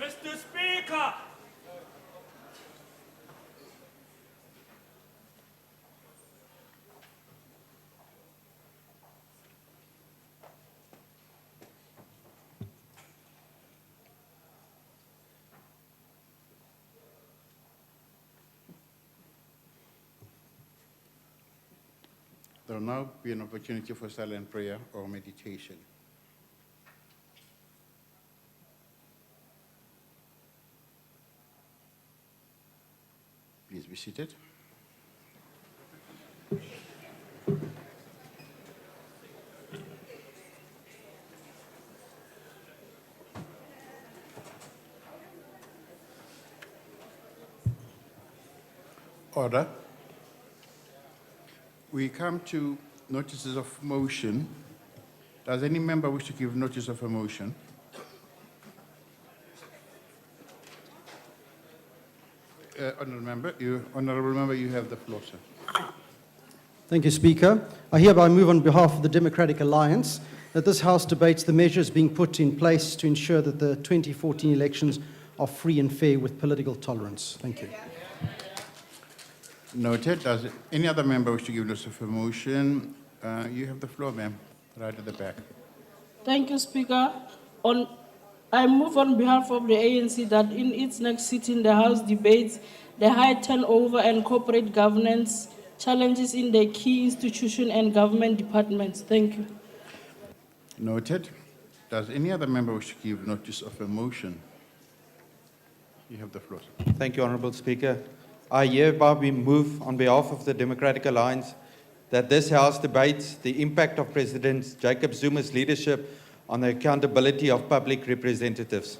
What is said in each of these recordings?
Mr. Speaker! There will now be an opportunity for silent prayer or meditation. Please be seated. Order. We come to notices of motion. Does any member wish to give notice of a motion? Honourable member, you have the floor, sir. Thank you, Speaker. I hereby move on behalf of the Democratic Alliance that this House debates the measures being put in place to ensure that the 2014 elections are free and fair with political tolerance. Thank you. Noted. Does any other member wish to give notice of a motion? You have the floor, ma'am, right at the back. Thank you, Speaker. I move on behalf of the ANC that in its next sitting, the House debates the high turnover and corporate governance challenges in the key institution and government departments. Thank you. Noted. Does any other member wish to give notice of a motion? You have the floor, sir. Thank you, Honourable Speaker. I hereby move on behalf of the Democratic Alliance that this House debates the impact of President Jacob Zuma's leadership on the accountability of public representatives.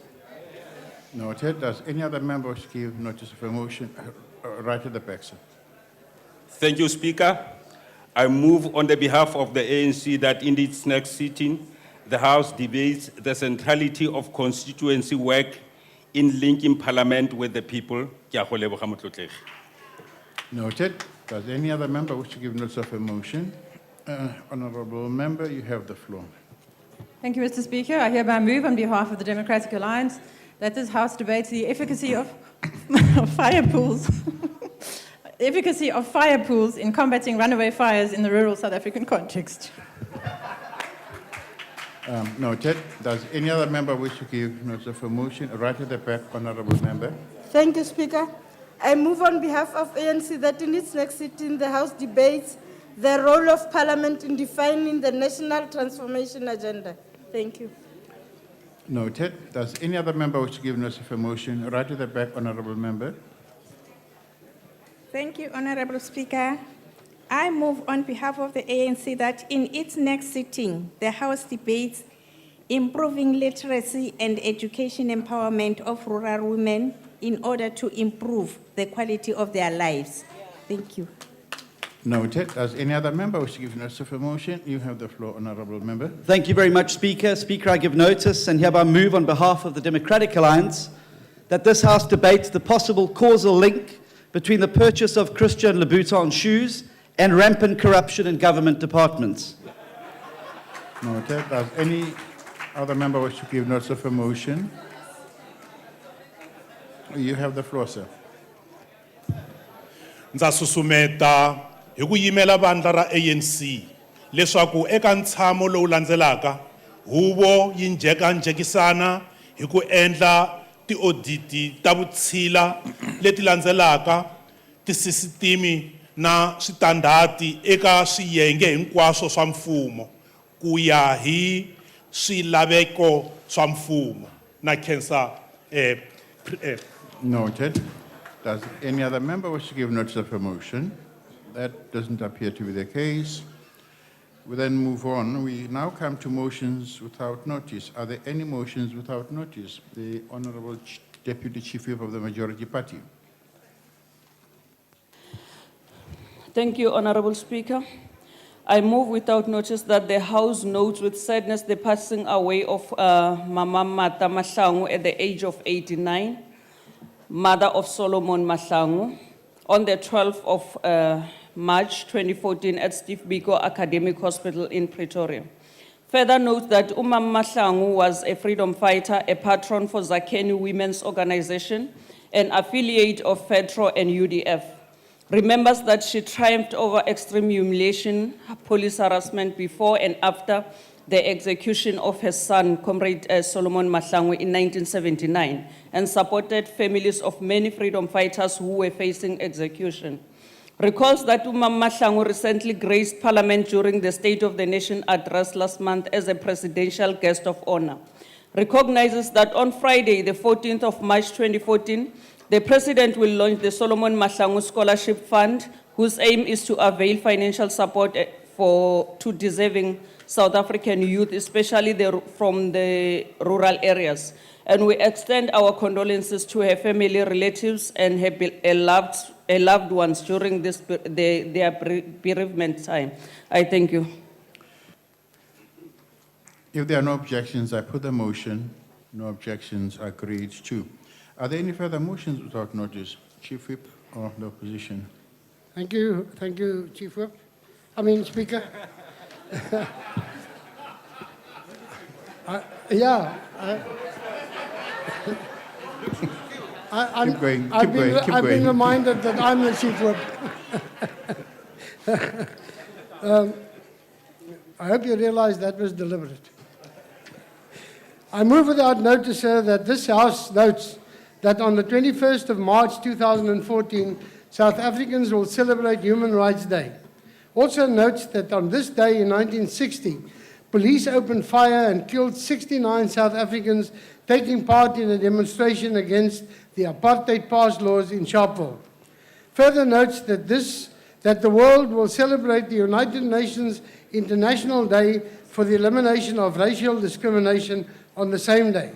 Noted. Does any other member wish to give notice of a motion? Right at the back, sir. Thank you, Speaker. I move on the behalf of the ANC that in its next sitting, the House debates the centrality of constituency work in linking parliament with the people. Ke a go leboga motlotlegi. Noted. Does any other member wish to give notice of a motion? Honorable member, you have the floor. Thank you, Mr. Speaker. I hereby move on behalf of the Democratic Alliance that this House debates the efficacy of fire pools, the efficacy of fire pools in combating runaway fires in the rural South African context. Noted. Does any other member wish to give notice of a motion? Right at the back, honorable member. Thank you, Speaker. I move on behalf of ANC that in its next sitting, the House debates the role of Parliament in defining the national transformation agenda. Thank you. Noted. Does any other member wish to give notice of a motion? Right at the back, honorable member. Thank you, Honorable Speaker. I move on behalf of the ANC that in its next sitting, the House debates improving literacy and education empowerment of rural women in order to improve the quality of their lives. Thank you. Noted. Does any other member wish to give notice of a motion? You have the floor, honorable member. Thank you very much, Speaker. Speaker, I give notice and hereby move on behalf of the Democratic Alliance that this House debates the possible causal link between the purchase of Christian Louboutin shoes and rampant corruption in government departments. Noted. Does any other member wish to give notice of a motion? You have the floor, sir. Ndza susumeta hi ku yimela vandla ra ANC leswaku eka ntshamo lowu landzelaka huvo yi njhekanjhekisana hi ku endla ti-audit ta vutshila leti landzelaka tisisitimi na switandati eka swiyenge hinkwaswo swa mfumo ku ya hi swilaveko swa mfumo na khensa Noted. Does any other member wish to give notice of a motion? That doesn't appear to be the case. We then move on. We now come to motions without notice. Are there any motions without notice? The Honorable Deputy Chief Whip of the Majority Party. Thank you, Honorable Speaker. I move without notice that the House notes with sadness the passing away of Mama Mata Mahlangu at the age of 89, mother of Solomon Mahlangu, on the 12th of March 2014 at Steve Biko Academic Hospital in Pretoria. Further note that Umam Mahlangu was a freedom fighter, a patron for Zakeni Women's Organization, an affiliate of FEDRO and UDF. Remembers that she triumphed over extreme humiliation, police harassment before and after the execution of her son, Comrade Solomon Mahlangu, in 1979, and supported families of many freedom fighters who were facing execution. Recalls that Umam Mahlangu recently graced Parliament during the State of the Nation address last month as a presidential guest of honor. Recognizes that on Friday, the 14th of March 2014, the President will launch the Solomon Mahlangu Scholarship Fund, whose aim is to avail financial support to deserving South African youth, especially from the rural areas. And we extend our condolences to her family, relatives, and her loved ones during their bereavement time. I thank you. If there are no objections, I put the motion. No objections agreed to. Are there any further motions without notice? Chief Whip of the opposition. Thank you, Chief Whip. Speaker. Keep going. I've been reminded that I'm the Chief Whip. I hope you realize that was deliberate. I move without notice, sir, that this House notes that on the 21st of March 2014, South Africans will celebrate Human Rights Day. Also notes that on this day in 1960, police opened fire and killed 69 South Africans taking part in a demonstration against the apartheid pass laws in Sharpeville. Further notes that the world will celebrate the United Nations International Day for the elimination of racial discrimination on the same day.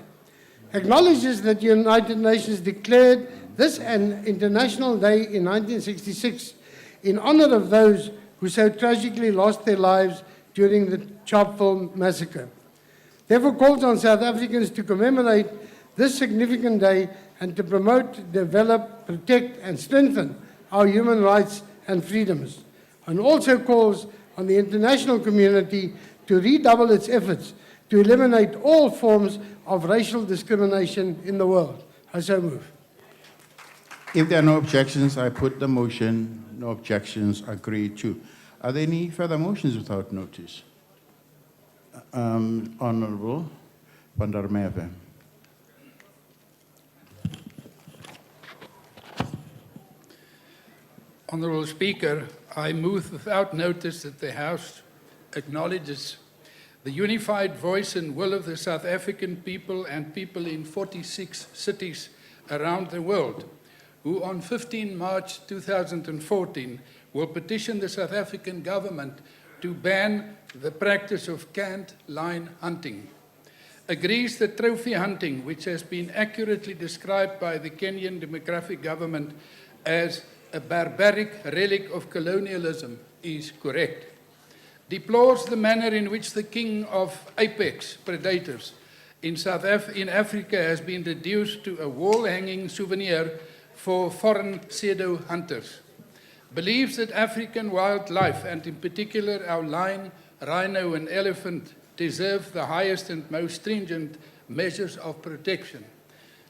Acknowledges that the United Nations declared this an international day in 1966 in honor of those who so tragically lost their lives during the Sharpeville massacre. Therefore calls on South Africans to commemorate this significant day and to promote, develop, protect and strengthen our human rights and freedoms, and also calls on the international community to redouble its efforts to eliminate all forms of racial discrimination in the world. I so move. If there are no objections, I put the motion. No objections, agreed to. Are there any further motions without notice? Honorable Van der Merwe. Honourable Speaker, I move without notice that the House acknowledges the unified voice and will of the South African people and people in 46 cities around the world, who on 15 March 2014 will petition the South African government to ban the practice of canned line hunting. Agrees that trophy hunting, which has been accurately described by the Kenyan Democratic Government as a barbaric relic of colonialism, is correct. Deplores the manner in which the king of apex predators in Africa has been reduced to a wall-hanging souvenir for foreign pseudo-hunters. Believes that African wildlife, and in particular our lion, rhino and elephant, deserve the highest and most stringent measures of protection.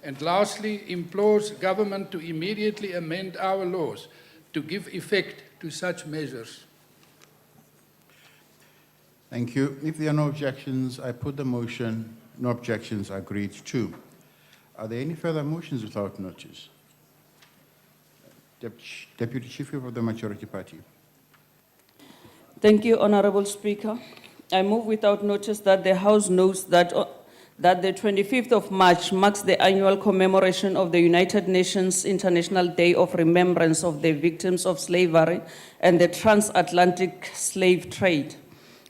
And lastly, implores government to immediately amend our laws to give effect to such measures. Thank you. If there are no objections, I put the motion. No objections, agreed to. Are there any further motions without notice? Deputy Chief Whip of the Majority Party. Thank you, Honourable Speaker. I move without notice that the House knows that the 25th of March marks the annual commemoration of the United Nations International Day of Remembrance of the Victims of Slavery and the Transatlantic Slave Trade.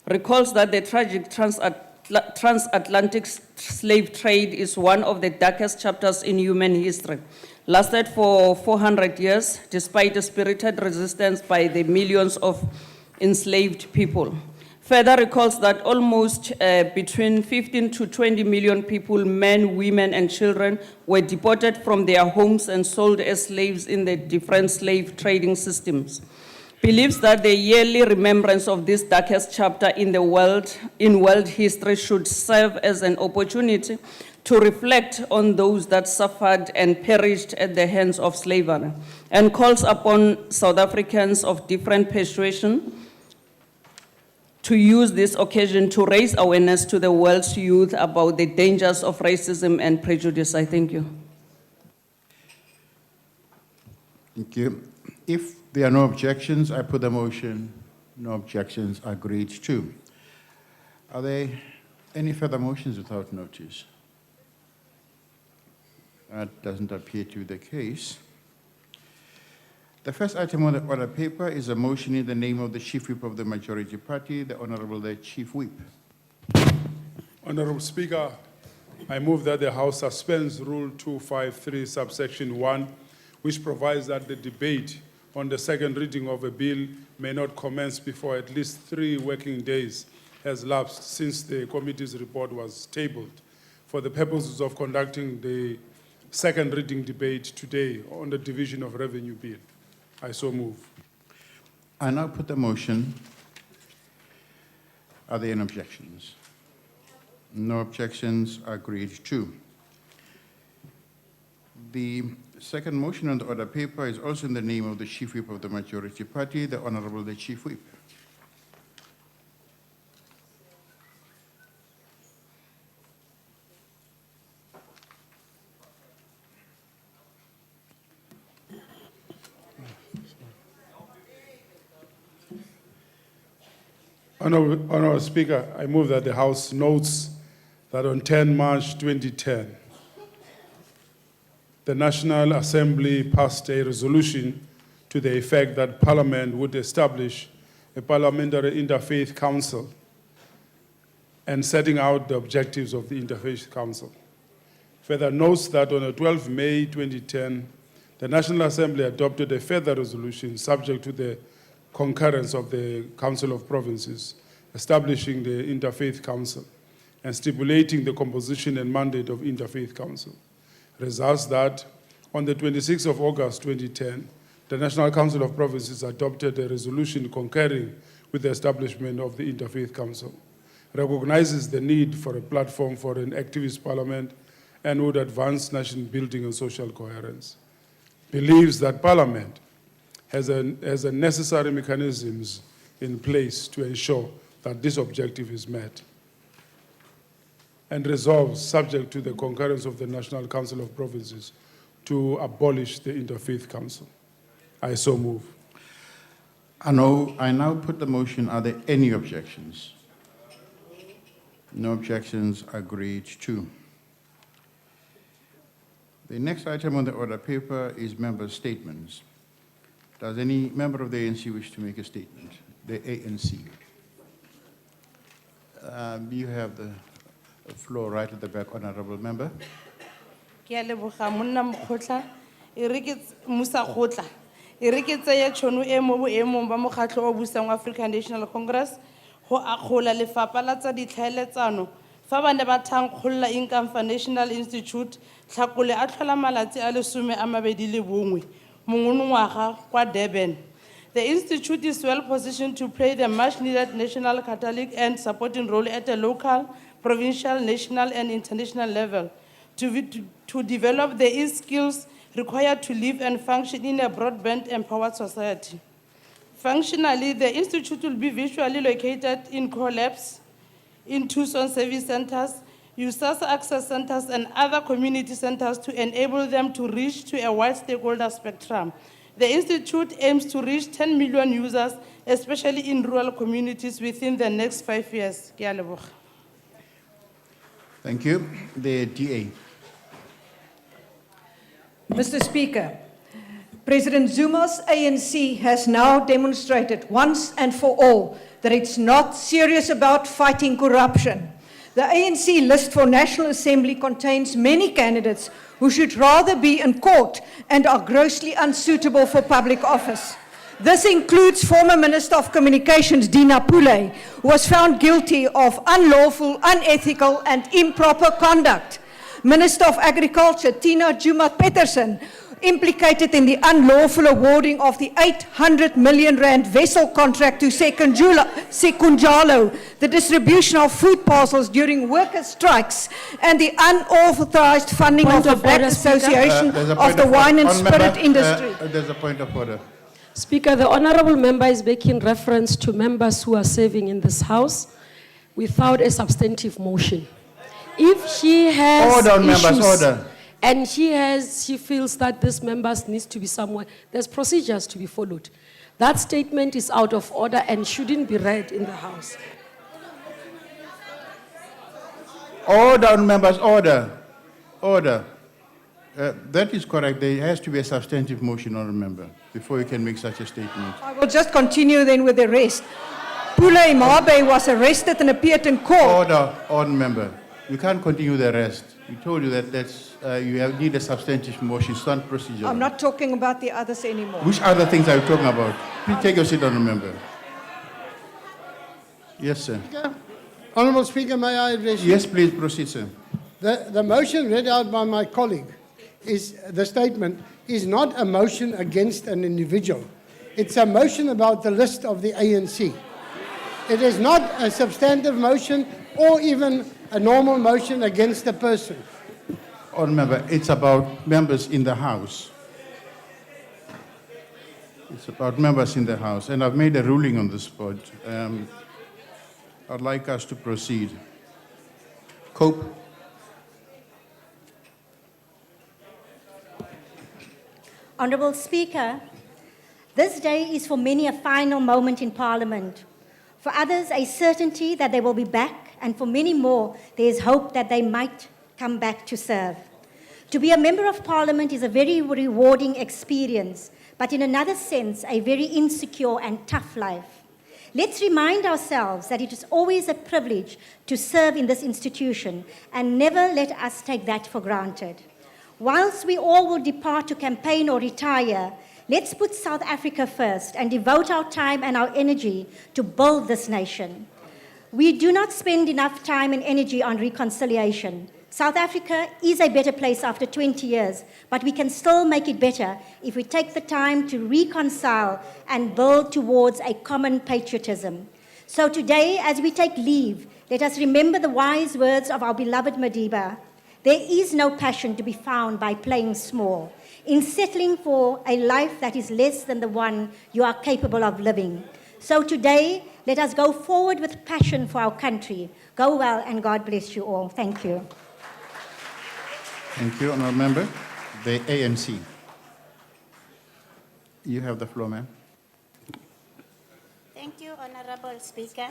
Recalls that the tragic transatlantic slave trade is one of the darkest chapters in human history. Lasted for 400 years, despite a spirited resistance by the millions of enslaved people. Further recalls that almost between 15 to 20 million people, men, women, and children, were deported from their homes and sold as slaves in the different slave trading systems. Believes that the yearly remembrance of this darkest chapter in world history should serve as an opportunity to reflect on those that suffered and perished at the hands of slavery, and calls upon South Africans of different persuasion to use this occasion to raise awareness to the world's youth about the dangers of racism and prejudice. I thank you. Thank you. If there are no objections, I put the motion. No objections, agreed to. Are there any further motions without notice? That doesn't appear to be the case. The first item on the order paper is a motion in the name of the Chief Whip of the Majority Party, the Honourable Chief Whip. Honourable Speaker, I move that the House suspends Rule 253, subsection 1, which provides that the debate on the second reading of a bill may not commence before at least 3 working days has lapsed since the committee's report was tabled, for the purposes of conducting the second reading debate today on the Division of Revenue Bill. I so move. I now put the motion. Are there any objections? No objections, agreed to. The second motion on the order paper is also in the name of the Chief Whip of the Majority Party, the Honourable Chief Whip. Honourable Speaker, I move that the House notes that on 10 March 2010, the National Assembly passed a resolution to the effect that Parliament would establish a Parliamentary Interfaith Council and setting out the objectives of the Interfaith Council. Further notes that on 12 May 2010, the National Assembly adopted a further resolution subject to the concurrence of the Council of Provinces, establishing the Interfaith Council and stipulating the composition and mandate of Interfaith Council. results that on the 26th of August 2010, the National Council of Provinces adopted a resolution concurring with the establishment of the Interfaith Council, recognizes the need for a platform for an activist parliament, and would advance nation building and social coherence. Believes that Parliament has a necessary mechanisms in place to ensure that this objective is met. And resolves, subject to the concurrence of the National Council of Provinces, to abolish the Interfaith Council. I so move. I now put the motion. Are there any objections? No objections. Agreed to. The next item on the order paper is member statements. Does any member of the ANC wish to make a statement? The ANC. You have the floor right at the back, honorable member. Ke a leboga monna mokgotla e re ke Musa Khotla e re ke tsaya tšhono e mo boemong ba mokgatlo o busang wa African National Congress go akgola lefapha la tsa ditlhaeletsano fa ba ne ba thankgolola Income for National Institute tlhakole a tlhola malatsi a 21 monongwaga kwa Durban. The institute is well positioned to play the much needed national catalytic and supporting role at a local, provincial, national and international level to develop the skills required to live and function in a broadband empowered society. Functionally, the institute will be visually located in core labs, in Tucson service centers, users access centers and other community centers to enable them to reach to a wide stakeholder spectrum. The institute aims to reach 10 million users, especially in rural communities within the next 5 years. Ke a leboga. Thank you. The DA. Mr. Speaker, President Zuma's ANC has now demonstrated once and for all that it's not serious about fighting corruption. The ANC list for National Assembly contains many candidates who should rather be in court and are grossly unsuitable for public office. This includes former Minister of Communications, Dina Pule, who was found guilty of unlawful, unethical and improper conduct. Minister of Agriculture, Tina Juma-Petersen, implicated in the unlawful awarding of the 800 million rand vessel contract to Secunjalo, the distribution of food parcels during worker strikes, and the unauthorized funding of the Black Association of the wine and spirit industry. There's a point of order. Speaker, the honorable member is making reference to members who are serving in this house without a substantive motion. If she has Order, issues, members, order. and she feels that this member needs to be somewhere, there's procedures to be followed. That statement is out of order and shouldn't be read in the house. Order, members, order. Order. That is correct. There has to be a substantive motion, honorable member, before you can make such a statement. I will just continue then with the rest. Pule Mabe was arrested and appeared in court. Order, member. You can't continue the rest. We told you that you need a substantive motion. It's not procedural. I'm not talking about the others anymore. Which other things are you talking about? Please take your seat, honorable member. Yes, sir. Honourable Speaker, may I address you? Yes, please proceed, sir. The motion read out by my colleague, the statement is not a motion against an individual. It's a motion about the list of the ANC. It is not a substantive motion or even a normal motion against a person. Honourable member, it's about members in the House. It's about members in the House, and I've made a ruling on the spot. I'd like us to proceed. Cope. Honourable Speaker, this day is for many a final moment in Parliament. For others, a certainty that they will be back, and for many more, there is hope that they might come back to serve. To be a member of Parliament is a very rewarding experience, but in another sense, a very insecure and tough life. Let's remind ourselves that it is always a privilege to serve in this institution, and never let us take that for granted. Whilst we all will depart to campaign or retire, let's put South Africa first and devote our time and our energy to build this nation. We do not spend enough time and energy on reconciliation. South Africa is a better place after 20 years, but we can still make it better if we take the time to reconcile and build towards a common patriotism. So today, as we take leave, let us remember the wise words of our beloved Madiba. There is no passion to be found by playing small, in settling for a life that is less than the one you are capable of living. So today, let us go forward with passion for our country. Go well, and God bless you all. Thank you. Thank you, Honourable Member. The ANC. You have the floor, ma'am. Thank you, Honorable Speaker.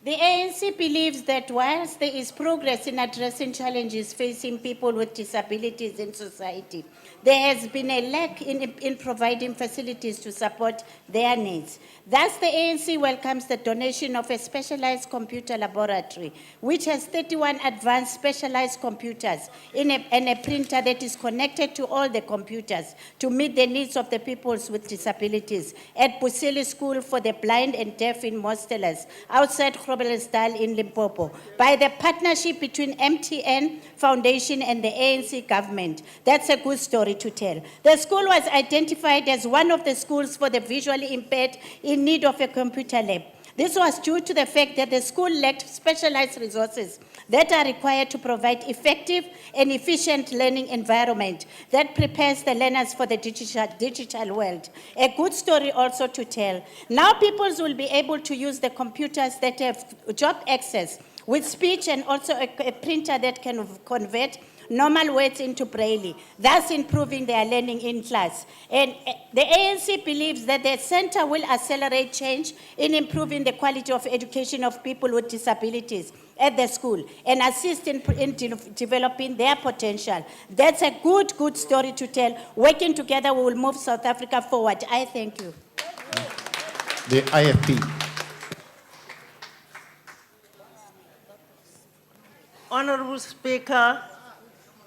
The ANC believes that whilst there is progress in addressing challenges facing people with disabilities in society, there has been a lack in providing facilities to support their needs. Thus, the ANC welcomes the donation of a specialized computer laboratory, which has 31 advanced specialized computers and a printer that is connected to all the computers to meet the needs of the peoples with disabilities at Busili School for the Blind and Deaf in Mosteles, outside Groblersdal in Limpopo, by the partnership between MTN Foundation and the ANC government. That's a good story to tell. The school was identified as one of the schools for the visually impaired in need of a computer lab. This was due to the fact that the school lacked specialized resources that are required to provide effective and efficient learning environment that prepares the learners for the digital world. A good story also to tell. Now peoples will be able to use the computers that have job access with speech and also a printer that can convert normal words into Braille, thus improving their learning in class. And the ANC believes that the center will accelerate change in improving the quality of education of people with disabilities at the school and assist in developing their potential. That's a good story to tell. Working together, we will move South Africa forward. I thank you. The IFP. Honorable Speaker,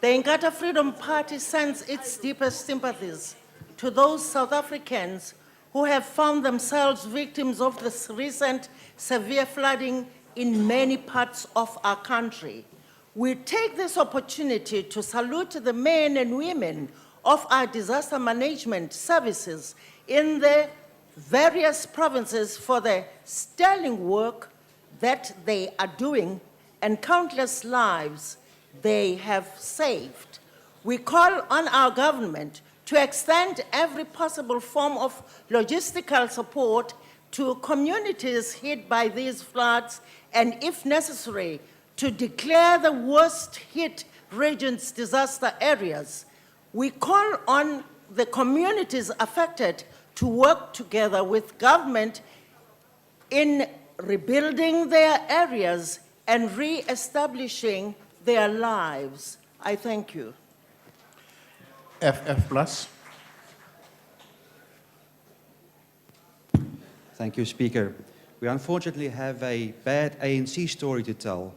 the Inkatha Freedom Party sends its deepest sympathies to those South Africans who have found themselves victims of this recent severe flooding in many parts of our country. We take this opportunity to salute the men and women of our disaster management services in the various provinces for the sterling work that they are doing and countless lives they have saved. We call on our government to extend every possible form of logistical support to communities hit by these floods, and if necessary, to declare the worst hit regions disaster areas. We call on the communities affected to work together with government in rebuilding their areas and re-establishing their lives. I thank you. FF Plus. Thank you, Speaker. We unfortunately have a bad ANC story to tell.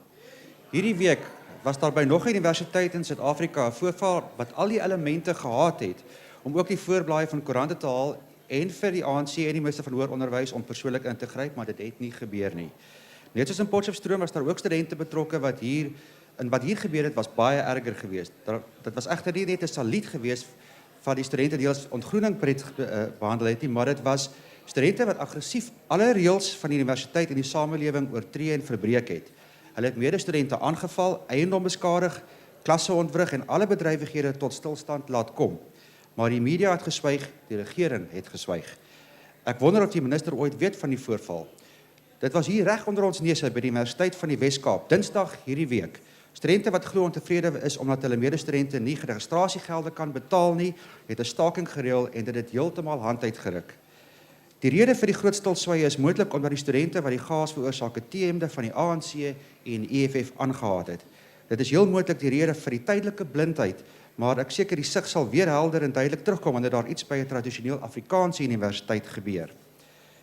Hierdie week was daar by nog 'n universiteit in Suid-Afrika 'n voorval wat al die elemente gehad het om ook die voorblaai van koerante te haal en vir die ANC en die minister van hoër onderwys om persoonlik in te gryp, maar dit het nie gebeur nie. Net soos in Potchefstroom was daar ook studente betrokke wat hier gebeur het was baie erger geweest. Dit was egter nie net 'n saluut geweest van die studente die ons ontgroening behandel het nie, maar dit was studente wat aggressief alle reëls van die universiteit en die samelewing oortree en verbreek het. Hulle het medestudente aangeval, eiendom beskadig, klasse ontwrig en alle bedrywighede tot stilstand laat kom. Maar die media het geswyg, die regering het geswyg. Ek wonder of die minister ooit weet van die voorval. Dit was hier reg onder ons neuse by die Universiteit van die Wes-Kaap, Dinsdag hierdie week. Studente wat glo ontevrede is omdat hulle medestudente nie registrasiegelde kan betaal nie, het 'n staking gereël en dit heeltemal hand uitgeruk. Die rede vir die groot stilswye is moontlik omdat die studente wat die gas veroorsaak 'n T-hemde van die ANC en EFF aangehaat het. Dit is heel moontlik die rede vir die tydelike blindheid, maar ek seker die sig sal weer helder en duidelik terugkom wanneer daar iets by 'n tradisioneel Afrikaanse universiteit gebeur.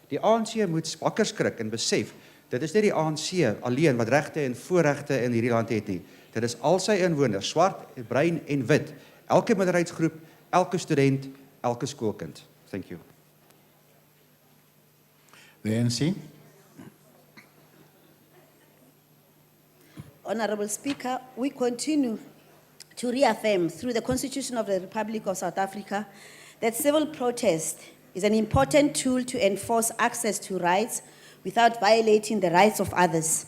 Die ANC moet wakker skrik en besef, dit is nie die ANC alleen wat regte en voorregte in hierdie land het nie. Dit is al sy inwoners, swart, bruin en wit, elke minderheidsgroep, elke student, elke skoolkind. Thank you. The ANC. Honorable Speaker, we continue to reaffirm through the Constitution of the Republic of South Africa that civil protest is an important tool to enforce access to rights without violating the rights of others.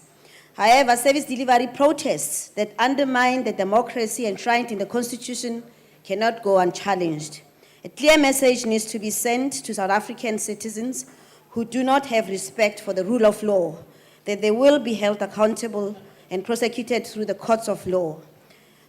However, service delivery protests that undermine the democracy enshrined in the Constitution cannot go unchallenged. A clear message needs to be sent to South African citizens who do not have respect for the rule of law, that they will be held accountable and prosecuted through the courts of law.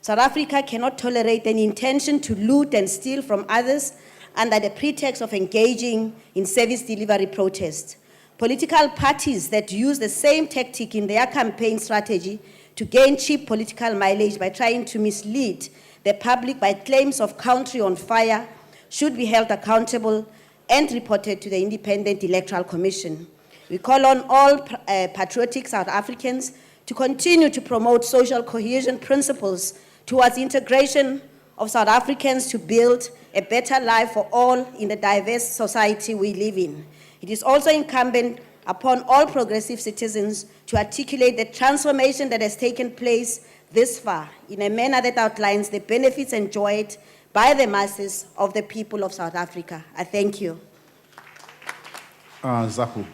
South Africa cannot tolerate any intention to loot and steal from others under the pretext of engaging in service delivery protests. Political parties that use the same tactic in their campaign strategy to gain cheap political mileage by trying to mislead the public by claims of country on fire should be held accountable and reported to the Independent Electoral Commission. We call on all patriotic South Africans to continue to promote social cohesion principles towards integration of South Africans to build a better life for all in the diverse society we live in. It is also incumbent upon all progressive citizens to articulate the transformation that has taken place this far in a manner that outlines the benefits enjoyed by the masses of the people of South Africa. I thank you. Zapu.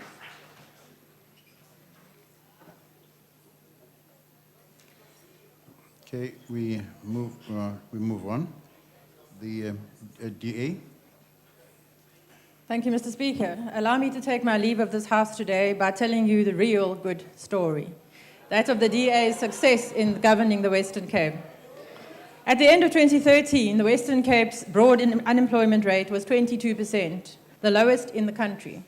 Okay, we move on. The DA. Thank you, Mr. Speaker. Allow me to take my leave of this House today by telling you the real good story, that of the DA's success in governing the Western Cape. At the end of 2013, the Western Cape's broad unemployment rate was 22%, the lowest in the country.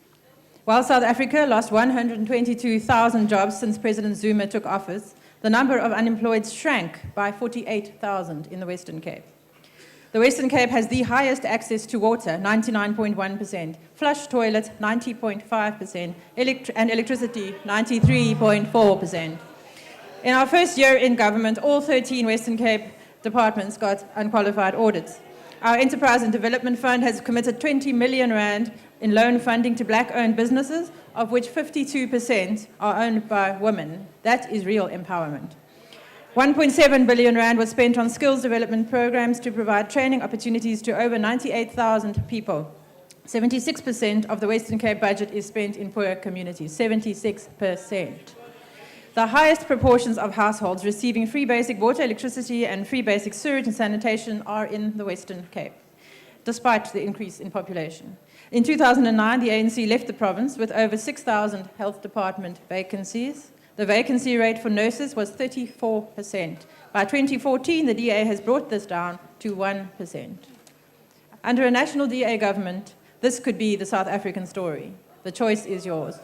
While South Africa lost 122,000 jobs since President Zuma took office, the number of unemployed shrank by 48,000 in the Western Cape. The Western Cape has the highest access to water, 99.1%, flush toilets, 90.5%, and electricity, 93.4%. In our first year in government, all 13 Western Cape departments got unqualified audits. Our Enterprise and Development Fund has committed 20 million rand in loan funding to black-owned businesses, of which 52% are owned by women. That is real empowerment. 1.7 billion rand was spent on skills development programs to provide training opportunities to over 98,000 people. 76% of the Western Cape budget is spent in poor communities, 76%. The highest proportions of households receiving free basic water, electricity, and free basic sewage and sanitation are in the Western Cape, despite the increase in population. In 2009, the ANC left the province with over 6,000 health department vacancies. The vacancy rate for nurses was 34%. By 2014, the DA has brought this down to 1%. Under a national DA government, this could be the South African story. The choice is yours.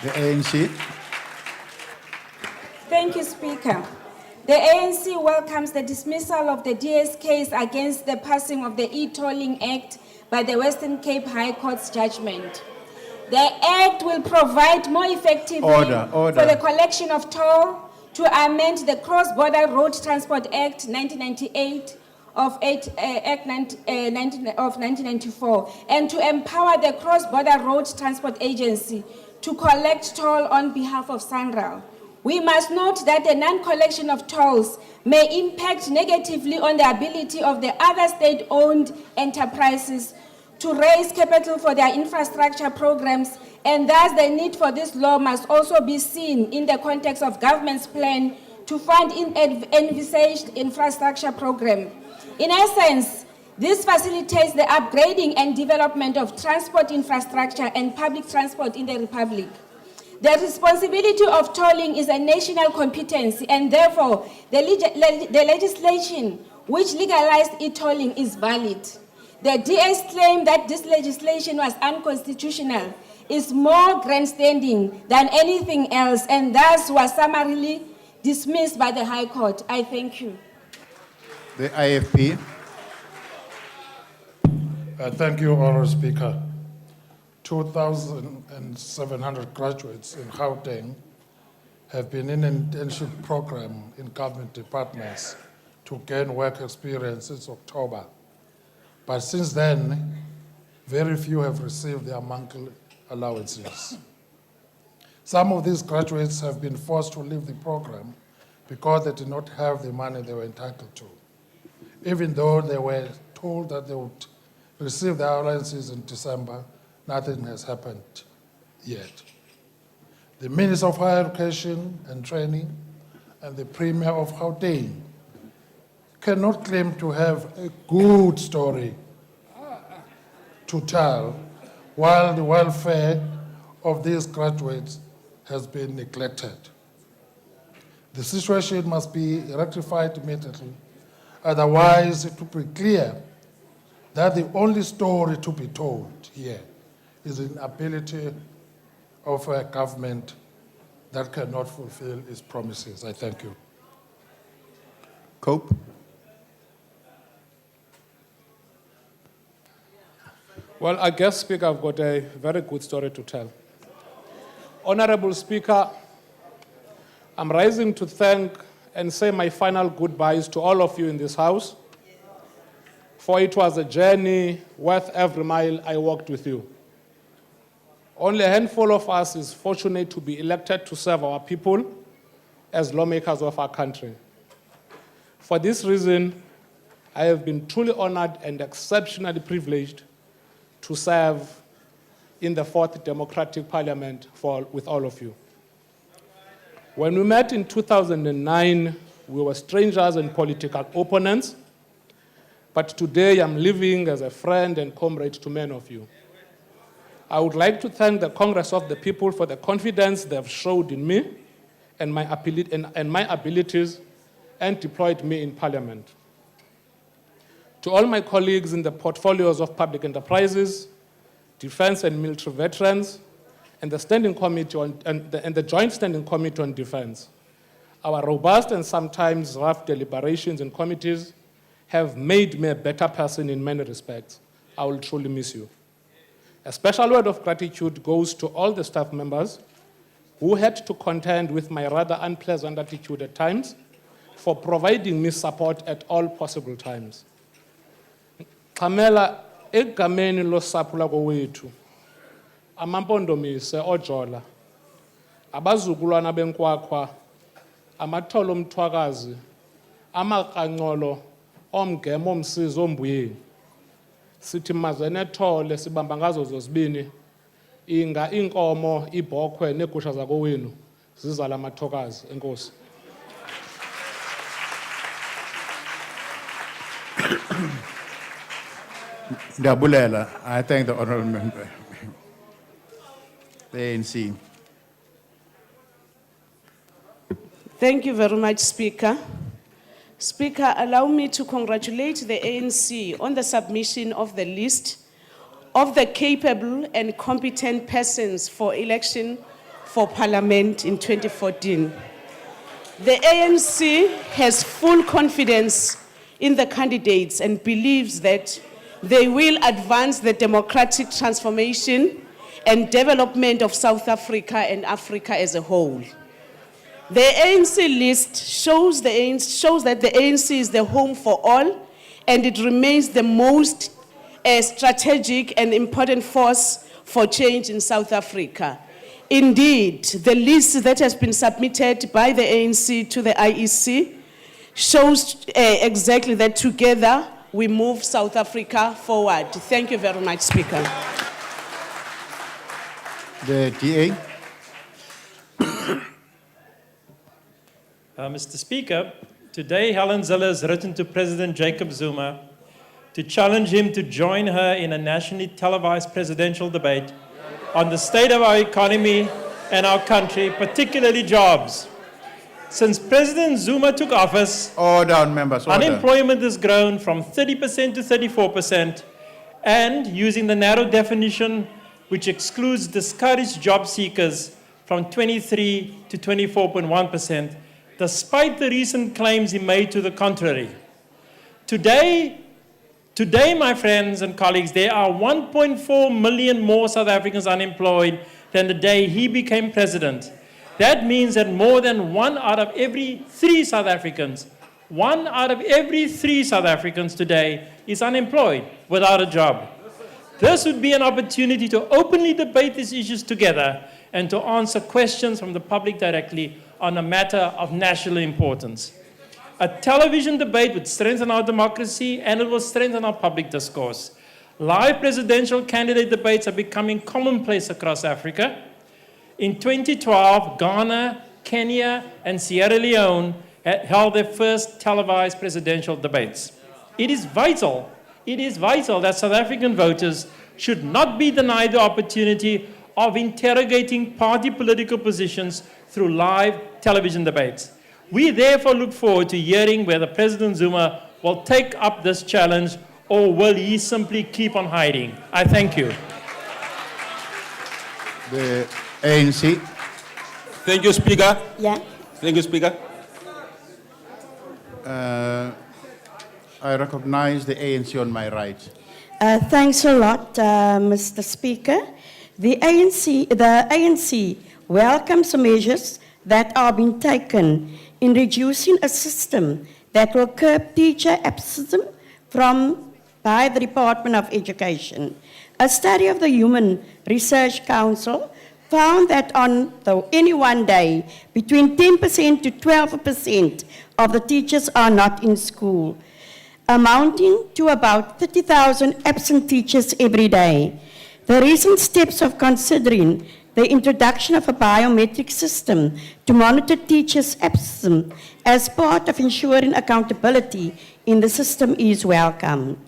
The ANC. Thank you, Speaker. The ANC welcomes the dismissal of the DA's case against the passing of the e-tolling Act by the Western Cape High Court's judgment. The Act will provide more effectively for the collection of toll, to amend the Cross-Border Road Transport Act 1998 of 1994, and to empower the Cross-Border Road Transport Agency to collect toll on behalf of SANRAL. We must note that the non-collection of tolls may impact negatively on the ability of the other state-owned enterprises to raise capital for their infrastructure programs, and thus the need for this law must also be seen in the context of government's plan to fund envisaged infrastructure program. In essence, this facilitates the upgrading and development of transport infrastructure and public transport in the Republic. The responsibility of tolling is a national competence, and therefore the legislation which legalized e-tolling is valid. The DA's claim that this legislation was unconstitutional is more grandstanding than anything else, and thus was summarily dismissed by the High Court. I thank you. The IFP. Thank you, Honourable Speaker. 2,700 graduates in Gauteng have been in an internship program in government departments to gain work experience since October. But since then, very few have received their monthly allowances. Some of these graduates have been forced to leave the program because they did not have the money they were entitled to, even though they were told that they would receive their allowances in December. Nothing has happened yet. The Minister of Higher Education and Training and the Premier of Gauteng cannot claim to have a good story to tell while the welfare of these graduates has been neglected. The situation must be rectified immediately. Otherwise, it will be clear that the only story to be told here is the inability of a government that cannot fulfill its promises. I thank you. Cope. Well, I guess, Speaker, I've got a very good story to tell. Honorable Speaker, I'm rising to thank and say my final goodbyes to all of you in this House, for it was a journey worth every mile I walked with you. Only a handful of us is fortunate to be elected to serve our people as lawmakers of our country. For this reason, I have been truly honored and exceptionally privileged to serve in the 4th Democratic Parliament with all of you. When we met in 2009, we were strangers and political opponents, but today I'm living as a friend and comrade to many of you. I would like to thank the Congress of the People for the confidence they have showed in me and my abilities and deployed me in Parliament. To all my colleagues in the portfolios of public enterprises, defense and military veterans, and the Standing Committee and the Joint Standing Committee on Defense, our robust and sometimes rough deliberations in committees have made me a better person in many respects. I will truly miss you. A special word of gratitude goes to all the staff members who had to contend with my rather unpleasant attitude at times for providing me support at all possible times. Xamela egameni losapho lakowethu amampondomise ojola abazukulwana benkwakwa amatholo omthwakazi amaqanqolo omgemo omsizi ombuyeni sithi mazene ethole sibamba ngazo zozibini inga inkomo ibhokhwe negusha zakowenu zizala amathokazi. Enkosi. Ndabulela, I thank the honourable member. The ANC. Thank you very much, Speaker. Speaker, allow me to congratulate the ANC on the submission of the list of the capable and competent persons for election for Parliament in 2014. The ANC has full confidence in the candidates and believes that they will advance the democratic transformation and development of South Africa and Africa as a whole. The ANC list shows that the ANC is the home for all, and it remains the most strategic and important force for change in South Africa. Indeed, the list that has been submitted by the ANC to the IEC shows exactly that together we move South Africa forward. Thank you very much, Speaker. The DA. Mr. Speaker, today Helen Zille has written to President Jacob Zuma to challenge him to join her in a nationally televised presidential debate on the state of our economy and our country, particularly jobs. Since President Zuma took office, unemployment has grown from 30% to 34%, and using the narrow definition which excludes discouraged job seekers from 23 to 24.1%, despite the recent claims he made to the contrary. Today, my friends and colleagues, there are 1.4 million more South Africans unemployed than the day he became president. That means that more than 1 out of every 3 South Africans, 1 out of every 3 South Africans today is unemployed, without a job. This would be an opportunity to openly debate these issues together and to answer questions from the public directly on a matter of national importance. A television debate would strengthen our democracy and it will strengthen our public discourse. Live presidential candidate debates are becoming commonplace across Africa. In 2012, Ghana, Kenya, and Sierra Leone held their first televised presidential debates. It is vital that South African voters should not be denied the opportunity of interrogating party political positions through live television debates. We therefore look forward to hearing whether President Zuma will take up this challenge or will he simply keep on hiding. I thank you. The ANC. Thank you, Speaker. Yeah. Thank you, Speaker. I recognize the ANC on my right. Thanks a lot, Mr. Speaker. The ANC welcomes the measures that are being taken in reducing a system that will curb teacher absenteeism by the Department of Education. A study of the Human Research Council found that on any one day, between 10% to 12% of the teachers are not in school, amounting to about 30,000 absent teachers every day. The recent steps of considering the introduction of a biometric system to monitor teachers' absence as part of ensuring accountability in the system is welcome.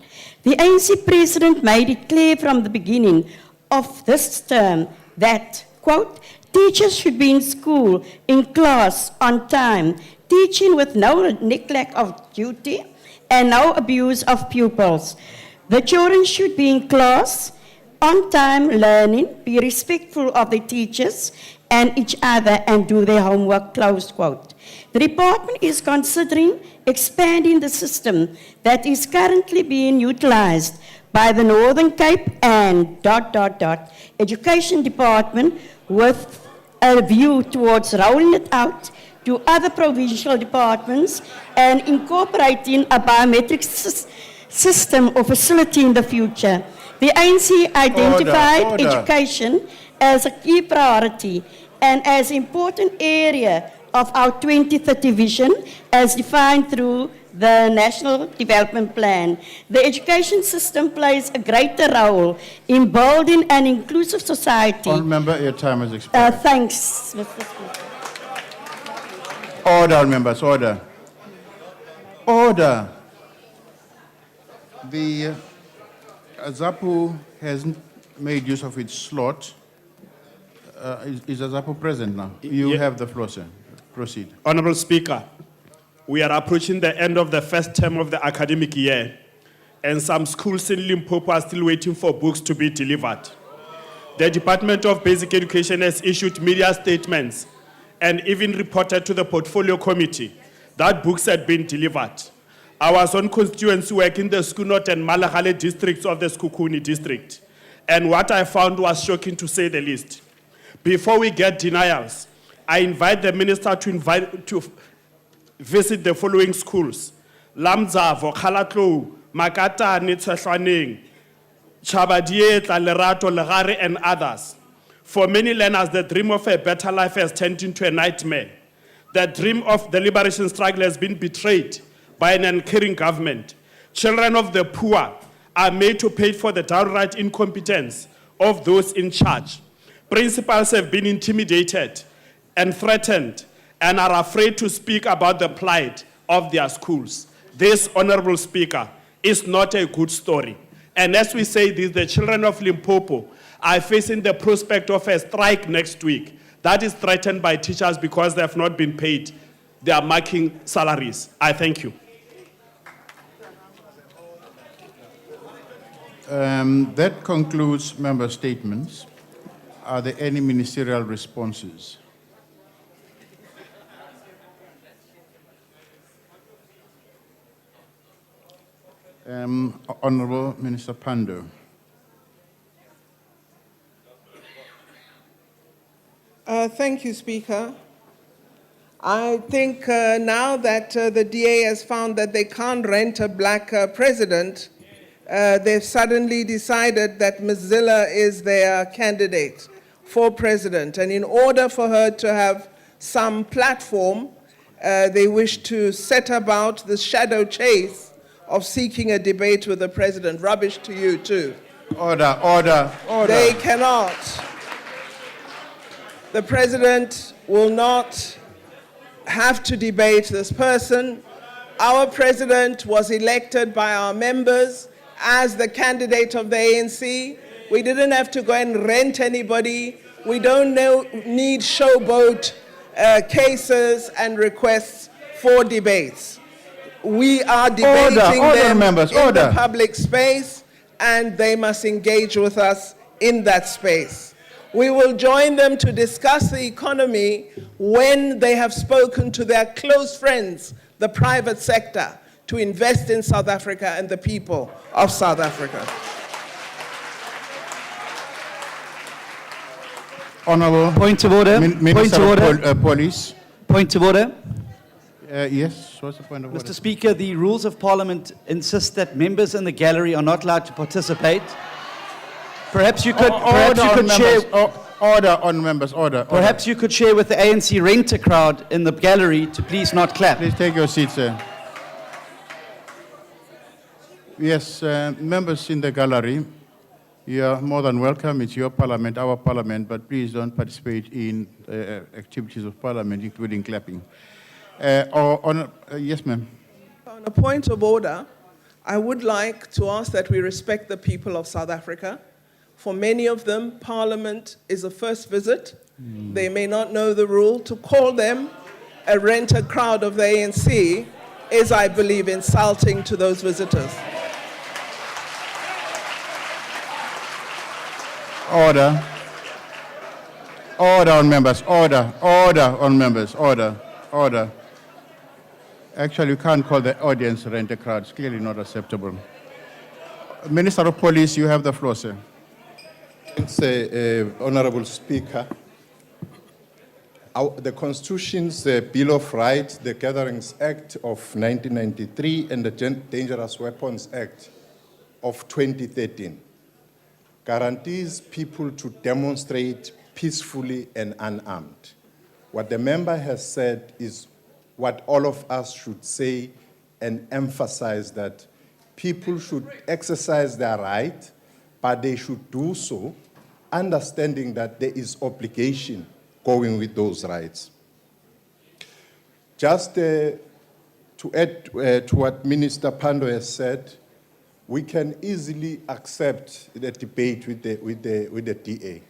The ANC president made it clear from the beginning of this term that, quote, teachers should be in school, in class, on time, teaching with no neglect of duty and no abuse of pupils. The children should be in class, on time learning, be respectful of the teachers and each other and do their homework, close quote. The department is considering expanding the system that is currently being utilized by the Northern Cape and ... Education Department with a view towards rolling it out to other provincial departments and incorporating a biometric system or facility in the future. The ANC identified education as a key priority and as an important area of our 2030 vision as defined through the National Development Plan. The education system plays a greater role in building an inclusive society. Honourable Member, your time has expired. Thanks, Mr. Speaker. Order, members, order. Order. The ZAPU hasn't made use of its slot. Is ZAPU present now? You have the floor, sir. Proceed. Honorable Speaker, we are approaching the end of the first term of the academic year, and some schools in Limpopo are still waiting for books to be delivered. The Department of Basic Education has issued media statements and even reported to the Portfolio Committee that books had been delivered. I was on constituency work in the Skunot and Malahale districts of the Skukuni district, and what I found was shocking to say the least. Before we get denials, I invite the minister to visit the following schools: Lamzavo, Khalatlo, Makata, Nitsashwaneng, Chabadietla, Lerato, Legare, and others. For many learners, the dream of a better life has turned into a nightmare. The dream of the liberation struggle has been betrayed by an uncaring government. Children of the poor are made to pay for the downright incompetence of those in charge. Principals have been intimidated and threatened and are afraid to speak about the plight of their schools. This, Honorable Speaker, is not a good story. And as we say this, the children of Limpopo are facing the prospect of a strike next week. That is threatened by teachers because they have not been paid their marking salaries. I thank you. That concludes member statements. Are there any ministerial responses? Honourable Minister Pando. Thank you, Speaker. I think now that the DA has found that they can't rent a black president, they've suddenly decided that Ms. Zilla is their candidate. for president. And in order for her to have some platform, they wish to set about the shadow chase of seeking a debate with the president. Rubbish to you too. Order, order, order. They cannot. The president will not have to debate this person. Our president was elected by our members as the candidate of the ANC. We didn't have to go and rent anybody. We don't need showboat cases and requests for debates. We are debating them in the public space, and they must engage with us in that space. We will join them to discuss the economy when they have spoken to their close friends, the private sector, to invest in South Africa and the people of South Africa. Honourable Point of order. Minister Point of order. of Police. Point of order. Yes, what's the point of order? Mr. Speaker, the rules of Parliament insist that members in the gallery are not allowed to participate. Perhaps you could, share. Order on members, order. Perhaps you could share with the ANC renter crowd in the gallery to please not clap. Please take your seats, sir. Yes, members in the gallery, you are more than welcome. It's your parliament, our parliament, but please don't participate in activities of parliament, including clapping. Yes, ma'am. On a point of order, I would like to ask that we respect the people of South Africa. For many of them, Parliament is a first visit. They may not know the rule. To call them a renter crowd of the ANC is, I believe, insulting to those visitors. Order. Order on members, order. Order on members, order. Order. Actually, you can't call the audience renter crowd. It's clearly not acceptable. Minister of Police, you have the floor, sir. Thanks, Honourable Speaker. The Constitution's Bill of Rights, the Gatherings Act of 1993, and the Dangerous Weapons Act of 2013 guarantees people to demonstrate peacefully and unarmed. What the member has said is what all of us should say and emphasize, that people should exercise their right, but they should do so understanding that there is obligation going with those rights. Just to add to what Minister Pando has said, we can easily accept the debate with the DA.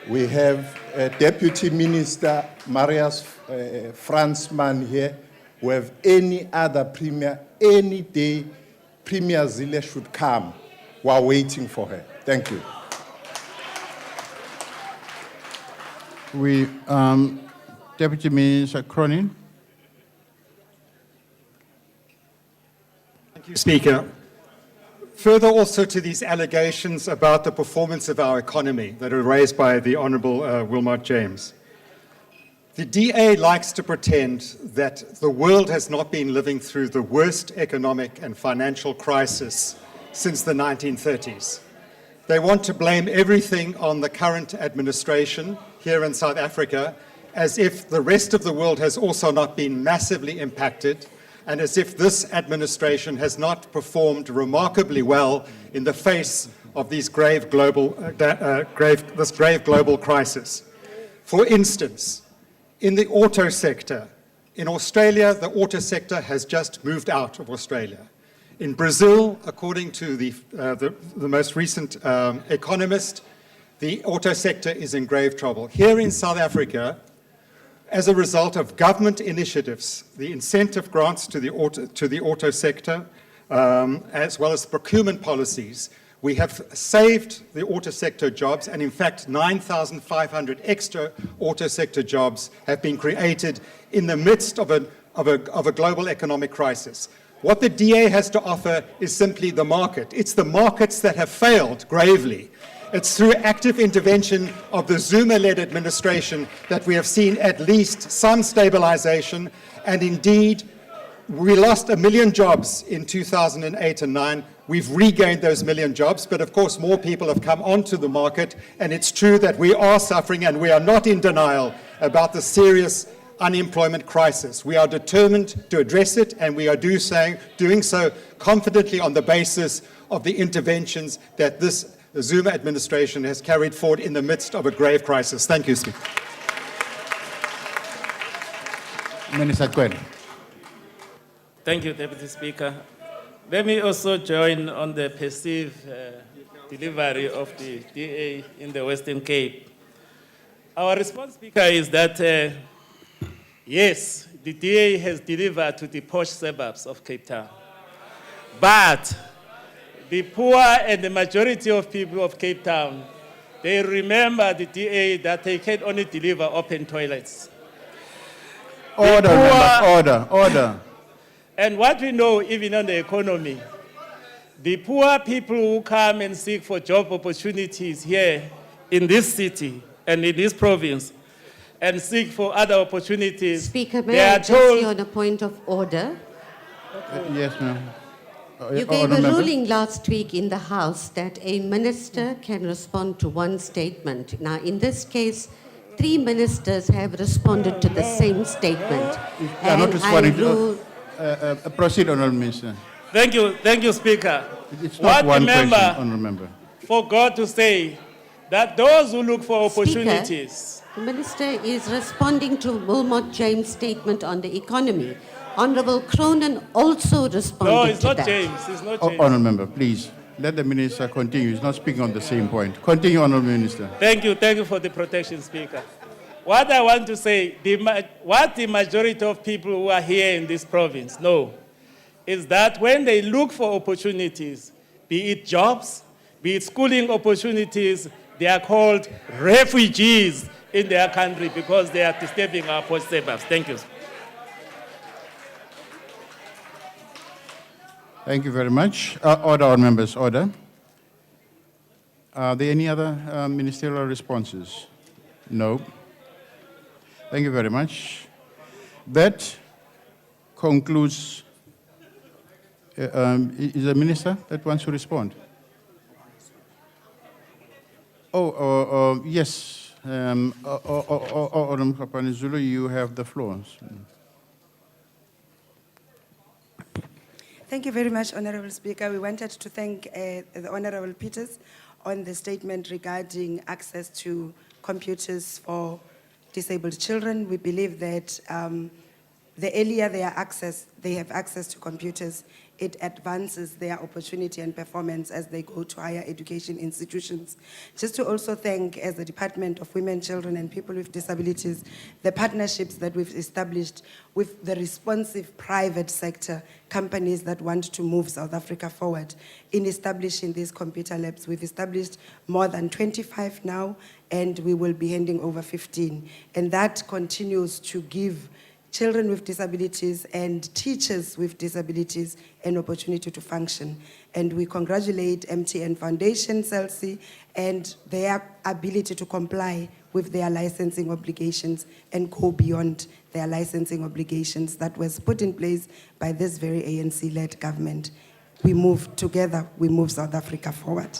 We have Deputy Minister Marius Fransman here. We have any other premier, any day Premier Zille should come. We're waiting for her. Thank you. Deputy Minister Cronin. Thank you, Speaker. Further also to these allegations about the performance of our economy that are raised by the Honourable Wilmot James. The DA likes to pretend that the world has not been living through the worst economic and financial crisis since the 1930s. They want to blame everything on the current administration here in South Africa, as if the rest of the world has also not been massively impacted, and as if this administration has not performed remarkably well in the face of these grave global crisis. For instance, in the auto sector, in Australia, the auto sector has just moved out of Australia. In Brazil, according to the most recent economist, the auto sector is in grave trouble. Here in South Africa, as a result of government initiatives, the incentive grants to the auto sector, as well as procurement policies, we have saved the auto sector jobs, and in fact, 9,500 extra auto sector jobs have been created in the midst of a global economic crisis. What the DA has to offer is simply the market. It's the markets that have failed gravely. It's through active intervention of the Zuma-led administration that we have seen at least some stabilization and indeed We lost 1 million jobs in 2008 and 9. We've regained those 1 million jobs, but of course more people have come onto the market, and it's true that we are suffering, and we are not in denial about the serious unemployment crisis. We are determined to address it, and we are doing so confidently on the basis of the interventions that this Zuma administration has carried forward in the midst of a grave crisis. Thank you, Speaker. Minister Gwen. Thank you, Deputy Speaker. Let me also join on the perceived delivery of the DA in the Western Cape. Our response, Speaker, is that yes, the DA has delivered to the posh suburbs of Cape Town. But the poor and the majority of people of Cape Town, they remember the DA that they can only deliver open toilets. Order, members, order. And what we know, even on the economy, the poor people who come and seek for job opportunities here in this city and in this province and seek for other opportunities, Speaker, they may I are address told... you on a point of order? Yes, ma'am. You gave a ruling last week in the House that a minister can respond to one statement. Now, in this case, 3 ministers have responded to the same statement. Proceed, Honourable Minister. Thank you, Speaker. It's not one question, Honourable Member. Forgot to say that those who look for opportunities... Speaker, the minister is responding to Wilmot James' statement on the economy. Honourable Cronin also responded No, it's to not that. James. It's not James. Honourable Member, please, let the Minister continue. He's not speaking on the same point. Continue, Honourable Minister. Thank you for the protection, Speaker. What I want to say, what the majority of people who are here in this province know is that when they look for opportunities, be it jobs, be it schooling opportunities, they are called refugees in their country because they are disturbing our poor suburbs. Thank you. Thank you very much. Order, members, order. Are there any other ministerial responses? No. Thank you very much. That concludes. Is the minister that wants to respond? Yes. Honourable Zulu, you have the floor. Thank you very much, Honourable Speaker. We wanted to thank the Honourable Peters on the statement regarding access to computers for disabled children. We believe that the earlier they have access to computers, it advances their opportunity and performance as they go to higher education institutions. Just to also thank, as the Department of Women, Children and People with Disabilities, the partnerships that we've established with the responsive private sector companies that want to move South Africa forward in establishing these computer labs. We've established more than 25 now, and we will be handing over 15. And that continues to give children with disabilities and teachers with disabilities an opportunity to function. And we congratulate MTN Foundation, CELSI, and their ability to comply with their licensing obligations and go beyond their licensing obligations that was put in place by this very ANC-led government. We move together, we move South Africa forward.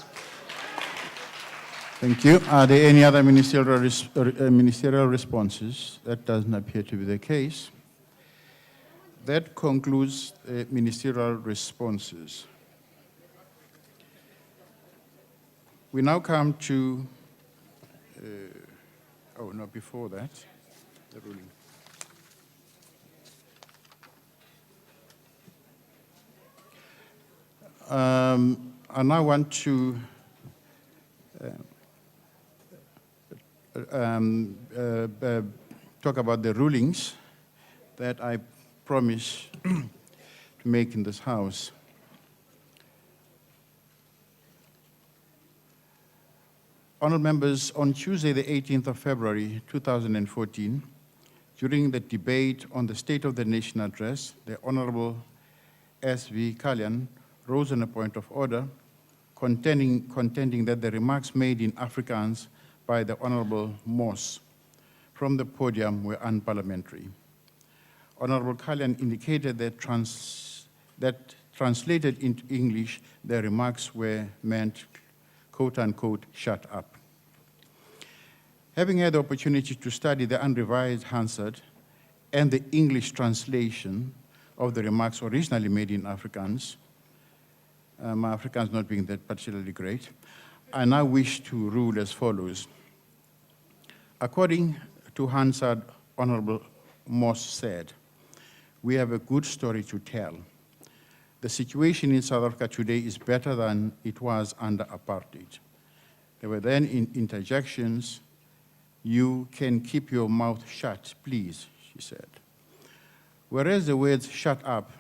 Thank you. Are there any other ministerial responses? That doesn't appear to be the case. That concludes ministerial responses. We now come to, before that, the ruling. I now want to talk about the rulings that I promised to make in this House. Honourable members, on Tuesday, the 18th of February, 2014, during the debate on the State of the Nation address, the Honourable S.V. Kalyan rose on a point of order, contending that the remarks made in Afrikaans by the Honourable Moss from the podium were unparliamentary. Honorable Kalyan indicated that, translated into English, their remarks were meant, quote unquote, shut up. Having had the opportunity to study the unrevised Hansard and the English translation of the remarks originally made in Afrikaans, my Afrikaans not being that particularly great, I now wish to rule as follows. According to Hansard, Honorable Moss said, we have a good story to tell. The situation in South Africa today is better than it was under apartheid. There were then interjections. You can keep your mouth shut, please, she said. Whereas the words shut up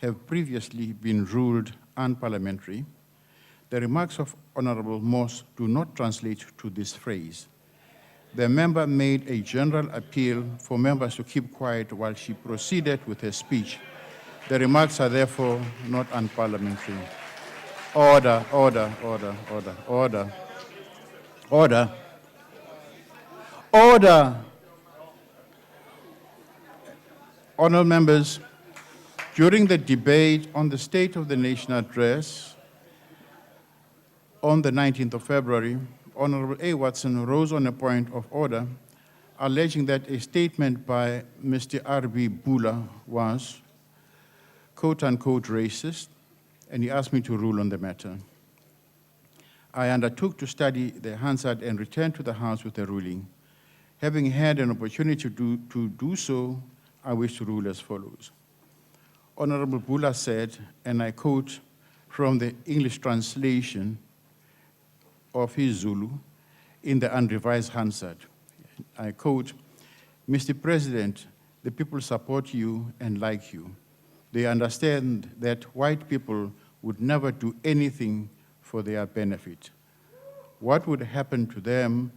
have previously been ruled unparliamentary, the remarks of Honorable Moss do not translate to this phrase. The member made a general appeal for members to keep quiet while she proceeded with her speech. The remarks are therefore not unparliamentary. Order, order, order, order, order. Order. Order. Honourable members, during the debate on the State of the Nation address on the 19th of February, Honourable A. Watson rose on a point of order, alleging that a statement by Mr. R.B. Bula was, quote-unquote, racist, and he asked me to rule on the matter. I undertook to study the Hansard and return to the House with a ruling. Having had an opportunity to do so, I wish to rule as follows. Honorable Bula said, and I quote from the English translation of his Zulu in the unrevised Hansard. I quote, Mr. President, the people support you and like you. They understand that white people would never do anything for their benefit. What would happen to them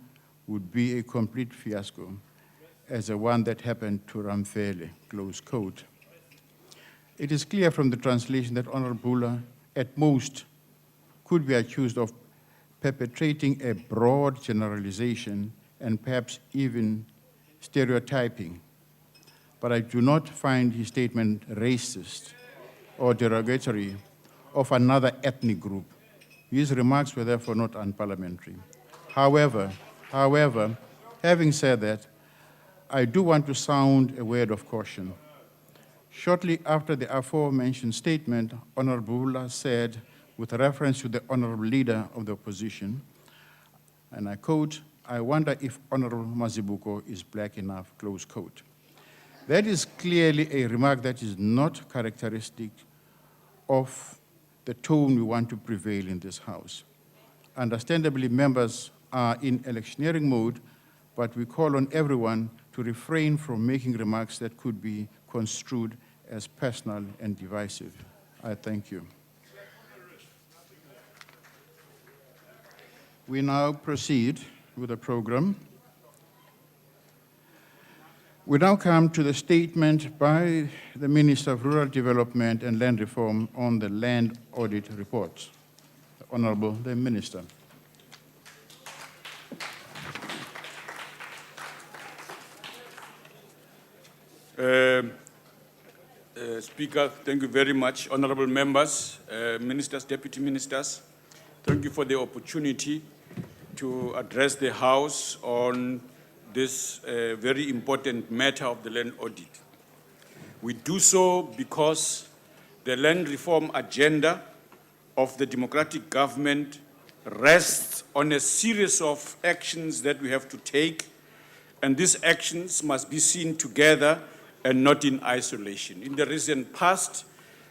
would be a complete fiasco, as the one that happened to Ramphele, close quote. It is clear from the translation that Honorable Bula, at most, could be accused of perpetrating a broad generalization and perhaps even stereotyping. But I do not find his statement racist or derogatory of another ethnic group. His remarks were therefore not unparliamentary. However, having said that, I do want to sound a word of caution. Shortly after the aforementioned statement, Honorable Bula said, with reference to the Honorable Leader of the Opposition, and I quote, I wonder if Honorable Mazibuko is black enough, close quote. That is clearly a remark that is not characteristic of the tone we want to prevail in this House. Understandably, members are in electioneering mode, but we call on everyone to refrain from making remarks that could be construed as personal and divisive. I thank you. We now proceed with the program. We now come to the statement by the Minister of Rural Development and Land Reform on the Land Audit Report. Honorable the Minister. Speaker, thank you very much. Honorable members, ministers, deputy ministers, thank you for the opportunity to address the House on this very important matter of the land audit. We do so because the land reform agenda of the democratic government rests on a series of actions that we have to take, and these actions must be seen together and not in isolation. In the recent past,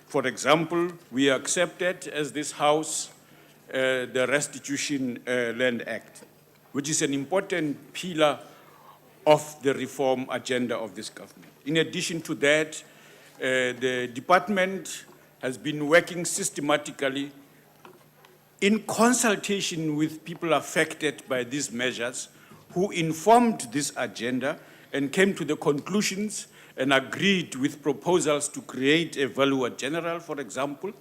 for example, we accepted as this House the Restitution Land Act, which is an important pillar of the reform agenda of this government. In addition to that, the department has been working systematically in consultation with people affected by these measures who informed this agenda and came to the conclusions and agreed with proposals to create a valuer general, for example,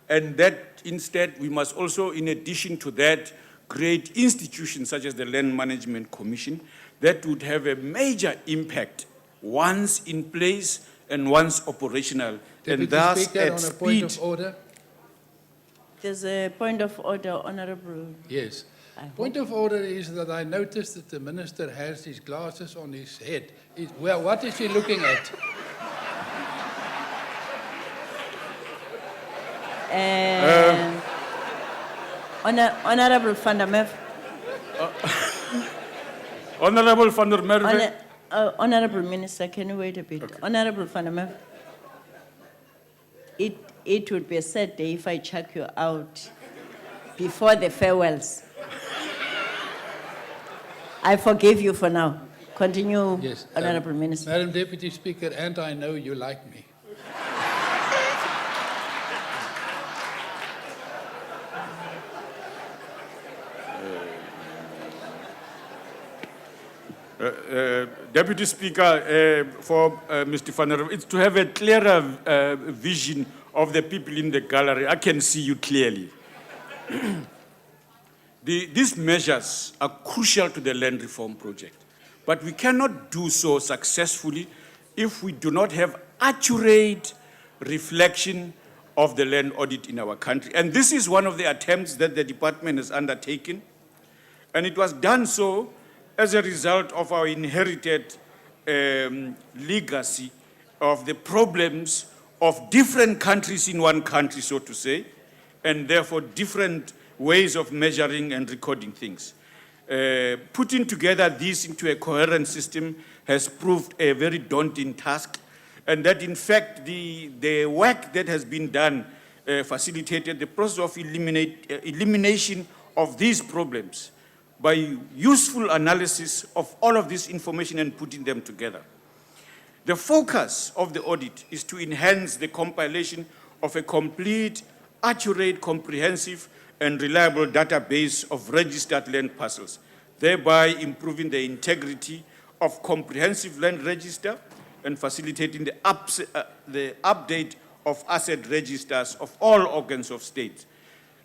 and that instead we must also, in addition to that, create institutions such as the Land Management Commission that would have a major impact once in place and once operational, Deputy and thus Speaker, at on a point speed. of order. There's a point of order, Honourable. Yes. Point of order is that I noticed that the minister has his glasses on his head. Well, what is he looking at? Honourable Van der Merwe. Honourable Van der Merwe. Honourable Minister, can you wait a bit? Okay. Honourable Van der Merwe. It would be a sad day if I chuck you out before the farewells. I forgive you for now. Continue, Yes, Honourable Minister. Madam Deputy Speaker, and I know you like me. Deputy Speaker, for Mr. Van der Merwe, it's to have a clearer vision of the people in the gallery. I can see you clearly. These measures are crucial to the land reform project, but we cannot do so successfully if we do not have accurate reflection of the land audit in our country. And this is one of the attempts that the department has undertaken, and it was done so as a result of our inherited legacy of the problems of different countries in one country, so to say, and therefore different ways of measuring and recording things. Putting together this into a coherent system has proved a very daunting task, and that in fact the work that has been done facilitated the process of elimination of these problems by useful analysis of all of this information and putting them together. The focus of the audit is to enhance the compilation of a complete, accurate, comprehensive, and reliable database of registered land parcels, thereby improving the integrity of comprehensive land register and facilitating the update of asset registers of all organs of state.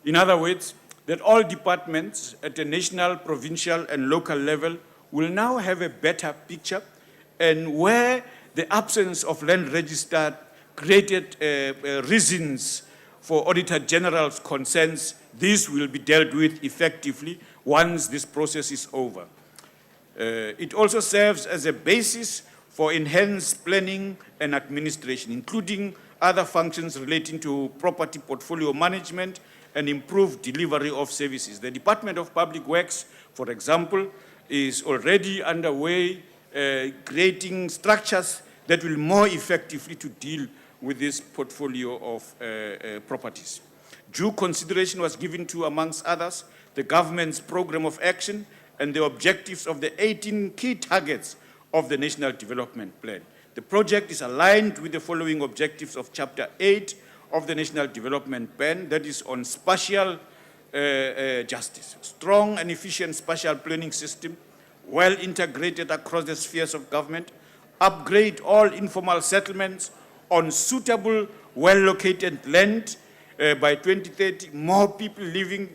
In other words, that all departments at the national, provincial, and local level will now have a better picture, and where the absence of land register created reasons for Auditor General's concerns, this will be dealt with effectively once this process is over. It also serves as a basis for enhanced planning and administration, including other functions relating to property portfolio management and improved delivery of services. The Department of Public Works, for example, is already underway creating structures that will more effectively to deal with this portfolio of properties. Due consideration was given to, amongst others, the government's program of action and the objectives of the 18 key targets of the National Development Plan. The project is aligned with the following objectives of Chapter 8 of the National Development Plan, that is on spatial justice. Strong and efficient spatial planning system, well integrated across the spheres of government, upgrade all informal settlements on suitable, well-located land by 2030, more people living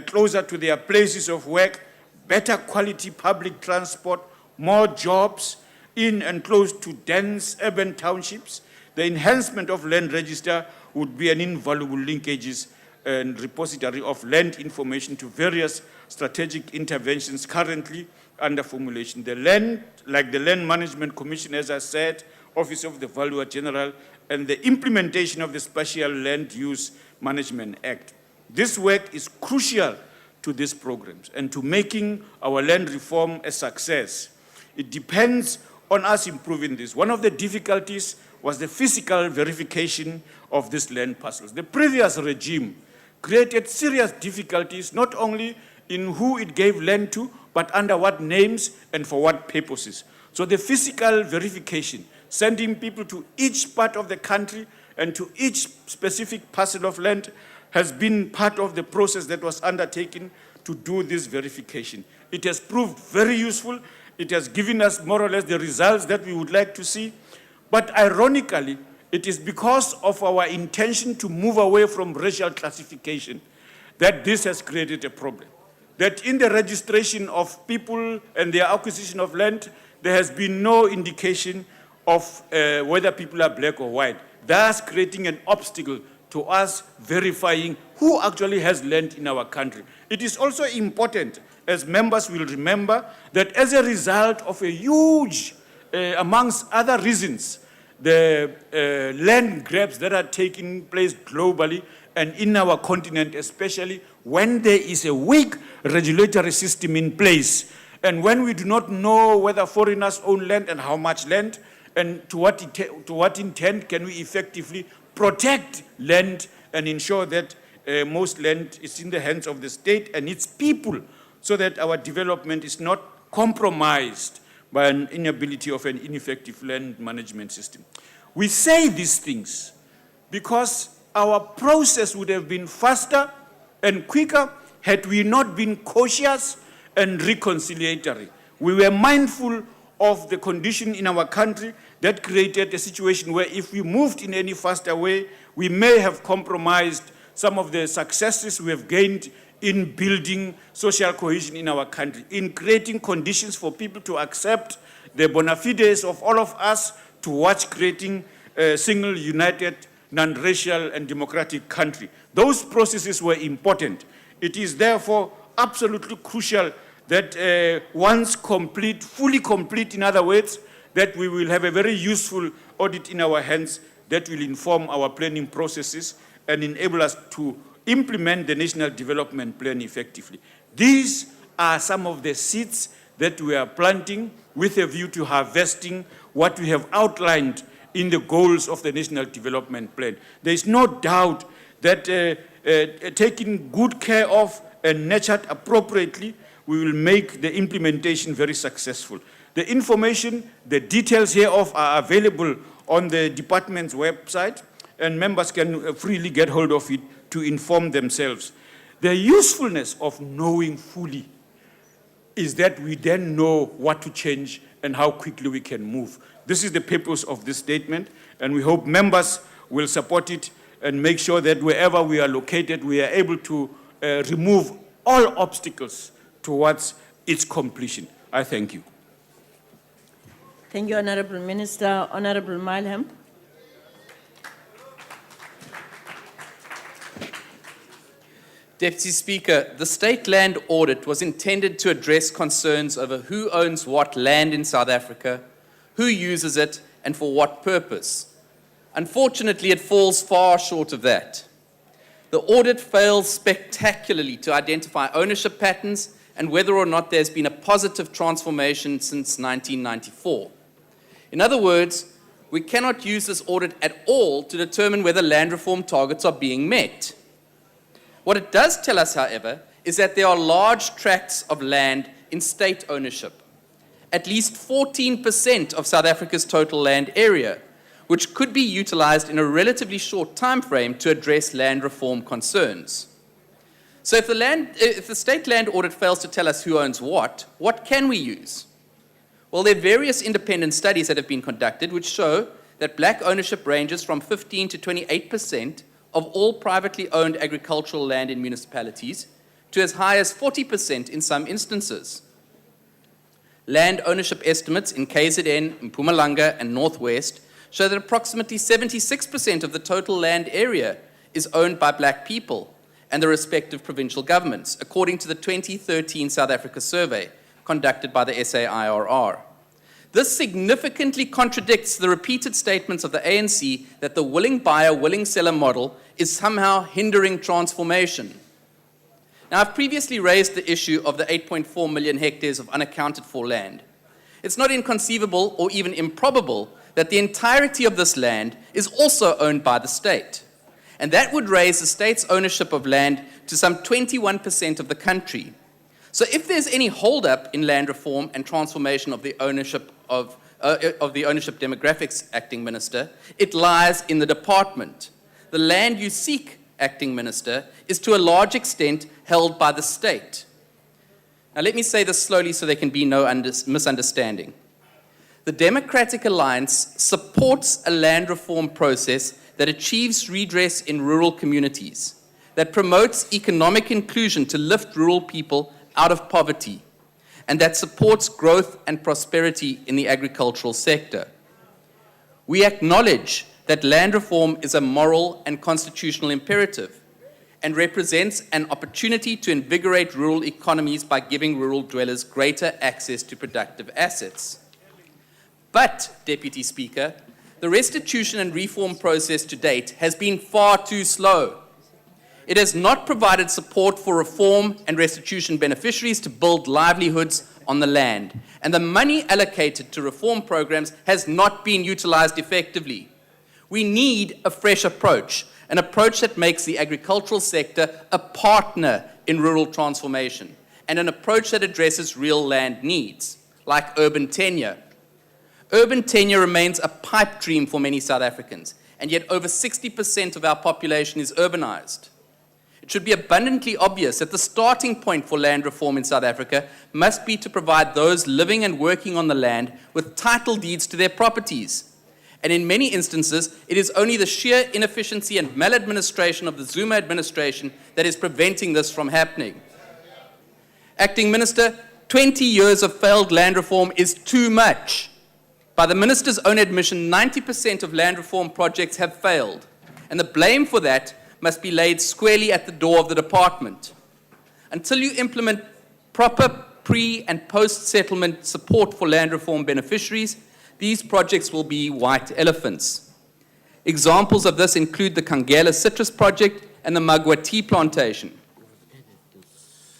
closer to their places of work, better quality public transport, more jobs in and close to dense urban townships. The enhancement of land register would be an invaluable linkages and repository of land information to various strategic interventions currently under formulation. The land, like the Land Management Commission, as I said, Office of the Valuer General, and the implementation of the Spatial Land Use Management Act. This work is crucial to these programs and to making our land reform a success. It depends on us improving this. One of the difficulties was the physical verification of these land parcels. The previous regime created serious difficulties, not only in who it gave land to, but under what names and for what purposes. So the physical verification, sending people to each part of the country and to each specific parcel of land, has been part of the process that was undertaken to do this verification. It has proved very useful. It has given us more or less the results that we would like to see. But ironically, it is because of our intention to move away from racial classification that this has created a problem. That in the registration of people and their acquisition of land, there has been no indication of whether people are black or white, thus creating an obstacle to us verifying who actually has land in our country. It is also important, as members will remember, that as a result of a huge, amongst other reasons, the land grabs that are taking place globally and in our continent, especially when there is a weak regulatory system in place, and when we do not know whether foreigners own land and how much land, and to what intent can we effectively protect land and ensure that most land is in the hands of the state and its people, so that our development is not compromised by an inability of an ineffective land management system. We say these things because our process would have been faster and quicker had we not been cautious and reconciliatory. We were mindful of the condition in our country that created a situation where if we moved in any faster way, we may have compromised some of the successes we have gained in building social cohesion in our country, in creating conditions for people to accept the bona fides of all of us towards creating a single, united, non-racial and democratic country. Those processes were important. It is therefore absolutely crucial that once complete, fully complete, in other words, that we will have a very useful audit in our hands that will inform our planning processes and enable us to implement the National Development Plan effectively. These are some of the seeds that we are planting with a view to harvesting what we have outlined in the goals of the National Development Plan. There is no doubt that taking good care of and nurtured appropriately, we will make the implementation very successful. The information, the details hereof are available on the department's website, and members can freely get hold of it to inform themselves. The usefulness of knowing fully is that we then know what to change and how quickly we can move. This is the purpose of this statement, and we hope members will support it and make sure that wherever we are located, we are able to remove all obstacles towards its completion. I thank you. Thank you, Honorable Minister. Honorable Malham. Deputy Speaker, the state land audit was intended to address concerns over who owns what land in South Africa, who uses it, and for what purpose. Unfortunately, it falls far short of that. The audit fails spectacularly to identify ownership patterns and whether or not there's been a positive transformation since 1994. In other words, we cannot use this audit at all to determine whether land reform targets are being met. What it does tell us, however, is that there are large tracts of land in state ownership, at least 14% of South Africa's total land area, which could be utilized in a relatively short time frame to address land reform concerns. So if the state land audit fails to tell us who owns what can we use? Well, there are various independent studies that have been conducted which show that black ownership ranges from 15 to 28% of all privately owned agricultural land in municipalities to as high as 40% in some instances. Land ownership estimates in KZN, Mpumalanga, and Northwest show that approximately 76% of the total land area is owned by black people and the respective provincial governments, according to the 2013 South Africa survey conducted by the SAIRR. This significantly contradicts the repeated statements of the ANC that the willing buyer, willing seller model is somehow hindering transformation. Now, I've previously raised the issue of the 8.4 million hectares of unaccounted for land. It's not inconceivable or even improbable that the entirety of this land is also owned by the state. And that would raise the state's ownership of land to some 21% of the country. So if there's any holdup in land reform and transformation of the ownership of the Ownership Demographics Acting Minister, it lies in the department. The land you seek, Acting Minister, is to a large extent held by the state. Now let me say this slowly so there can be no misunderstanding. The Democratic Alliance supports a land reform process that achieves redress in rural communities, that promotes economic inclusion to lift rural people out of poverty, and that supports growth and prosperity in the agricultural sector. We acknowledge that land reform is a moral and constitutional imperative and represents an opportunity to invigorate rural economies by giving rural dwellers greater access to productive assets. But, Deputy Speaker, the restitution and reform process to date has been far too slow. It has not provided support for reform and restitution beneficiaries to build livelihoods on the land, and the money allocated to reform programs has not been utilized effectively. We need a fresh approach, an approach that makes the agricultural sector a partner in rural transformation, and an approach that addresses real land needs, like urban tenure. Urban tenure remains a pipe dream for many South Africans, and yet over 60% of our population is urbanized. It should be abundantly obvious that the starting point for land reform in South Africa must be to provide those living and working on the land with title deeds to their properties. And in many instances, it is only the sheer inefficiency and maladministration of the Zuma administration that is preventing this from happening. Acting Minister, 20 years of failed land reform is too much. By the Minister's own admission, 90% of land reform projects have failed, and the blame for that must be laid squarely at the door of the department. Until you implement proper pre- and post-settlement support for land reform beneficiaries, these projects will be white elephants. Examples of this include the Kangela Citrus Project and the Magua Tea Plantation.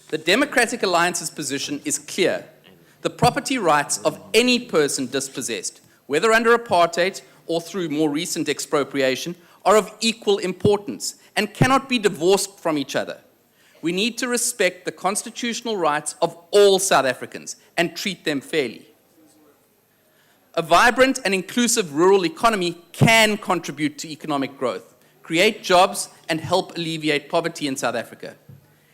The Democratic Alliance's position is clear. The property rights of any person dispossessed, whether under apartheid or through more recent expropriation, are of equal importance and cannot be divorced from each other. We need to respect the constitutional rights of all South Africans and treat them fairly. A vibrant and inclusive rural economy can contribute to economic growth, create jobs, and help alleviate poverty in South Africa.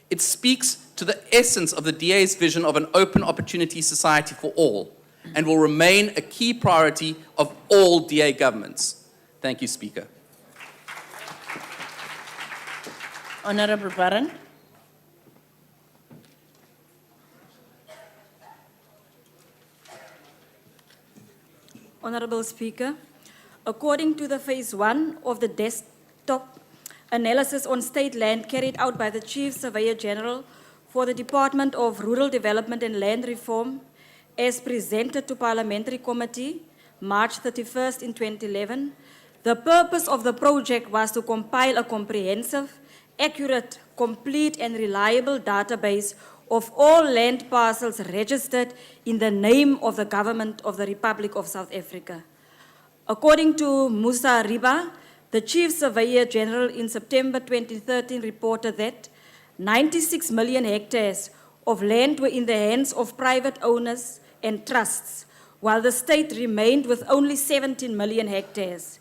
It speaks to the essence of the DA's vision of an open opportunity society for all, and will remain a key priority of all DA governments. Thank you, Speaker. Honorable Baron. Honorable Speaker, according to the phase 1 of the desktop analysis on state land carried out by the Chief Surveyor General for the Department of Rural Development and Land Reform, as presented to Parliamentary Committee, March 31st in 2011, the purpose of the project was to compile a comprehensive, accurate, complete and reliable database of all land parcels registered in the name of the Government of the Republic of South Africa. According to Musa Riba, the Chief Surveyor General in September 2013 reported that 96 million hectares of land were in the hands of private owners and trusts, while the state remained with only 17 million hectares.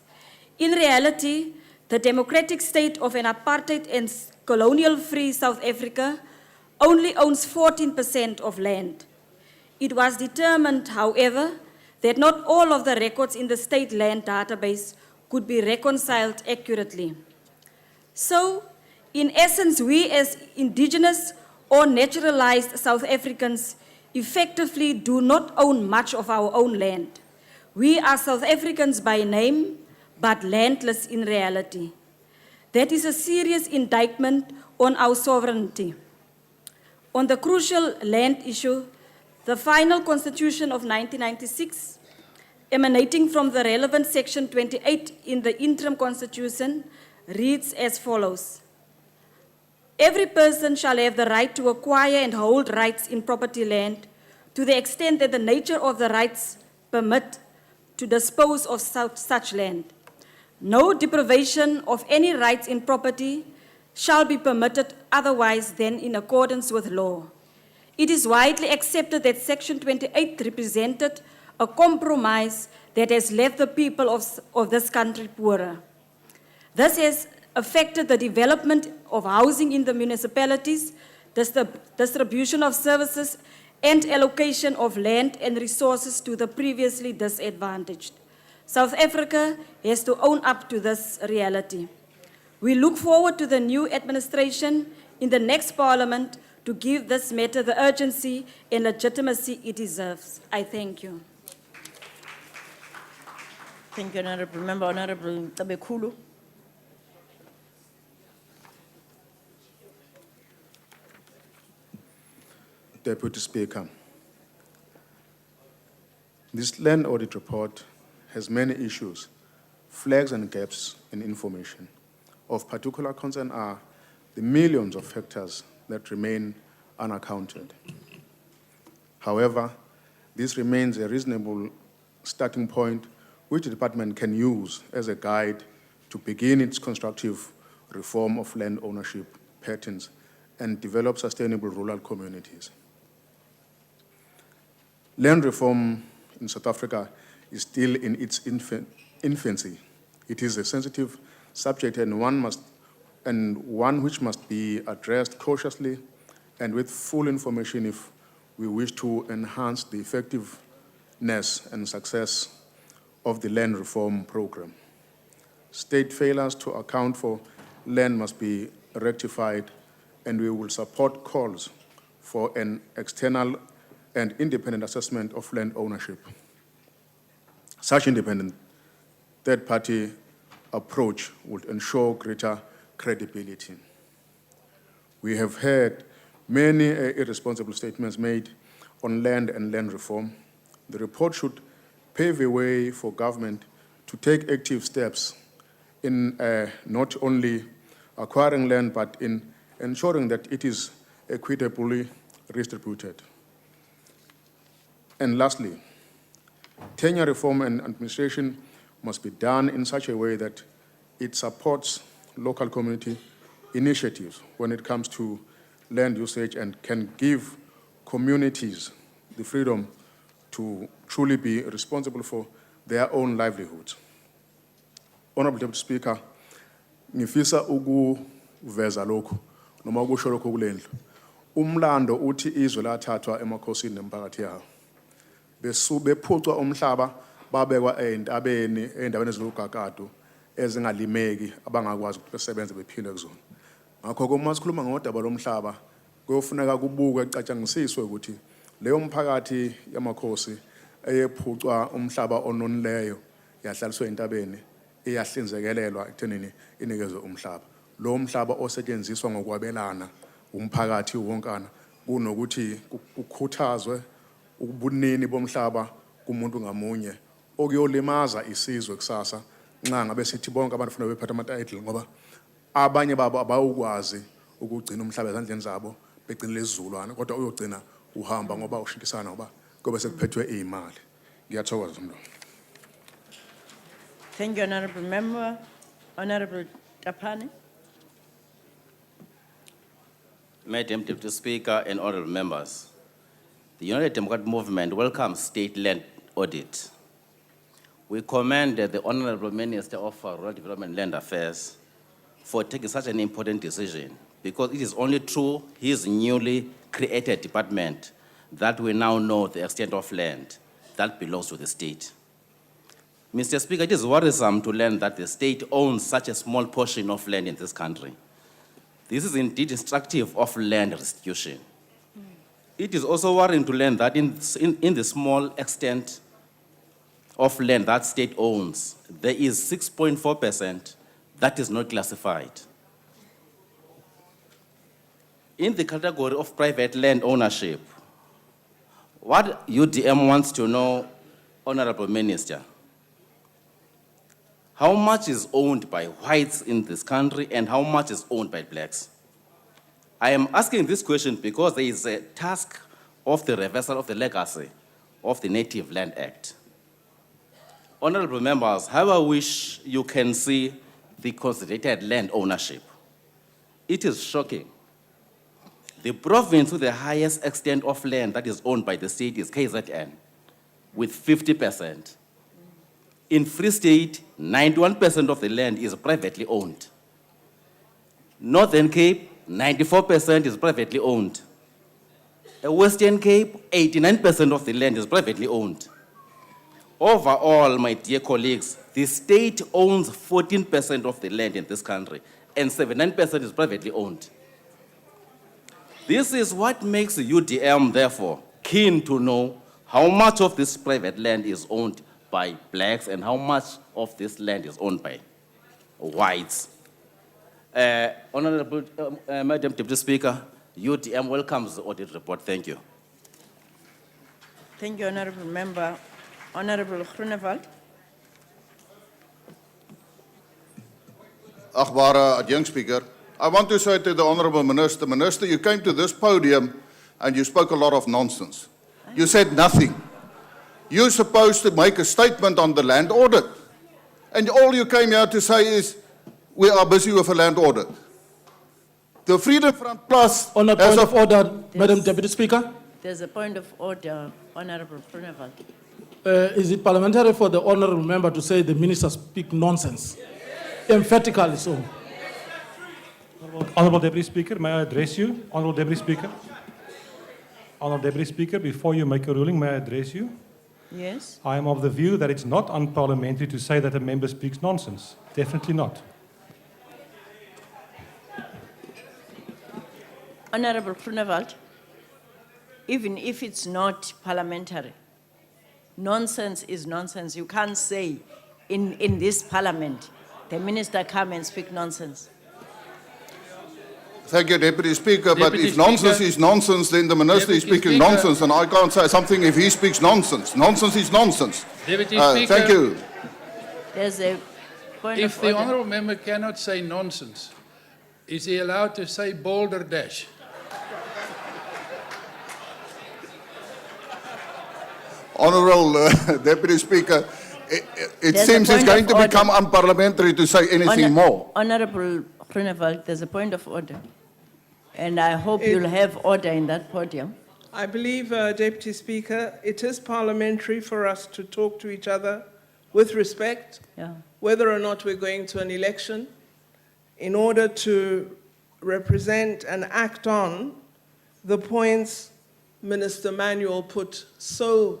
In reality, the democratic state of an apartheid and colonial-free South Africa only owns 14% of land. It was determined, however, that not all of the records in the state land database could be reconciled accurately. So, in essence, we as indigenous or naturalized South Africans effectively do not own much of our own land. We are South Africans by name, but landless in reality. That is a serious indictment on our sovereignty. On the crucial land issue, the final Constitution of 1996, emanating from the relevant Section 28 in the interim Constitution, reads as follows. Every person shall have the right to acquire and hold rights in property land to the extent that the nature of the rights permit to dispose of such land. No deprivation of any rights in property shall be permitted otherwise than in accordance with law. It is widely accepted that Section 28 represented a compromise that has left the people of this country poorer. This has affected the development of housing in the municipalities, distribution of services, and allocation of land and resources to the previously disadvantaged. South Africa has to own up to this reality. We look forward to the new administration in the next parliament to give this matter the urgency and legitimacy it deserves. I thank you. Thank you, Honorable Member. Honorable Tabekulu. Deputy Speaker, this land audit report has many issues, flags and gaps in information. Of particular concern are the millions of hectares that remain unaccounted. However, this remains a reasonable starting point which the department can use as a guide to begin its constructive reform of land ownership patterns and develop sustainable rural communities. Land reform in South Africa is still in its infancy. It is a sensitive subject and one which must be addressed cautiously and with full information if we wish to enhance the effectiveness and success of the land reform program. State failures to account for land must be rectified, and we will support calls for an external and independent assessment of land ownership. Such independent third-party approach would ensure greater credibility. We have heard many irresponsible statements made on land and land reform. The report should pave a way for government to take active steps in not only acquiring land, but in ensuring that it is equitably distributed. And lastly, tenure reform and administration must be done in such a way that it supports local community initiatives when it comes to land usage and can give communities the freedom to truly be responsible for their own livelihoods. Honorable Deputy Speaker, ngifisa ukuveza lokhu noma ukusho lokhu kulendlu. Umlando uthi izwe lathathwa emakhosini nemphakathi yawo. Bephucwa umhlaba babekwa endaweni ezilugagadu ezingalimeki abangakwazi ukusebenza bephile kuzona. Ngakho uma sikhuluma ngodaba lomhlaba kuyofuneka kubukwe kucatshangisiswe ukuthi leyo mphakathi yamakhosi eyephucwa umhlaba ononileyo yahlaliswe entabeni iyahlinzekelelwa ekuthenini inikezwe umhlaba. Lo mhlaba osetshenziswa ngokwabelana umphakathi wonkana kunokuthi ukhuthazwe ubunini bomhlaba kumuntu ngamunye okuyolimaza isizwe kusasa nxa ngabe sithi bonke abantu kufanele bephathe ama-title ngoba abanye babo abawukwazi ukugcina umhlaba ezandleni zabo begcinile isizulwane kodwa uyogcina uhamba ngoba ushikisana ngoba kube sekuphethwe imali. Ngiyathokoza mlo. Thank you, Honorable Member. Honorable Tapane. Madam Deputy Speaker and honorable members, the United Democratic Movement welcomes state land audit. We commend the Honorable Minister of Rural Development and Land Affairs for taking such an important decision, because it is only through his newly created department that we now know the extent of land that belongs to the state. Mr. Speaker, it is worrisome to learn that the state owns such a small portion of land in this country. This is indeed destructive of land restitution. It is also worrying to learn that in the small extent of land that state owns, there is 6.4% that is not classified. In the category of private land ownership, what UDM wants to know, Honorable Minister, how much is owned by whites in this country and how much is owned by blacks? I am asking this question because there is a task of the reversal of the legacy of the Native Land Act. Honorable members, how I wish you can see the consolidated land ownership. It is shocking. The province with the highest extent of land that is owned by the state is KZN, with 50%. In Free State, 91% of the land is privately owned. Northern Cape, 94% is privately owned. Western Cape, 89% of the land is privately owned. Overall, my dear colleagues, the state owns 14% of the land in this country, and 79% is privately owned. This is what makes UDM, therefore, keen to know how much of this private land is owned by blacks and how much of this land is owned by whites? Honorable Madam Deputy Speaker, UDM welcomes the audit report. Thank you. Thank you, Honorable Member. Honorable Groenewald. Agbare Adjunct Speaker, I want to say to the Honourable Minister, Minister, you came to this podium and you spoke a lot of nonsense. You said nothing. You're supposed to make a statement on the land audit. And all you came here to say is, we are busy with a land audit. The Freedom Front Plus... On a point of order, Madam Deputy Speaker. There's a point of order, Honorable Groenewald. Is it parliamentary for the honourable member to say the minister speak nonsense? Emphatically so. Honourable Deputy Speaker, may I address you? Honourable Deputy Speaker. Honourable Deputy Speaker, before you make a ruling, may I address you? Yes. I am of the view that it's not unparliamentary to say that a member speaks nonsense. Definitely not. Honorable Groenewald, even if it's not parliamentary, nonsense is nonsense. You can't say in this parliament, the minister come and speak nonsense. Thank you, Deputy Speaker, but Deputy if nonsense Speaker. is nonsense, then the Minister is Deputy speaking Speaker. nonsense, and I can't say something if he speaks nonsense. Nonsense is nonsense. Deputy Speaker. Thank you. There's a point If of the order. honourable member cannot say nonsense, is he allowed to say boulder dash? Honourable Deputy Speaker, it There's a seems it's point going of to order. become unparliamentary to say anything more. Honorable Groenewald, there's a point of order. And I hope you'll have order in that podium. I believe, Deputy Speaker, it is parliamentary for us to talk to each other with respect, Yeah. whether or not we're going to an election, in order to represent and act on the points Minister Manuel put so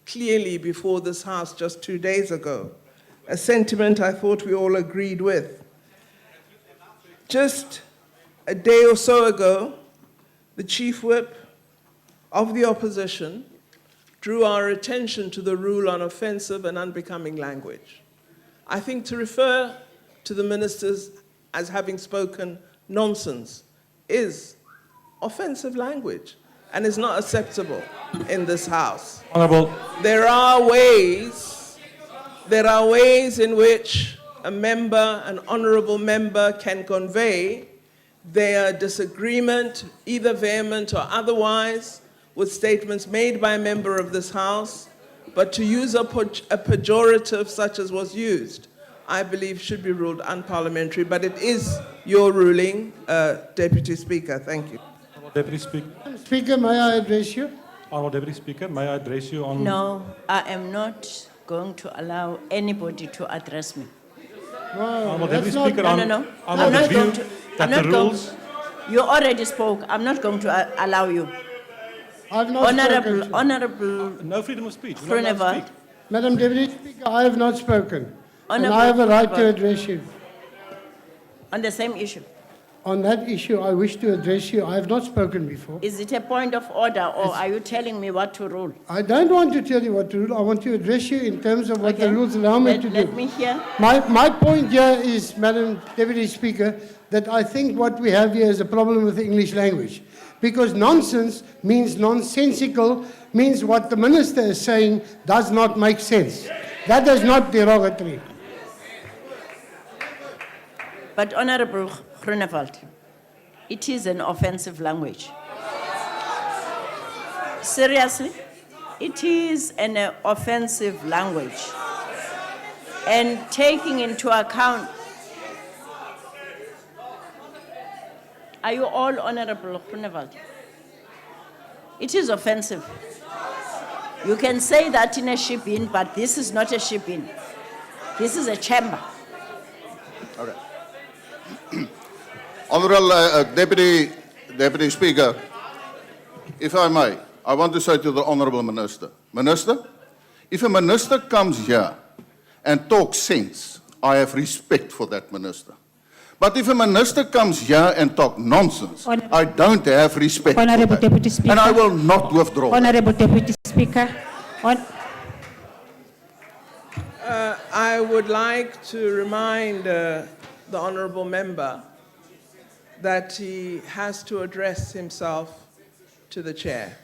clearly before this House just 2 days ago, a sentiment I thought we all agreed with. Just a day or so ago, the Chief Whip of the opposition drew our attention to the rule on offensive and unbecoming language. I think to refer to the ministers as having spoken nonsense is offensive language and is not acceptable in this House. Honourable. There are ways in which a member, an honourable member, can convey their disagreement, either vehement or otherwise, with statements made by a member of this House, but to use a pejorative such as was used, I believe should be ruled unparliamentary, but it is your ruling, Deputy Speaker. Thank you. Deputy Speaker. Speaker, may I address you? Honourable Deputy Speaker, may I address you on... No, I am not going to allow anybody to address me. Honourable that's Deputy not- Speaker, No, on, no, no. on I'm the not view going to. that I'm the not going. rules... You already spoke. I'm not going to allow you. I've not spoken. Honourable No freedom of speech. You're not allowed to Groenewald. speak. Madam Deputy Speaker, I have not spoken. And Honourable I have a right to Groenewald. address you. On the same issue. On that issue, I wish to address you. I have not spoken before. Is it a point of order or are you telling me what to rule? I don't want to tell you what to do. I want to address you in terms of what the Okay. rules allow me Let- to do. let me hear. My point here is, Madam Deputy Speaker, that I think what we have here is a problem with the English language. Because nonsense means nonsensical, means what the minister is saying does not make sense. That is not derogatory. But Honourable Groenewald, it is an offensive language. Seriously? It is an offensive language. And taking into account, are you all Honourable Groenewald? It is offensive. You can say that in a ship-in, but this is not a ship-in. This is a chamber. Okay. Honourable Deputy Speaker, if I may, I want to say to the Honourable Minister, Minister, if a minister comes here and talks sense, I have respect for that minister. But if a minister comes here and talks nonsense, I don't have respect for Honourable that. Deputy Speaker. And I will not withdraw. Honourable Deputy Speaker. I would like to remind the honourable member that he has to address himself to the chair.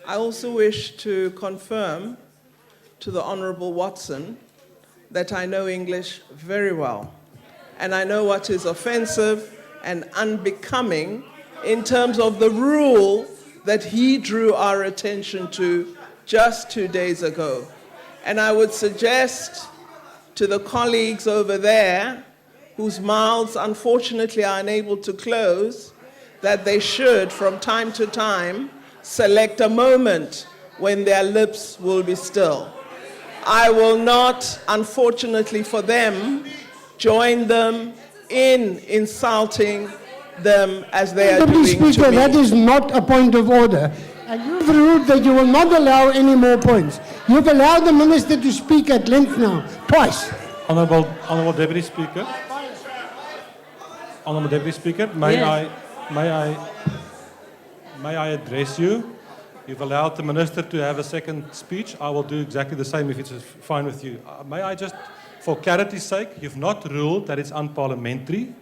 I also wish to confirm to the Honourable Watson that I know English very well, and I know what is offensive and unbecoming in terms of the rule that he drew our attention to just 2 days ago. And I would suggest to the colleagues over there, whose mouths unfortunately are unable to close, that they should, from time to time, select a moment when their lips will be still. I will not, unfortunately for them, join them in insulting them as they are Deputy doing Speaker, to me. that is not a point of order. And you've ruled that you will not allow any more points. You've allowed the Minister to speak at length now, twice. Honourable Deputy Speaker. Honourable Deputy Speaker, may I address you? You've allowed the Minister to have a second speech. I will do exactly the same if it's fine with you. May I just, for clarity's sake, you've not ruled that it's unparliamentary.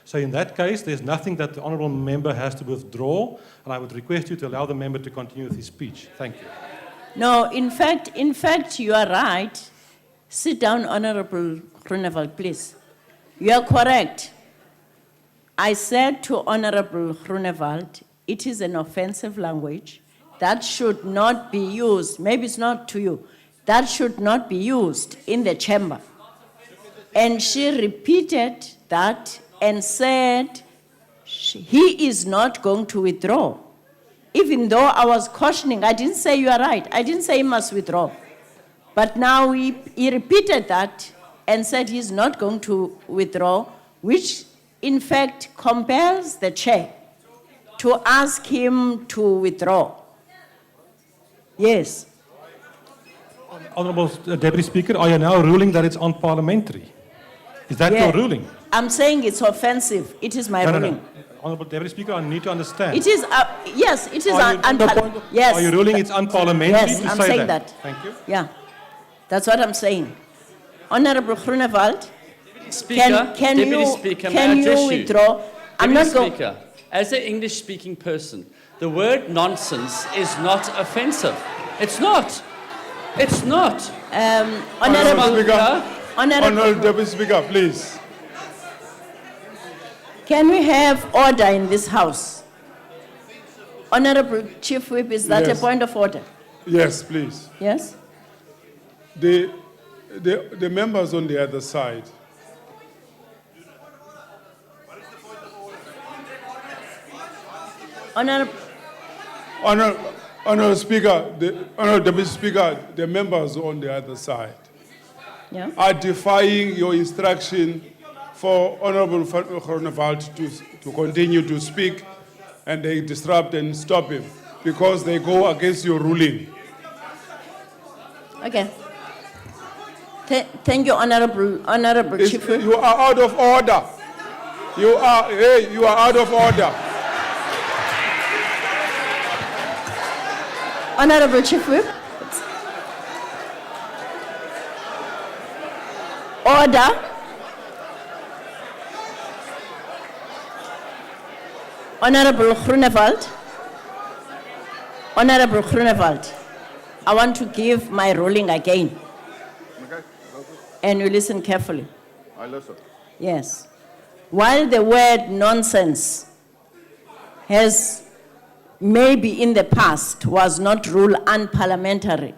So in that case, there's nothing that the honourable member has to withdraw, and I would request you to allow the member to continue with his speech. Thank you. No, in fact, you are right. Sit down, Honourable Groenewald, please. You are correct. I said to Honourable Groenewald, it is an offensive language that should not be used. Maybe it's not to you. That should not be used in the chamber. And she repeated that and said he is not going to withdraw. Even though I was cautioning, I didn't say you are right. I didn't say he must withdraw. But now he repeated that and said he's not going to withdraw, which in fact compels the chair to ask him to withdraw. Yes. Honourable Deputy Speaker, are you now ruling that it's unparliamentary? Is that your ruling? I'm saying it's offensive. It is my ruling. No. Honourable Deputy Speaker, I need to understand. It is, yes, it is unparliamentary. Yes. Are you ruling it's unparliamentary Yes, to I'm say saying that? that. Thank you. Yeah, that's what I'm saying. Honourable Groenewald, Speaker, can Deputy you, Speaker, can may I you address you? withdraw? I'm Deputy not going. Speaker, as an English-speaking person, the word nonsense is not offensive. It's not. It's not. Honourable Deputy Speaker, please. Can we have order in this house? Honourable Chief Whip, is that Yes. a point of order? Yes, please. Yes? The members on the other side. Honourable Speaker, Honourable Deputy Speaker, the members on the other side are defying your instruction for Honourable Groenewald to continue to speak, and they disrupt and stop him because they go against your ruling. Okay. Thank you, Honourable Chief Whip. You are out of order. You are out of order. Honourable Chief Whip. Order. Honourable Groenewald. Honourable Groenewald, I want to give my ruling again. And you listen carefully. I listen. Yes. While the word nonsense has maybe in the past was not ruled unparliamentary,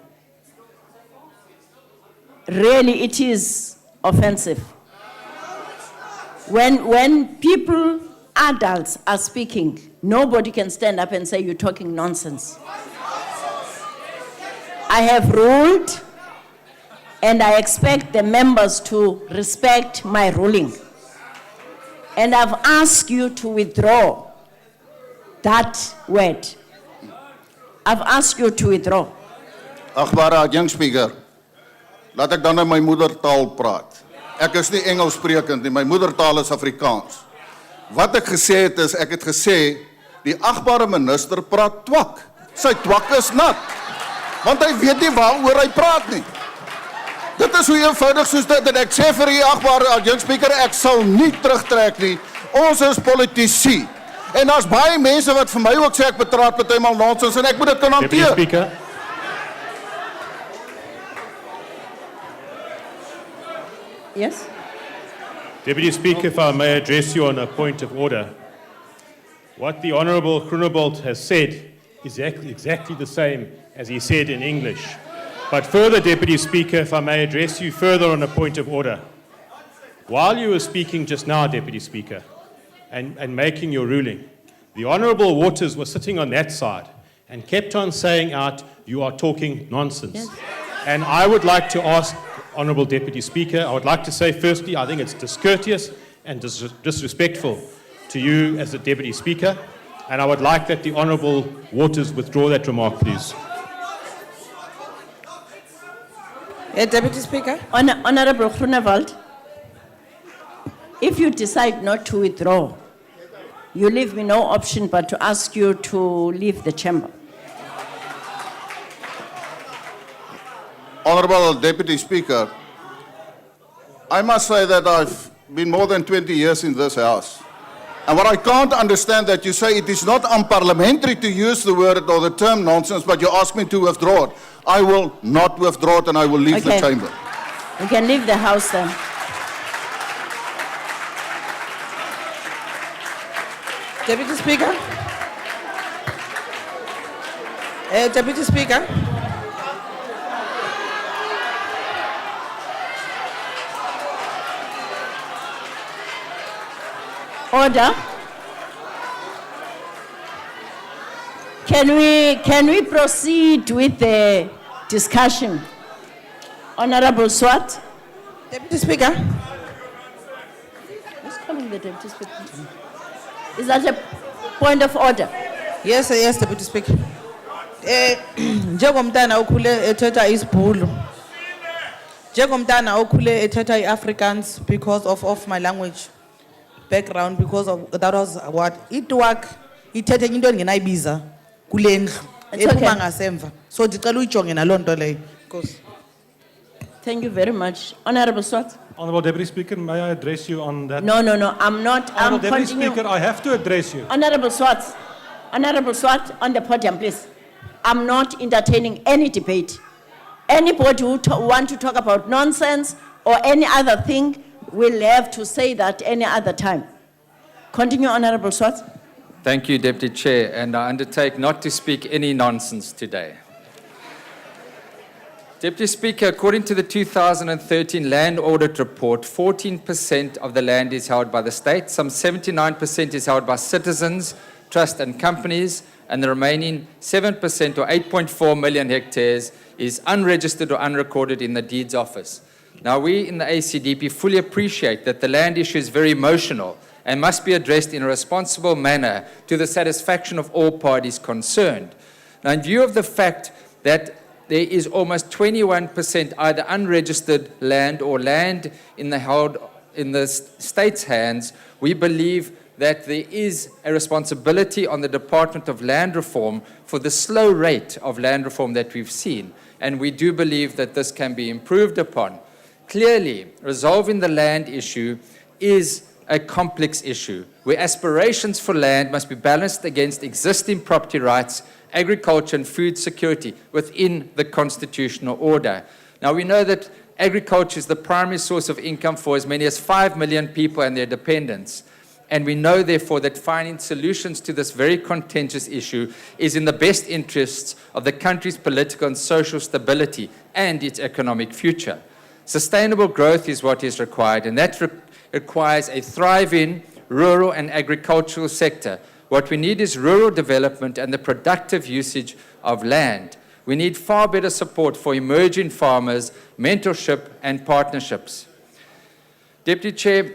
really it is offensive. When people, adults are speaking, nobody can stand up and say you're talking nonsense. I have ruled, and I expect the members to respect my ruling. And I've asked you to withdraw that word. I've asked you to withdraw. Agbare young speaker, laat ek dan in my moedertaal praat. Ek is nie Engels sprekend nie, my moedertaal is Afrikaans. Wat ek gesê het is, ek het gesê, die agbare minister praat twak. Sy twak is nat, want hy weet nie waaroor hy praat nie. Dit is hoe eenvoudig soos dit en ek sê vir die agbare adjunkspreker, ek sal nie terugtrek nie. Ons is politici. En daar's baie mense wat vir my ook sê ek betraat partymal nonsens en ek moet dit kan Deputy hanteer. Speaker. Yes? Deputy Speaker, if I may address you on a point of order. What the Honourable Groenewald has said is exactly the same as he said in English. But further, Deputy Speaker, if I may address you further on a point of order. While you were speaking just now, Deputy Speaker, and making your ruling, the Honourable Waters was sitting on that side and kept on saying out, you are talking nonsense. Yes. And I would like to ask, Honourable Deputy Speaker, I would like to say firstly, I think it's discourteous and disrespectful to you as the Deputy Speaker, and I would like that the Honourable Waters withdraw that remark, please. Deputy Speaker. Honorable Groenewald, if you decide not to withdraw, you leave me no option but to ask you to leave the chamber. Honourable Deputy Speaker, I must say that I've been more than 20 years in this House. And what I can't understand that you say it is not unparliamentary to use the word or the term nonsense, but you ask me to withdraw it. I will not withdraw it and I will leave the chamber. You can leave the house then. Deputy Speaker. Deputy Speaker. Order. Can we proceed with the discussion? Honorable Swart. Deputy Speaker. Who's calling the Deputy Speaker? Is that a point of order? Yes, yes, Deputy Speaker. Njengomntana okhule ethetha isiBhulu. Njengomntana okhule ethetha iAfrikaans because of my language background, because of that was what it work ithethe into engenayibiza kule ndlu ephuma ngasemva. So ndicela uyijonge naloo nto leyo. Nkosi. Thank you very much. Honorable Swart. Honourable Deputy Speaker, may I address you on that? No, I'm not. Honourable Deputy continuing. Speaker, I have to address you. Honorable Swart, on the podium, please. I'm not entertaining any debate. Anybody who want to talk about nonsense or any other thing will have to say that any other time. Continue, Honorable Swart. Thank you, Deputy Chair, and I undertake not to speak any nonsense today. Deputy Speaker, according to the 2013 Land Audit Report, 14% of the land is held by the state, some 79% is held by citizens, trusts and companies, and the remaining 7% or 8.4 million hectares is unregistered or unrecorded in the deeds office. Now, we in the ACDP fully appreciate that the land issue is very emotional and must be addressed in a responsible manner to the satisfaction of all parties concerned. Now, in view of the fact that there is almost 21% either unregistered land or land in the state's hands, we believe that there is a responsibility on the Department of Land Reform for the slow rate of land reform that we've seen. And we do believe that this can be improved upon. Clearly, resolving the land issue is a complex issue, where aspirations for land must be balanced against existing property rights, agriculture and food security within the constitutional order. Now, we know that agriculture is the primary source of income for as many as 5 million people and their dependents. And we know, therefore, that finding solutions to this very contentious issue is in the best interests of the country's political and social stability and its economic future. Sustainable growth is what is required, and that requires a thriving rural and agricultural sector. What we need is rural development and the productive usage of land. We need far better support for emerging farmers, mentorship and partnerships. Deputy Chair,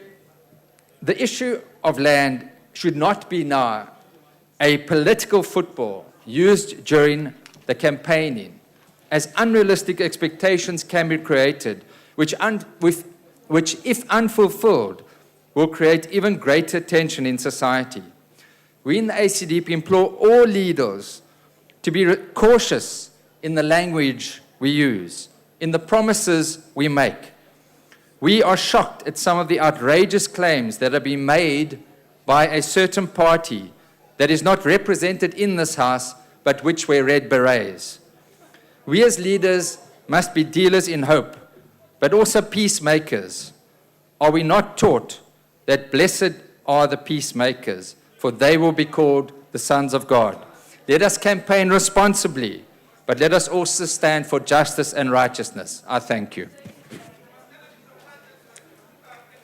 the issue of land should not be now a political football used during the campaigning, as unrealistic expectations can be created, which if unfulfilled, will create even greater tension in society. We in the ACDP implore all leaders to be cautious in the language we use in the promises we make. We are shocked at some of the outrageous claims that are being made by a certain party that is not represented in this House, but which wear red berets. We as leaders must be dealers in hope, but also peacemakers. Are we not taught that blessed are the peacemakers, for they will be called the sons of God? Let us campaign responsibly, but let us also stand for justice and righteousness. I thank you.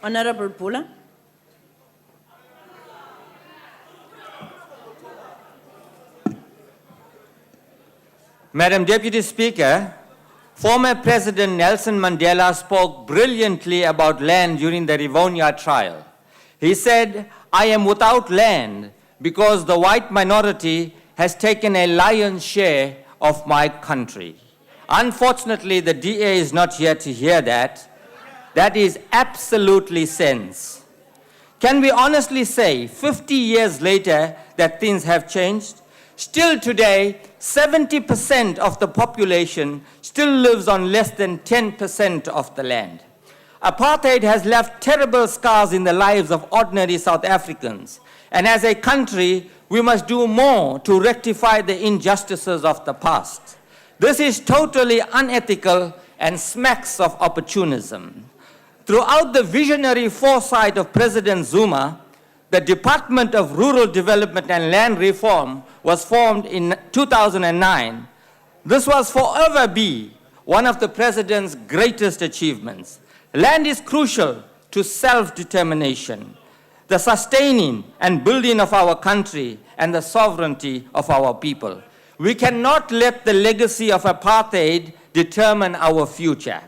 Honorable Pula. Madam Deputy Speaker, former President Nelson Mandela spoke brilliantly about land during the Rivonia trial. He said, "I am without land because the white minority has taken a lion's share of my country." Unfortunately, the DA is not here to hear that. That is absolutely sense. Can we honestly say, 50 years later, that things have changed? Still today, 70% of the population still lives on less than 10% of the land. Apartheid has left terrible scars in the lives of ordinary South Africans. And as a country, we must do more to rectify the injustices of the past. This is totally unethical and smacks of opportunism. Throughout the visionary foresight of President Zuma, the Department of Rural Development and Land Reform was formed in 2009. This was forever be one of the President's greatest achievements. Land is crucial to self-determination, the sustaining and building of our country, and the sovereignty of our people. We cannot let the legacy of apartheid determine our future.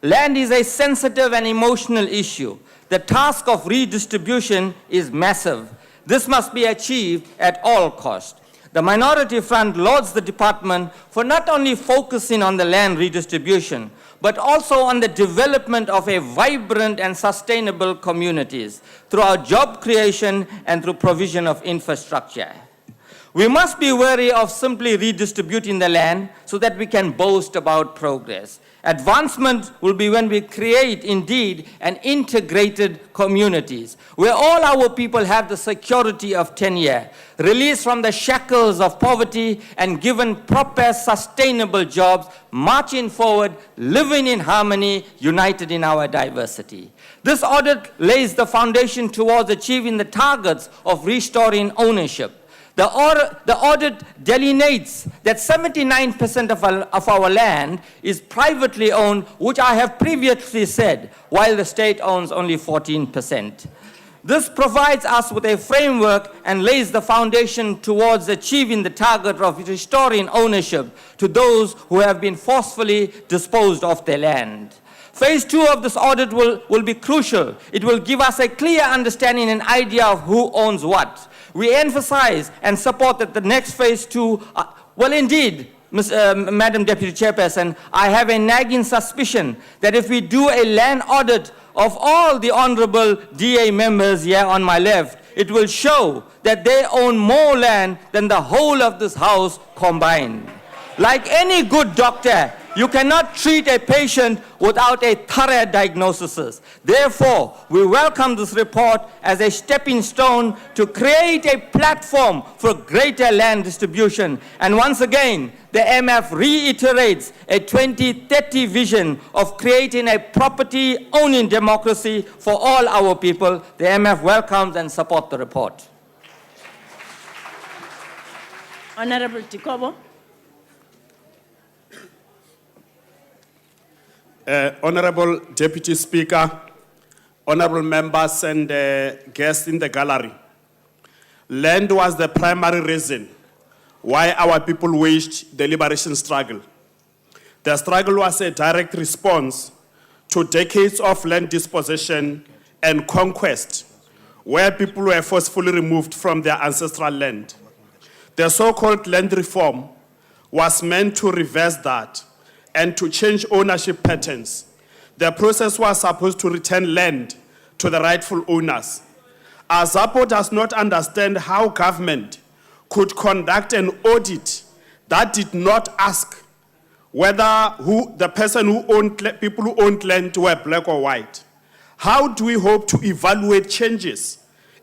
Land is a sensitive and emotional issue. The task of redistribution is massive. This must be achieved at all costs. The Minority Front lauds the department for not only focusing on the land redistribution, but also on the development of a vibrant and sustainable communities through our job creation and through provision of infrastructure. We must be wary of simply redistributing the land so that we can boast about progress. Advancement will be when we create, indeed, an integrated communities where all our people have the security of tenure, released from the shackles of poverty and given proper, sustainable jobs, marching forward, living in harmony, united in our diversity. This audit lays the foundation towards achieving the targets of restoring ownership. The audit delineates that 79% of our land is privately owned, which I have previously said, while the state owns only 14%. This provides us with a framework and lays the foundation towards achieving the target of restoring ownership to those who have been forcefully disposed of their land. Phase 2 of this audit will be crucial. It will give us a clear understanding and idea of who owns what. We emphasize and support that the next phase 2, well indeed, Madam Deputy Chairperson, I have a nagging suspicion that if we do a land audit of all the honorable DA members here on my left, it will show that they own more land than the whole of this House combined. Like any good doctor, you cannot treat a patient without a thorough diagnosis. Therefore, we welcome this report as a stepping stone to create a platform for greater land distribution. And once again, the MF reiterates a 2030 vision of creating a property-owning democracy for all our people. The MF welcomes and supports the report. Honorable Tikobo. Honorable Deputy Speaker, honorable members and guests in the gallery. Land was the primary reason why our people waged the liberation struggle. The struggle was a direct response to decades of land dispossession and conquest, where people were forcefully removed from their ancestral land. The so-called land reform was meant to reverse that and to change ownership patterns. The process was supposed to return land to the rightful owners. Azapo does not understand how government could conduct an audit that did not ask whether the person who people who owned land were black or white. How do we hope to evaluate changes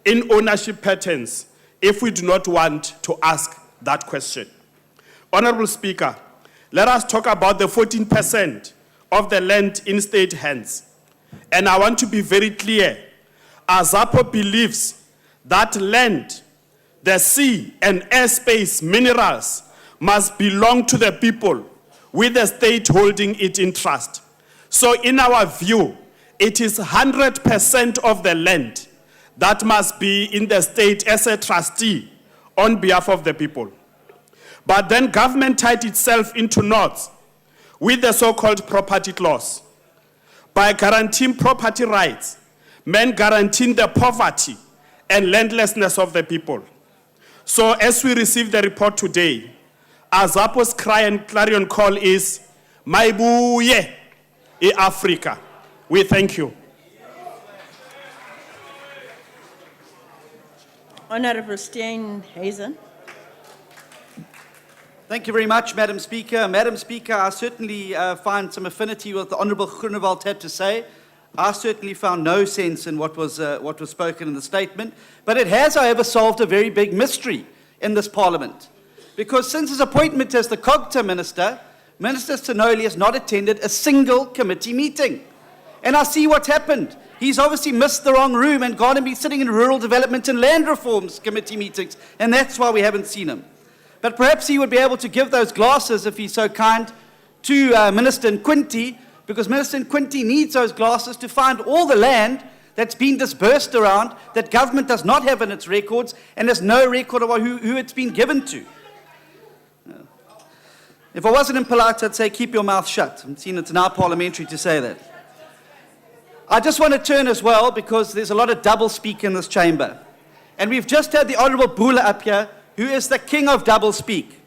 in ownership patterns if we do not want to ask that question? Honorable Speaker, let us talk about the 14% of the land in state hands. And I want to be very clear. AZAPO believes that land, the sea and airspace minerals must belong to the people, with the state holding it in trust. So in our view, it is 100% of the land that must be in the state as a trustee on behalf of the people. But then government tied itself into knots with the so-called property clause. By guaranteeing property rights, men guaranteeing the poverty and landlessness of the people. So as we receive the report today, AZAPO's cry and clarion call is, Maibuye e Africa. We thank you. Honorable Steenhuisen. Thank you very much, Madam Speaker. Madam Speaker, I certainly find some affinity with what the Honourable Groenewald had to say. I certainly found no sense in what was spoken in the statement. But it has, however, solved a very big mystery in this Parliament. Because since his appointment as the COGTA Minister, Minister Sinoli has not attended a single committee meeting. And I see what's happened. He's obviously missed the wrong room and gone and been sitting in Rural Development and Land Reforms committee meetings. And that's why we haven't seen him. But perhaps he would be able to give those glasses, if he's so kind, to Minister Nkwinti, because Minister Nkwinti needs those glasses to find all the land that's been disbursed around that government does not have in its records and has no record of who it's been given to. If I wasn't impolite, I'd say keep your mouth shut. I'm seeing it's now parliamentary to say that. I just want to turn as well, because there's a lot of double speak in this chamber. And we've just had the Honourable Bula up here, who is the king of double speak.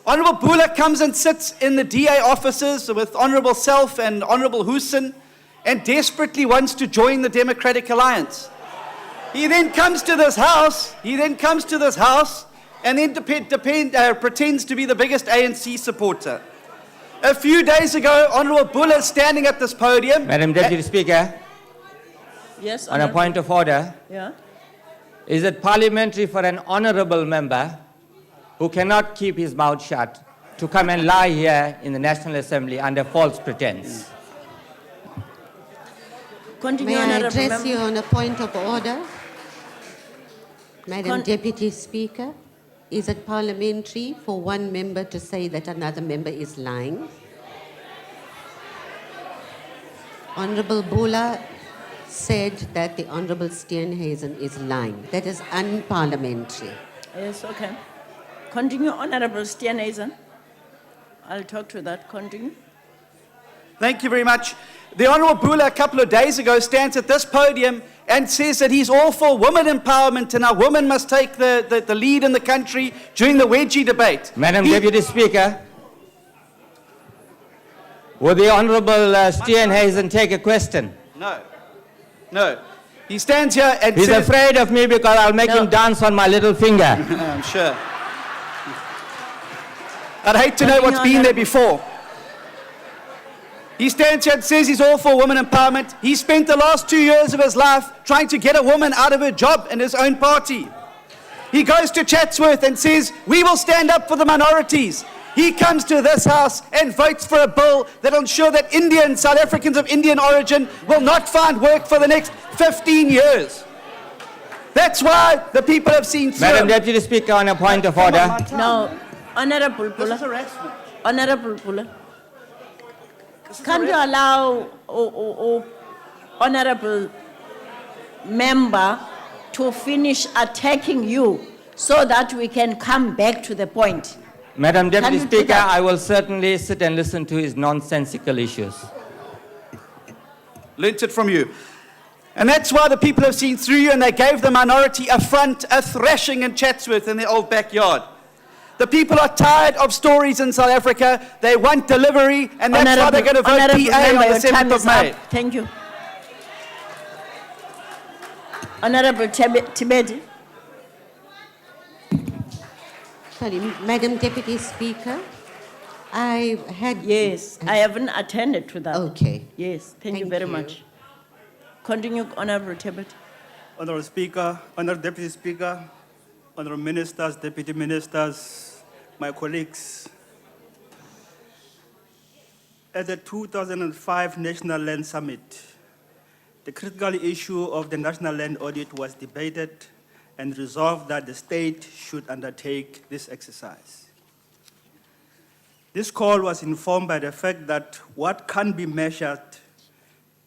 Honourable Bula comes and sits in the DA offices with Honourable Self and Honourable Hussein and desperately wants to join the Democratic Alliance. He then comes to this house, and then pretends to be the biggest ANC supporter. A few days ago, Honourable Bula is standing at this podium. Madam Deputy Speaker, Yes, on a point of order, Yeah. is it parliamentary for an honourable member who cannot keep his mouth shut to come and lie here in the National Assembly under false pretense? Continue, May I Honourable address Member. you on a point of order? Madam Deputy Speaker, is it parliamentary for one member to say that another member is lying? Honourable Bula said that the Honourable Steenhuisen is lying. That is unparliamentary. Yes, okay. Continue, Honourable Steenhuisen. I'll talk to that. Continue. Thank you very much. The Honourable Bula a couple of days ago stands at this podium and says that he's all for women empowerment and our women must take the lead in the country during the wedgie debate. Madam Deputy Speaker, would the Honourable Steenhuisen take a question? No. He stands here and He's says... afraid of me because I'll make him dance on my little finger. I'm sure. I'd hate to know what's been there before. He stands here and says he's all for women empowerment. He spent the last 2 years of his life trying to get a woman out of her job in his own party. He goes to Chatsworth and says, we will stand up for the minorities. He comes to this house and votes for a bill that will ensure that Indians, South Africans of Indian origin, will not find work for the next 15 years. That's why the people have seen through. Madam Deputy Speaker, on a point of order. No, Honourable Bula. This is harassment. Honourable Bula. Can't you allow Honourable Member to finish attacking you so that we can come back to the point? Madam Deputy Can you do Speaker, that? I will certainly sit and listen to his nonsensical issues. Learnt it from you. And that's why the people have seen through you and they gave the minority a front, a thrashing in Chatsworth in their old backyard. The people are tired of stories in South Africa. They want delivery, and that's why they're going to vote PA on the 7th of May. Thank you. Honourable Tibedi. Sorry, Madam Deputy Speaker, I had... Yes, I haven't attended to that. Okay. Yes, thank you Thank very you. much. Continue, Honorable Tebet. Honorable Speaker, Honorable Deputy Speaker, Honorable Ministers, Deputy Ministers, my colleagues. At the 2005 National Land Summit, the critical issue of the National Land Audit was debated and resolved that the state should undertake this exercise. This call was informed by the fact that what can be measured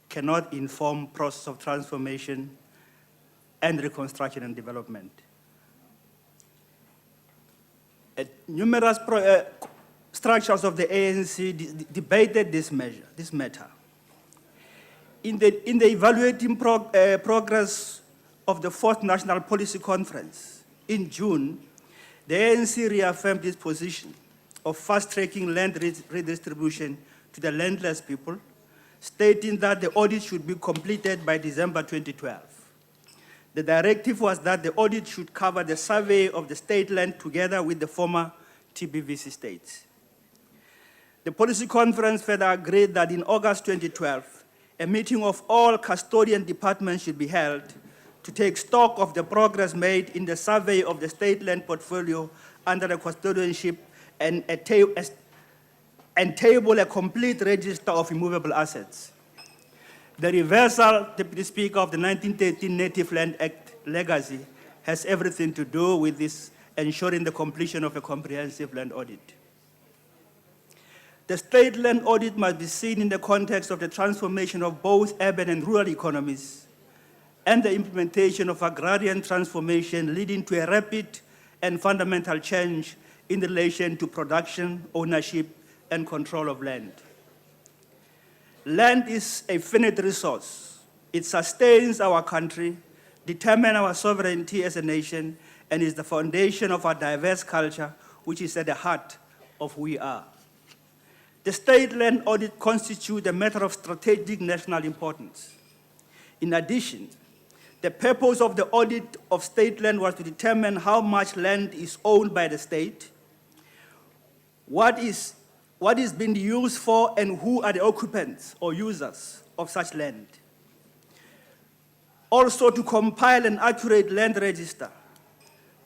cannot inform process of transformation and reconstruction and development. Numerous structures of the ANC debated this matter. In the evaluating progress of the fourth National Policy Conference in June, the ANC reaffirmed its position of fast-tracking land redistribution to the landless people, stating that the audit should be completed by December 2012. The directive was that the audit should cover the survey of the state land together with the former TBVC states. The policy conference further agreed that in August 2012, a meeting of all custodian departments should be held to take stock of the progress made in the survey of the state land portfolio under the custodianship and table a complete register of immovable assets. The reversal, Deputy Speaker, of the 1913 Native Land Act legacy has everything to do with this, ensuring the completion of a comprehensive land audit. The state land audit must be seen in the context of the transformation of both urban and rural economies and the implementation of agrarian transformation leading to a rapid and fundamental change in relation to production, ownership, and control of land. Land is a finite resource. It sustains our country, determines our sovereignty as a nation, and is the foundation of our diverse culture, which is at the heart of who we are. The state land audit constitutes a matter of strategic national importance. In addition, the purpose of the audit of state land was to determine how much land is owned by the state, what is being used for, and who are the occupants or users of such land. Also to compile an accurate land register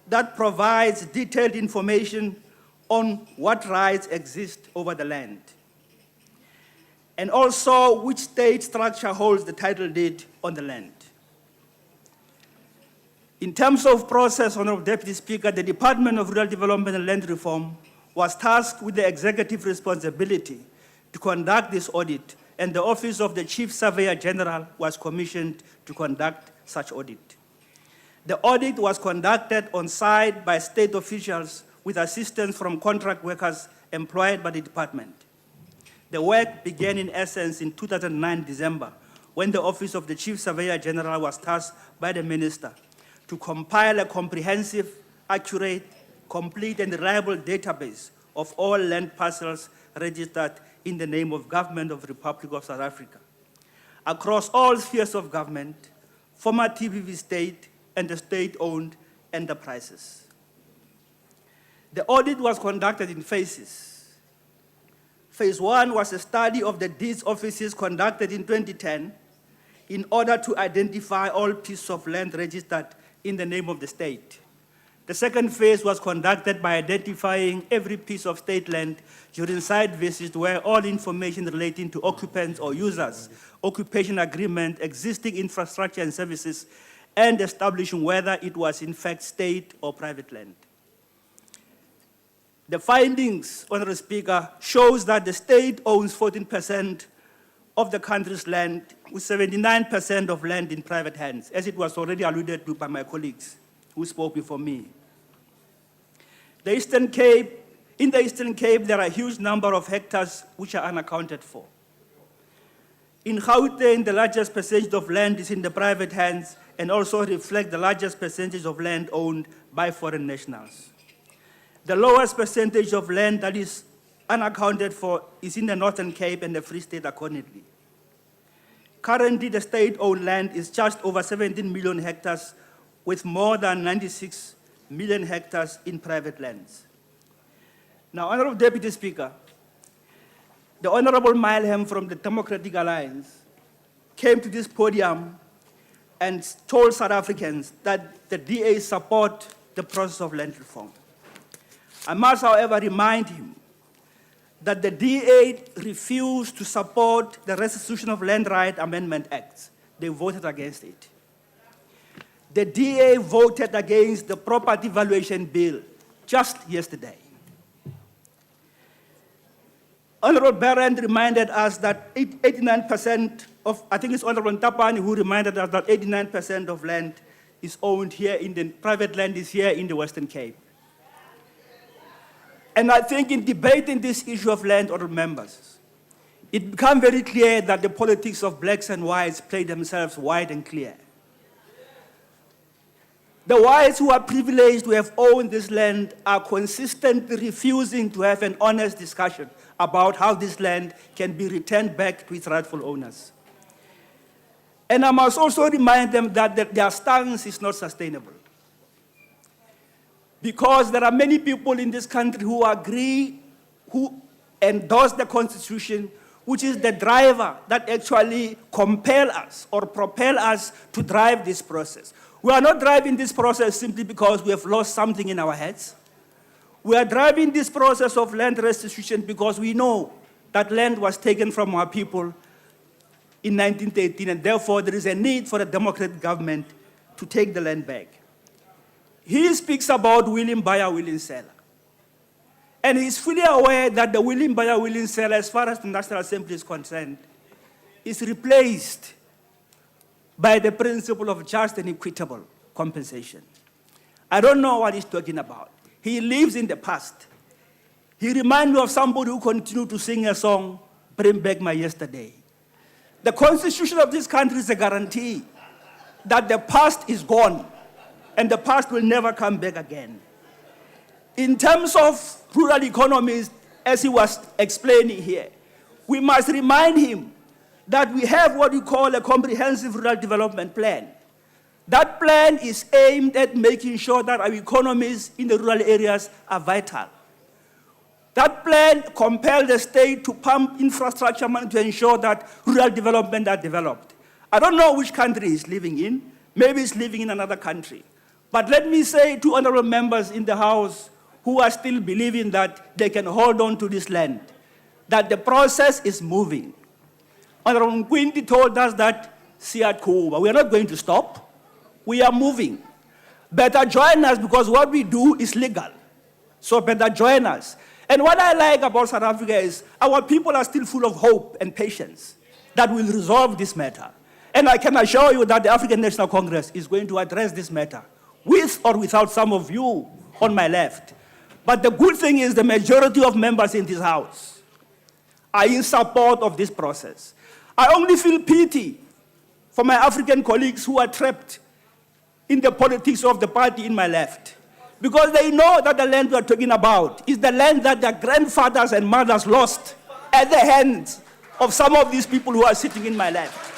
that provides detailed information on what rights exist over the land, and also which state structure holds the title deed on the land. In terms of process, Honorable Deputy Speaker, the Department of Rural Development and Land Reform was tasked with the executive responsibility to conduct this audit, and the Office of the Chief Surveyor General was commissioned to conduct such audit. The audit was conducted on site by state officials with assistance from contract workers employed by the department. The work began in essence in 2009 December, when the Office of the Chief Surveyor General was tasked by the Minister to compile a comprehensive, accurate, complete and reliable database of all land parcels registered in the name of Government of the Republic of South Africa across all spheres of government, former TBV state and the state-owned enterprises. The audit was conducted in phases. Phase 1 was a study of the deeds offices conducted in 2010 in order to identify all pieces of land registered in the name of the state. The second phase was conducted by identifying every piece of state land during site visits where all information relating to occupants or users, occupation agreement, existing infrastructure and services, and establishing whether it was in fact state or private land. The findings, Honorable Speaker, shows that the state owns 14% of the country's land, with 79% of land in private hands, as it was already alluded to by my colleagues who spoke before me. In the Eastern Cape, there are a huge number of hectares which are unaccounted for. In Gauteng, the largest percentage of land is in the private hands and also reflects the largest percentage of land owned by foreign nationals. The lowest percentage of land that is unaccounted for is in the Northern Cape and the Free State accordingly. Currently, the state-owned land is just over 17 million hectares, with more than 96 million hectares in private lands. Now, Honorable Deputy Speaker, the Honorable Milham from the Democratic Alliance came to this podium and told South Africans that the DA support the process of land reform. I must, however, remind him that the DA refused to support the Restitution of Land Right Amendment Act. They voted against it. The DA voted against the Property Valuation Bill just yesterday. Honorable Barrett reminded us that 89% of, I think it's Honorable Ntapani who reminded us that 89% of land is owned here in the, private land is here in the Western Cape. And I think in debating this issue of land, honorable members, it became very clear that the politics of blacks and whites play themselves wide and clear. The whites who are privileged to have owned this land are consistently refusing to have an honest discussion about how this land can be returned back to its rightful owners. And I must also remind them that their stance is not sustainable. Because there are many people in this country who agree, who endorse the Constitution, which is the driver that actually compel us or propel us to drive this process. We are not driving this process simply because we have lost something in our heads. We are driving this process of land restitution because we know that land was taken from our people in 1913, and therefore there is a need for a democratic government to take the land back. He speaks about willing buyer, willing seller. And he's fully aware that the willing buyer, willing seller, as far as the National Assembly is concerned, is replaced by the principle of just and equitable compensation. I don't know what he's talking about. He lives in the past. He reminds me of somebody who continued to sing a song, Bring Back My Yesterday. The Constitution of this country is a guarantee that the past is gone and the past will never come back again. In terms of rural economies, as he was explaining here, we must remind him that we have what we call a comprehensive rural development plan. That plan is aimed at making sure that our economies in the rural areas are vital. That plan compels the state to pump infrastructure money to ensure that rural development are developed. I don't know which country he's living in. Maybe he's living in another country. But let me say to honorable members in the House who are still believing that they can hold on to this land, that the process is moving. Honorable Quinty told us that, Siat Kuba, we are not going to stop. We are moving. Better join us because what we do is legal. So better join us. And what I like about South Africa is our people are still full of hope and patience that will resolve this matter. And I can assure you that the African National Congress is going to address this matter, with or without some of you on my left. But the good thing is the majority of members in this House are in support of this process. I only feel pity for my African colleagues who are trapped in the politics of the party in my left, because they know that the land we are talking about is the land that their grandfathers and mothers lost at the hands of some of these people who are sitting in my left.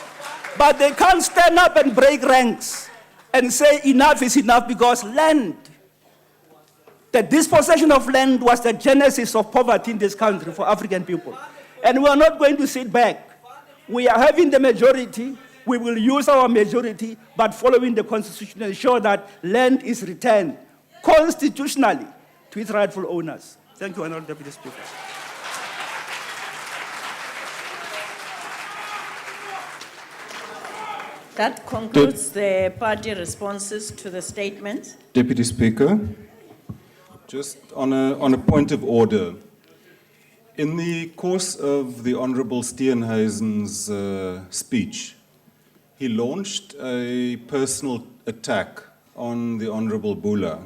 But they can't stand up and break ranks and say enough is enough, because land, the dispossession of land was the genesis of poverty in this country for African people. And we are not going to sit back. We are having the majority. We will use our majority, but following the Constitution, ensure that land is returned constitutionally to its rightful owners. Thank you, Honourable Deputy Speaker. That concludes the party responses to the statements. Deputy Speaker, just on a point of order. In the course of the Honourable Steenhuisen's speech, he launched a personal attack on the Honourable Bula.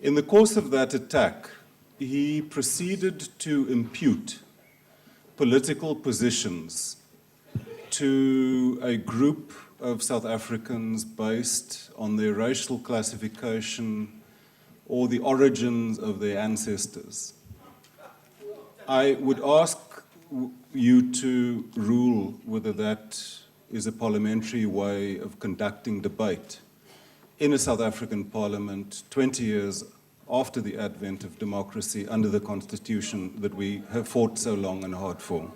In the course of that attack, he proceeded to impute political positions to a group of South Africans based on their racial classification or the origins of their ancestors. I would ask you to rule whether that is a parliamentary way of conducting debate in a South African parliament 20 years after the advent of democracy under the Constitution that we have fought so long and hard for.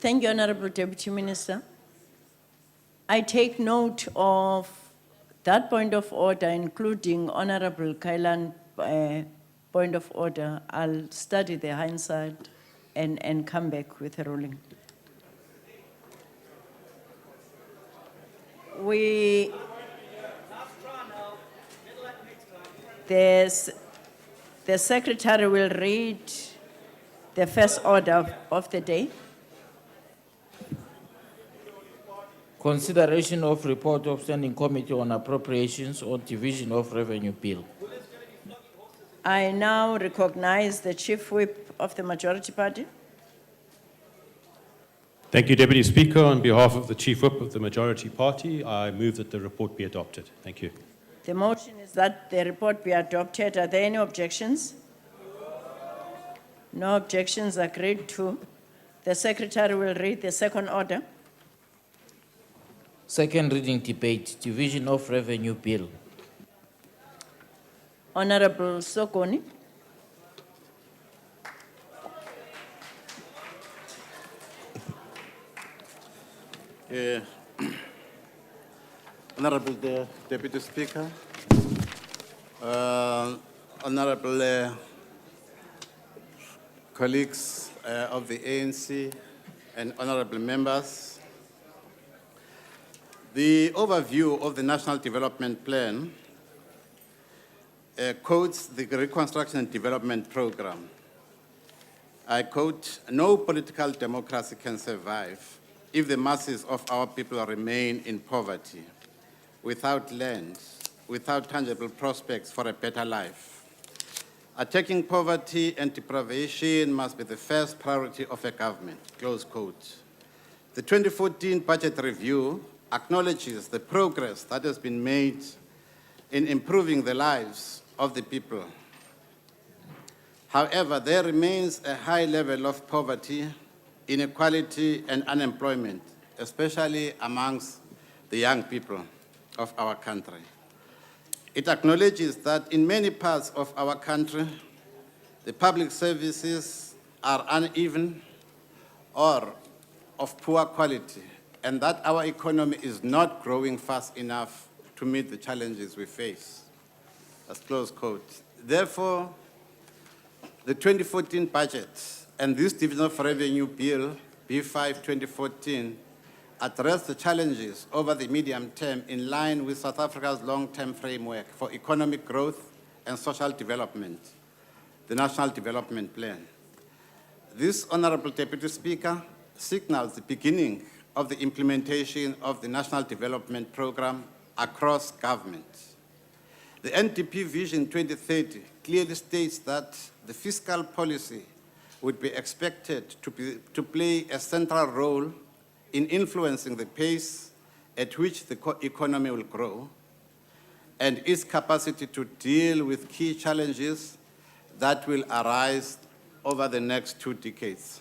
Thank you, Honorable Deputy Minister. I take note of that point of order, including Honorable Kailan point of order. I'll study the hindsight and come back with a ruling. The Secretary will read the first order of the day. Consideration of report of Standing Committee on Appropriations or Division of Revenue Bill. I now recognize the Chief Whip of the Majority Party. Thank you, Deputy Speaker. On behalf of the Chief Whip of the Majority Party, I move that the report be adopted. Thank you. The motion is that the report be adopted. Are there any objections? No objections. Agreed to. The Secretary will read the second order. Second reading debate, Division of Revenue Bill. Honorable Sokoni. Honorable Deputy Speaker, honorable colleagues of the ANC and honorable members, the overview of the National Development Plan quotes the Reconstruction and Development Program. I quote, "No political democracy can survive if the masses of our people remain in poverty, without land, without tangible prospects for a better life. Attacking poverty and deprivation must be the first priority of a government," close quote. The 2014 budget review acknowledges the progress that has been made in improving the lives of the people. However, there remains a high level of poverty, inequality, and unemployment, especially amongst the young people of our country. It acknowledges that in many parts of our country, the public services are uneven or of poor quality, and that our economy is not growing fast enough to meet the challenges we face. That's close quote. Therefore, the 2014 budget and this Division of Revenue Bill, B5 2014, address the challenges over the medium term in line with South Africa's long-term framework for economic growth and social development, the National Development Plan. This, Honorable Deputy Speaker, signals the beginning of the implementation of the National Development Program across government. The NDP Vision 2030 clearly states that the fiscal policy would be expected to play a central role in influencing the pace at which the economy will grow and its capacity to deal with key challenges that will arise over the next 2 decades.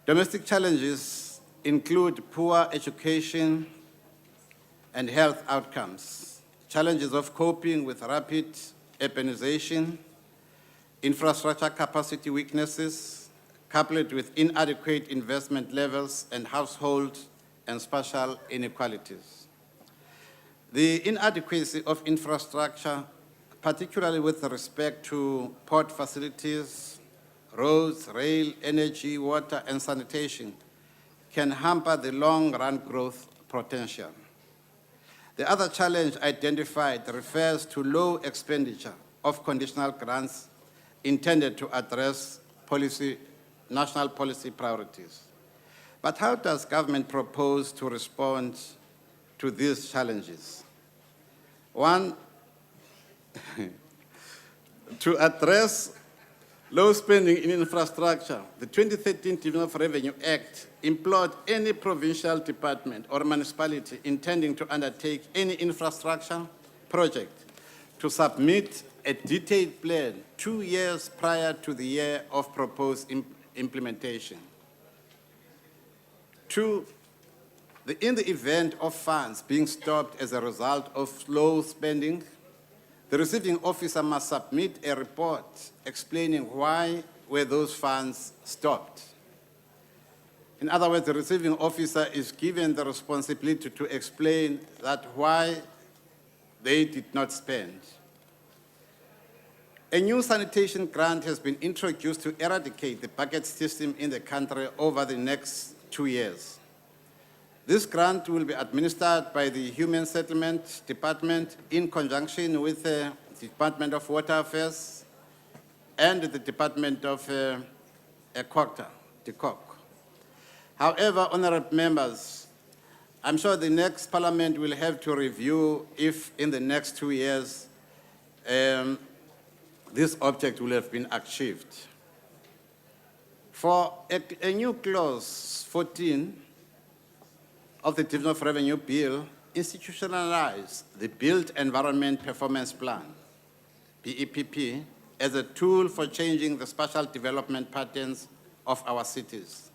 Domestic challenges include poor education and health outcomes, challenges of coping with rapid urbanization, infrastructure capacity weaknesses, coupled with inadequate investment levels and household and spatial inequalities. The inadequacy of infrastructure, particularly with respect to port facilities, roads, rail, energy, water, and sanitation, can hamper the long-run growth potential. The other challenge identified refers to low expenditure of conditional grants intended to address national policy priorities. But how does government propose to respond to these challenges? One, to address low spending in infrastructure, the 2013 Division of Revenue Act implored any provincial department or municipality intending to undertake any infrastructure project to submit a detailed plan 2 years prior to the year of proposed implementation. 2, In the event of funds being stopped as a result of slow spending, the receiving officer must submit a report explaining why were those funds stopped. In other words, the receiving officer is given the responsibility to explain that why they did not spend. A new sanitation grant has been introduced to eradicate the bucket system in the country over the next 2 years. This grant will be administered by the Human Settlement Department in conjunction with the Department of Water Affairs and the Department of DECOC. However, honorable members, I'm sure the next parliament will have to review if in the next 2 years this object will have been achieved. For a new clause 14 of the Division of Revenue Bill institutionalized the Built Environment Performance Plan, BEPP, as a tool for changing the spatial development patterns of our cities.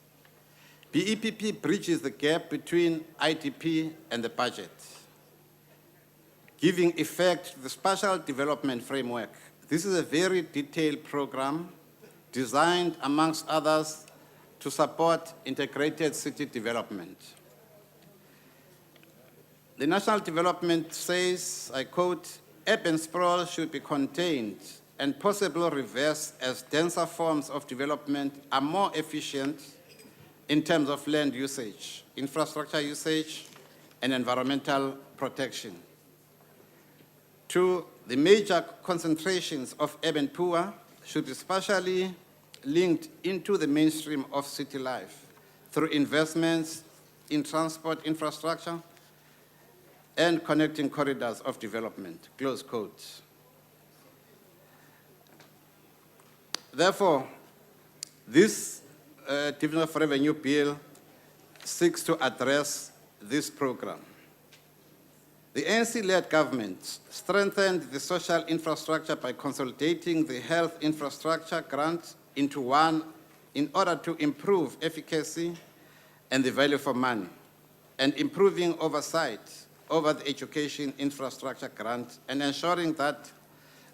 BEPP bridges the gap between IDP and the budget, giving effect to the spatial development framework. This is a very detailed program designed, amongst others, to support integrated city development. The national development says, I quote, urban sprawl should be contained and possibly reversed as denser forms of development are more efficient in terms of land usage, infrastructure usage, and environmental protection. 2, the major concentrations of urban poor should be spatially linked into the mainstream of city life through investments in transport infrastructure and connecting corridors of development, close quote. Therefore, this Division of Revenue Bill seeks to address this program. The ANC-led government strengthened the social infrastructure by consolidating the health infrastructure grant into one in order to improve efficacy and the value for money, and improving oversight over the education infrastructure grant and ensuring that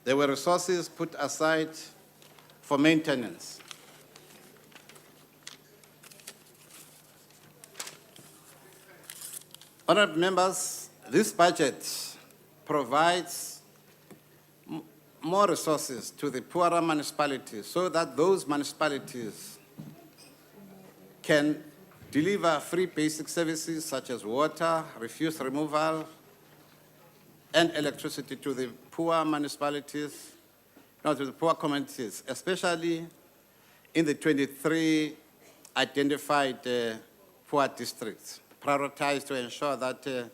there were resources put aside for maintenance. Honourable members, this budget provides more resources to the poorer municipalities so that those municipalities can deliver free basic services such as water, refuse removal, and electricity to the poor municipalities, not to the poor communities, especially in the 23 identified poor districts, prioritized to ensure that,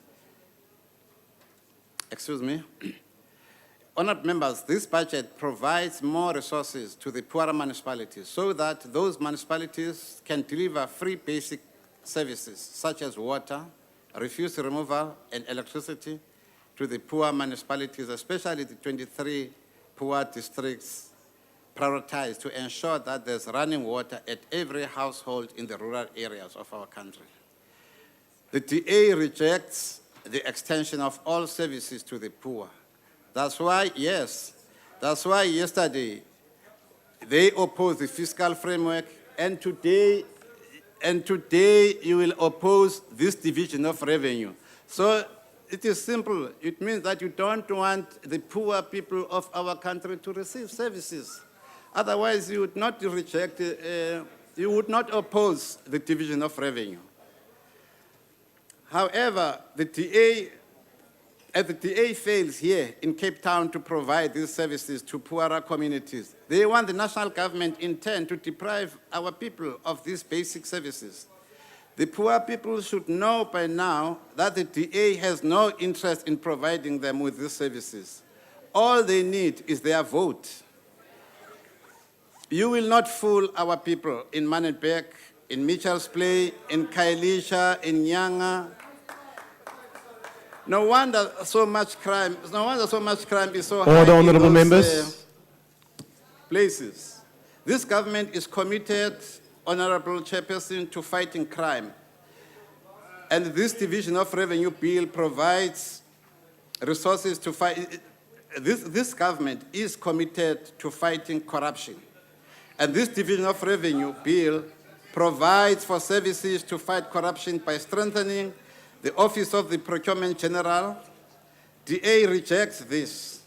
honored members, this budget provides more resources to the poorer municipalities so that those municipalities can deliver free basic services such as water, refuse removal, and electricity to the poor municipalities, especially the 23 poor districts, prioritized to ensure that there's running water at every household in the rural areas of our country. The DA rejects the extension of all services to the poor. That's why yesterday they opposed the fiscal framework, and today you will oppose this division of revenue. So it is simple. It means that you don't want the poor people of our country to receive services. Otherwise, you would not reject, you would not oppose the division of revenue. However, as the DA fails here in Cape Town to provide these services to poorer communities, they want the national government in turn to deprive our people of these basic services. The poor people should know by now that the DA has no interest in providing them with these services. All they need is their vote. You will not fool our people in Manenberg, in Mitchell's Play, in Khayelitsha, in Nyanga. No wonder so much crime is so high Order, in honourable those, members. Places. This government is committed, Honourable Chairperson, to fighting crime. And this division of revenue bill provides resources to fight. This government is committed to fighting corruption. And this division of revenue bill provides for services to fight corruption by strengthening the Office of the Procurement General. DA rejects this.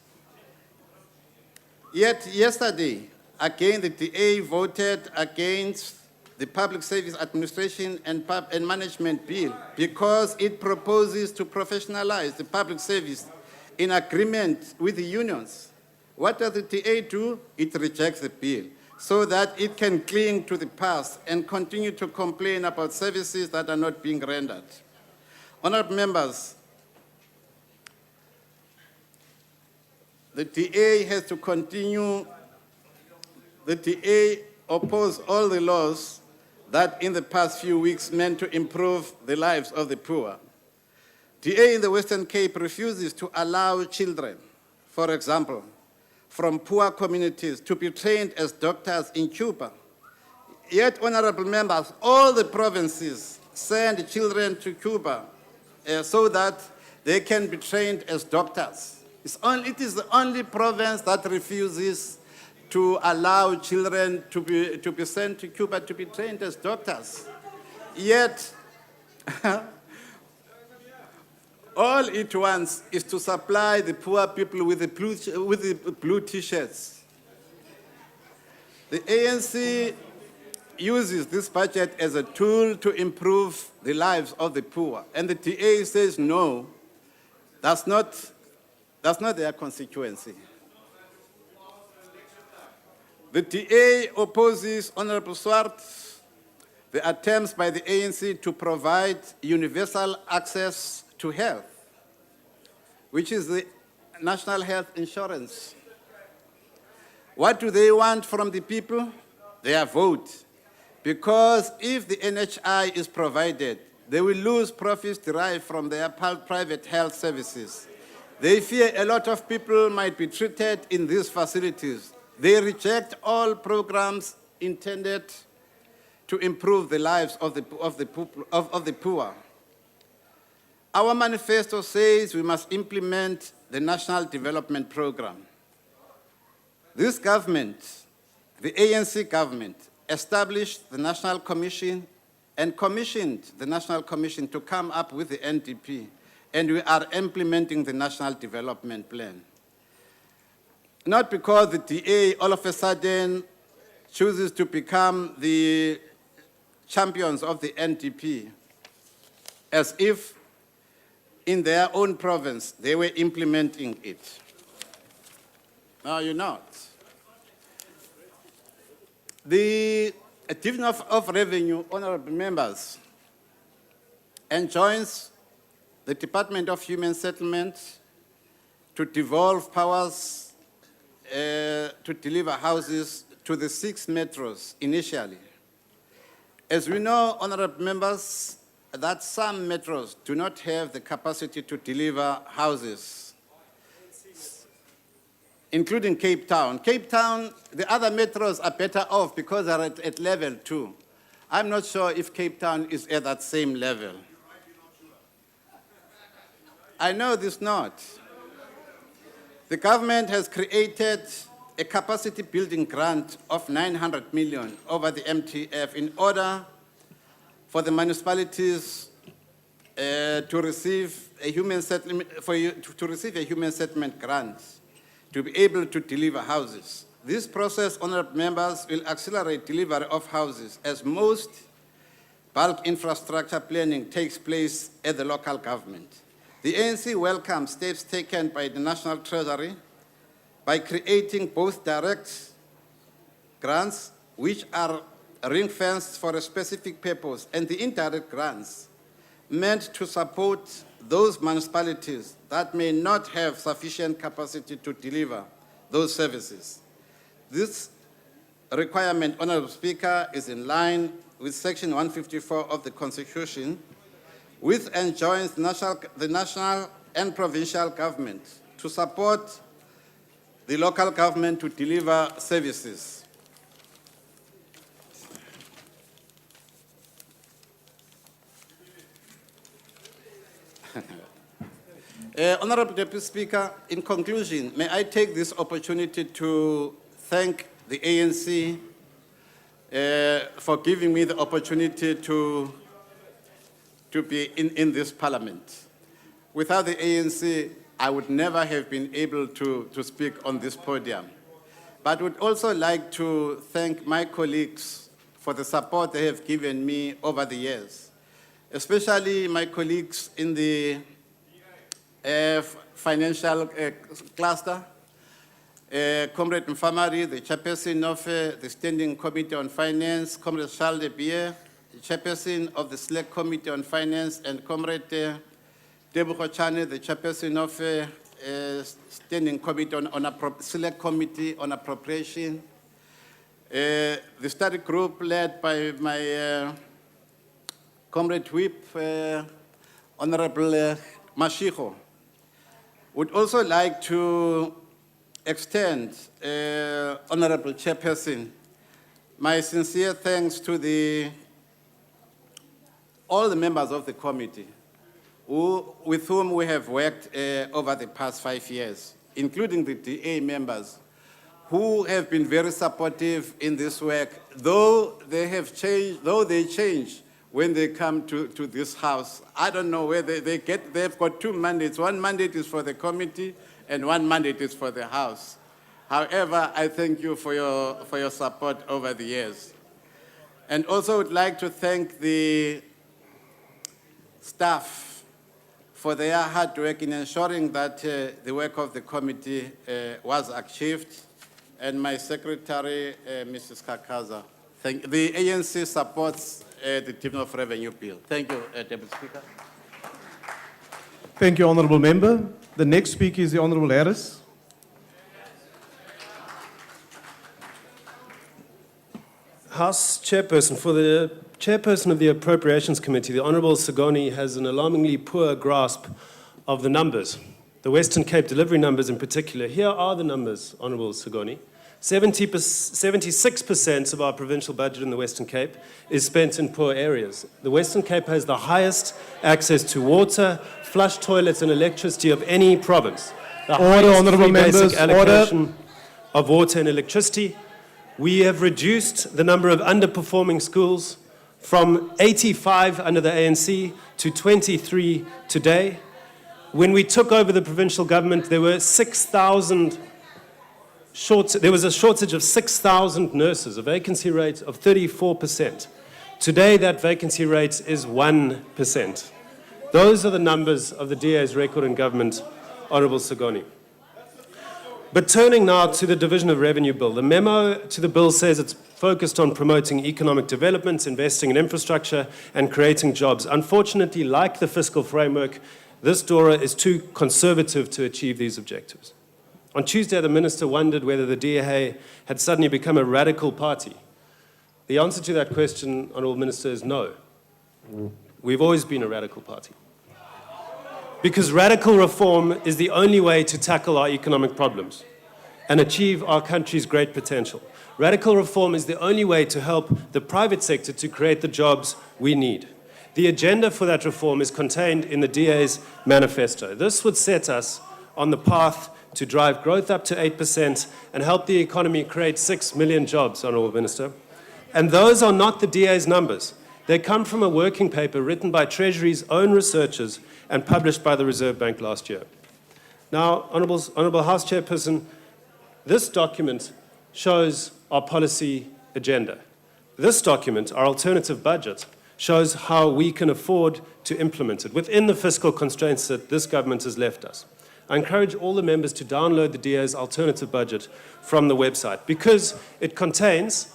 Yet yesterday, again, the DA voted against the Public Service Administration and Management Bill because it proposes to professionalize the public service in agreement with the unions. What does the DA do? It rejects the bill so that it can cling to the past and continue to complain about services that are not being rendered. Honourable members, the DA has to continue. The DA opposed all the laws that in the past few weeks meant to improve the lives of the poor. DA in the Western Cape refuses to allow children, for example, from poor communities to be trained as doctors in Cuba. Yet, honorable members, all the provinces send children to Cuba so that they can be trained as doctors. It is the only province that refuses to allow children to be sent to Cuba to be trained as doctors. Yet, all it wants is to supply the poor people with the blue T-shirts. The ANC uses this budget as a tool to improve the lives of the poor. And the DA says, no, that's not their constituency. The DA opposes, Honorable Swart, the attempts by the ANC to provide universal access to health, which is the national health insurance. What do they want from the people? Their vote. Because if the NHI is provided, they will lose profits derived from their private health services. They fear a lot of people might be treated in these facilities. They reject all programs intended to improve the lives of the poor. Our manifesto says we must implement the National Development Program. This government, the ANC government, established the National Commission and commissioned the National Commission to come up with the NDP, and we are implementing the National Development Plan. Not because the DA all of a sudden chooses to become the champions of the NDP, as if in their own province they were implementing it. No, you're not. The Division of Revenue, honorable members, enjoins the Department of Human Settlement to devolve powers to deliver houses to the 6 metros initially. As we know, honorable members, that some metros do not have the capacity to deliver houses, including Cape Town. Cape Town, the other metros are better off because they're at level 2. I'm not sure if Cape Town is at that same level. I know this not. The government has created a capacity building grant of 900 million over the MTF in order for the municipalities to receive a human settlement, to receive a human settlement grant to be able to deliver houses. This process, honorable members, will accelerate delivery of houses as most bulk infrastructure planning takes place at the local government. The ANC welcomes steps taken by the National Treasury by creating both direct grants, which are ring-fenced for a specific purpose, and the indirect grants meant to support those municipalities that may not have sufficient capacity to deliver those services. This requirement, Honourable Speaker, is in line with Section 154 of the Constitution, which enjoins the national and provincial government to support the local government to deliver services. Honorable Deputy Speaker, in conclusion, may I take this opportunity to thank the ANC for giving me the opportunity to be in this parliament. Without the ANC, I would never have been able to speak on this podium. But would also like to thank my colleagues for the support they have given me over the years, especially my colleagues in the financial cluster, Comrade Mfamari, the chairperson of the Standing Committee on Finance, Comrade Charles de Bier, the chairperson of the Select Committee on Finance, and Comrade Debu Chane, the chairperson of Standing Committee on Select Committee on Appropriation, the study group led by my Comrade Whip, Honorable Mashiko. Would also like to extend, Honorable Chairperson, my sincere thanks to all the members of the committee with whom we have worked over the past 5 years, including the DA members, who have been very supportive in this work, though they change when they come to this house. I don't know where they've got 2 mandates. One mandate is for the committee and one mandate is for the house. However, I thank you for your support over the years. And also would like to thank the staff for their hard work in ensuring that the work of the committee was achieved, and my secretary, Mrs. Kakaza. The ANC supports the Division of Revenue Bill. Thank you, Deputy Speaker. Thank you, Honourable Member. The next speaker is the Honourable Harris. House Chairperson, for the Chairperson of the Appropriations Committee, the Honourable Sagoni has an alarmingly poor grasp of the numbers, the Western Cape delivery numbers in particular. Here are the numbers, Honourable Sagoni. 76% of our provincial budget in the Western Cape is spent in poor areas. The Western Cape has the highest access to water, flush toilets and electricity of any province. The highest Honourable free basic members, allocation of water and electricity. We have reduced the number of underperforming schools from 85 under the ANC to 23 today. When we took over the provincial government, there were 6,000 there was a shortage of 6,000 nurses, a vacancy rate of 34%. Today, that vacancy rate is 1%. Those are the numbers of the DA's record in government, Honourable Sagoni. But turning now to the Division of Revenue Bill, the memo to the bill says it's focused on promoting economic development, investing in infrastructure, and creating jobs. Unfortunately, like the fiscal framework, this DORA is too conservative to achieve these objectives. On Tuesday, the minister wondered whether the DA had suddenly become a radical party. The answer to that question, Honourable Minister, is no. We've always been a radical party. Because radical reform is the only way to tackle our economic problems and achieve our country's great potential. Radical reform is the only way to help the private sector to create the jobs we need. The agenda for that reform is contained in the DA's manifesto. This would set us on the path to drive growth up to 8% and help the economy create 6 million jobs, Honourable Minister. And those are not the DA's numbers. They come from a working paper written by Treasury's own researchers and published by the Reserve Bank last year. Now, Honourable House Chairperson, this document shows our policy agenda. This document, our alternative budget, shows how we can afford to implement it within the fiscal constraints that this government has left us. I encourage all the members to download the DA's alternative budget from the website because it contains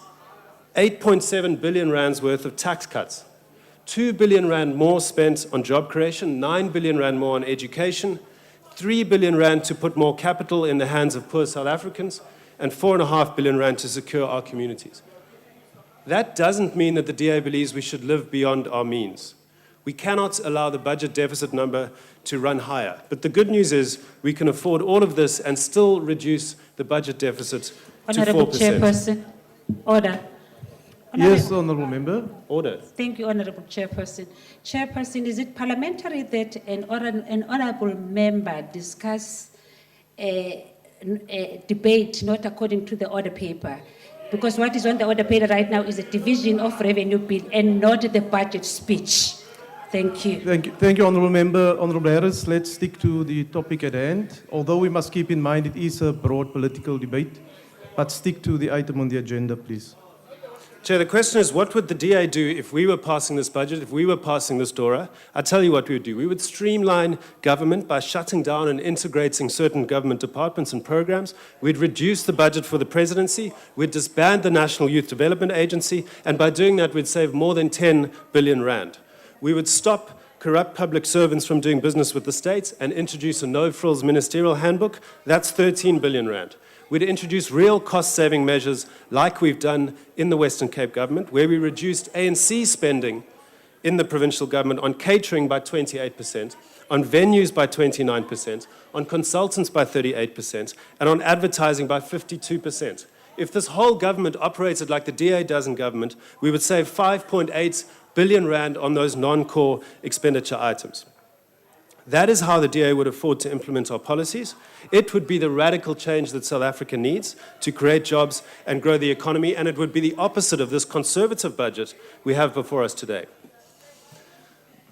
8.7 billion rands worth of tax cuts, 2 billion rand more spent on job creation, 9 billion rand more on education, 3 billion rand to put more capital in the hands of poor South Africans, and 4.5 billion rand to secure our communities. That doesn't mean that the DA believes we should live beyond our means. We cannot allow the budget deficit number to run higher. But the good news is we can afford all of this and still reduce the budget deficit to 4%. Honourable Chairperson, order. Yes, Honourable Member. Order. Thank you, Honourable Chairperson. Chairperson, is it parliamentary that an honourable member discuss a debate not according to the order paper? Because what is on the order paper right now is a division of revenue bill and not the budget speech. Thank you. Thank you, Honourable Member. Honourable Harris, let's stick to the topic at hand. Although we must keep in mind it is a broad political debate, but stick to the item on the agenda, please. Chair, the question is, what would the DA do if we were passing this budget, if we were passing this DORA? I'll tell you what we would do. We would streamline government by shutting down and integrating certain government departments and programs. We'd reduce the budget for the presidency. We'd disband the National Youth Development Agency. And by doing that, we'd save more than 10 billion rand. We would stop corrupt public servants from doing business with the states and introduce a no-frills ministerial handbook. That's 13 billion rand. We'd introduce real cost-saving measures like we've done in the Western Cape government, where we reduced ANC spending in the provincial government on catering by 28%, on venues by 29%, on consultants by 38%, and on advertising by 52%. If this whole government operated like the DA does in government, we would save 5.8 billion rand on those non-core expenditure items. That is how the DA would afford to implement our policies. It would be the radical change that South Africa needs to create jobs and grow the economy, and it would be the opposite of this conservative budget we have before us today.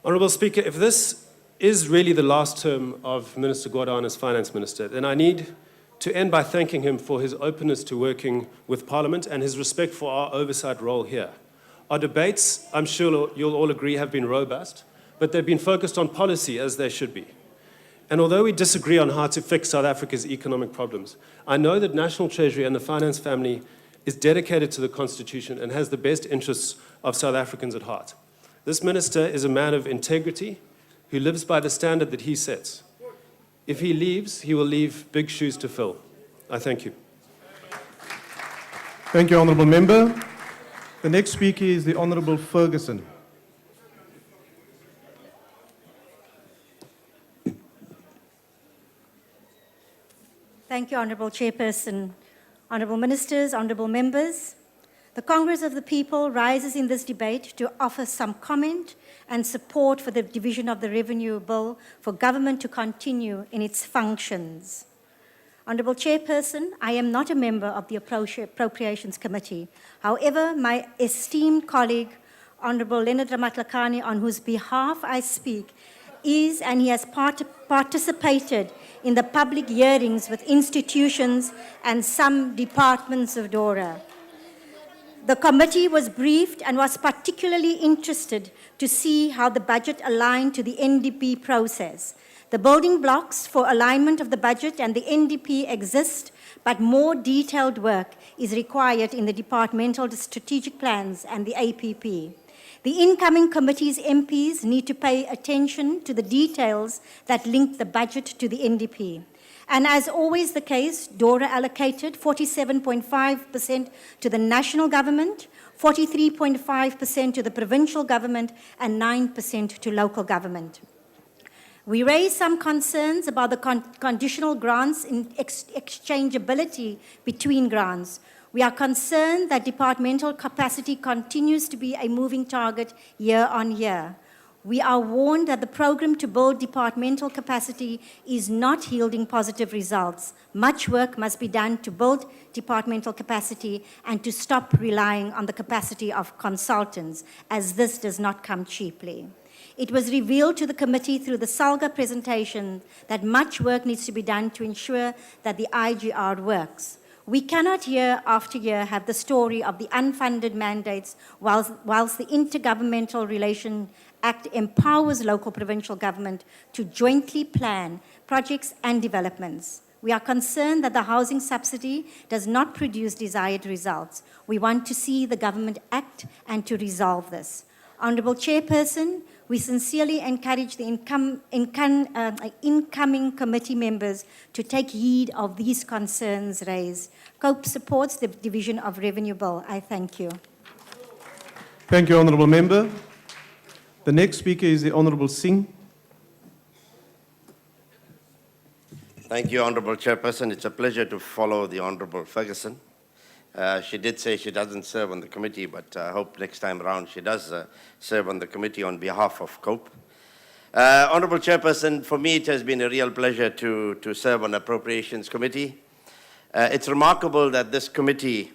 Honourable Speaker, if this is really the last term of Minister Gordhan as Finance Minister, then I need to end by thanking him for his openness to working with Parliament and his respect for our oversight role here. Our debates, I'm sure you'll all agree, have been robust, but they've been focused on policy as they should be. And although we disagree on how to fix South Africa's economic problems, I know that National Treasury and the finance family is dedicated to the Constitution and has the best interests of South Africans at heart. This minister is a man of integrity who lives by the standard that he sets. If he leaves, he will leave big shoes to fill. I thank you. Thank you, Honourable Member. The next speaker is the Honourable Ferguson. Thank you, Honourable Chairperson. Honourable Ministers, Honourable Members, the Congress of the People rises in this debate to offer some comment and support for the division of the revenue bill for government to continue in its functions. Honourable Chairperson, I am not a member of the Appropriations Committee. However, my esteemed colleague, Honourable Leonard Ramatlakane, on whose behalf I speak, is and he has participated in the public hearings with institutions and some departments of DORA. The committee was briefed and was particularly interested to see how the budget aligned to the NDP process. The building blocks for alignment of the budget and the NDP exist, but more detailed work is required in the departmental strategic plans and the APP. The incoming committee's MPs need to pay attention to the details that link the budget to the NDP. And as always the case, DORA allocated 47.5% to the national government, 43.5% to the provincial government, and 9% to local government. We raised some concerns about the conditional grants in exchangeability between grants. We are concerned that departmental capacity continues to be a moving target year on year. We are warned that the program to build departmental capacity is not yielding positive results. Much work must be done to build departmental capacity and to stop relying on the capacity of consultants, as this does not come cheaply. It was revealed to the committee through the SALGA presentation that much work needs to be done to ensure that the IGR works. We cannot year after year have the story of the unfunded mandates whilst the Intergovernmental Relation Act empowers local provincial government to jointly plan projects and developments. We are concerned that the housing subsidy does not produce desired results. We want to see the government act and to resolve this. Honourable Chairperson, we sincerely encourage the incoming committee members to take heed of these concerns raised. COPE supports the division of revenue bill. I thank you. Thank you, Honourable Member. The next speaker is the Honourable Singh. Thank you, Honourable Chairperson. It's a pleasure to follow the Honourable Ferguson. She did say she doesn't serve on the committee, but I hope next time around she does serve on the committee on behalf of COPE. Honourable Chairperson, for me it has been a real pleasure to serve on the Appropriations Committee. It's remarkable that this committee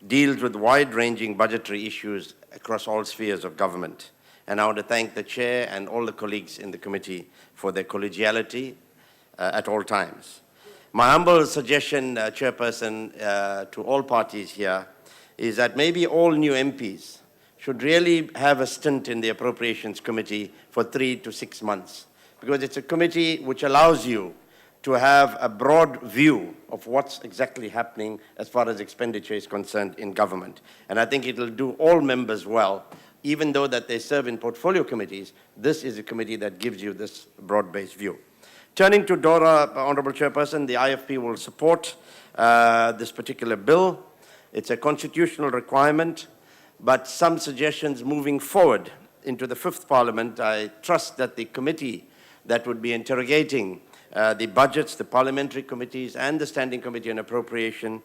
deals with wide-ranging budgetary issues across all spheres of government. And I want to thank the Chair and all the colleagues in the committee for their collegiality at all times. My humble suggestion, Chairperson, to all parties here is that maybe all new MPs should really have a stint in the Appropriations Committee for 3 to 6 months, because it's a committee which allows you to have a broad view of what's exactly happening as far as expenditure is concerned in government. And I think it will do all members well, even though that they serve in portfolio committees. This is a committee that gives you this broad-based view. Turning to Dora, Honourable Chairperson, the IFP will support this particular bill. It's a constitutional requirement, but some suggestions moving forward into the 5th Parliament, I trust that the committee that would be interrogating the budgets, the parliamentary committees and the Standing Committee on Appropriation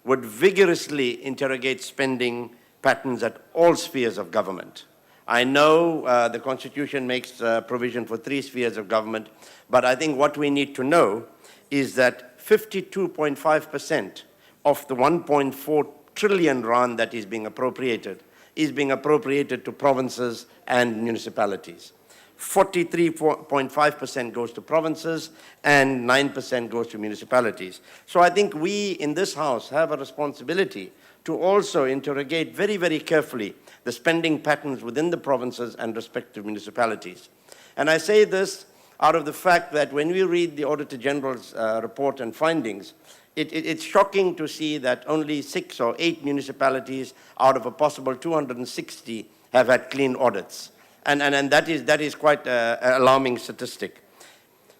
would vigorously interrogate spending patterns at all spheres of government. I know the Constitution makes provision for 3 spheres of government, but I think what we need to know is that 52.5% of the 1.4 trillion rand that is being appropriated to provinces and municipalities. 43.5% goes to provinces and 9% goes to municipalities. So I think we in this House have a responsibility to also interrogate very, very carefully the spending patterns within the provinces and respective municipalities. And I say this out of the fact that when we read the Auditor General's report and findings, it's shocking to see that only 6 or 8 municipalities out of a possible 260 have had clean audits. And that is quite an alarming statistic.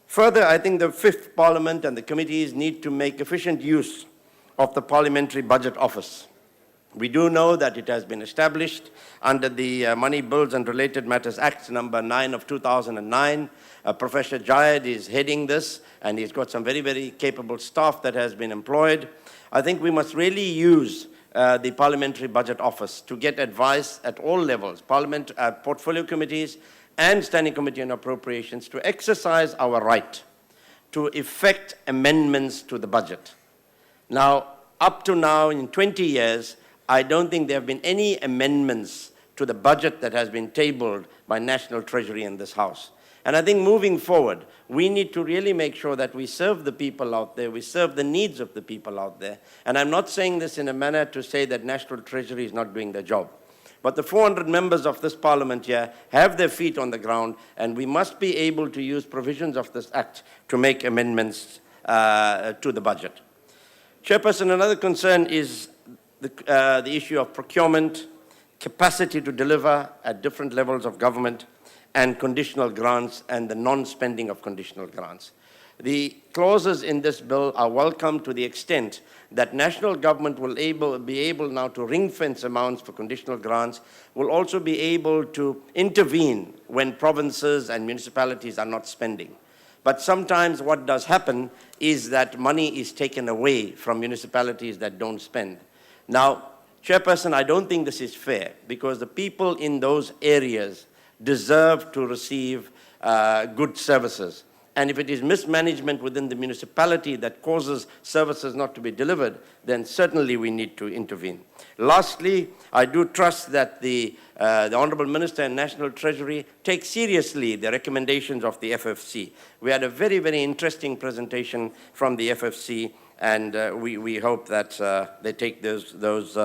Further, I think the 5th Parliament and the committees need to make efficient use of the Parliamentary Budget Office. We do know that it has been established under the Money Bills and Related Matters Act number 9 of 2009. Professor Jayad is heading this, and he's got some very, very capable staff that has been employed. I think we must really use the Parliamentary Budget Office to get advice at all levels, Parliament, portfolio committees and Standing Committee on Appropriations, to exercise our right to effect amendments to the budget. Now, up to now, in 20 years, I don't think there have been any amendments to the budget that has been tabled by National Treasury in this House. And I think moving forward, we need to really make sure that we serve the people out there, we serve the needs of the people out there. And I'm not saying this in a manner to say that National Treasury is not doing their job. But the 400 members of this Parliament here have their feet on the ground, and we must be able to use provisions of this Act to make amendments to the budget. Chairperson, another concern is the issue of procurement, capacity to deliver at different levels of government, and conditional grants and the non-spending of conditional grants. The clauses in this bill are welcome to the extent that national government will be able now to ring-fence amounts for conditional grants, will also be able to intervene when provinces and municipalities are not spending. But sometimes what does happen is that money is taken away from municipalities that don't spend. Now, Chairperson, I don't think this is fair, because the people in those areas deserve to receive good services. And if it is mismanagement within the municipality that causes services not to be delivered, then certainly we need to intervene. Lastly, I do trust that the Honourable Minister and National Treasury take seriously the recommendations of the FFC. We had a very, very interesting presentation from the FFC, and we hope that they take those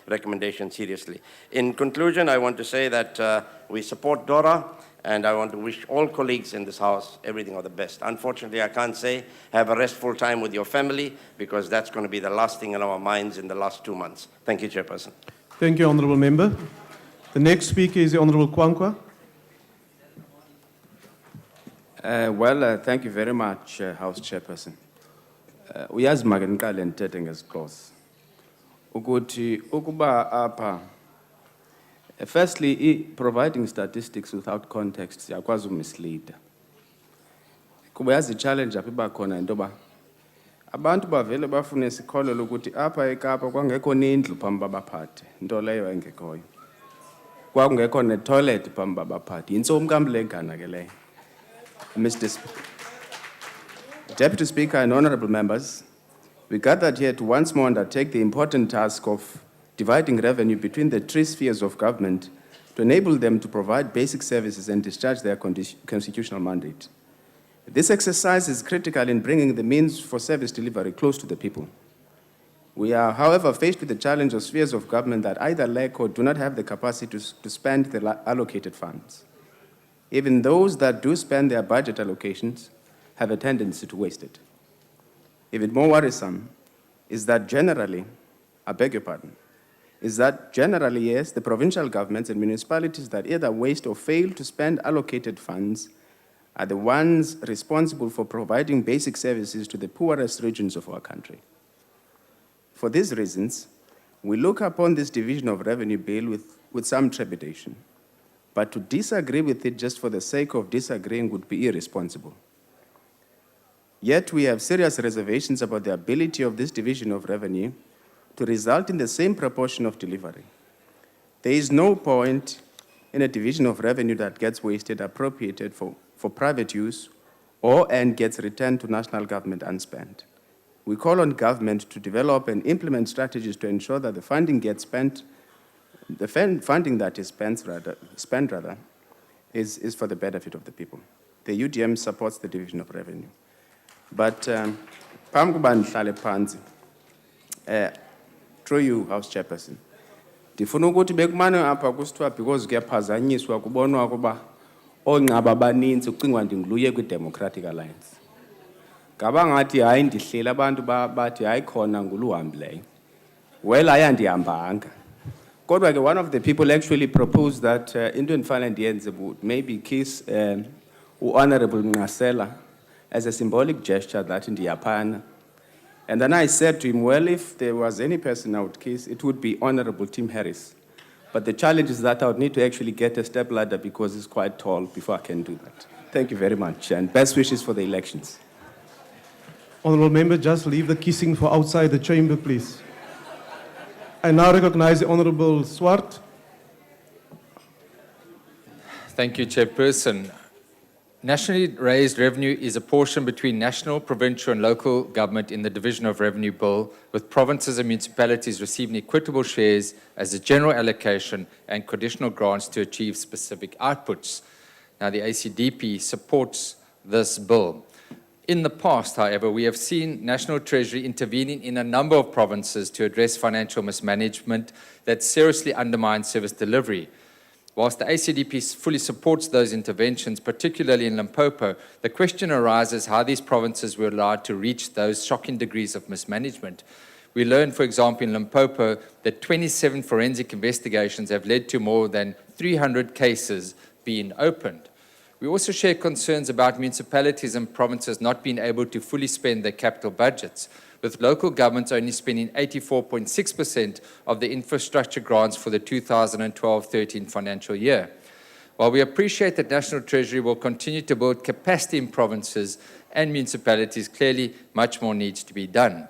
recommendations seriously. In conclusion, I want to say that we support Dora, and I want to wish all colleagues in this House everything of the best. Unfortunately, I can't say have a restful time with your family, because that's going to be the last thing in our minds in the last 2 months. Thank you, Chairperson. Thank you, Honourable Member. The next speaker is the Honourable Kwankwa. Thank you very much, House Chairperson. Uyazi make ngiqale ngithethe ngesixhosa ukuthi ukuba apha firstly providing statistics without context siyakwazi umislead kuba yazi challenge apha iba khona into ba Abantu bavele bafune isikholelo ukuthi apha eKapa kwangekho nendlu phambi babaphathe, nto leyo engekhoyo. Kwakungekho netoilet phambi babaphathe. Yintsomi kamlengana ke leyo. Deputy Speaker and honorable members, we gathered here to once more undertake the important task of dividing revenue between the three spheres of government to enable them to provide basic services and discharge their constitutional mandate. This exercise is critical in bringing the means for service delivery close to the people. We are, however, faced with the challenge of spheres of government that either lack or do not have the capacity to spend the allocated funds. Even those that do spend their budget allocations have a tendency to waste it. Even more worrisome is that generally, yes, the provincial governments and municipalities that either waste or fail to spend allocated funds are the ones responsible for providing basic services to the poorest regions of our country. For these reasons, we look upon this division of revenue bill with some trepidation, but to disagree with it just for the sake of disagreeing would be irresponsible. Yet we have serious reservations about the ability of this division of revenue to result in the same proportion of delivery. There is no point in a division of revenue that gets wasted, appropriated for private use, and gets returned to national government unspent. We call on government to develop and implement strategies to ensure that the funding gets spent, funding that is spent is for the benefit of the people. The UDM supports the division of revenue. But phambi kuba ndihlale phansi, through you, House Chairperson, ndifuna ukuthi bekumane apha kusithiwa because kuyaphazanyiswa kubonwa ukuba oonqaba abaninzi kucingwa ndingiluye kwi-Democratic Alliance. Ngaba ngathi hayi ndihlela abantu bathi hayi khona nguluhambileyo. Well, ayandihambanga. Kodwa ke one of the people actually proposed that into endifana ndiyenze would maybe kiss u-Honorable Nqasela as a symbolic gesture that ndiyaphana. And then I said to him, well, if there was any person I would kiss, it would be Honorable Tim Harris. But the challenge is that I would need to actually get a step ladder because he's quite tall before I can do that. Thank you very much, and best wishes for the elections. Honourable member, just leave the kissing for outside the chamber, please. I now recognize the Honourable Swart. Thank you, Chairperson. Nationally raised revenue is a portion between national, provincial and local government in the Division of Revenue Bill, with provinces and municipalities receiving equitable shares as a general allocation and conditional grants to achieve specific outputs. Now, the ACDP supports this bill. In the past, however, we have seen National Treasury intervening in a number of provinces to address financial mismanagement that seriously undermines service delivery. Whilst the ACDP fully supports those interventions, particularly in Limpopo, the question arises how these provinces were allowed to reach those shocking degrees of mismanagement. We learned, for example, in Limpopo that 27 forensic investigations have led to more than 300 cases being opened. We also share concerns about municipalities and provinces not being able to fully spend their capital budgets, with local governments only spending 84.6% of the infrastructure grants for the 2012-13 financial year. While we appreciate that National Treasury will continue to build capacity in provinces and municipalities, clearly much more needs to be done.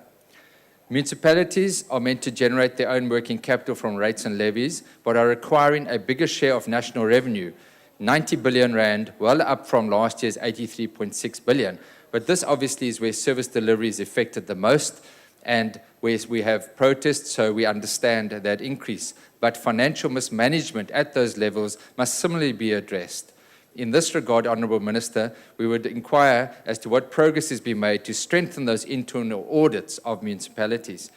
Municipalities are meant to generate their own working capital from rates and levies, but are requiring a bigger share of national revenue, 90 billion rand, well up from last year's 83.6 billion. But this obviously is where service delivery is affected the most and where we have protests, so we understand that increase. But financial mismanagement at those levels must similarly be addressed. In this regard, Honourable Minister, we would inquire as to what progress is being made to strengthen those internal audits of municipalities.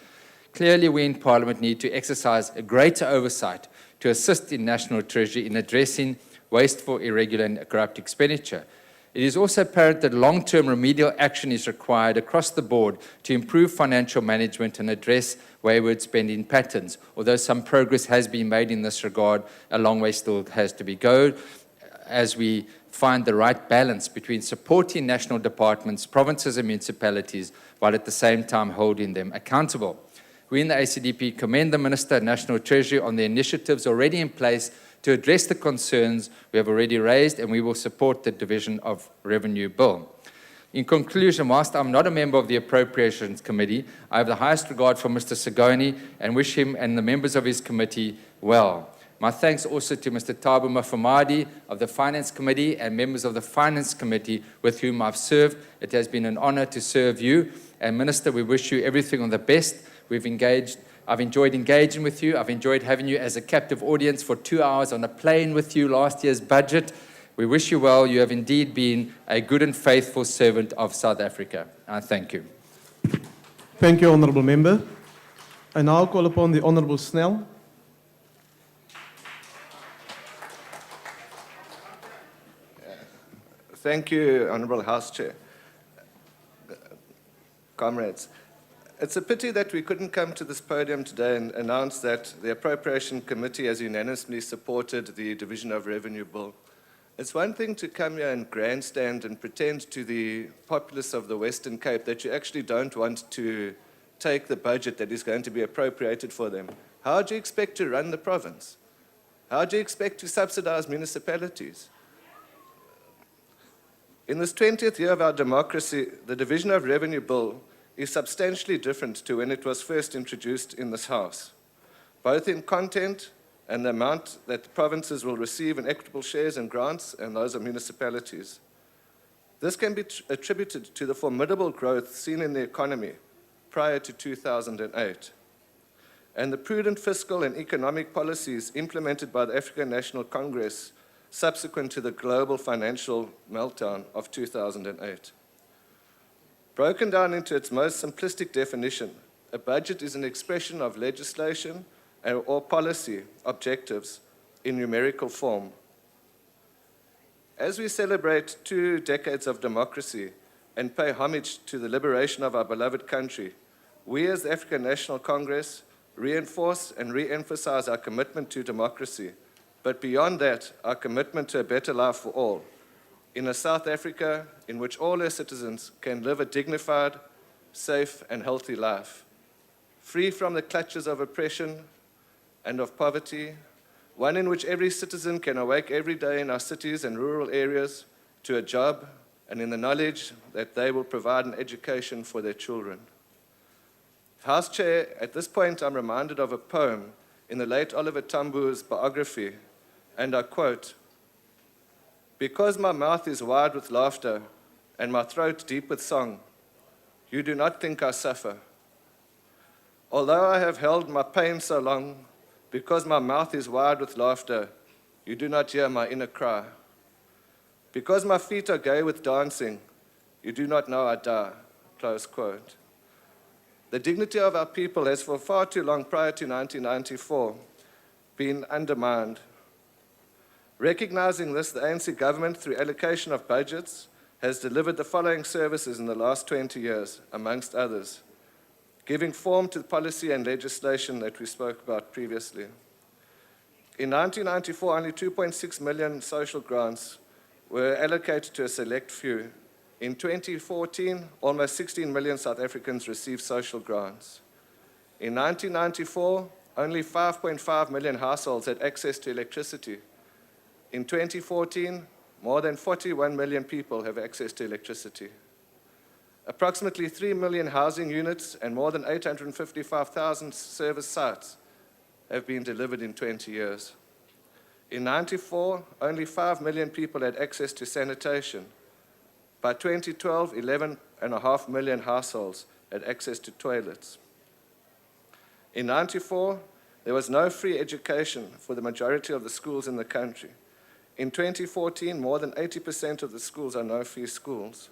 Clearly, we in Parliament need to exercise a greater oversight to assist in National Treasury in addressing wasteful, irregular and corrupt expenditure. It is also apparent that long-term remedial action is required across the board to improve financial management and address wayward spending patterns. Although some progress has been made in this regard, a long way still has to be go as we find the right balance between supporting national departments, provinces and municipalities, while at the same time holding them accountable. We in the ACDP commend the Minister and National Treasury on the initiatives already in place to address the concerns we have already raised, and we will support the Division of Revenue Bill. In conclusion, whilst I'm not a member of the Appropriations Committee, I have the highest regard for Mr. Sigoni and wish him and the members of his committee well. My thanks also to Mr. Thabo Mafamadi of the Finance Committee and members of the Finance Committee with whom I've served. It has been an honor to serve you. And Minister, we wish you everything on the best. I've enjoyed engaging with you. I've enjoyed having you as a captive audience for 2 hours on a plane with you last year's budget. We wish you well. You have indeed been a good and faithful servant of South Africa. I thank you. Thank you, Honourable Member. I now call upon the Honourable Snell. Thank you, Honourable House Chair. Comrades, it's a pity that we couldn't come to this podium today and announce that the Appropriation Committee has unanimously supported the Division of Revenue Bill. It's one thing to come here and grandstand and pretend to the populace of the Western Cape that you actually don't want to take the budget that is going to be appropriated for them. How do you expect to run the province? How do you expect to subsidize municipalities? In this 20th year of our democracy, the Division of Revenue Bill is substantially different to when it was first introduced in this House, both in content and the amount that the provinces will receive in equitable shares and grants and those of municipalities. This can be attributed to the formidable growth seen in the economy prior to 2008 and the prudent fiscal and economic policies implemented by the African National Congress subsequent to the global financial meltdown of 2008. Broken down into its most simplistic definition, a budget is an expression of legislation or policy objectives in numerical form. As we celebrate 2 decades of democracy and pay homage to the liberation of our beloved country, we as the African National Congress reinforce and re-emphasize our commitment to democracy, but beyond that, our commitment to a better life for all, in a South Africa in which all our citizens can live a dignified, safe, and healthy life, free from the clutches of oppression and of poverty, one in which every citizen can awake every day in our cities and rural areas to a job and in the knowledge that they will provide an education for their children. House Chair, at this point I'm reminded of a poem in the late Oliver Tambo's biography, and I quote, "Because my mouth is wide with laughter and my throat deep with song, you do not think I suffer. Although I have held my pain so long, because my mouth is wide with laughter, you do not hear my inner cry. Because my feet are gay with dancing, you do not know I die." Close quote. The dignity of our people has for far too long prior to 1994 been undermined. Recognizing this, the ANC government, through allocation of budgets, has delivered the following services in the last 20 years, amongst others, giving form to the policy and legislation that we spoke about previously. In 1994, only 2.6 million social grants were allocated to a select few. In 2014, almost 16 million South Africans received social grants. In 1994, only 5.5 million households had access to electricity. In 2014, more than 41 million people have access to electricity. Approximately 3 million housing units and more than 855,000 service sites have been delivered in 20 years. In 1994, only 5 million people had access to sanitation. By 2012, 11.5 million households had access to toilets. In 1994, there was no free education for the majority of the schools in the country. In 2014, more than 80% of the schools are no-fee schools.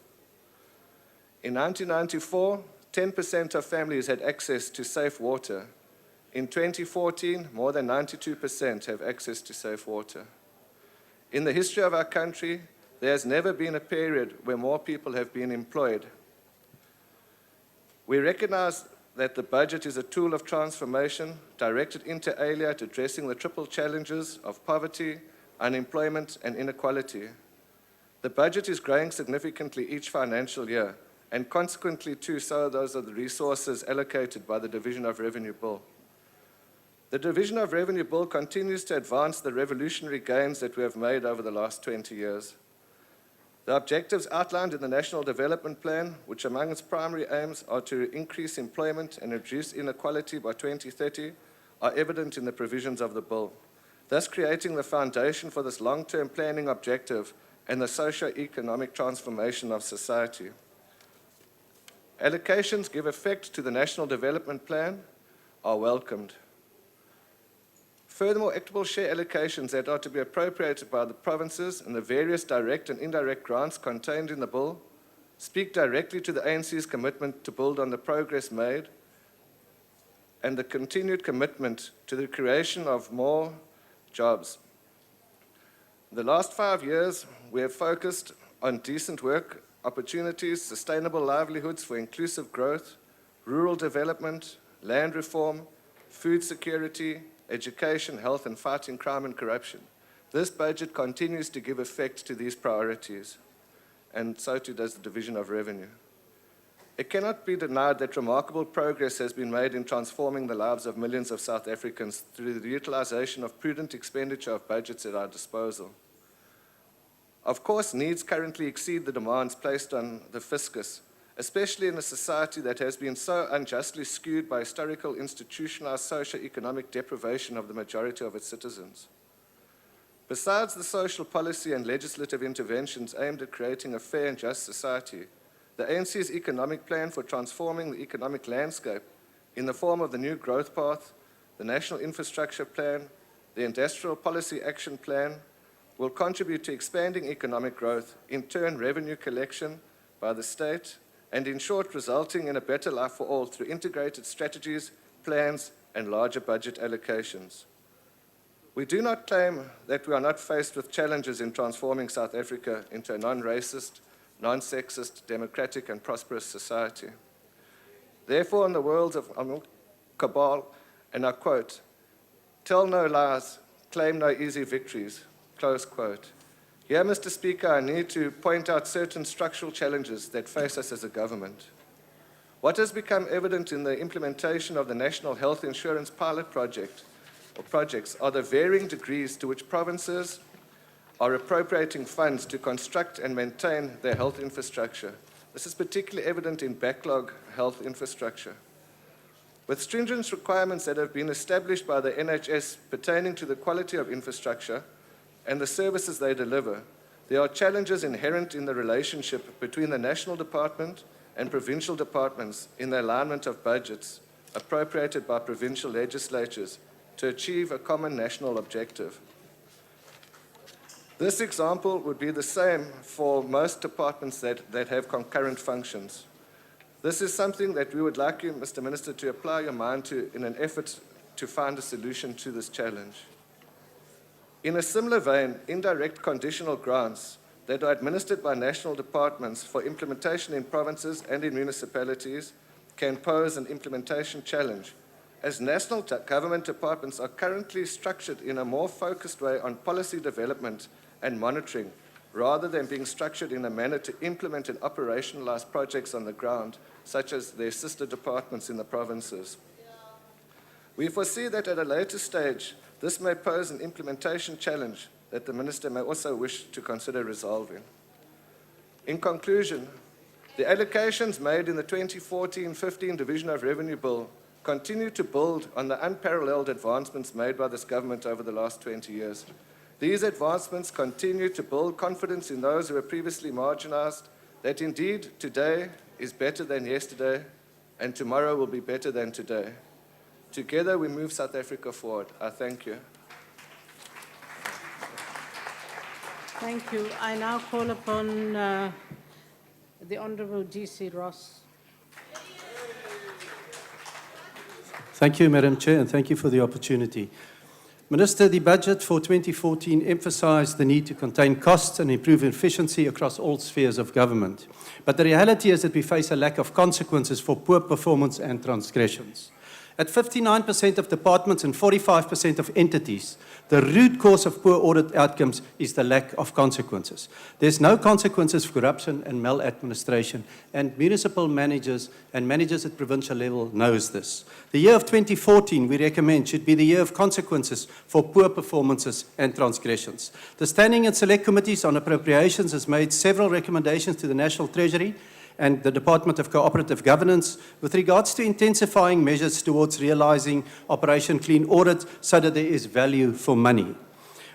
In 1994, 10% of families had access to safe water. In 2014, more than 92% have access to safe water. In the history of our country, there has never been a period where more people have been employed. We recognize that the budget is a tool of transformation directed inter alia at addressing the triple challenges of poverty, unemployment, and inequality. The budget is growing significantly each financial year, and consequently too so those are the resources allocated by the Division of Revenue Bill. The Division of Revenue Bill continues to advance the revolutionary gains that we have made over the last 20 years. The objectives outlined in the National Development Plan, which among its primary aims are to increase employment and reduce inequality by 2030, are evident in the provisions of the bill, thus creating the foundation for this long-term planning objective and the socio-economic transformation of society. Allocations give effect to the National Development Plan are welcomed. Furthermore, equitable share allocations that are to be appropriated by the provinces and the various direct and indirect grants contained in the bill speak directly to the ANC's commitment to build on the progress made and the continued commitment to the creation of more jobs. The last 5 years, we have focused on decent work opportunities, sustainable livelihoods for inclusive growth, rural development, land reform, food security, education, health, and fighting crime and corruption. This budget continues to give effect to these priorities, and so too does the division of revenue. It cannot be denied that remarkable progress has been made in transforming the lives of millions of South Africans through the utilization of prudent expenditure of budgets at our disposal. Of course, needs currently exceed the demands placed on the fiscus, especially in a society that has been so unjustly skewed by historical institutionalized socio-economic deprivation of the majority of its citizens. Besides the social policy and legislative interventions aimed at creating a fair and just society, the ANC's economic plan for transforming the economic landscape in the form of the new growth path, the National Infrastructure Plan, the Industrial Policy Action Plan, will contribute to expanding economic growth, in turn revenue collection by the state, and in short, resulting in a better life for all through integrated strategies, plans, and larger budget allocations. We do not claim that we are not faced with challenges in transforming South Africa into a non-racist, non-sexist, democratic, and prosperous society. Therefore, in the words of Amil Cabral, and I quote, "Tell no lies, claim no easy victories," close quote. Here, Mr. Speaker, I need to point out certain structural challenges that face us as a government. What has become evident in the implementation of the National Health Insurance Pilot Project or projects are the varying degrees to which provinces are appropriating funds to construct and maintain their health infrastructure. This is particularly evident in backlog health infrastructure. With stringent requirements that have been established by the NHS pertaining to the quality of infrastructure and the services they deliver, there are challenges inherent in the relationship between the national department and provincial departments in the alignment of budgets appropriated by provincial legislatures to achieve a common national objective. This example would be the same for most departments that have concurrent functions. This is something that we would like you, Mr. Minister, to apply your mind to in an effort to find a solution to this challenge. In a similar vein, indirect conditional grants that are administered by national departments for implementation in provinces and in municipalities can pose an implementation challenge, as national government departments are currently structured in a more focused way on policy development and monitoring, rather than being structured in a manner to implement and operationalize projects on the ground, such as their sister departments in the provinces. We foresee that at a later stage, this may pose an implementation challenge that the Minister may also wish to consider resolving. In conclusion, the allocations made in the 2014-15 Division of Revenue Bill continue to build on the unparalleled advancements made by this government over the last 20 years. These advancements continue to build confidence in those who were previously marginalized, that indeed today is better than yesterday, and tomorrow will be better than today. Together we move South Africa forward. I thank you. Thank you. I now call upon the Honourable G.C. Ross. Thank you, Madam Chair, and thank you for the opportunity. Minister, the budget for 2014 emphasised the need to contain costs and improve efficiency across all spheres of government. But the reality is that we face a lack of consequences for poor performance and transgressions. At 59% of departments and 45% of entities, the root cause of poor audit outcomes is the lack of consequences. There's no consequences for corruption and maladministration, and municipal managers and managers at provincial level knows this. The year of 2014, we recommend, should be the year of consequences for poor performances and transgressions. The Standing and Select Committees on Appropriations has made several recommendations to the National Treasury and the Department of Cooperative Governance with regards to intensifying measures towards realizing Operation Clean Audit so that there is value for money.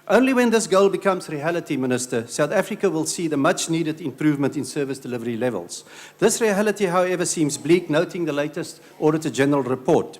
Only when this goal becomes reality, Minister, South Africa will see the much-needed improvement in service delivery levels. This reality, however, seems bleak, noting the latest Auditor General report.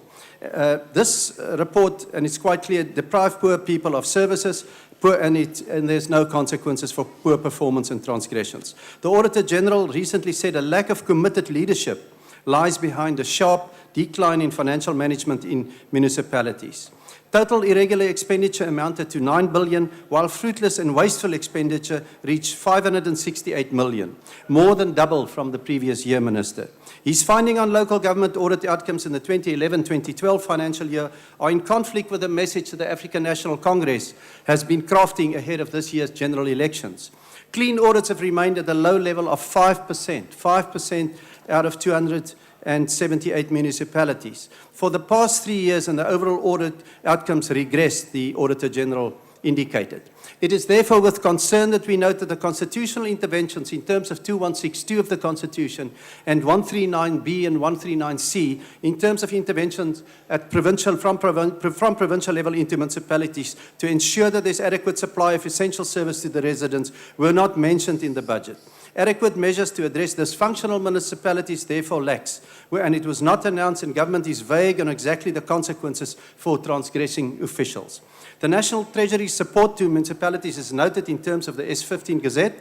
This report, and it's quite clear, deprive poor people of services, and there's no consequences for poor performance and transgressions. The Auditor General recently said a lack of committed leadership lies behind a sharp decline in financial management in municipalities. Total irregular expenditure amounted to 9 billion, while fruitless and wasteful expenditure reached 568 million, more than double from the previous year, Minister. His finding on local government audit outcomes in the 2011-2012 financial year are in conflict with the message that the African National Congress has been crafting ahead of this year's general elections. Clean audits have remained at the low level of 5% out of 278 municipalities. For the past 3 years, and the overall audit outcomes regressed, the Auditor General indicated. It is therefore with concern that we note that the constitutional interventions in terms of 2162 of the Constitution and 139B and 139C in terms of interventions at from provincial level into municipalities to ensure that there's adequate supply of essential service to the residents were not mentioned in the budget. Adequate measures to address dysfunctional municipalities therefore lacks, and it was not announced, and government is vague on exactly the consequences for transgressing officials. The National Treasury's support to municipalities is noted in terms of the S15 Gazette,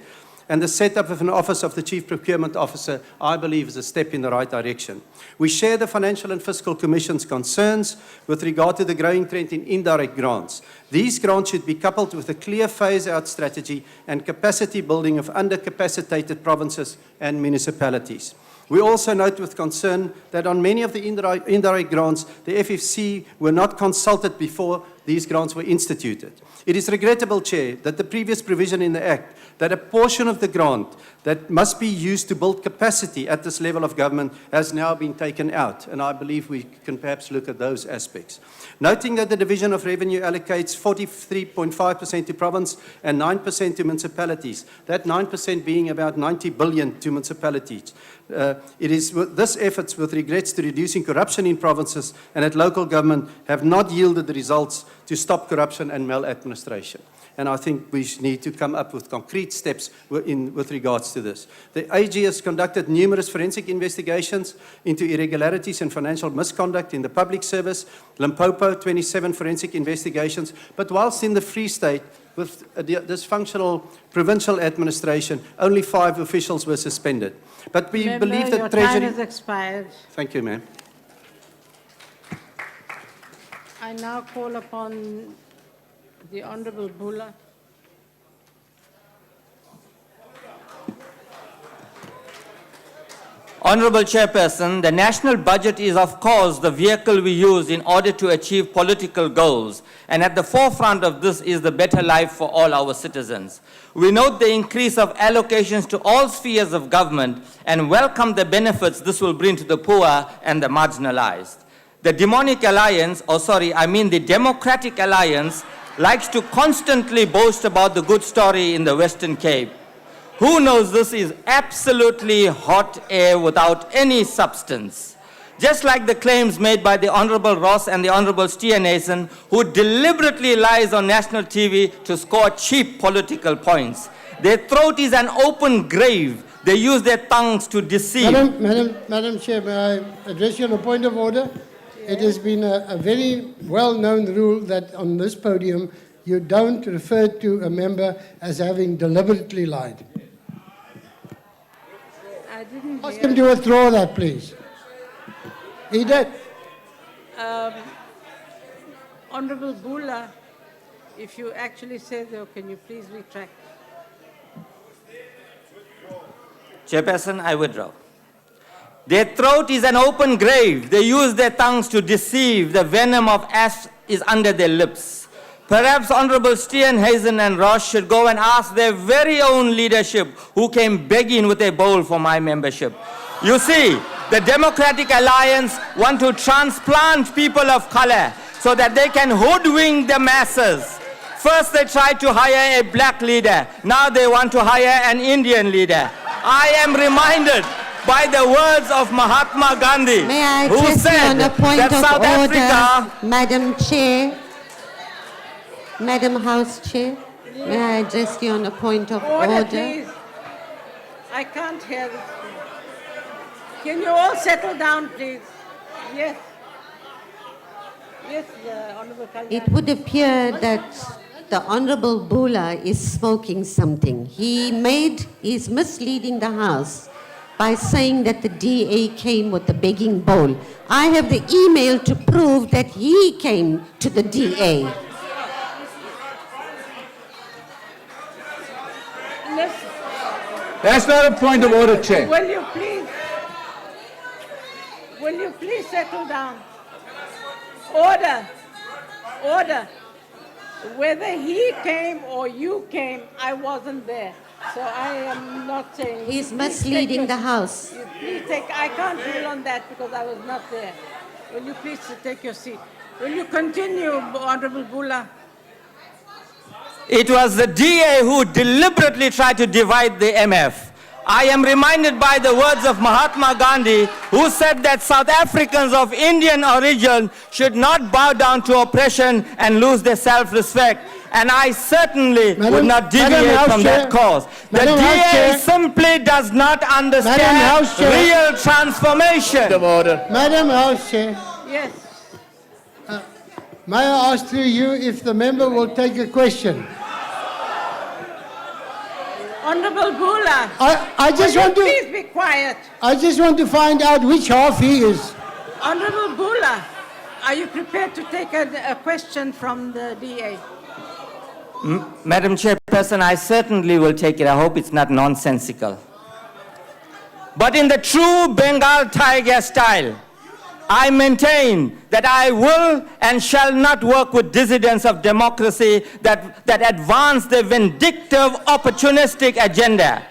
and the setup of an office of the Chief Procurement Officer, I believe, is a step in the right direction. We share the Financial and Fiscal Commission's concerns with regard to the growing trend in indirect grants. These grants should be coupled with a clear phase-out strategy and capacity building of undercapacitated provinces and municipalities. We also note with concern that on many of the indirect grants, the FFC were not consulted before these grants were instituted. It is regrettable, Chair, that the previous provision in the Act that a portion of the grant that must be used to build capacity at this level of government has now been taken out, and I believe we can perhaps look at those aspects. Noting that the Division of Revenue allocates 43.5% to province and 9% to municipalities, that 9% being about 90 billion to municipalities. It is this efforts with regrets to reducing corruption in provinces and at local government have not yielded the results to stop corruption and maladministration. And I think we need to come up with concrete steps with regards to this. The AG has conducted numerous forensic investigations into irregularities and financial misconduct in the public service. Limpopo, 27 forensic investigations. But whilst in the Free State, with a dysfunctional provincial administration, only 5 officials were suspended. But we believe that your Treasury... time has expired. Thank you, ma'am. I now call upon the Honourable Bula. Honourable Chairperson, the national budget is of course the vehicle we use in order to achieve political goals, and at the forefront of this is the better life for all our citizens. We note the increase of allocations to all spheres of government and welcome the benefits this will bring to the poor and the marginalized. The Democratic Alliance likes to constantly boast about the good story in the Western Cape. Who knows this is absolutely hot air without any substance? Just like the claims made by the Honourable Ross and the Honourable Steenhuisen, who deliberately lies on national TV to score cheap political points. Their throat is an open grave. They use their tongues to deceive. Madam Chair, may I address you on a point of order? It has been a very well-known rule that on this podium, you don't refer to a member as having deliberately lied. I didn't Ask hear. him to withdraw that, please. He did. Honourable Bula, if you actually said so, can you please retract? Chairperson, I withdraw. Their throat is an open grave. They use their tongues to deceive. The venom of ash is under their lips. Perhaps Honorable Steenhuisen and Ross should go and ask their very own leadership who came begging with a bowl for my membership. You see, the Democratic Alliance want to transplant people of color so that they can hoodwink the masses. First they tried to hire a black leader. Now they want to hire an Indian leader. I am reminded by the words of Mahatma Gandhi, May I who address you said on a point that of South order, Africa... Madam Chair? Madam House Chair, may I address you on a point of order? Please. I can't hear this. Can you all settle down, please? Yes. Yes, Honorable Kalyan. It would appear that the Honorable Bula is smoking something. He's misleading the House by saying that the DA came with the begging bowl. I have the email to prove that he came to the DA. Listen. That's not a point of order, Chair. Will you please settle down? Order. Order. Whether he came or you came, I wasn't there. So I am not saying... He's misleading the House. I can't rule on that because I was not there. Will you please take your seat? Will you continue, Honorable Bula? It was the DA who deliberately tried to divide the MF. I am reminded by the words of Mahatma Gandhi, who said that South Africans of Indian origin should not bow down to oppression and lose their self-respect. And I certainly would not deviate from that cause. The DA simply does not understand real transformation. Madam House Chair, Yes. may I ask through you if the member will take a question? Honorable Bula. I just want to... Please be quiet. I just want to find out which half he is. Honorable Bula, are you prepared to take a question from the DA? Madam Chairperson, I certainly will take it. I hope it's not nonsensical. But in the true Bengal tiger style, I maintain that I will and shall not work with dissidents of democracy that advance the vindictive, opportunistic agenda.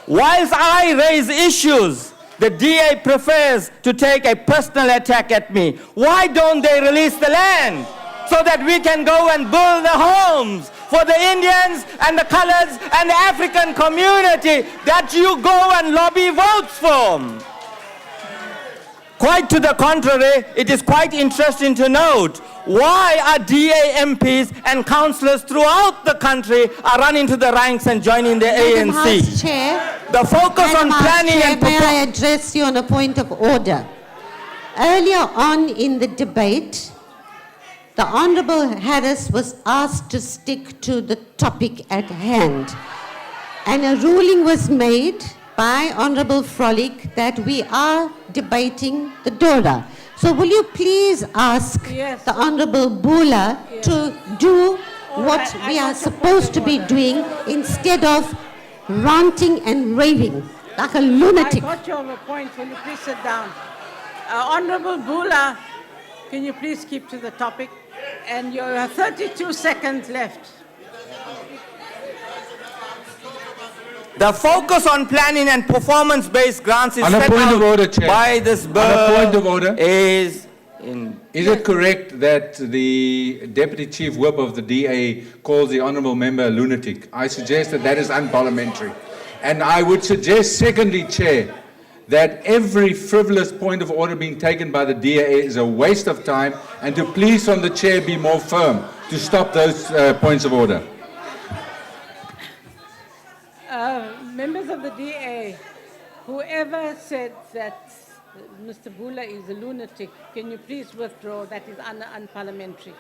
Whilst I raise issues, the DA prefers to take a personal attack at me. Why don't they release the land so that we can go and build the homes for the Indians and the coloreds and the African community that you go and lobby votes for? Quite to the contrary, it is quite interesting to note why our DA MPs and councillors throughout the country are running to the ranks and joining the Madam ANC. House Chair, The focus on planning and may I address you on a point of order? Earlier on in the debate, the Honourable Harris was asked to stick to the topic at hand, and a ruling was made by Honourable Frolic that we are debating the DORA. So will you please ask the Honourable Bula to do what we are supposed to be doing instead of ranting and raving like a lunatic? I got your point. Will you please sit down? Honorable Bula, can you please keep to the topic? And you have 32 seconds left. The focus on planning and performance-based grants is On a set point of out order, Chair. by this bill. On a point of order. Is it correct that the Deputy Chief Whip of the DA calls the Honourable Member a lunatic? I suggest that is unparliamentary. And I would suggest, secondly, Chair, that every frivolous point of order being taken by the DA is a waste of time, and to please from the Chair be more firm to stop those points of order. Members of the DA, whoever said that Mr. Bula is a lunatic, can you please withdraw? That is unparliamentary.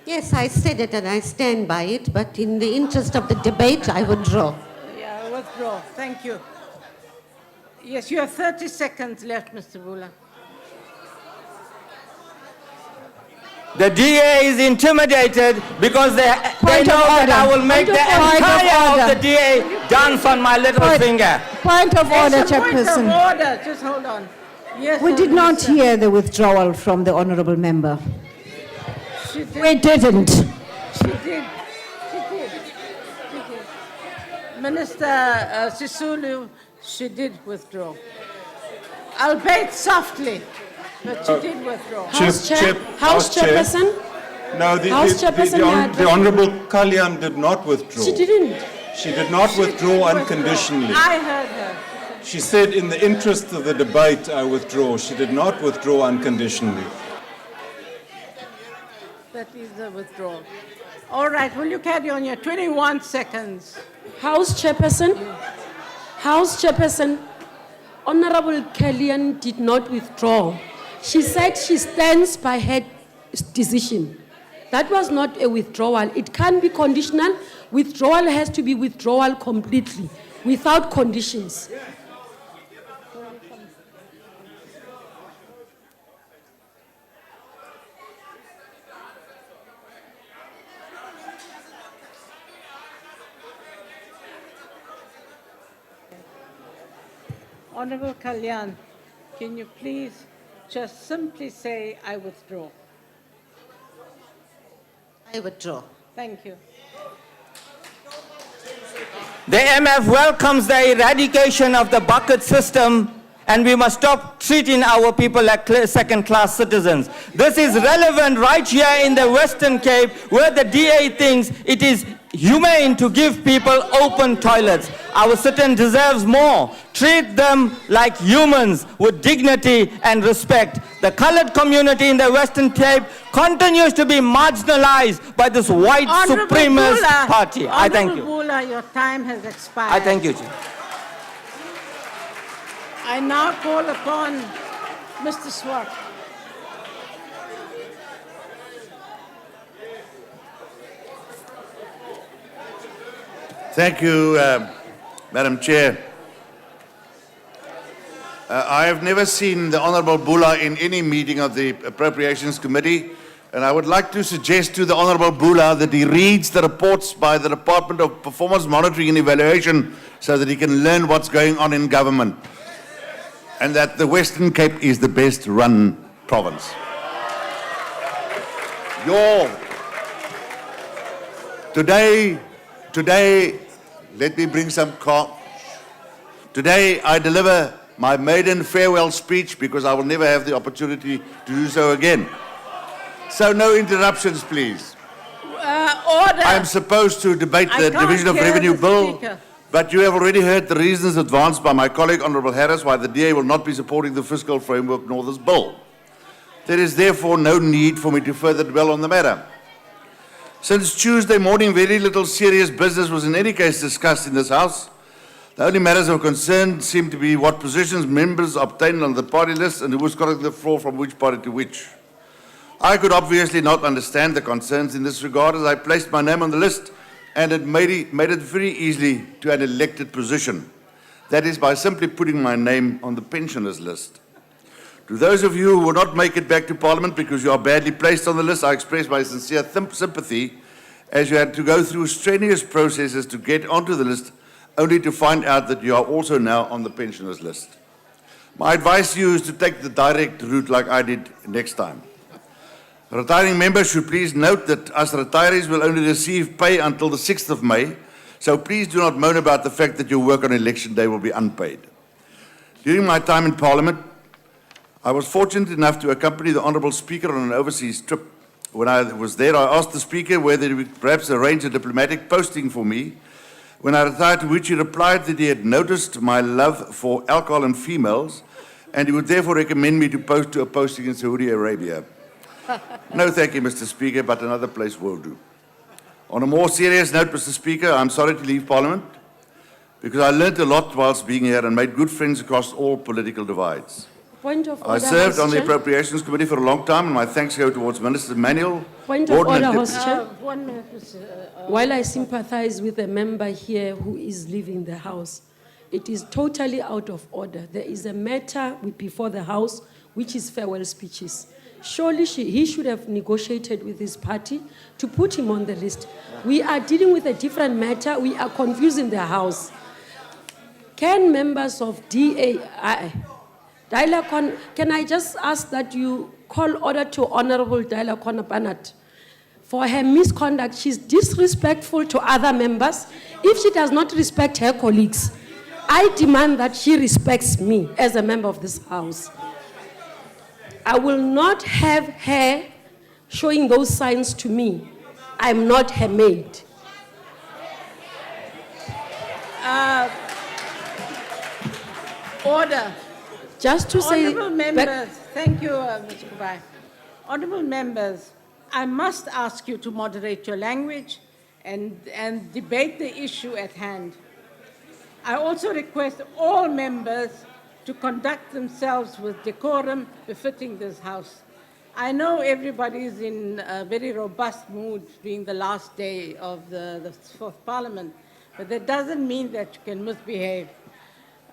Yes, I said it and I stand by it, but in the interest of the debate, I withdraw. Yeah, withdraw. Thank you. Yes, you have 30 seconds left, Mr. Bula. The DA is intimidated because they Point know of that I order. will make the Point of entire order. of the DA dance on my little finger. Point of order, There's a point of Chairperson. order, just hold on. Yes, We did not Minister. hear the withdrawal from the honourable member. She did. We didn't. She did. She did. She did. Minister Sisulu, she did withdraw. Albeit softly, but she did withdraw. House Chairperson? No, House Chairperson, the Honourable Kalyan did not withdraw. She didn't. She did not withdraw unconditionally. I heard her. She said, in the interest of the debate, I withdraw. She did not withdraw unconditionally. That is the withdrawal. All right, will you carry on your 21 seconds? House Chairperson, Honorable Kellyan did not withdraw. She said she stands by her decision. That was not a withdrawal. It can be conditional. Withdrawal has to be withdrawal completely, without conditions. Honorable Kalyan, can you please just simply say, I withdraw? I withdraw. Thank you. The MF welcomes the eradication of the bucket system, and we must stop treating our people like second-class citizens. This is relevant right here in the Western Cape, where the DA thinks it is humane to give people open toilets. Our citizen deserves more. Treat them like humans with dignity and respect. The colored community in the Western Cape continues to be marginalized by this white supremacist party. I thank you. Honorable Bula, your time has expired. I thank you, Chair. I now call upon Mr. Swart. Thank you, Madam Chair. I have never seen the Honourable Bula in any meeting of the Appropriations Committee, and I would like to suggest to the Honourable Bula that he reads the reports by the Department of Performance Monitoring and Evaluation so that he can learn what's going on in government, and that the Western Cape is the best run province. Today, let me bring some calm. Today, I deliver my maiden farewell speech because I will never have the opportunity to do so again. So no interruptions, please. Order. I am supposed to debate I the can't Division of hear Revenue the Bill, speaker. but you have already heard the reasons advanced by my colleague, Honourable Harris, why the DA will not be supporting the fiscal framework nor this bill. There is therefore no need for me to further dwell on the matter. Since Tuesday morning, very little serious business was in any case discussed in this House. The only matters of concern seem to be what positions members obtained on the party list and who was carrying the floor from which party to which. I could obviously not understand the concerns in this regard as I placed my name on the list and it made it very easily to an elected position. That is by simply putting my name on the pensioners list. To those of you who will not make it back to Parliament because you are badly placed on the list, I express my sincere sympathy as you had to go through strenuous processes to get onto the list only to find out that you are also now on the pensioners list. My advice to you is to take the direct route like I did next time. Retiring members should please note that us retirees will only receive pay until the 6th of May, so please do not moan about the fact that your work on election day will be unpaid. During my time in Parliament, I was fortunate enough to accompany the Honourable Speaker on an overseas trip. When I was there, I asked the Speaker whether he would perhaps arrange a diplomatic posting for me. When I retired, to which he replied that he had noticed my love for alcohol and females, and he would therefore recommend me to post to a posting in Saudi Arabia. No, thank you, Mr. Speaker, but another place will do. On a more serious note, Mr. Speaker, I'm sorry to leave Parliament because I learnt a lot whilst being here and made good friends across all political divides. Point of order, I served House on the Chair. Appropriations Committee for a long time, and my thanks go towards Minister Manuel. Point of Gordon, order, and House Chair. 1 minute, Mr. While I sympathize with a member here who is leaving the House, it is totally out of order. There is a matter before the House, which is farewell speeches. Surely he should have negotiated with his party to put him on the list. We are dealing with a different matter. We are confusing the House. Can members of can I just ask that you call order to Honorable Daila Banat for her misconduct? She's disrespectful to other members. If she does not respect her colleagues, I demand that she respects me as a member of this House. I will not have her showing those signs to me. I'm not her maid. Order. Just to say... Honourable members, thank you, Mr. Kubai. Honourable members, I must ask you to moderate your language and debate the issue at hand. I also request all members to conduct themselves with decorum befitting this House. I know everybody is in a very robust mood being the last day of the fourth Parliament, but that doesn't mean that you can misbehave.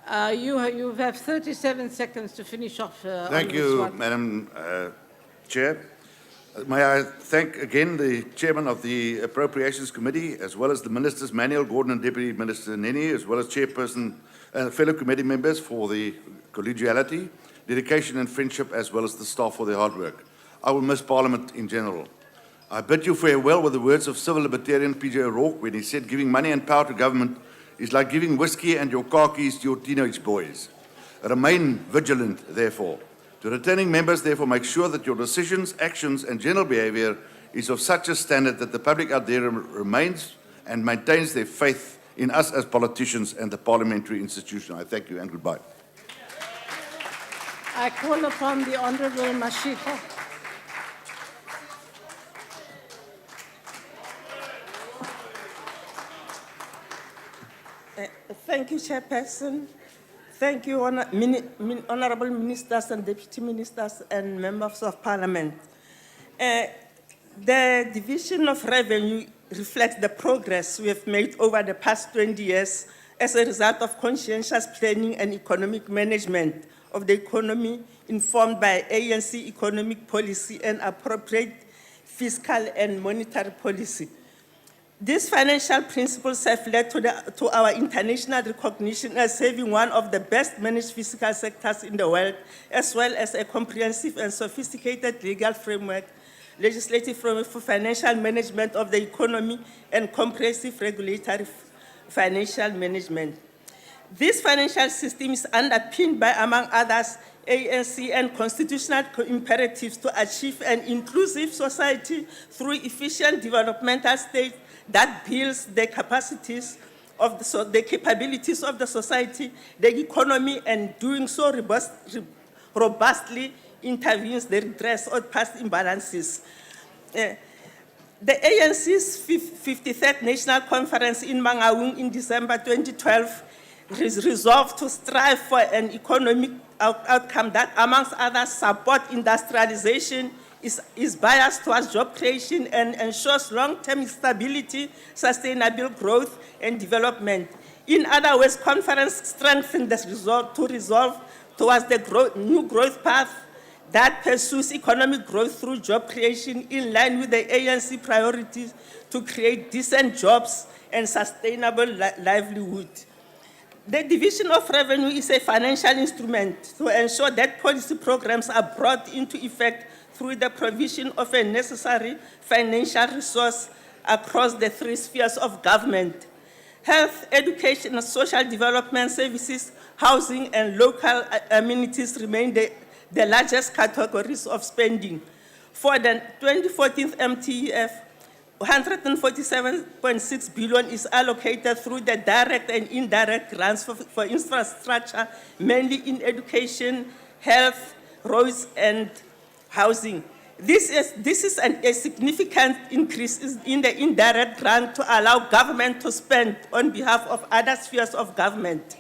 You have 37 seconds to finish off. Thank you, Madam Chair. May I thank again the Chairman of the Appropriations Committee, as well as the Ministers Manuel Gordon and Deputy Minister Neni, as well as Chairperson and fellow committee members for the collegiality, dedication and friendship, as well as the staff for their hard work. I will miss Parliament in general. I bid you farewell with the words of civil libertarian P.J. O'Rourke when he said, giving money and power to government is like giving whiskey and your car keys to your teenage boys. Remain vigilant, therefore. To returning members, therefore, make sure that your decisions, actions, and general behaviour is of such a standard that the public out there remains and maintains their faith in us as politicians and the parliamentary institution. I thank you and goodbye. I call upon the Honourable Mashiko. Thank you, Chairperson. Thank you, Honourable Ministers and Deputy Ministers and Members of Parliament. The division of revenue reflects the progress we have made over the past 20 years as a result of conscientious planning and economic management of the economy informed by ANC economic policy and appropriate fiscal and monetary policy. These financial principles have led to our international recognition as having one of the best managed fiscal sectors in the world, as well as a comprehensive and sophisticated legal framework, legislative framework for financial management of the economy, and comprehensive regulatory financial management. This financial system is underpinned by, among others, ANC and constitutional imperatives to achieve an inclusive society through efficient developmental state that builds the capacities of the capabilities of the society, the economy, and doing so robustly intervenes the redress of past imbalances. The ANC's 53rd National Conference in Mangaung in December 2012 resolved to strive for an economic outcome that, amongst others, support industrialization, is biased towards job creation and ensures long-term stability, sustainable growth, and development. In other words, conference strengthened the resolve towards the new growth path that pursues economic growth through job creation in line with the ANC priorities to create decent jobs and sustainable livelihood. The division of revenue is a financial instrument to ensure that policy programs are brought into effect through the provision of a necessary financial resource across the three spheres of government. Health, education, and social development services, housing, and local amenities remain the largest categories of spending. For the 2014 MTEF, 147.6 billion is allocated through the direct and indirect grants for infrastructure, mainly in education, health, roads, and housing. This is a significant increase in the indirect grant to allow government to spend on behalf of other spheres of government.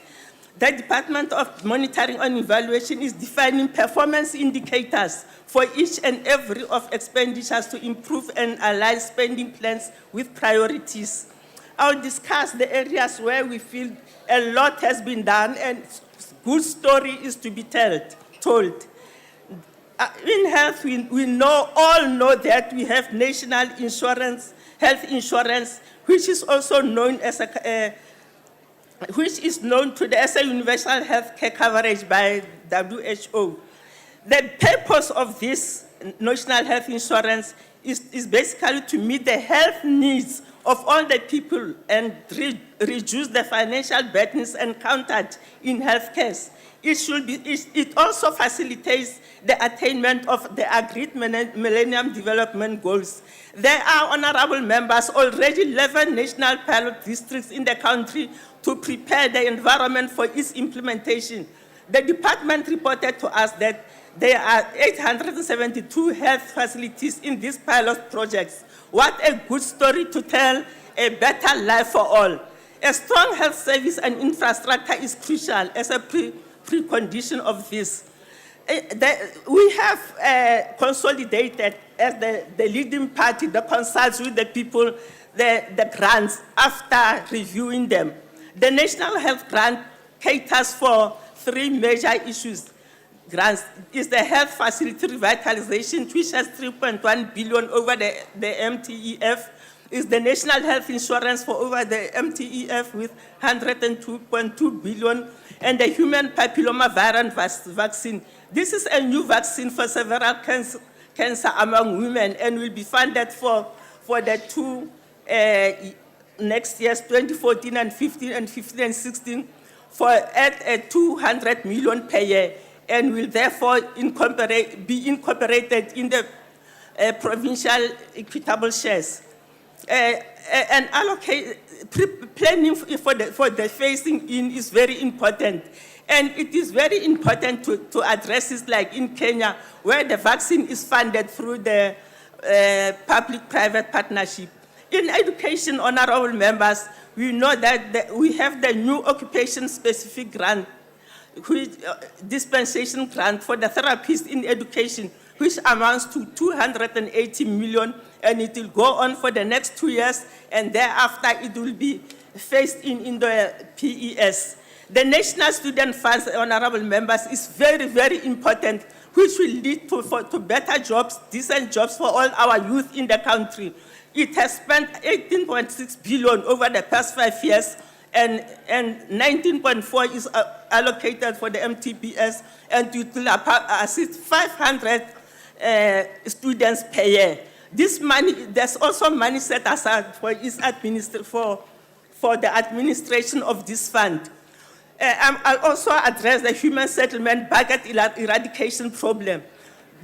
The Department of Monitoring and Evaluation is defining performance indicators for each and every of expenditures to improve and align spending plans with priorities. I'll discuss the areas where we feel a lot has been done and good story is to be told. In health, we all know that we have national insurance, health insurance, which is also known as which is known today as a universal health care coverage by WHO. The purpose of this national health insurance is basically to meet the health needs of all the people and reduce the financial burdens encountered in healthcare. It also facilitates the attainment of the agreed Millennium Development Goals. There are, honorable members, already 11 national pilot districts in the country to prepare the environment for its implementation. The department reported to us that there are 872 health facilities in these pilot projects. What a good story to tell a better life for all. A strong health service and infrastructure is crucial as a precondition of this. We have consolidated as the leading party that consults with the people the grants after reviewing them. The National Health Grant caters for 3 major issues. Grants is the health facility revitalization, which has 3.1 billion over the MTEF, is the national health insurance for over the MTEF with 102.2 billion, and the human papilloma virus vaccine. This is a new vaccine for several cancer among women and will be funded for the 2 next years, 2014 and 15 and 15 and 16, at 200 million per year, and will therefore be incorporated in the provincial equitable shares. And planning for the phasing in is very important. And it is very important to address this, like in Kenya, where the vaccine is funded through the public-private partnership. In education, honorable members, we know that we have the new occupation-specific grant, dispensation grant for the therapists in education, which amounts to 280 million, and it will go on for the next 2 years, and thereafter it will be phased in the PES. The National Student Funds, honorable members, is very, very important, which will lead to better jobs, decent jobs for all our youth in the country. It has spent 18.6 billion over the past 5 years, and 19.4 is allocated for the MTPS, and it will assist 500 students per year. This money, there's also money set aside for the administration of this fund. I'll also address the human settlement bucket eradication problem.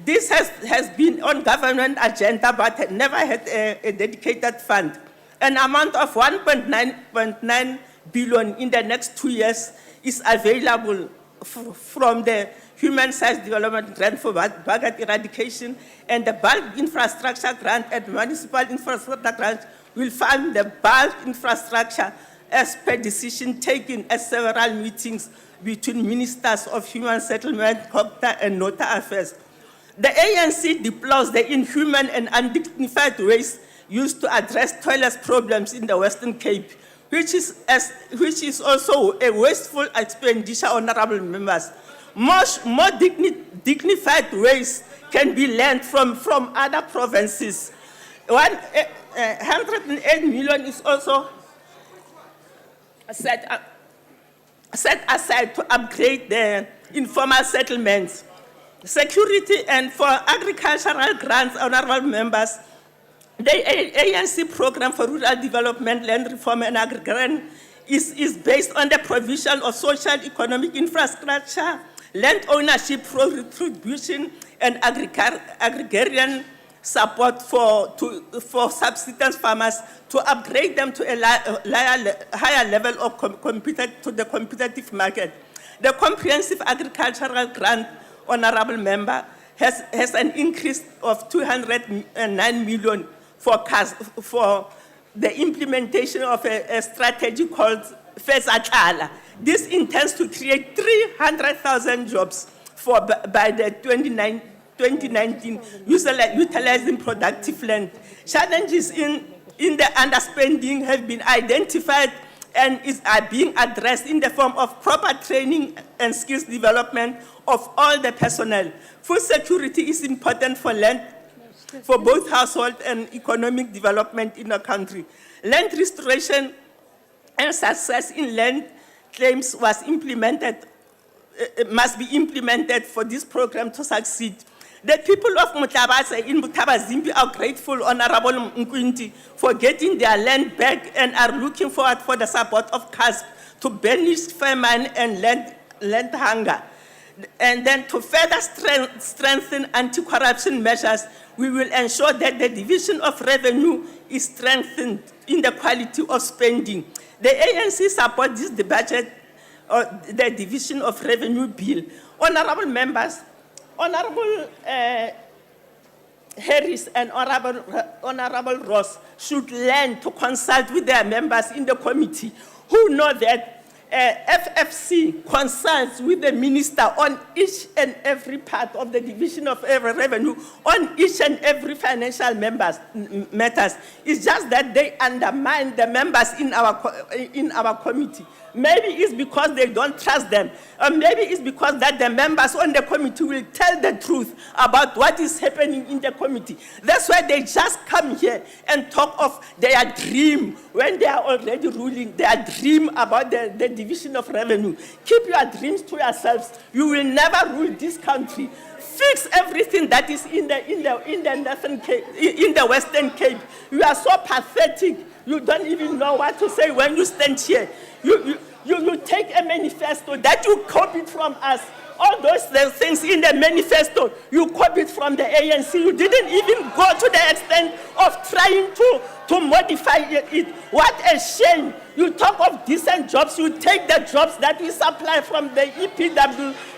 This has been on government agenda, but never had a dedicated fund. An amount of 1.9 billion in the next 2 years is available from the Human Size Development Grant for bucket eradication, and the bulk infrastructure grant and municipal infrastructure grant will fund the bulk infrastructure as per decision taken at several meetings between ministers of human settlement, COPTA, and Nota Affairs. The ANC deplores the inhuman and undignified ways used to address toilet problems in the Western Cape, which is also a wasteful expenditure, honorable members. More dignified ways can be learned from other provinces. 108 million is also set aside to upgrade the informal settlements. Security and for agricultural grants, honorable members, the ANC program for rural development, land reform, and agrarian is based on the provision of social economic infrastructure, land ownership, retribution, and agrarian support for subsistence farmers to upgrade them to a higher level of competitive market. The comprehensive agricultural grant, honorable member, has an increase of 209 million for the implementation of a strategy called FESATALA. This intends to create 300,000 jobs by the 2019, utilizing productive land. Challenges in the underspending have been identified and are being addressed in the form of proper training and skills development of all the personnel. Food security is important for land, for both household and economic development in the country. Land restoration and success in land claims was implemented, must be implemented for this program to succeed. The people of Mutabaze in Mutabazimbi are grateful, Honorable Mkwinti, for getting their land back and are looking forward for the support of CASP to banish famine and land hunger. And then to further strengthen anti-corruption measures, we will ensure that the division of revenue is strengthened in the quality of spending. The ANC supports the budget, the division of revenue bill. Honorable members, Honorable Harris and Honorable Ross should learn to consult with their members in the committee who know that FFC consults with the minister on each and every part of the division of every revenue, on each and every financial matters. It's just that they undermine the members in our committee. Maybe it's because they don't trust them, or maybe it's because that the members on the committee will tell the truth about what is happening in the committee. That's why they just come here and talk of their dream when they are already ruling, their dream about the division of revenue. Keep your dreams to yourselves. You will never rule this country. Fix everything that is in the Northern Cape, in the Western Cape. You are so pathetic. You don't even know what to say when you stand here. You take a manifesto that you copied from us. All those things in the manifesto, you copied from the ANC. You didn't even go to the extent of trying to modify it. What a shame. You talk of decent jobs. You take the jobs that we supply from the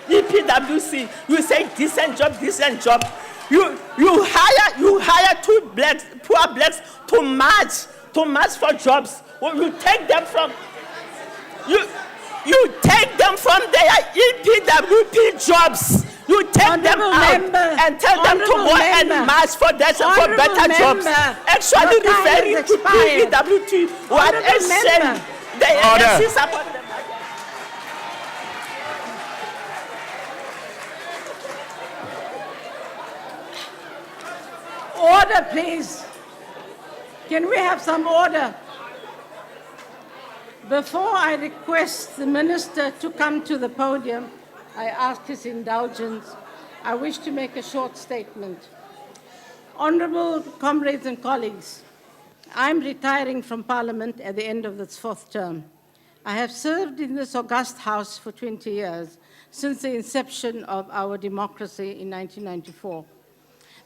EPWC. You say decent job, decent job. You hire poor blacks to march for jobs. Well, you take them from their EPWP jobs. You take them out and tell them to go and march for better jobs. Actually referring to EPWP. What a shame. The ANC support them. Order, please. Can we have some order? Before I request the Minister to come to the podium, I ask his indulgence. I wish to make a short statement. Honourable comrades and colleagues, I'm retiring from Parliament at the end of this 4th term. I have served in this august House for 20 years, since the inception of our democracy in 1994.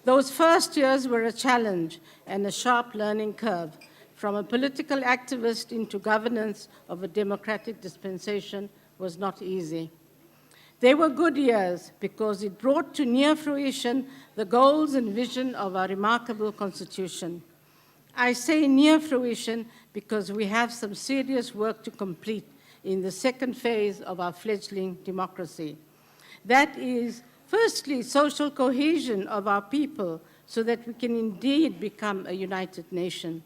Those first years were a challenge and a sharp learning curve. From a political activist into governance of a democratic dispensation was not easy. They were good years because it brought to near fruition the goals and vision of our remarkable Constitution. I say near fruition because we have some serious work to complete in the second phase of our fledgling democracy. That is, firstly, social cohesion of our people so that we can indeed become a united nation.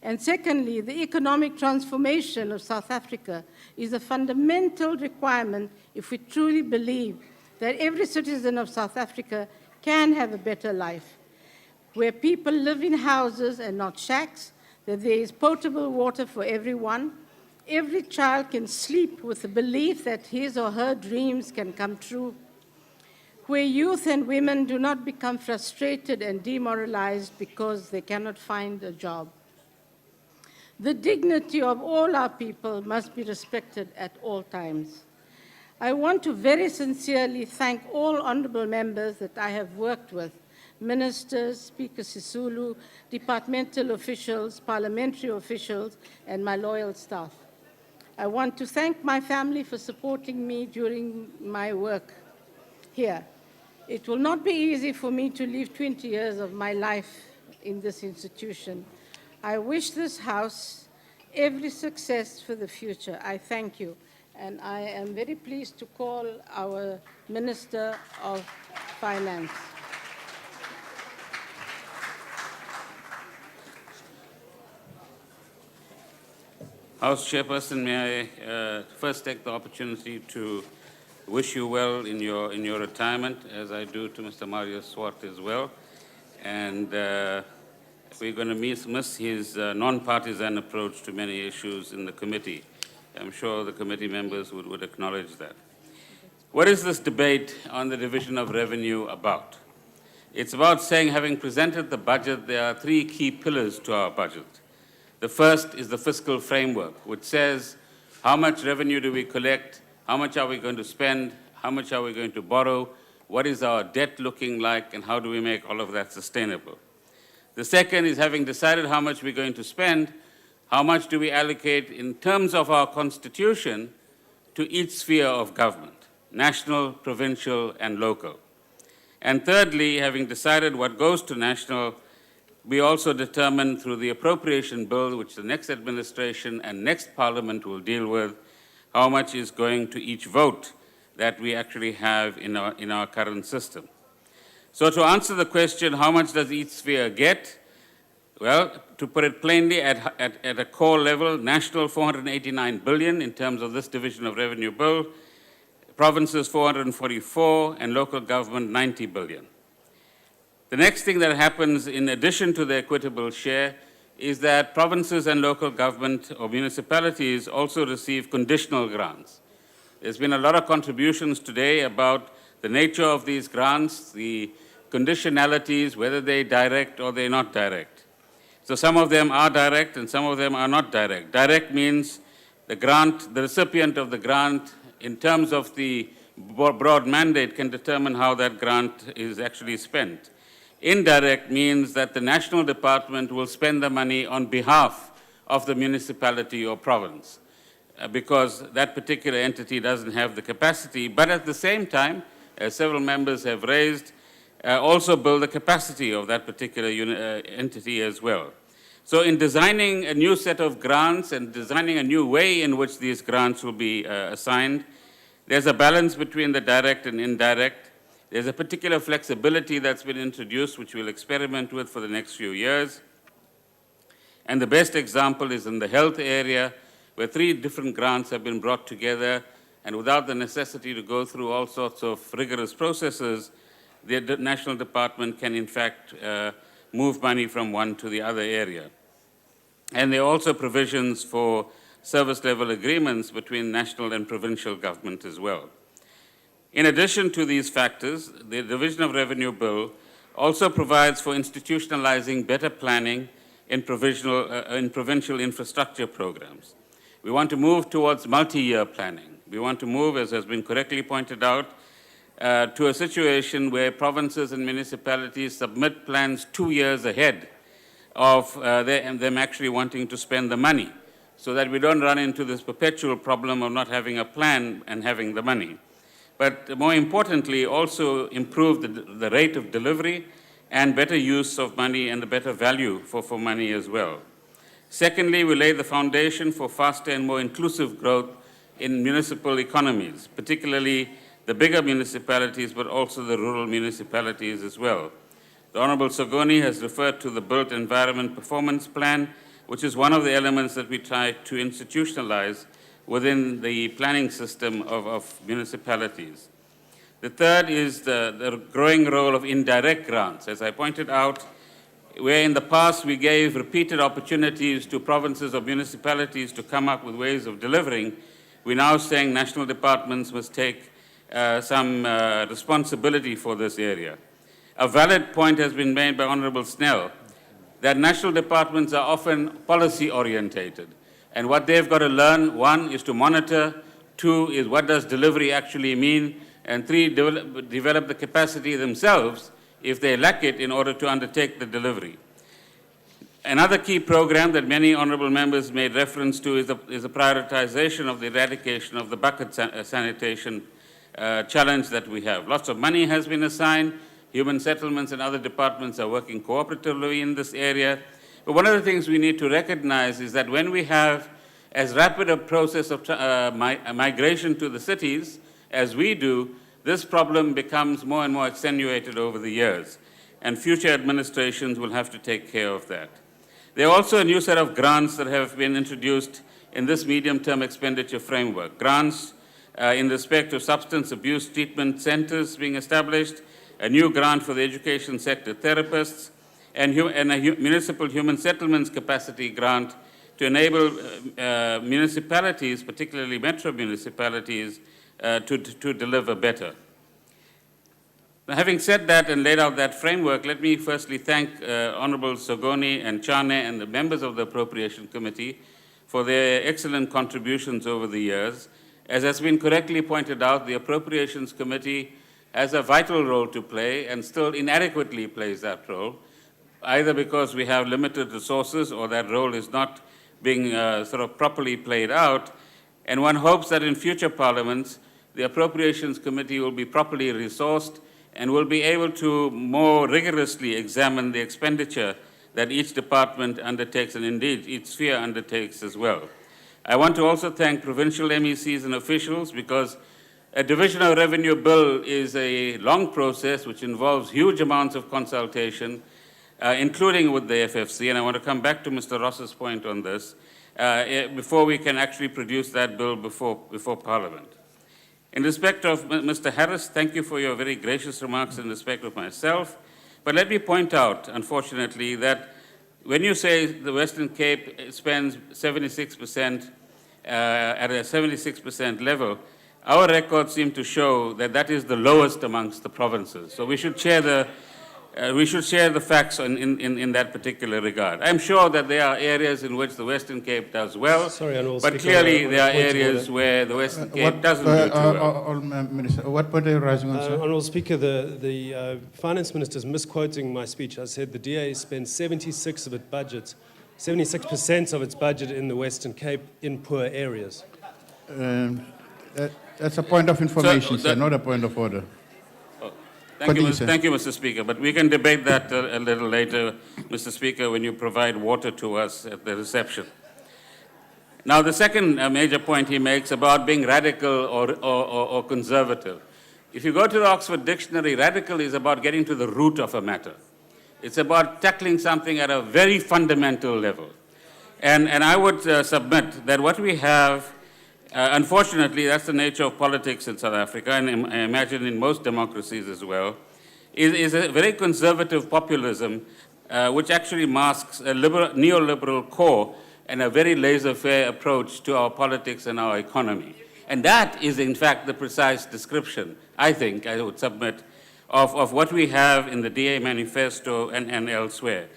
And secondly, the economic transformation of South Africa is a fundamental requirement if we truly believe that every citizen of South Africa can have a better life, where people live in houses and not shacks, that there is potable water for everyone, every child can sleep with the belief that his or her dreams can come true, where youth and women do not become frustrated and demoralized because they cannot find a job. The dignity of all our people must be respected at all times. I want to very sincerely thank all honourable members that I have worked with, ministers, Speaker Sisulu, departmental officials, parliamentary officials, and my loyal staff. I want to thank my family for supporting me during my work here. It will not be easy for me to live 20 years of my life in this institution. I wish this House every success for the future. I thank you. And I am very pleased to call our Minister of Finance. House Chairperson, may I first take the opportunity to wish you well in your retirement, as I do to Mr. Mario Swart as well. And we're going to miss his non-partisan approach to many issues in the committee. I'm sure the committee members would acknowledge that. What is this debate on the division of revenue about? It's about saying, having presented the budget, there are three key pillars to our budget. The first is the fiscal framework, which says how much revenue do we collect, how much are we going to spend, how much are we going to borrow, what is our debt looking like, and how do we make all of that sustainable. The second is, having decided how much we're going to spend, how much do we allocate in terms of our constitution to each sphere of government, national, provincial, and local. And thirdly, having decided what goes to national, we also determine through the appropriation bill, which the next administration and next parliament will deal with, how much is going to each vote that we actually have in our current system. So to answer the question, how much does each sphere get? Well, to put it plainly, at a core level, national 489 billion in terms of this division of revenue bill, provinces 444, and local government 90 billion. The next thing that happens in addition to the equitable share is that provinces and local government or municipalities also receive conditional grants. There's been a lot of contributions today about the nature of these grants, the conditionalities, whether they're direct or they're not direct. So some of them are direct and some of them are not direct. Direct means the recipient of the grant, in terms of the broad mandate, can determine how that grant is actually spent. Indirect means that the national department will spend the money on behalf of the municipality or province because that particular entity doesn't have the capacity, but at the same time, as several members have raised, also build the capacity of that particular entity as well. So in designing a new set of grants and designing a new way in which these grants will be assigned, there's a balance between the direct and indirect. There's a particular flexibility that's been introduced, which we'll experiment with for the next few years. And the best example is in the health area, where three different grants have been brought together, and without the necessity to go through all sorts of rigorous processes, the national department can in fact move money from one to the other area. And there are also provisions for service level agreements between national and provincial government as well. In addition to these factors, the Division of Revenue Bill also provides for institutionalizing better planning in provincial infrastructure programs. We want to move towards multi-year planning. We want to move, as has been correctly pointed out, to a situation where provinces and municipalities submit plans 2 years ahead of them actually wanting to spend the money, so that we don't run into this perpetual problem of not having a plan and having the money. But more importantly, also improve the rate of delivery and better use of money and the better value for money as well. Secondly, we lay the foundation for faster and more inclusive growth in municipal economies, particularly the bigger municipalities, but also the rural municipalities as well. The Honourable Sogoni has referred to the Built Environment Performance Plan, which is one of the elements that we try to institutionalize within the planning system of municipalities. The third is the growing role of indirect grants. As I pointed out, where in the past we gave repeated opportunities to provinces or municipalities to come up with ways of delivering, we're now saying national departments must take some responsibility for this area. A valid point has been made by Honourable Snell that national departments are often policy orientated. And what they've got to learn, one, is to monitor, two, is what does delivery actually mean, and three, develop the capacity themselves, if they lack it, in order to undertake the delivery. Another key program that many honourable members made reference to is the prioritization of the eradication of the bucket sanitation challenge that we have. Lots of money has been assigned. Human settlements and other departments are working cooperatively in this area. But one of the things we need to recognize is that when we have as rapid a process of migration to the cities as we do, this problem becomes more and more accentuated over the years, and future administrations will have to take care of that. There are also a new set of grants that have been introduced in this medium-term expenditure framework. Grants in respect of substance abuse treatment centers being established, a new grant for the education sector therapists, and a municipal human settlements capacity grant to enable municipalities, particularly metro municipalities, to deliver better. Now, having said that and laid out that framework, let me firstly thank Honourable Sogoni and Chane and the members of the Appropriation Committee for their excellent contributions over the years. As has been correctly pointed out, the Appropriations Committee has a vital role to play and still inadequately plays that role, either because we have limited resources or that role is not being sort of properly played out. And one hopes that in future parliaments, the Appropriations Committee will be properly resourced and will be able to more rigorously examine the expenditure that each department undertakes, and indeed each sphere undertakes as well. I want to also thank provincial MECs and officials, because a division of revenue bill is a long process which involves huge amounts of consultation, including with the FFC, and I want to come back to Mr. Ross's point on this, before we can actually produce that bill before Parliament. In respect of Mr. Harris, thank you for your very gracious remarks in respect of myself, but let me point out, unfortunately, that when you say the Western Cape spends 76%, at a 76% level, our records seem to show that that is the lowest amongst the provinces. So we should share the facts in that particular regard. I'm sure that there are areas in which the Western Cape does well, but clearly there are areas where the Western Cape doesn't do too well. Minister, what point are you raising on, sir? Honourable Speaker, the Finance Minister is misquoting my speech. I said the DA spends 76% of its budget in the Western Cape in poor areas. That's a point of information, sir, not a point of order. Thank you, Mr. Speaker, but we can debate that a little later, Mr. Speaker, when you provide water to us at the reception. Now, the second major point he makes about being radical or conservative. If you go to the Oxford Dictionary, radical is about getting to the root of a matter. It's about tackling something at a very fundamental level. And I would submit that what we have, unfortunately, that's the nature of politics in South Africa, and I imagine in most democracies as well, is a very conservative populism which actually masks a neoliberal core and a very laissez-faire approach to our politics and our economy. And that is, in fact, the precise description, I think, I would submit, of what we have in the DA manifesto and elsewhere.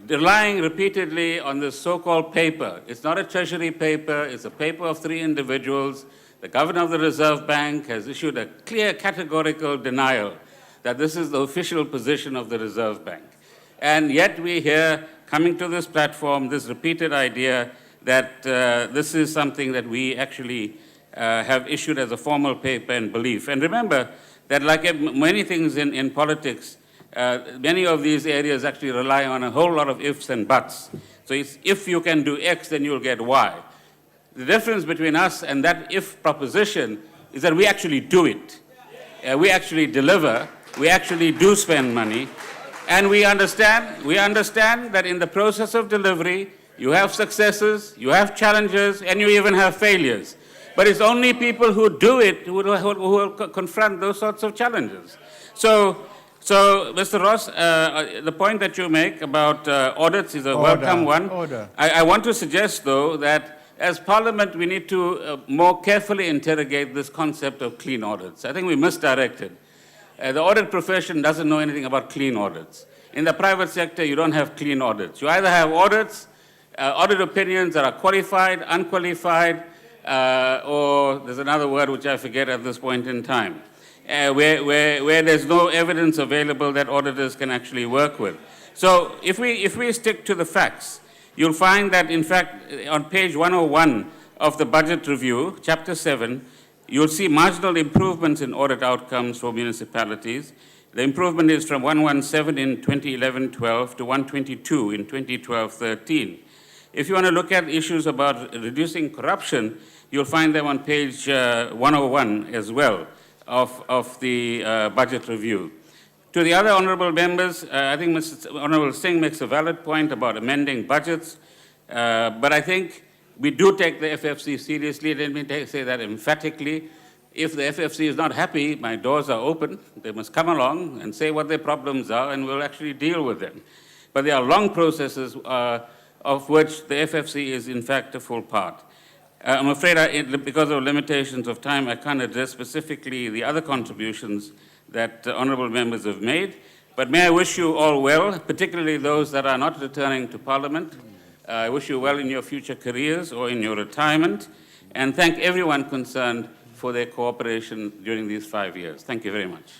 Relying repeatedly on this so-called paper. It's not a treasury paper, it's a paper of 3 individuals. The governor of the Reserve Bank has issued a clear categorical denial that this is the official position of the Reserve Bank. And yet we hear, coming to this platform, this repeated idea that this is something that we actually have issued as a formal paper and belief. And remember that like many things in politics, many of these areas actually rely on a whole lot of ifs and buts. So it's, if you can do X, then you'll get Y. The difference between us and that if proposition is that we actually do it. We actually deliver. We actually do spend money. And we understand that in the process of delivery, you have successes, you have challenges, and you even have failures. But it's only people who do it who will confront those sorts of challenges. So, Mr. Ross, the point that you make about audits is a welcome one. I want to suggest, though, that as Parliament, we need to more carefully interrogate this concept of clean audits. I think we misdirected. The audit profession doesn't know anything about clean audits. In the private sector, you don't have clean audits. You either have audits, audit opinions that are qualified, unqualified, or there's another word which I forget at this point in time. Where there's no evidence available that auditors can actually work with. So if we stick to the facts, you'll find that, in fact, on page 101 of the budget review, chapter 7, you'll see marginal improvements in audit outcomes for municipalities. The improvement is from 117 in 2011-12 to 122 in 2012-13. If you want to look at issues about reducing corruption, you'll find them on page 101 as well of the budget review. To the other honourable members, I think Honourable Singh makes a valid point about amending budgets, but I think We do take the FFC seriously. Let me say that emphatically. If the FFC is not happy, my doors are open. They must come along and say what their problems are, and we'll actually deal with them. But there are long processes of which the FFC is, in fact, a full part. I'm afraid, because of limitations of time, I can't address specifically the other contributions that honourable members have made. But may I wish you all well, particularly those that are not returning to Parliament. I wish you well in your future careers or in your retirement, and thank everyone concerned for their cooperation during these 5 years. Thank you very much.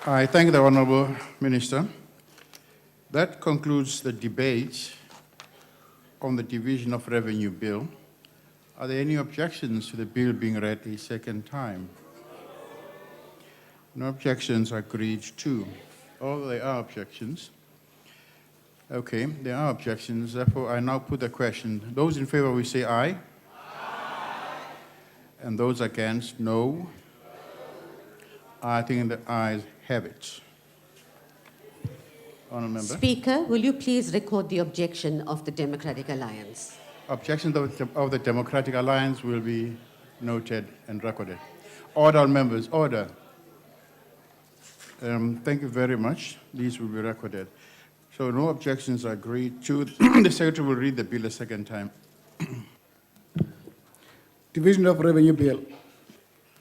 I thank the Honourable Minister. That concludes the debate on the Division of Revenue Bill. Are there any objections to the bill being read a second time? No objections, agreed to. Oh, there are objections. Okay, there are objections. Therefore, I now put the question. Those in favor will say aye. Aye. And those against, no. I think the ayes have it. Honourable Member. Speaker, will you please record the objection of the Democratic Alliance? Objections of the Democratic Alliance will be noted and recorded. Order, members, order. Thank you very much. These will be recorded. So no objections are agreed to. The Secretary will read the bill a second time. Division of Revenue Bill.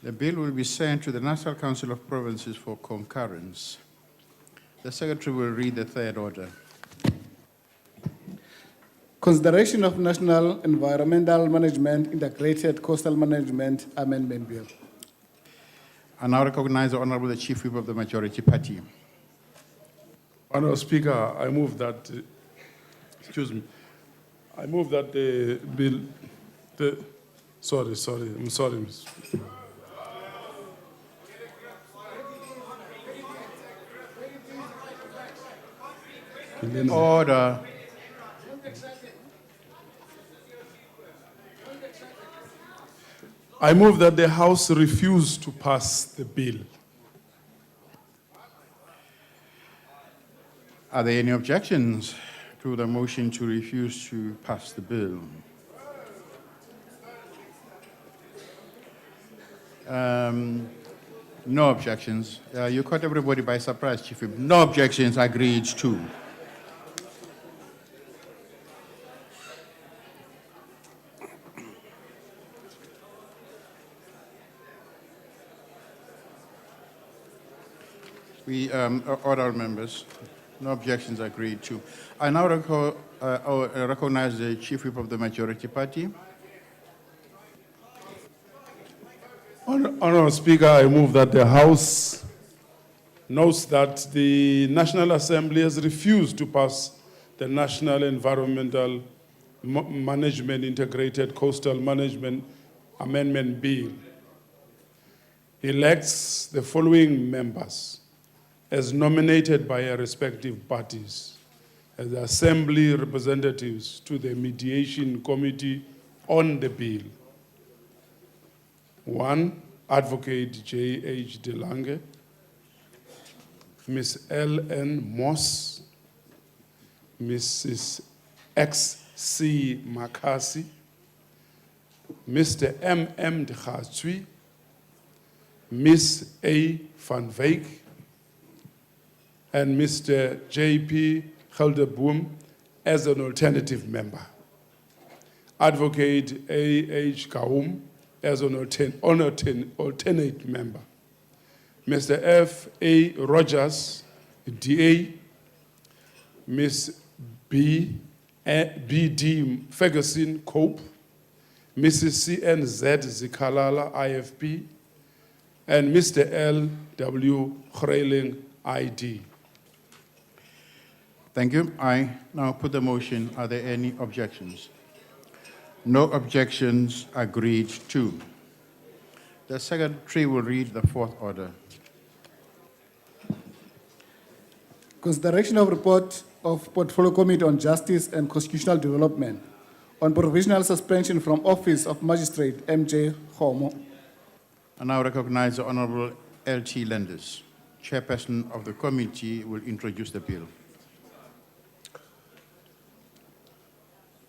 The bill will be sent to the National Council of Provinces for concurrence. The Secretary will read the third order. Consideration of National Environmental Management Integrated Coastal Management Amendment Bill. I now recognize the Honourable Chief Whip of the Majority Party. Honourable Speaker, I move that, I move that the bill, I'm sorry, Mr. Order. I move that the House refuse to pass the bill. Are there any objections to the motion to refuse to pass the bill? No objections. You caught everybody by surprise, Chief Whip. No objections, agreed to. We order members. No objections agreed to. I now recognize the Chief Whip of the Majority Party. Honourable Speaker, I move that the House notes that the National Assembly has refused to pass the National Environmental Management Integrated Coastal Management Amendment Bill. Elects the following members as nominated by their respective parties as Assembly representatives to the Mediation Committee on the bill. 1, Advocate J.H. De Lange, Ms. L.N. Moss, Mrs. X.C. Makasi, Mr. M.M. De Khatsui, Ms. A. Van Wyk, and Mr. J.P. Gelderboom as an alternative member. Advocate A.H. Kaum as an alternate member. Mr. F.A. Rogers, D.A., Ms. B.D. Ferguson, Cope, Mrs. C.N.Z. Zikalala, IFP, and Mr. L.W. Khreiling, ID. Thank you. I now put the motion. Are there any objections? No objections, agreed to. The Secretary will read the fourth order. Consideration of report of Portfolio Committee on Justice and Constitutional Development on provisional suspension from office of Magistrate M.J. Homo. I now recognize the Honourable L.T. Lenders. Chairperson of the committee will introduce the bill.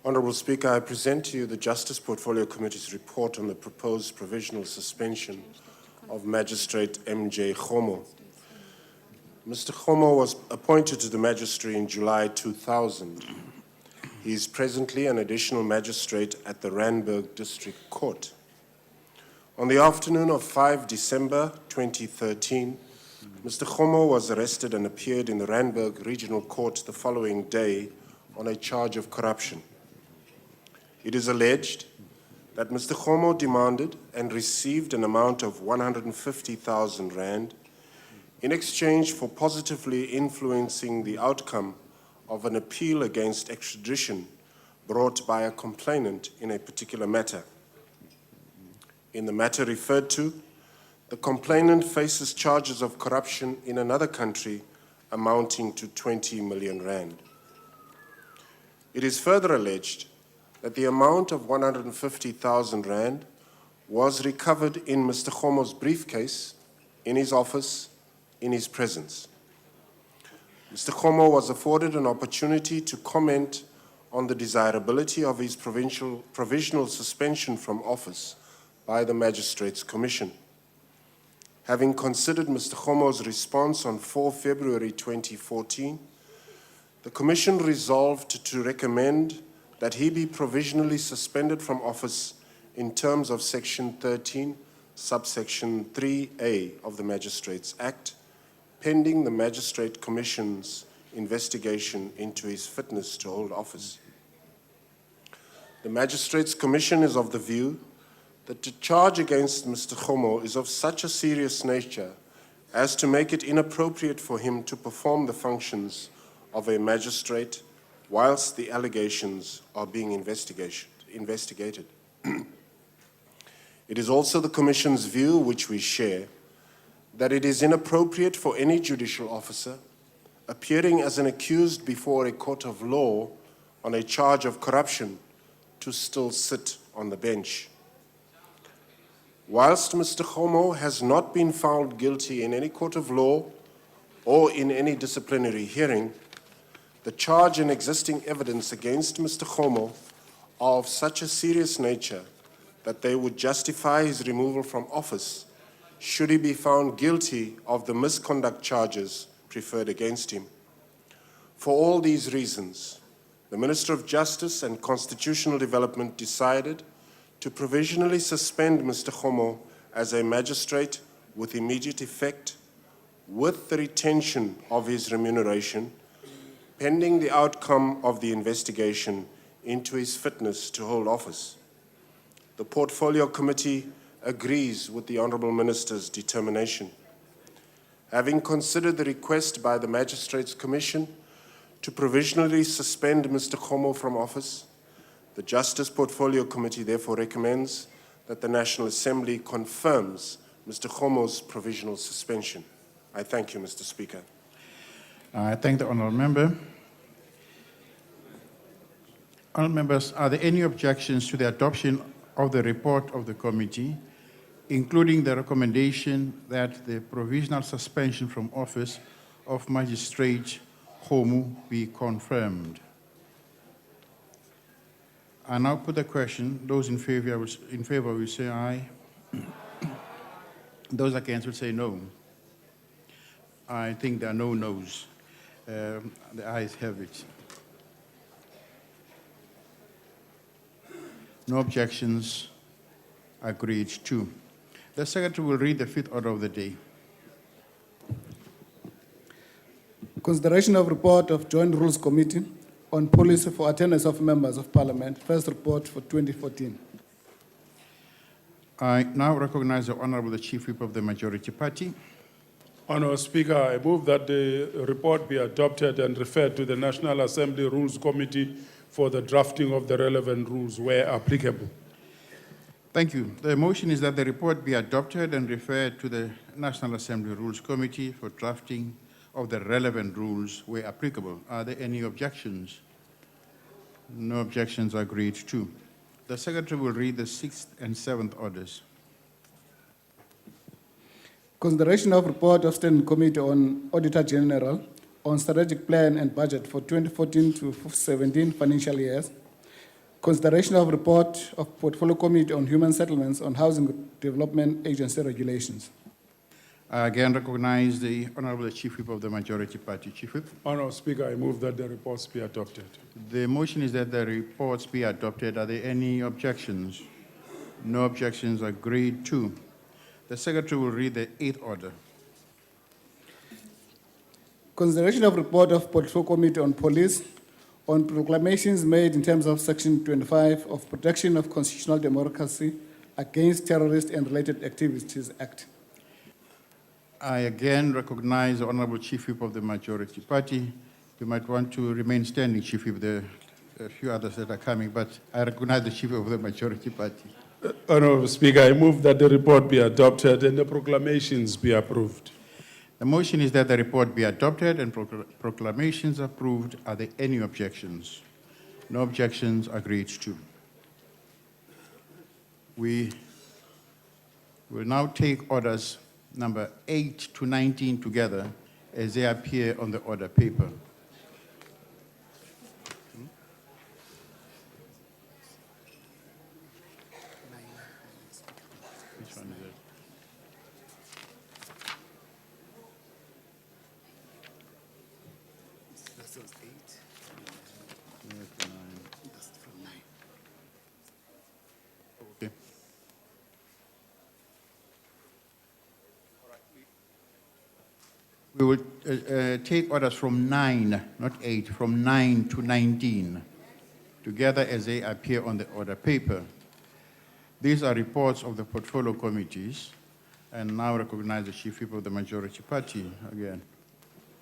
Honourable Speaker, I present to you the Justice Portfolio Committee's report on the proposed provisional suspension of Magistrate M.J. Khomo. Mr. Khomo was appointed to the magistracy in July 2000. He is presently an additional magistrate at the Randburg District Court. On the afternoon of 5 December 2013, Mr. Khomo was arrested and appeared in the Randburg Regional Court the following day on a charge of corruption. It is alleged that Mr. Khomo demanded and received an amount of 150,000 rand in exchange for positively influencing the outcome of an appeal against extradition brought by a complainant in a particular matter. In the matter referred to, the complainant faces charges of corruption in another country amounting to 20 million rand. It is further alleged that the amount of 150,000 rand was recovered in Mr. Khomo's briefcase, in his office, in his presence. Mr. Khomo was afforded an opportunity to comment on the desirability of his provisional suspension from office by the Magistrates' Commission. Having considered Mr. Khomo's response on 4 February 2014, the Commission resolved to recommend that he be provisionally suspended from office in terms of Section 13, subsection 3A of the Magistrates Act, pending the Magistrate Commission's investigation into his fitness to hold office. The Magistrates Commission is of the view that the charge against Mr. Khomo is of such a serious nature as to make it inappropriate for him to perform the functions of a magistrate whilst the allegations are being investigated. It is also the Commission's view, which we share, that it is inappropriate for any judicial officer appearing as an accused before a court of law on a charge of corruption to still sit on the bench. Whilst Mr. Khomo has not been found guilty in any court of law or in any disciplinary hearing, the charge and existing evidence against Mr. Khomo are of such a serious nature that they would justify his removal from office should he be found guilty of the misconduct charges preferred against him. For all these reasons, the Minister of Justice and Constitutional Development decided to provisionally suspend Mr. Khomo as a magistrate with immediate effect, with the retention of his remuneration, pending the outcome of the investigation into his fitness to hold office. The Portfolio Committee agrees with the Honourable Minister's determination. Having considered the request by the Magistrates' Commission to provisionally suspend Mr. Khomo from office, the Justice Portfolio Committee therefore recommends that the National Assembly confirms Mr. Khomo's provisional suspension. I thank you, Mr. Speaker. I thank the Honourable Member. Honourable Members, are there any objections to the adoption of the report of the committee, including the recommendation that the provisional suspension from office of Magistrate Khomo be confirmed? I now put the question. Those in favor will say aye. Those against will say no. I think there are no no's. The ayes have it. No objections. Agreed to. The Secretary will read the fifth order of the day. Consideration of report of Joint Rules Committee on policy for attendance of members of Parliament, first report for 2014. I now recognize the Honourable the Chief Whip of the Majority Party. Honourable Speaker, I move that the report be adopted and referred to the National Assembly Rules Committee for the drafting of the relevant rules where applicable. Thank you. The motion is that the report be adopted and referred to the National Assembly Rules Committee for drafting of the relevant rules where applicable. Are there any objections? No objections. Agreed to. The Secretary will read the sixth and seventh orders. Consideration of report of Standing Committee on Auditor General on strategic plan and budget for 2014 to 2017 financial years. Consideration of report of Portfolio Committee on Human Settlements on Housing Development Agency regulations. I again recognize the Honorable Chief Whip of the Majority Party. Chief Whip. Honourable Speaker, I move that the reports be adopted. The motion is that the reports be adopted. Are there any objections? No objections. Agreed to. The Secretary will read the 8th order. Consideration of report of Portfolio Committee on Police on proclamations made in terms of Section 25 of Protection of Constitutional Democracy Against Terrorist and Related Activities Act. I again recognize the Honorable Chief Whip of the Majority Party. You might want to remain standing, Chief Whip. There are a few others that are coming, but I recognize the Chief Whip of the Majority Party. Honourable Speaker, I move that the report be adopted and the proclamations be approved. The motion is that the report be adopted and proclamations approved. Are there any objections? No objections. Agreed to. We will now take orders number 8 to 19 together as they appear on the order paper. Which one is it? Okay. We will take orders from 9, not 8, from 9 to 19, together as they appear on the order paper. These are reports of the portfolio committees, and now recognize the Chief Whip of the Majority Party again.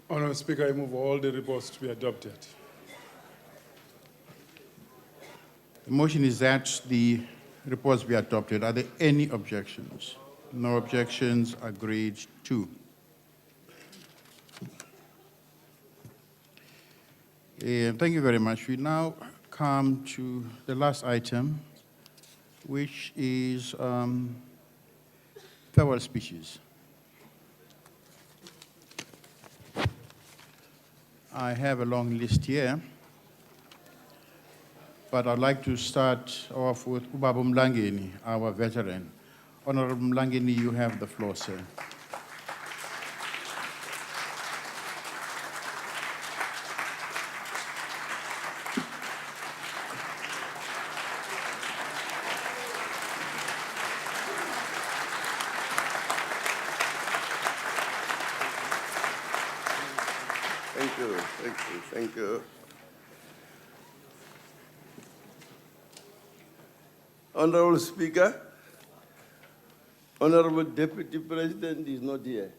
Honourable Speaker, I move all the reports to be adopted. The motion is that the reports be adopted. Are there any objections? No objections. Agreed to. Thank you very much. We now come to the last item, which is farewell speeches. I have a long list here, but I'd like to start off with Ubaba Mlangeni, our veteran. Honorable Mlangeni, you have the floor, sir. Thank you. Honorable Speaker, Honorable Deputy President is not here.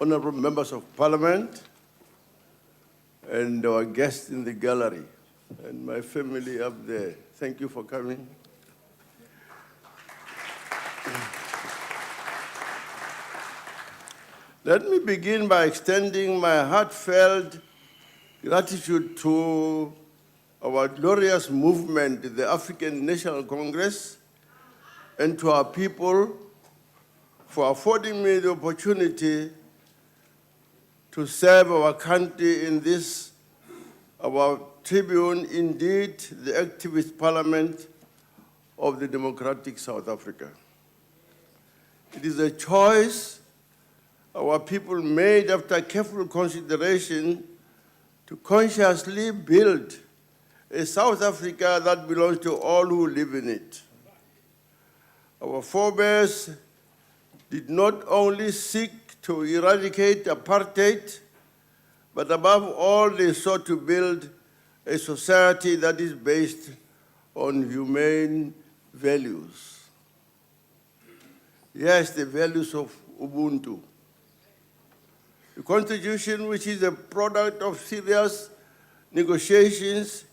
Honorable Members of Parliament, and our guests in the gallery, and my family up there, thank you for coming. Let me begin by extending my heartfelt gratitude to our glorious movement, the African National Congress, and to our people for affording me the opportunity to serve our country in this, our tribune, indeed the activist parliament of the democratic South Africa. It is a choice our people made after careful consideration to consciously build a South Africa that belongs to all who live in it. Our forebears did not only seek to eradicate apartheid, but above all, they sought to build a society that is based on humane values. Yes, the values of Ubuntu. The Constitution, which is a product of serious negotiations,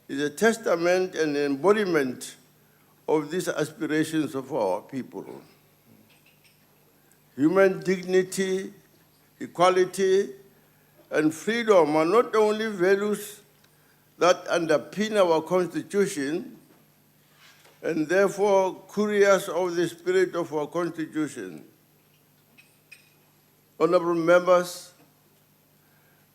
is a testament and embodiment of these aspirations of our people. Human dignity, equality, and freedom are not only values that underpin our Constitution, and therefore couriers of the spirit of our Constitution. Honorable members,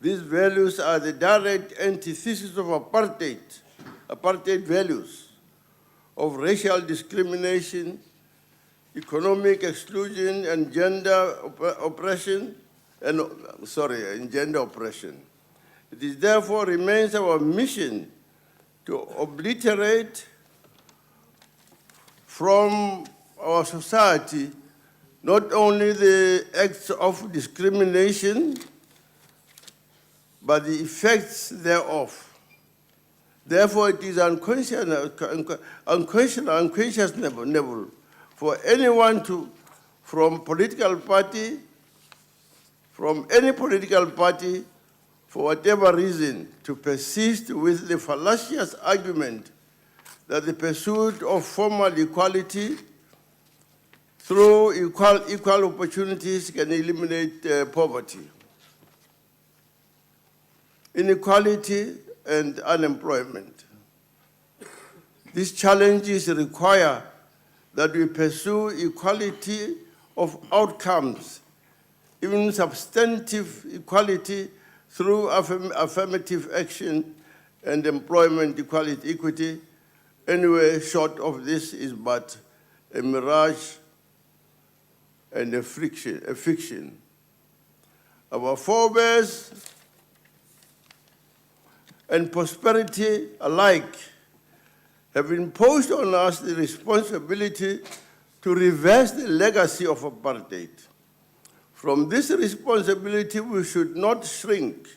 These values are the direct antithesis of apartheid values of racial discrimination, economic exclusion, and gender oppression. It is therefore remains our mission to obliterate from our society not only the acts of discrimination, but the effects thereof. Therefore, it is unconscionable for anyone from any political party, for whatever reason, to persist with the fallacious argument that the pursuit of formal equality through equal opportunities can eliminate poverty, inequality, and unemployment. These challenges require that we pursue equality of outcomes, even substantive equality through affirmative action and employment equity. Anywhere short of this is but a mirage and a fiction. Our forebears and prosperity alike have imposed on us the responsibility to reverse the legacy of apartheid. From this responsibility, we should not shrink.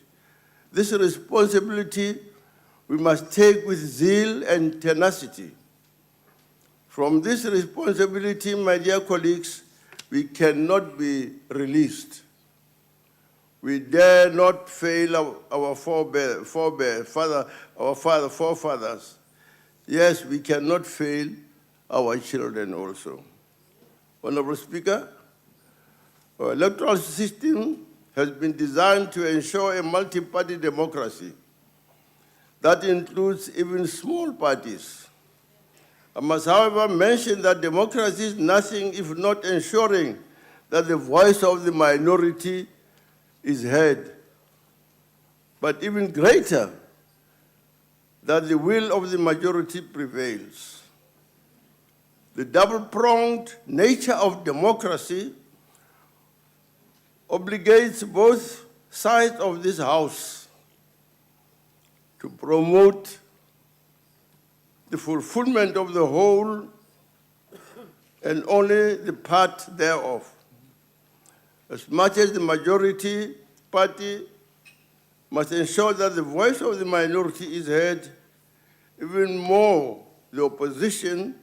This responsibility we must take with zeal and tenacity. From this responsibility, my dear colleagues, we cannot be released. We dare not fail our forefathers. Yes, we cannot fail our children also. Honorable Speaker, our electoral system has been designed to ensure a multi-party democracy that includes even small parties. I must, however, mention that democracy is nothing if not ensuring that the voice of the minority is heard, but even greater, that the will of the majority prevails. The double-pronged nature of democracy obligates both sides of this House to promote the fulfillment of the whole and only the part thereof. As much as the majority party must ensure that the voice of the minority is heard, even more the opposition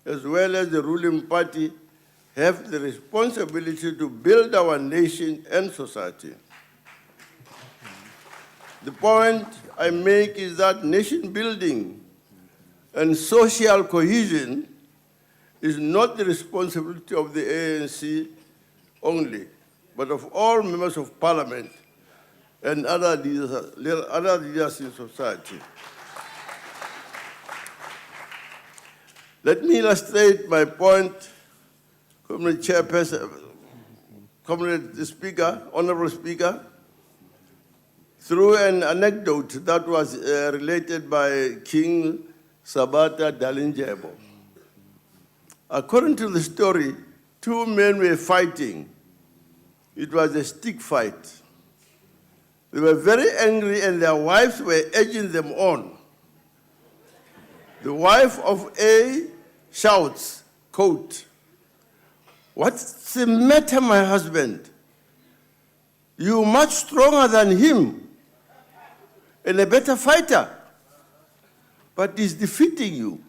as well as the ruling party have the responsibility to build our nation and society. The point I make is that nation building and social cohesion is not the responsibility of the ANC only, but of all members of parliament and other leaders in society. Let me illustrate my point, Comrade Chairperson, Comrade Speaker, Honorable Speaker, through an anecdote that was related by King Sabata Dalindyebo. According to the story, two men were fighting. It was a stick fight. They were very angry and their wives were urging them on. The wife of A shouts, quote, "What's the matter, my husband? You're much stronger than him and a better fighter, but he's defeating you.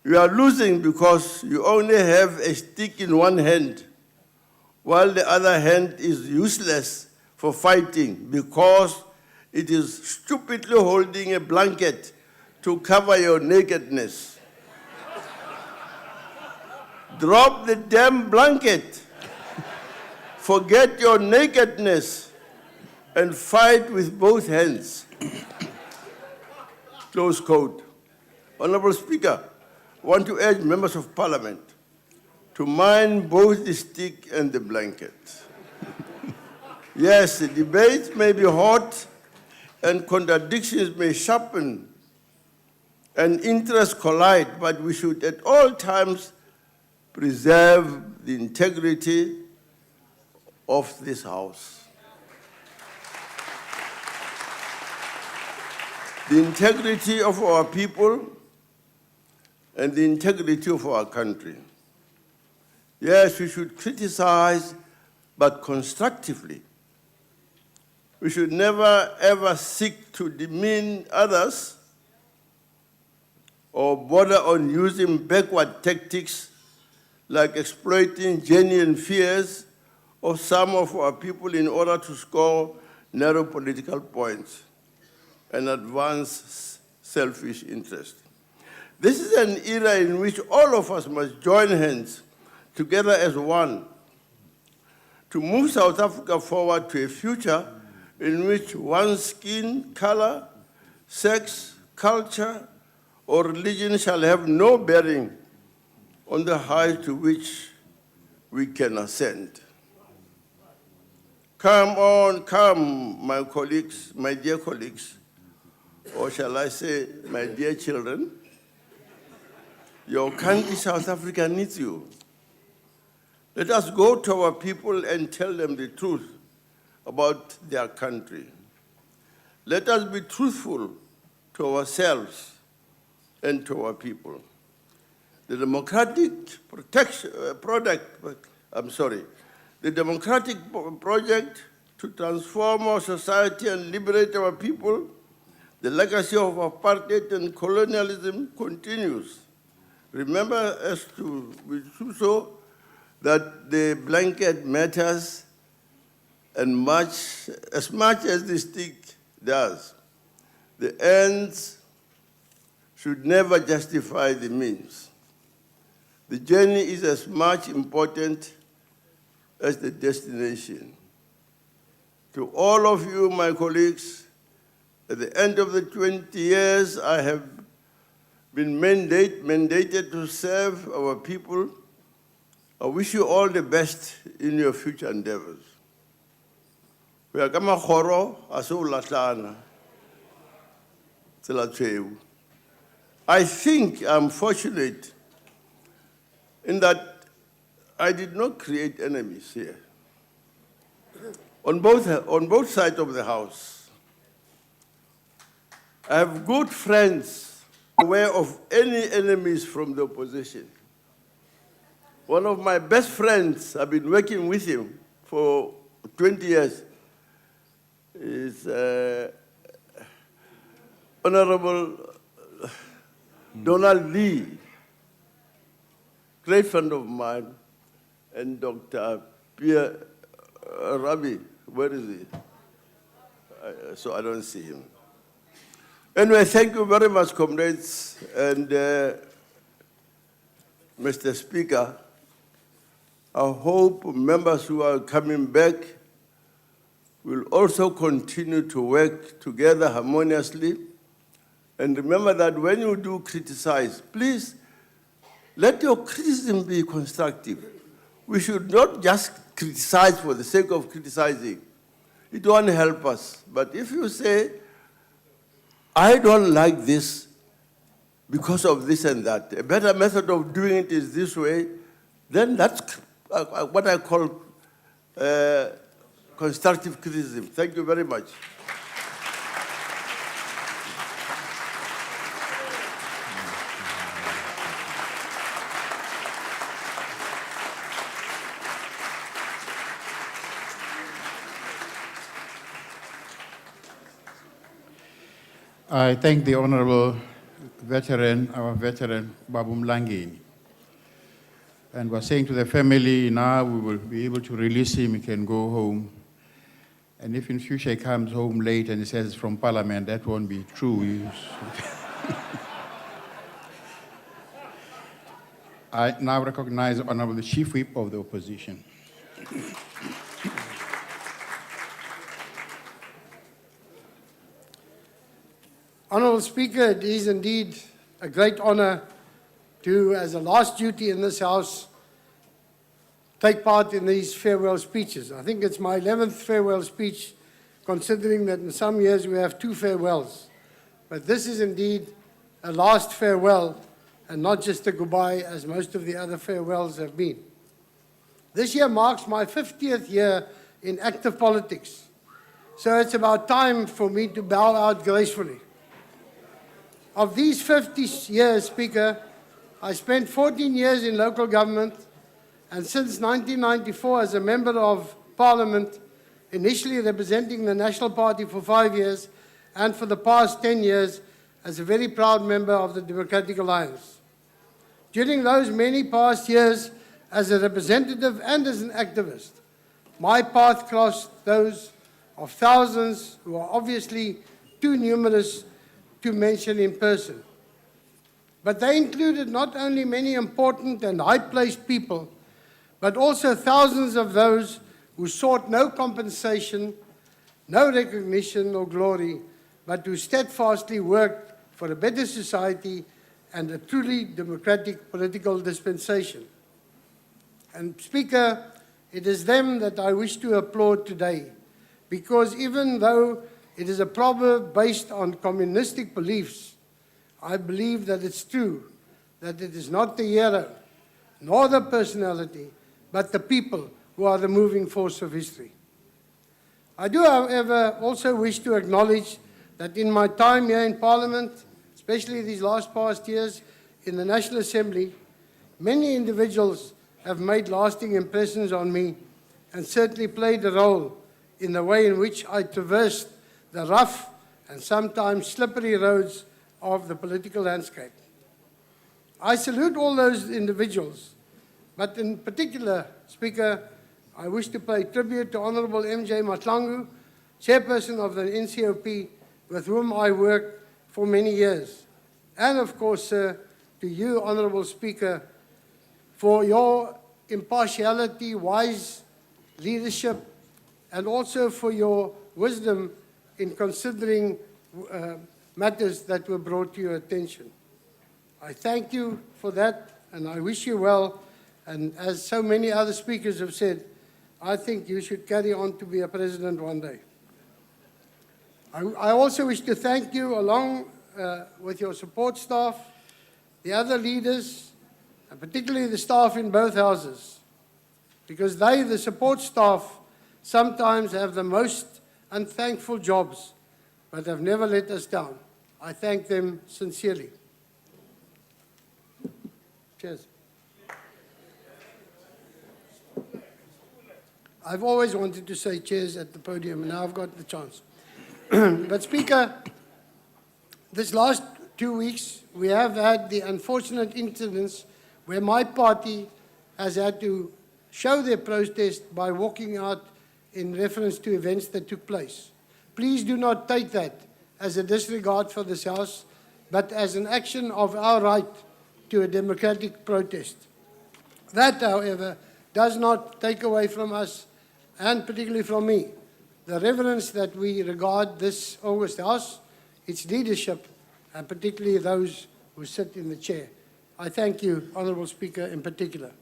You are losing because you only have a stick in one hand, while the other hand is useless for fighting because it is stupidly holding a blanket to cover your nakedness. Drop the damn blanket, forget your nakedness, and fight with both hands." Close quote. Honorable Speaker, I want to urge members of parliament to mind both the stick and the blanket. Yes, the debate may be hot and contradictions may sharpen and interests collide, but we should at all times preserve the integrity of this House. The integrity of our people and the integrity of our country. Yes, we should criticize, but constructively. We should never ever seek to demean others or bother on using backward tactics like exploiting genuine fears of some of our people in order to score narrow political points and advance selfish interests. This is an era in which all of us must join hands together as one to move South Africa forward to a future in which one's skin color, sex, culture, or religion shall have no bearing on the height to which we can ascend. Come on, come, my colleagues, my dear colleagues, or shall I say, my dear children, your country, South Africa, needs you. Let us go to our people and tell them the truth about their country. Let us be truthful to ourselves and to our people. The democratic the democratic project to transform our society and liberate our people, the legacy of apartheid and colonialism continues. Remember, as we do so, that the blanket matters and as much as the stick does. The ends should never justify the means. The journey is as much important as the destination. To all of you, my colleagues, at the end of the 20 years I have been mandated to serve our people, I wish you all the best in your future endeavors. I think I'm fortunate in that I did not create enemies here. On both sides of the house, I have good friends aware of any enemies from the opposition. One of my best friends, I've been working with him for 20 years, is Honorable Donald Lee, great friend of mine, and Dr. Pierre Rabi, where is he? So I don't see him. Anyway, thank you very much, comrades, and Mr. Speaker, I hope members who are coming back will also continue to work together harmoniously. And remember that when you do criticize, please let your criticism be constructive. We should not just criticize for the sake of criticizing. It won't help us. But if you say, I don't like this because of this and that, a better method of doing it is this way, then that's what I call constructive criticism. Thank you very much. I thank the Honorable veteran, our veteran, Babu Mlangeni. And we're saying to the family, now we will be able to release him, he can go home. And if in future he comes home late and he says it's from Parliament, that won't be true. I now recognize the Honorable Chief Whip of the Opposition. Honourable Speaker, it is indeed a great honour to, as a last duty in this House, take part in these farewell speeches. I think it's my 11th farewell speech, considering that in some years we have 2 farewells. But this is indeed a last farewell and not just a goodbye as most of the other farewells have been. This year marks my 50th year in active politics. So it's about time for me to bow out gracefully. Of these 50 years, Speaker, I spent 14 years in local government and since 1994 as a Member of Parliament, initially representing the National Party for 5 years and for the past 10 years as a very proud member of the Democratic Alliance. During those many past years as a representative and as an activist, my path crossed those of thousands who are obviously too numerous to mention in person. But they included not only many important and high-placed people, but also thousands of those who sought no compensation, no recognition or glory, but who steadfastly worked for a better society and a truly democratic political dispensation. And Speaker, it is them that I wish to applaud today, because even though it is a proverb based on communistic beliefs, I believe that it's true, that it is not the hero, nor the personality, but the people who are the moving force of history. I do, however, also wish to acknowledge that in my time here in Parliament, especially these past years in the National Assembly, many individuals have made lasting impressions on me and certainly played a role in the way in which I traversed the rough and sometimes slippery roads of the political landscape. I salute all those individuals, but in particular, Speaker, I wish to pay tribute to Honourable MJ Matlangu, Chairperson of the NCOP, with whom I worked for many years. And of course, sir, to you, Honourable Speaker, for your impartiality, wise leadership, and also for your wisdom in considering matters that were brought to your attention. I thank you for that, and I wish you well. And as so many other speakers have said, I think you should carry on to be a president one day. I also wish to thank you, along with your support staff, the other leaders, and particularly the staff in both houses, because they, the support staff, sometimes have the most unthankful jobs, but have never let us down. I thank them sincerely. Cheers. I've always wanted to say cheers at the podium, and now I've got the chance. But Speaker, this last 2 weeks, we have had the unfortunate incidents where my party has had to show their protest by walking out in reference to events that took place. Please do not take that as a disregard for this House, but as an action of our right to a democratic protest. That, however, does not take away from us, and particularly from me, the reverence that we regard this August House, its leadership, and particularly those who sit in the chair. I thank you, Honourable Speaker, in particular.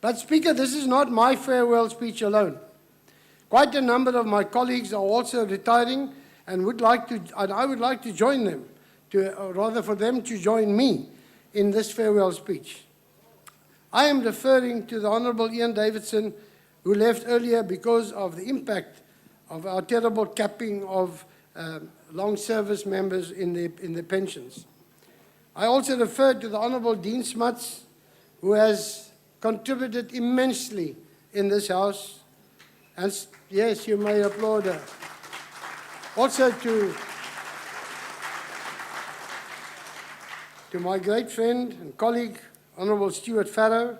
But Speaker, this is not my farewell speech alone. Quite a number of my colleagues are also retiring and I would like to join them, or rather for them to join me in this farewell speech. I am referring to the Honourable Ian Davidson, who left earlier because of the impact of our terrible capping of long service members in their pensions. I also refer to the Honourable Dean Smuts, who has contributed immensely in this House. And yes, you may applaud her. Also to my great friend and colleague, Honourable Stuart Farrow.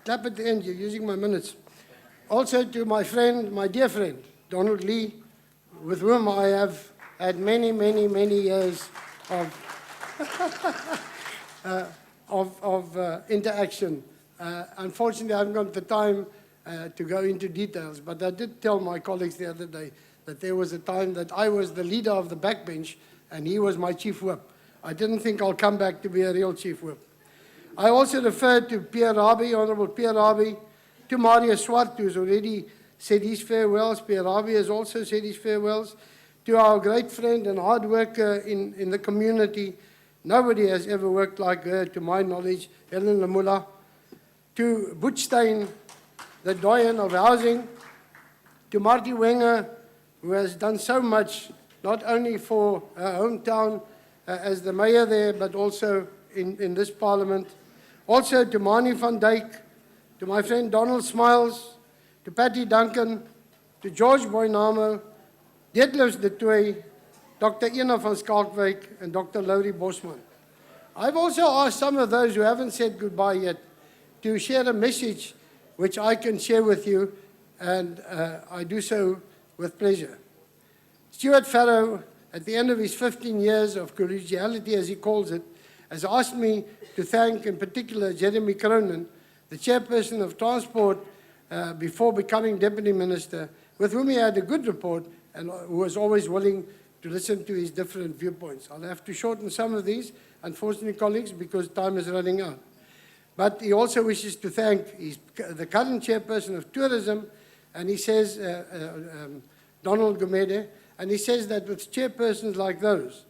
Clap at the end, you're using my minutes. Also to my friend, my dear friend, Donald Lee, with whom I have had many, many, many years of interaction. Unfortunately, I haven't got the time to go into details, but I did tell my colleagues the other day that there was a time that I was the leader of the backbench and he was my chief whip. I didn't think I'll come back to be a real chief whip. I also referred to Pierre Rabie, Honourable Pierre Rabie, to Mario Swart, who's already said his farewells. Pierre Rabie has also said his farewells. To our great friend and hard worker in the community. Nobody has ever worked like her, to my knowledge, Helen Lamula. To Butstein, the doyen of housing. To Marty Wenger, who has done so much, not only for her hometown as the mayor there, but also in this parliament. Also to Mani van Dijk, to my friend Donald Smiles, to Patty Duncan, to George Boynamo, Detlefs de Tooy, Dr. Ina van Skalkwyk, and Dr. Laurie Bosman. I've also asked some of those who haven't said goodbye yet to share a message which I can share with you, and I do so with pleasure. Stuart Farrow, at the end of his 15 years of collegiality, as he calls it, has asked me to thank, in particular, Jeremy Cronin, the chairperson of Transport, before becoming Deputy Minister, with whom he had a good rapport and who was always willing to listen to his different viewpoints. I'll have to shorten some of these, unfortunately, colleagues, because time is running out. But he also wishes to thank the current chairperson of tourism, and he says, Donald Gumede, and he says that with chairpersons like those,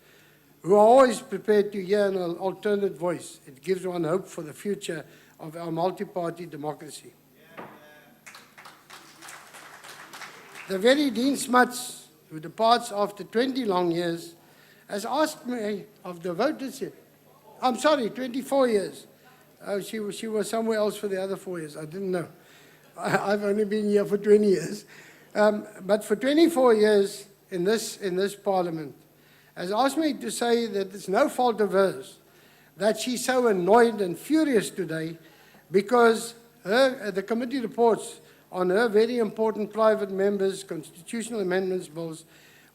who are always prepared to hear an alternate voice, it gives one hope for the future of our multi-party democracy. The very Dean Smuts, who departs after 20 long years, has asked me of devoted, I'm sorry, 24 years. She was somewhere else for the other 4 years. I didn't know. I've only been here for 20 years. But for 24 years in this parliament, has asked me to say that it's no fault of hers that she's so annoyed and furious today because the committee reports on her very important private members' constitutional amendments bills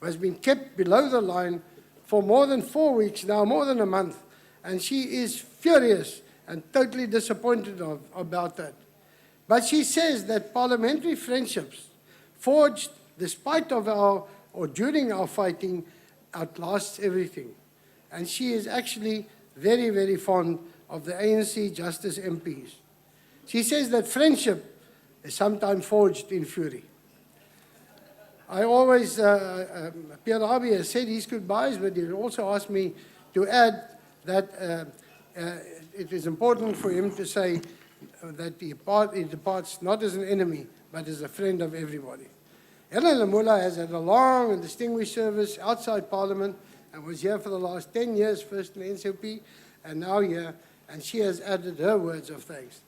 has been kept below the line for more than 4 weeks now, more than a month, and she is furious and totally disappointed about that. But she says that parliamentary friendships forged despite of our, or during our fighting, outlasts everything. And she is actually very, very fond of the ANC Justice MPs. She says that friendship is sometimes forged in fury. I always, Pierre Rabie has said his goodbyes, but he also asked me to add that it is important for him to say that he departs not as an enemy, but as a friend of everybody. Helen Lamula has had a long and distinguished service outside Parliament and was here for the last 10 years, first in the NCP and now here, and she has added her words of thanks.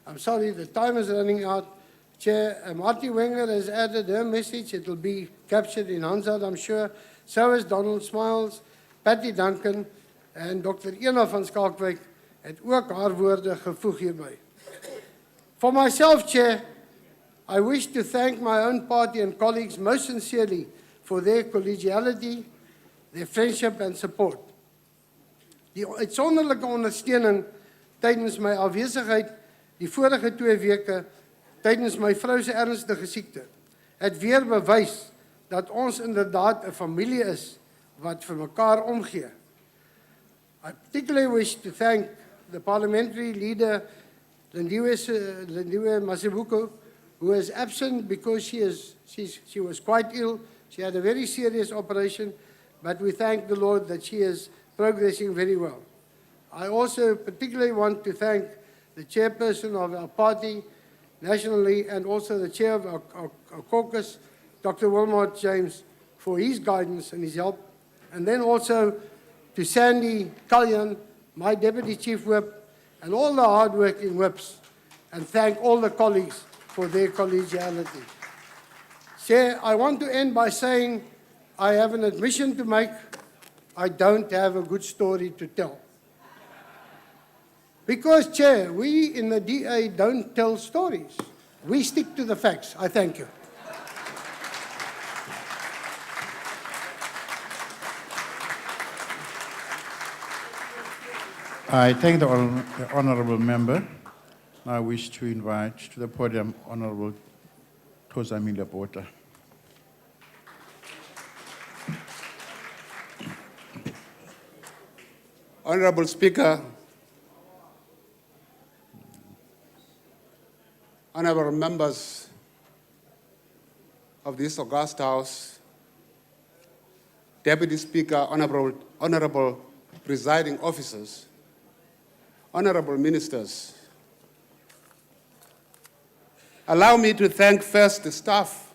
I'm sorry, the time is running out. Chair Marty Wenger has added her message. It will be captured in Hansard, I'm sure. So has Donald Smiles, Patty Duncan en Dr. Ina van Skalkwyk het ook haar woorde gevoeg hierby. For myself, Chair, I wish to thank my own party and colleagues most sincerely for their collegiality, their friendship and support. Die uitsonderlike ondersteuning tydens my afwesigheid die vorige 2 weke tydens my vrou se ernstige siekte het weer bewys dat ons inderdaad 'n familie is wat vir mekaar omgee. I particularly wish to thank the parliamentary leader Lindiwe Masibuko, who is absent because she was quite ill. She had a very serious operation, but we thank the Lord that she is progressing very well. I also particularly want to thank the chairperson of our party nationally and also the chair of our caucus, Dr. Wilmot James, for his guidance and his help. And then also to Sandy Kalyan, my deputy chief whip, and all the hard-working whips, and thank all the colleagues for their collegiality. Chair, I want to end by saying I have an admission to make. I don't have a good story to tell. Because, Chair, we in the DA don't tell stories. We stick to the facts. I thank you. I thank the honourable member. I wish to invite to the podium Honourable Thozami Labota. Honorable Speaker, honorable members of this august House, Deputy Speaker, honorable presiding officers, honorable ministers, allow me to thank first the staff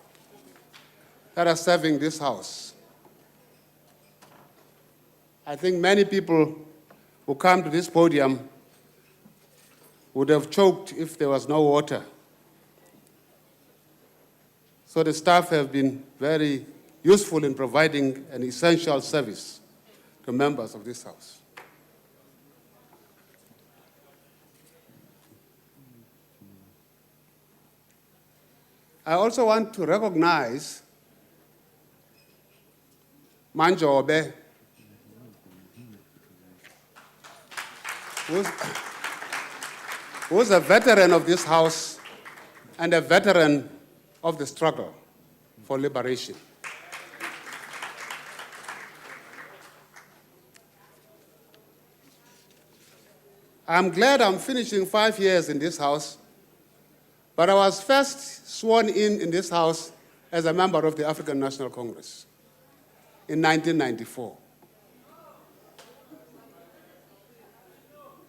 that are serving this House. I think many people who come to this podium would have choked if there was no water. So the staff have been very useful in providing an essential service to members of this House. I also want to recognize Manjobe, who's a veteran of this House and a veteran of the struggle for liberation. I'm glad I'm finishing 5 years in this House, but I was first sworn in this House as a member of the African National Congress in 1994.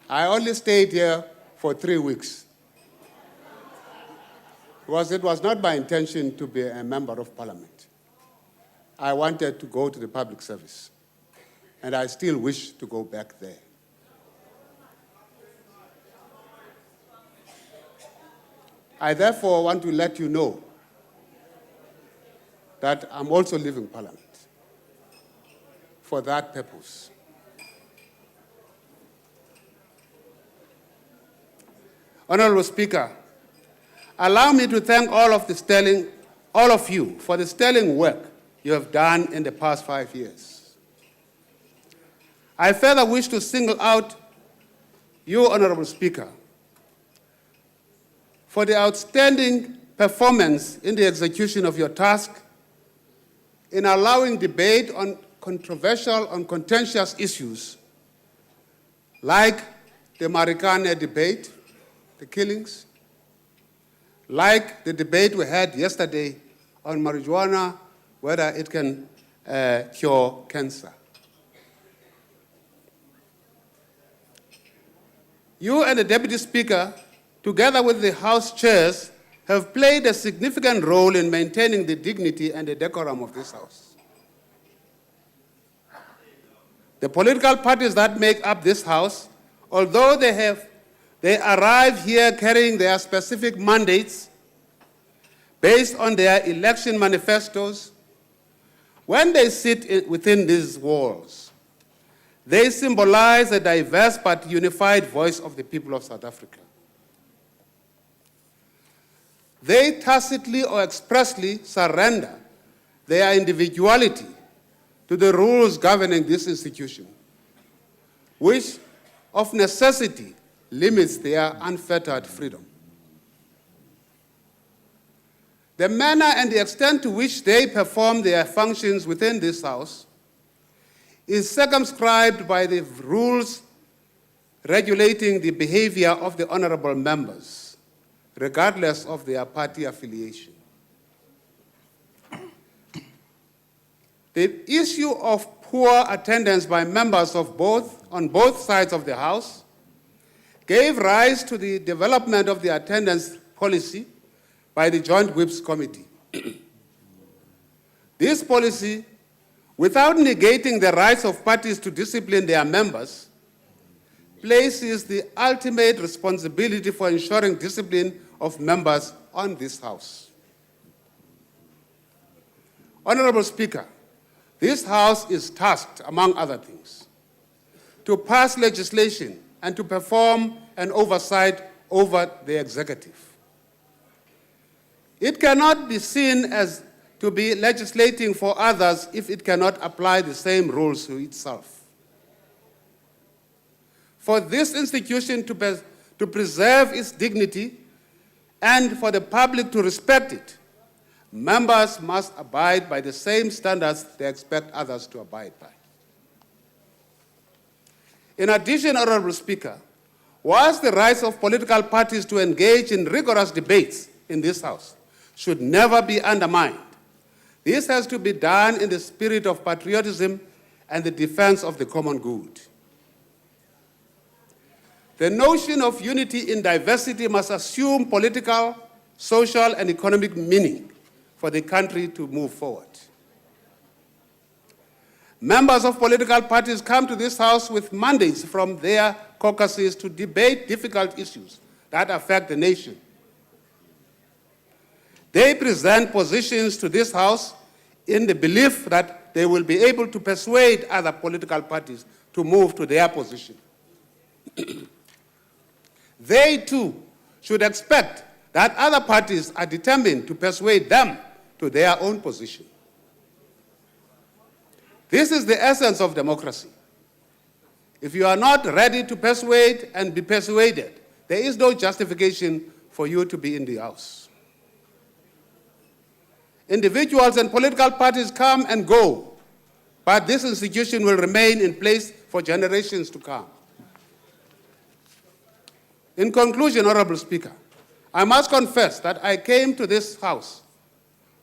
I only stayed here for 3 weeks because it was not my intention to be a member of parliament. I wanted to go to the public service, and I still wish to go back there. I therefore want to let you know that I'm also leaving parliament for that purpose. Honorable Speaker, allow me to thank all of you for the sterling work you have done in the past 5 years. I further wish to single out you, Honorable Speaker, for the outstanding performance in the execution of your task in allowing debate on controversial and contentious issues like the Marikana debate, the killings, like the debate we had yesterday on marijuana, whether it can cure cancer. You and the Deputy Speaker, together with the House chairs, have played a significant role in maintaining the dignity and the decorum of this House. The political parties that make up this House, although they arrive here carrying their specific mandates based on their election manifestos, when they sit within these walls, they symbolize a diverse but unified voice of the people of South Africa. They tacitly or expressly surrender their individuality to the rules governing this institution, which of necessity limits their unfettered freedom. The manner and the extent to which they perform their functions within this House is circumscribed by the rules regulating the behavior of the honorable members, regardless of their party affiliation. The issue of poor attendance by members on both sides of the House gave rise to the development of the attendance policy by the Joint Whips Committee. This policy, without negating the rights of parties to discipline their members, places the ultimate responsibility for ensuring discipline of members on this House. Honorable Speaker, this House is tasked, among other things, to pass legislation and to perform an oversight over the executive. It cannot be seen as to be legislating for others if it cannot apply the same rules to itself. For this institution to preserve its dignity and for the public to respect it, members must abide by the same standards they expect others to abide by. In addition, Honorable Speaker, whilst the rights of political parties to engage in rigorous debates in this House should never be undermined, this has to be done in the spirit of patriotism and the defense of the common good. The notion of unity in diversity must assume political, social, and economic meaning for the country to move forward. Members of political parties come to this House with mandates from their caucuses to debate difficult issues that affect the nation. They present positions to this House in the belief that they will be able to persuade other political parties to move to their position. They too should expect that other parties are determined to persuade them to their own position. This is the essence of democracy. If you are not ready to persuade and be persuaded, there is no justification for you to be in the House. Individuals and political parties come and go, but this institution will remain in place for generations to come. In conclusion, Honorable Speaker, I must confess that I came to this House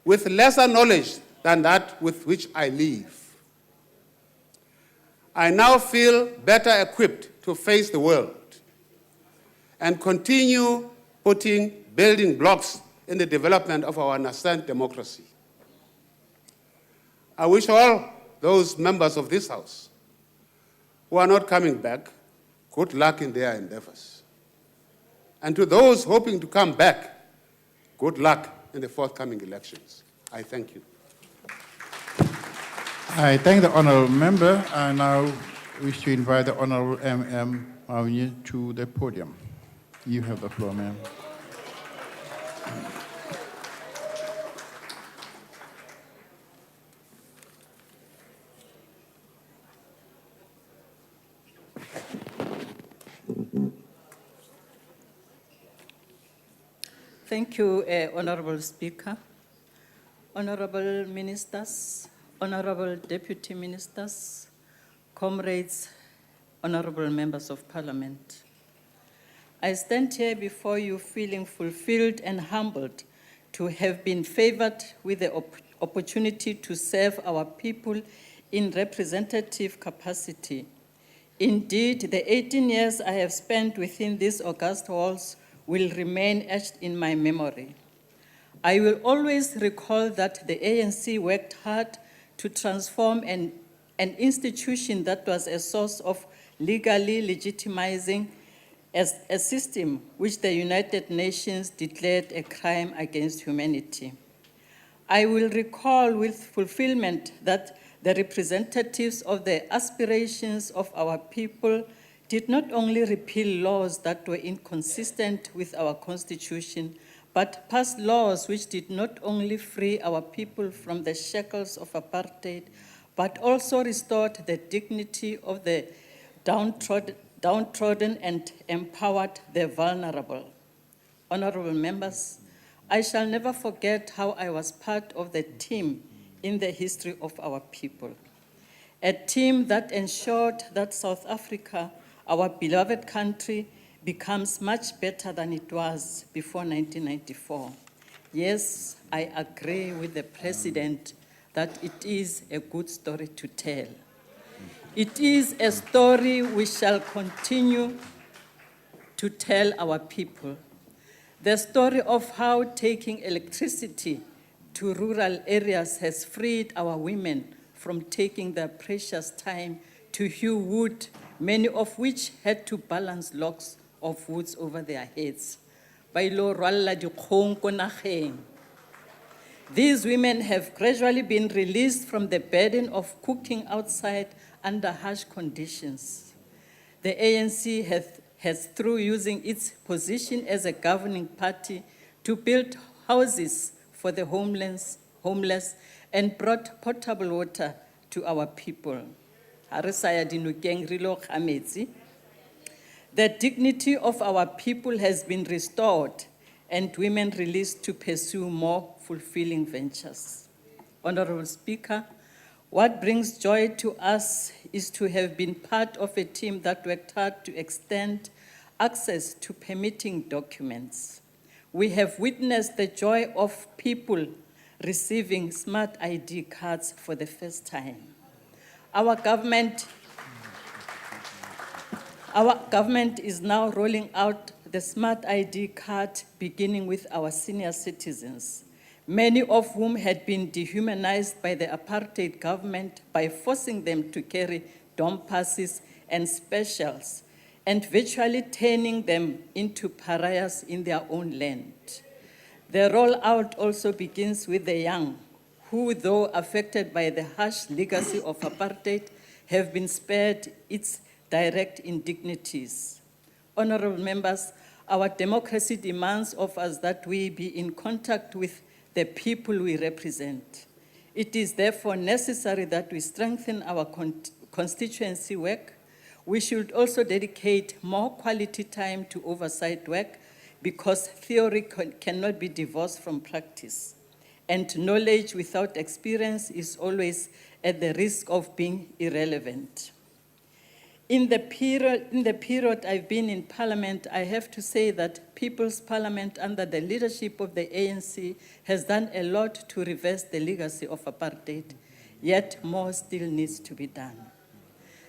with lesser knowledge than that with which I leave. I now feel better equipped to face the world and continue putting building blocks in the development of our nascent democracy. I wish all those members of this House who are not coming back good luck in their endeavors. And to those hoping to come back, good luck in the forthcoming elections. I thank you. I thank the honourable member. I now wish to invite the honourable M.M. Mawunye to the podium. You have the floor, ma'am. Thank you, Honorable Speaker, Honorable Ministers, Honorable Deputy Ministers, comrades, Honorable Members of Parliament. I stand here before you feeling fulfilled and humbled to have been favored with the opportunity to serve our people in representative capacity. Indeed, the 18 years I have spent within these august walls will remain etched in my memory. I will always recall that the ANC worked hard to transform an institution that was a source of legally legitimizing as a system which the United Nations declared a crime against humanity. I will recall with fulfillment that the representatives of the aspirations of our people did not only repeal laws that were inconsistent with our constitution, but passed laws which did not only free our people from the shackles of apartheid, but also restored the dignity of the downtrodden and empowered the vulnerable. Honorable members, I shall never forget how I was part of the team in the history of our people. A team that ensured that South Africa, our beloved country, becomes much better than it was before 1994. Yes, I agree with the President that it is a good story to tell. It is a story we shall continue to tell our people. The story of how taking electricity to rural areas has freed our women from taking their precious time to hew wood, many of which had to balance logs of woods over their heads. These women have gradually been released from the burden of cooking outside under harsh conditions. The ANC has, through using its position as a governing party, to build houses for the homeless and brought potable water to our people. The dignity of our people has been restored and women released to pursue more fulfilling ventures. Honorable Speaker, What brings joy to us is to have been part of a team that worked hard to extend access to permitting documents. We have witnessed the joy of people receiving smart ID cards for the first time. Our government is now rolling out the smart ID card, beginning with our senior citizens, many of whom had been dehumanized by the apartheid government by forcing them to carry dom passes and specials, and virtually turning them into pariahs in their own land. The rollout also begins with the young, who, though affected by the harsh legacy of apartheid, have been spared its direct indignities. Honorable members, our democracy demands of us that we be in contact with the people we represent. It is therefore necessary that we strengthen our constituency work. We should also dedicate more quality time to oversight work, because theory cannot be divorced from practice. And knowledge without experience is always at the risk of being irrelevant. In the period I've been in Parliament, I have to say that People's Parliament under the leadership of the ANC has done a lot to reverse the legacy of apartheid, yet more still needs to be done.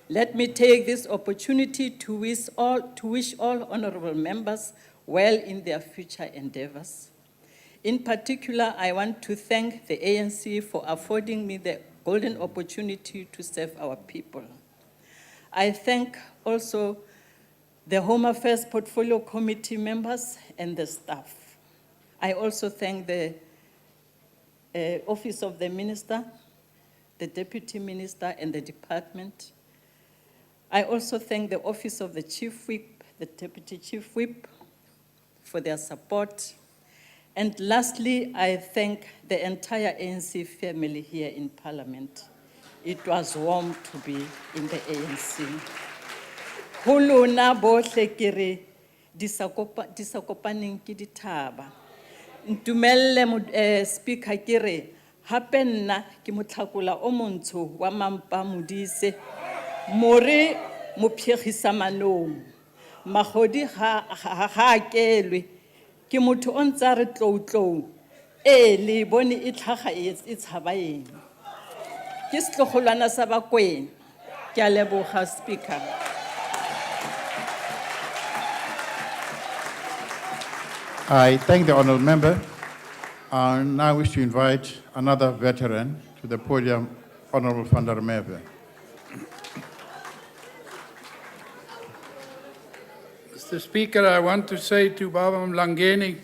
Let me take this opportunity to wish all honorable members well in their future endeavors. In particular, I want to thank the ANC for affording me the golden opportunity to serve our people. I thank also the Home Affairs Portfolio Committee members and the staff. I also thank the Office of the Minister, the Deputy Minister, and the department. I also thank the Office of the Chief Whip, the Deputy Chief Whip, for their support. And lastly, I thank the entire ANC family here in Parliament. It was warm to be in the ANC. Huluna bohle kere disakopaning ki dithaba. Ntumelle speaker kere hape nna ke motlhakula o montsho wa Mampa Modise more mophegisa manong. Magodi ha kelwe ke motho o ntse re tlou le bone e tlhaga e tshaba eng. Ke setlogolwana sa bakwena. Ke a leboga, Speaker. I thank the honourable member. I now wish to invite another veteran to the podium, Honourable van der Merwe. Mr. Speaker, I want to say to Baba Mlangeni,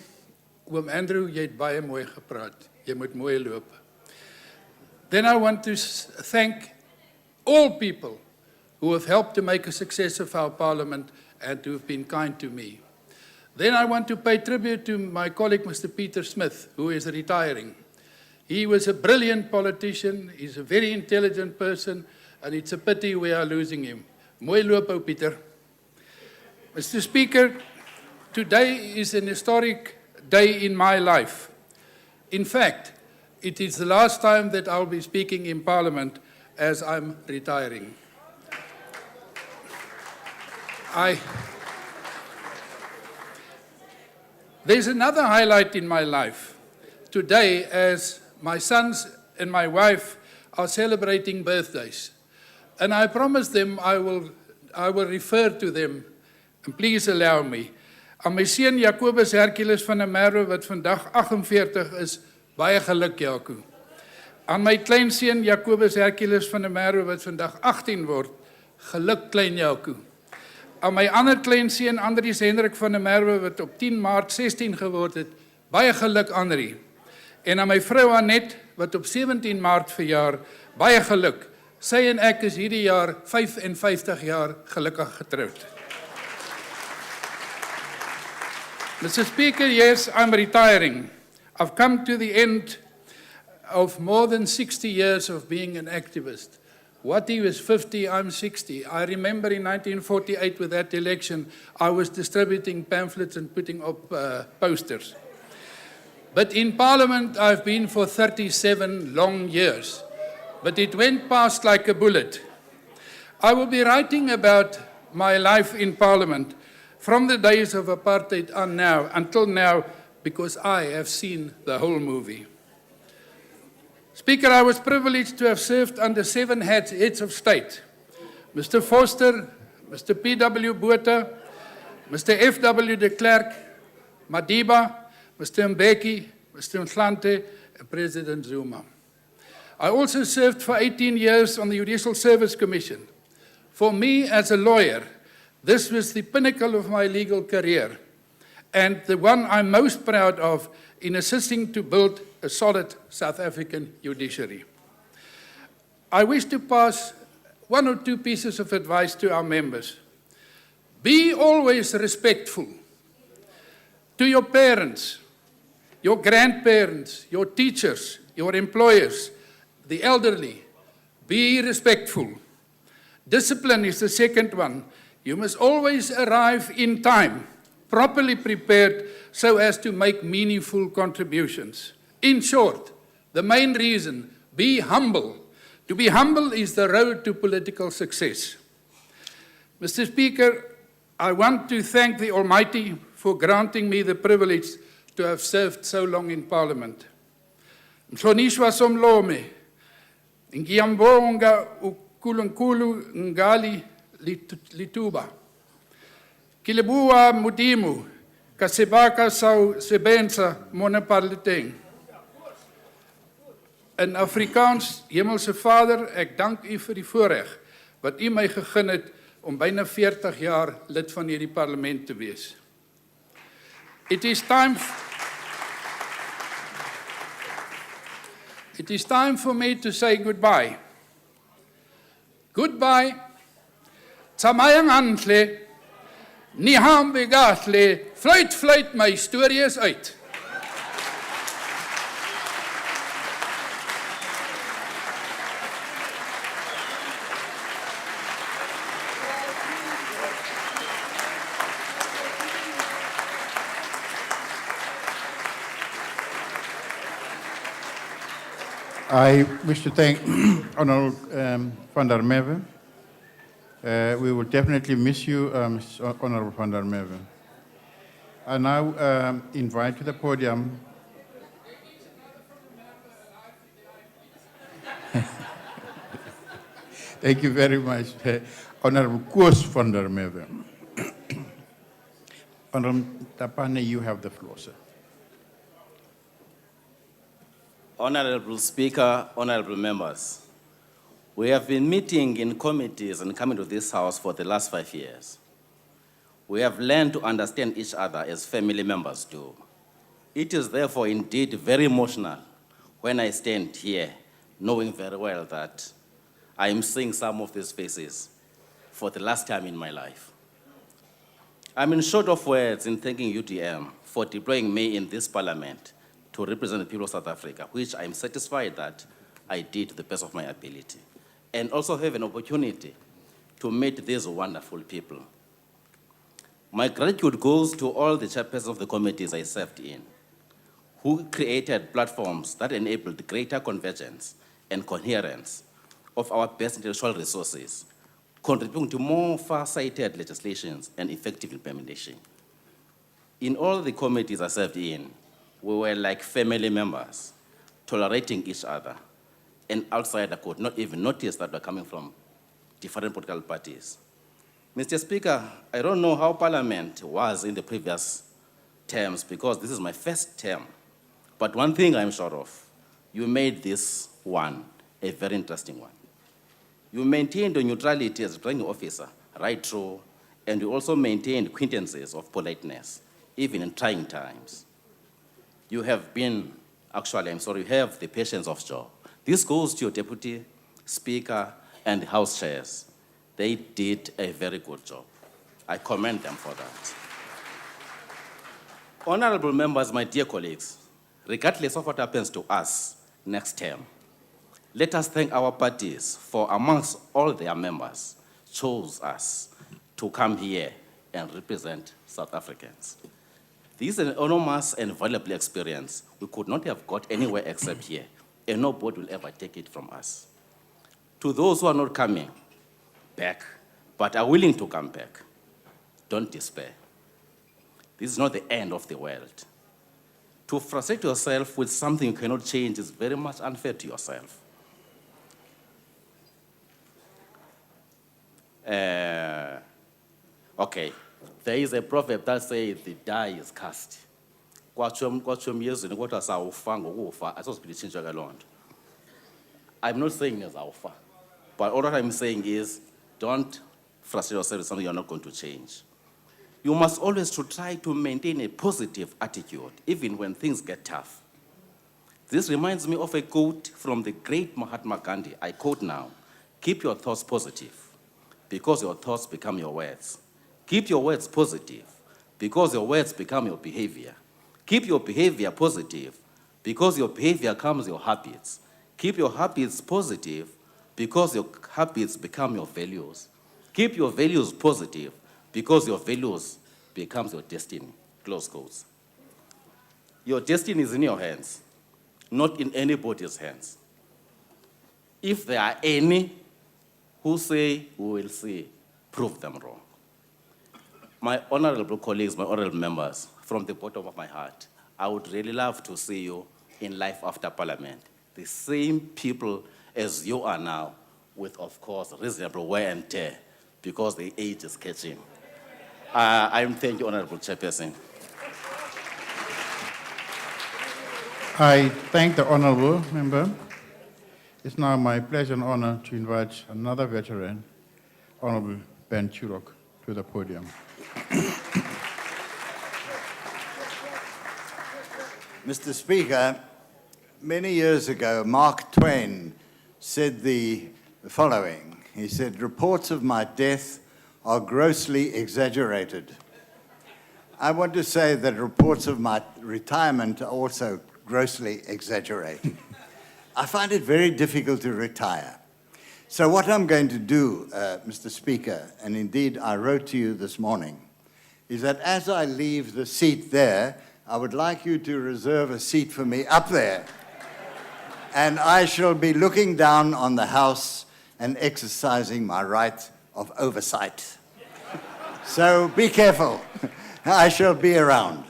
oom Andrew, jy het baie mooi gepraat. Jy moet mooi loop. Then I want to thank all people who have helped to make a success of our Parliament and who have been kind to me. Then I want to pay tribute to my colleague, Mr. Peter Smith, who is retiring. He was a brilliant politician, he's a very intelligent person, and it's a pity we are losing him. Mooi loop, ou Peter. Mr. Speaker, today is an historic day in my life. In fact, it is the last time that I'll be speaking in Parliament as I'm retiring. There's another highlight in my life. Today, as my sons and my wife are celebrating birthdays, and I promised them I will refer to them, and please allow me. Aan my seun Jacobus Hercules van der Merwe wat vandag 48 is, baie geluk Jaco. Aan my kleinseun Jacobus Hercules van der Merwe wat vandag 18 word, geluk klein Jaco. Aan my ander kleinseun Andries Hendrik van der Merwe wat op 10 Maart 16 geword het, baie geluk Andrie. En aan my vrou Annette wat op 17 Maart verjaar, baie geluk. Sy en ek is hierdie jaar 55 jaar gelukkig getroud. Mr. Speaker, yes, I'm retiring. I've come to the end of more than 60 years of being an activist. Wati was 50, I'm 60. I remember in 1948 with that election, I was distributing pamphlets and putting up posters. But in Parliament, I've been for 37 long years. but it went past like a bullet. I will be writing about my life in Parliament from the days of apartheid until now, because I have seen the whole movie. Speaker, I was privileged to have served under 7 heads of state: Mr. Foster, Mr. P.W. Botha, Mr. F.W. de Klerk, Madiba, Mr. Mbeki, Mr. Mhlante, and President Zuma. I also served for 18 years on the Judicial Service Commission. For me, as a lawyer, this was the pinnacle of my legal career, and the one I'm most proud of in assisting to build a solid South African judiciary. I wish to pass 1 or 2 pieces of advice to our members. Be always respectful to your parents, your grandparents, your teachers, your employers, the elderly. Be respectful. Discipline is the second one. You must always arrive in time, properly prepared so as to make meaningful contributions. In short, the main reason, be humble. To be humble is the road to political success. Mr. Speaker, I want to thank the Almighty for granting me the privilege to have served so long in Parliament. Mhlonishwa Somlome, Ngiyambonga uNkulunkulu ngali lituba. Kilebua mudimu, kasebaka sau sebenza moneparleteng. In Afrikaans, Hemelse Vader, ek dank u vir die voorreg wat u my gegee het om byna 40 jaar lid van hierdie parlement te wees. It is time for me to say goodbye. Goodbye. Tsamayang antle, nihambe gatle, fluit, my storie is uit. I wish to thank Honourable Van der Merwe. We will definitely miss you, Honourable Van der Merwe. I now invite to the podium thank you very much, Honourable Koos van der Merwe. Honourable Tapane, you have the floor, sir. Honorable Speaker, honorable members, we have been meeting in committees and coming to this house for the last 5 years. We have learned to understand each other as family members do. It is therefore indeed very emotional when I stand here knowing very well that I am seeing some of these faces for the last time in my life. I'm in short of words in thanking UDM for deploying me in this parliament to represent the people of South Africa, which I'm satisfied that I did to the best of my ability, and also have an opportunity to meet these wonderful people. My gratitude goes to all the chairpersons of the committees I served in, who created platforms that enabled greater convergence and coherence of our best intellectual resources, contributing to more far-sighted legislations and effective implementation. In all the committees I served in, we were like family members, tolerating each other. An outsider could not even notice that we're coming from different political parties. Mr. Speaker, I don't know how Parliament was in the previous terms because this is my first term. But one thing I'm sure of, you made this one a very interesting one. You maintained the neutrality as a presiding officer right through, and you also maintained quintessences of politeness, even in trying times. You have been, actually, you have the patience of Job. This goes to your Deputy Speaker and House Chairs. They did a very good job. I commend them for that. Honorable members, my dear colleagues, regardless of what happens to us next term, let us thank our parties for, amongst all their members, chose us to come here and represent South Africans. This is an enormous and valuable experience we could not have got anywhere except here, and nobody will ever take it from us. To those who are not coming back, but are willing to come back, don't despair. This is not the end of the world. To frustrate yourself with something you cannot change is very much unfair to yourself. Okay, there is a proverb that says the die is cast. I'm not saying there's alpha, but all that I'm saying is don't frustrate yourself with something you're not going to change. You must always try to maintain a positive attitude, even when things get tough. This reminds me of a quote from the great Mahatma Gandhi. I quote now, "Keep your thoughts positive, because your thoughts become your words. Keep your words positive, because your words become your behavior. Keep your behavior positive, because your behavior becomes your habits. Keep your habits positive, because your habits become your values. Keep your values positive, because your values becomes your destiny." Close quotes. Your destiny is in your hands, not in anybody's hands. If there are any who say, "We will see," prove them wrong. My honorable colleagues, my honorable members, from the bottom of my heart, I would really love to see you in life after Parliament. The same people as you are now, with, of course, reasonable wear and tear, because the age is catching. Thank you, Honorable Chairperson. I thank the honorable member. It's now my pleasure and honor to invite another veteran, Honorable Ben Chirok, to the podium. Mr. Speaker, many years ago, Mark Twain said the following. He said, "Reports of my death are grossly exaggerated." I want to say that reports of my retirement are also grossly exaggerated. I find it very difficult to retire. So what I'm going to do, Mr. Speaker, and indeed I wrote to you this morning, is that as I leave the seat there, I would like you to reserve a seat for me up there. And I shall be looking down on the House and exercising my right of oversight. So be careful. I shall be around.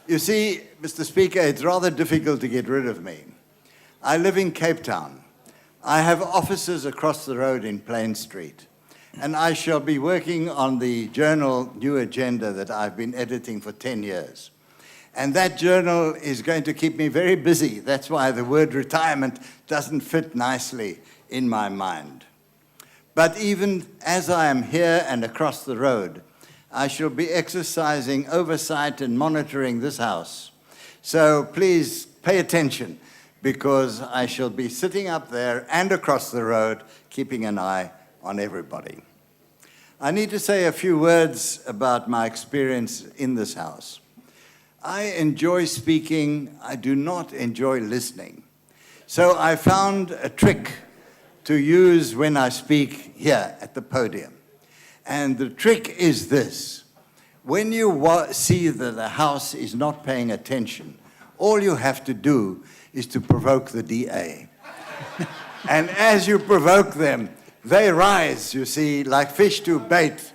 You see, Mr. Speaker, it's rather difficult to get rid of me. I live in Cape Town. I have offices across the road in Plain Street. And I shall be working on the journal New Agenda that I've been editing for 10 years. And that journal is going to keep me very busy. That's why the word retirement doesn't fit nicely in my mind. But even as I am here and across the road, I shall be exercising oversight and monitoring this House. So please pay attention, because I shall be sitting up there and across the road, keeping an eye on everybody. I need to say a few words about my experience in this House. I enjoy speaking. I do not enjoy listening. So I found a trick to use when I speak here at the podium. And the trick is this. When you see that the House is not paying attention, all you have to do is to provoke the DA. And as you provoke them, they rise, you see, like fish to bait,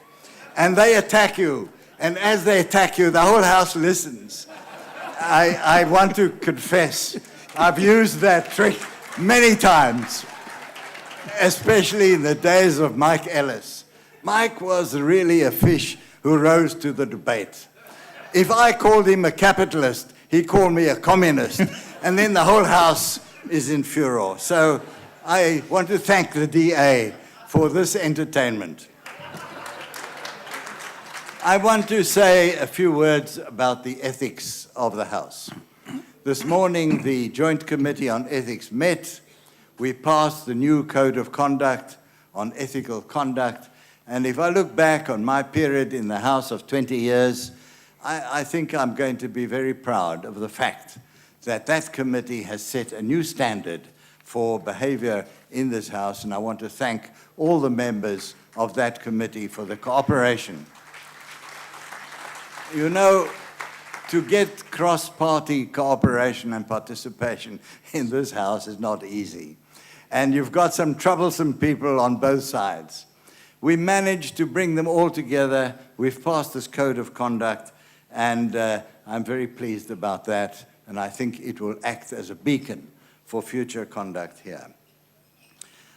and they attack you. And as they attack you, the whole House listens. I want to confess, I've used that trick many times, especially in the days of Mike Ellis. Mike was really a fish who rose to the debate. If I called him a capitalist, he called me a communist, and then the whole House is in furor. So I want to thank the DA for this entertainment. I want to say a few words about the ethics of the House. This morning, the Joint Committee on Ethics met. We passed the new Code of Conduct on ethical conduct. And if I look back on my period in the House of 20 years, I think I'm going to be very proud of the fact that that committee has set a new standard for behavior in this House, and I want to thank all the members of that committee for the cooperation. You know, to get cross-party cooperation and participation in this House is not easy. and you've got some troublesome people on both sides. We managed to bring them all together. We've passed this code of conduct, and I'm very pleased about that, and I think it will act as a beacon for future conduct here.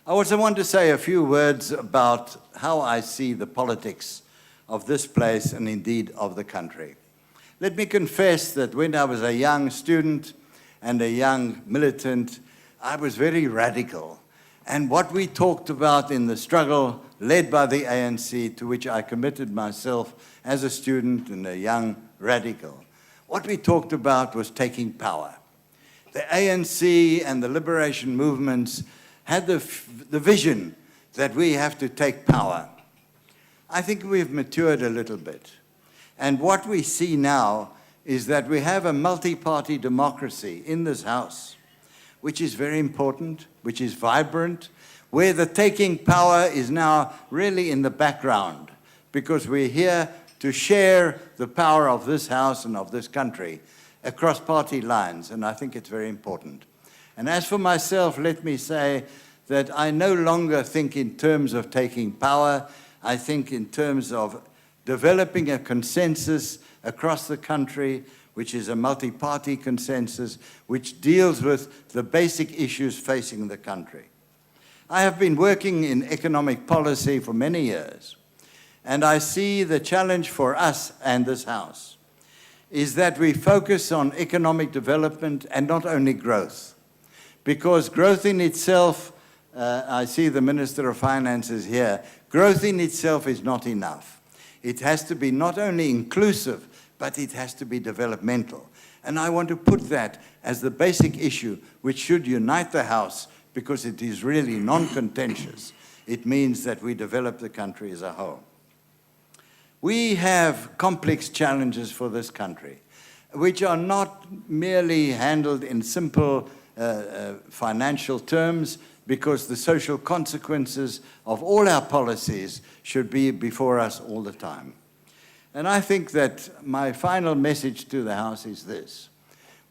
I also want to say a few words about how I see the politics of this place and indeed of the country. Let me confess that when I was a young student and a young militant, I was very radical. And what we talked about in the struggle led by the ANC, to which I committed myself as a student and a young radical, what we talked about was taking power. The ANC and the liberation movements had the vision that we have to take power. I think we've matured a little bit. And what we see now is that we have a multi-party democracy in this House, which is very important, which is vibrant, where the taking power is now really in the background, because we're here to share the power of this House and of this country across party lines, and I think it's very important. And as for myself, let me say that I no longer think in terms of taking power. I think in terms of developing a consensus across the country, which is a multi-party consensus, which deals with the basic issues facing the country. I have been working in economic policy for many years, and I see the challenge for us and this House is that we focus on economic development and not only growth. Because growth in itself, I see the Minister of Finance is here, growth in itself is not enough. It has to be not only inclusive, but it has to be developmental. And I want to put that as the basic issue which should unite the House, because it is really non-contentious. It means that we develop the country as a whole. We have complex challenges for this country, which are not merely handled in simple financial terms, because the social consequences of all our policies should be before us all the time. And I think that my final message to the House is this.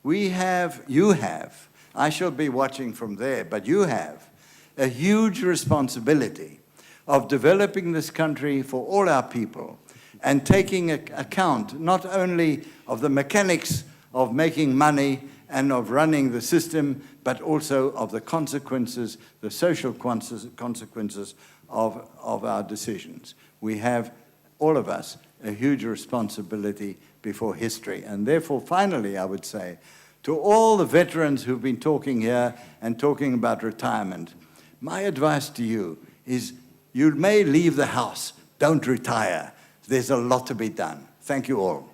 You have, I shall be watching from there, but you have a huge responsibility of developing this country for all our people and taking account not only of the mechanics of making money and of running the system, but also of the consequences, the social consequences of our decisions. We have, all of us, a huge responsibility before history. And therefore, finally, I would say, to all the veterans who've been talking here and talking about retirement, my advice to you is you may leave the House, don't retire. There's a lot to be done. Thank you all.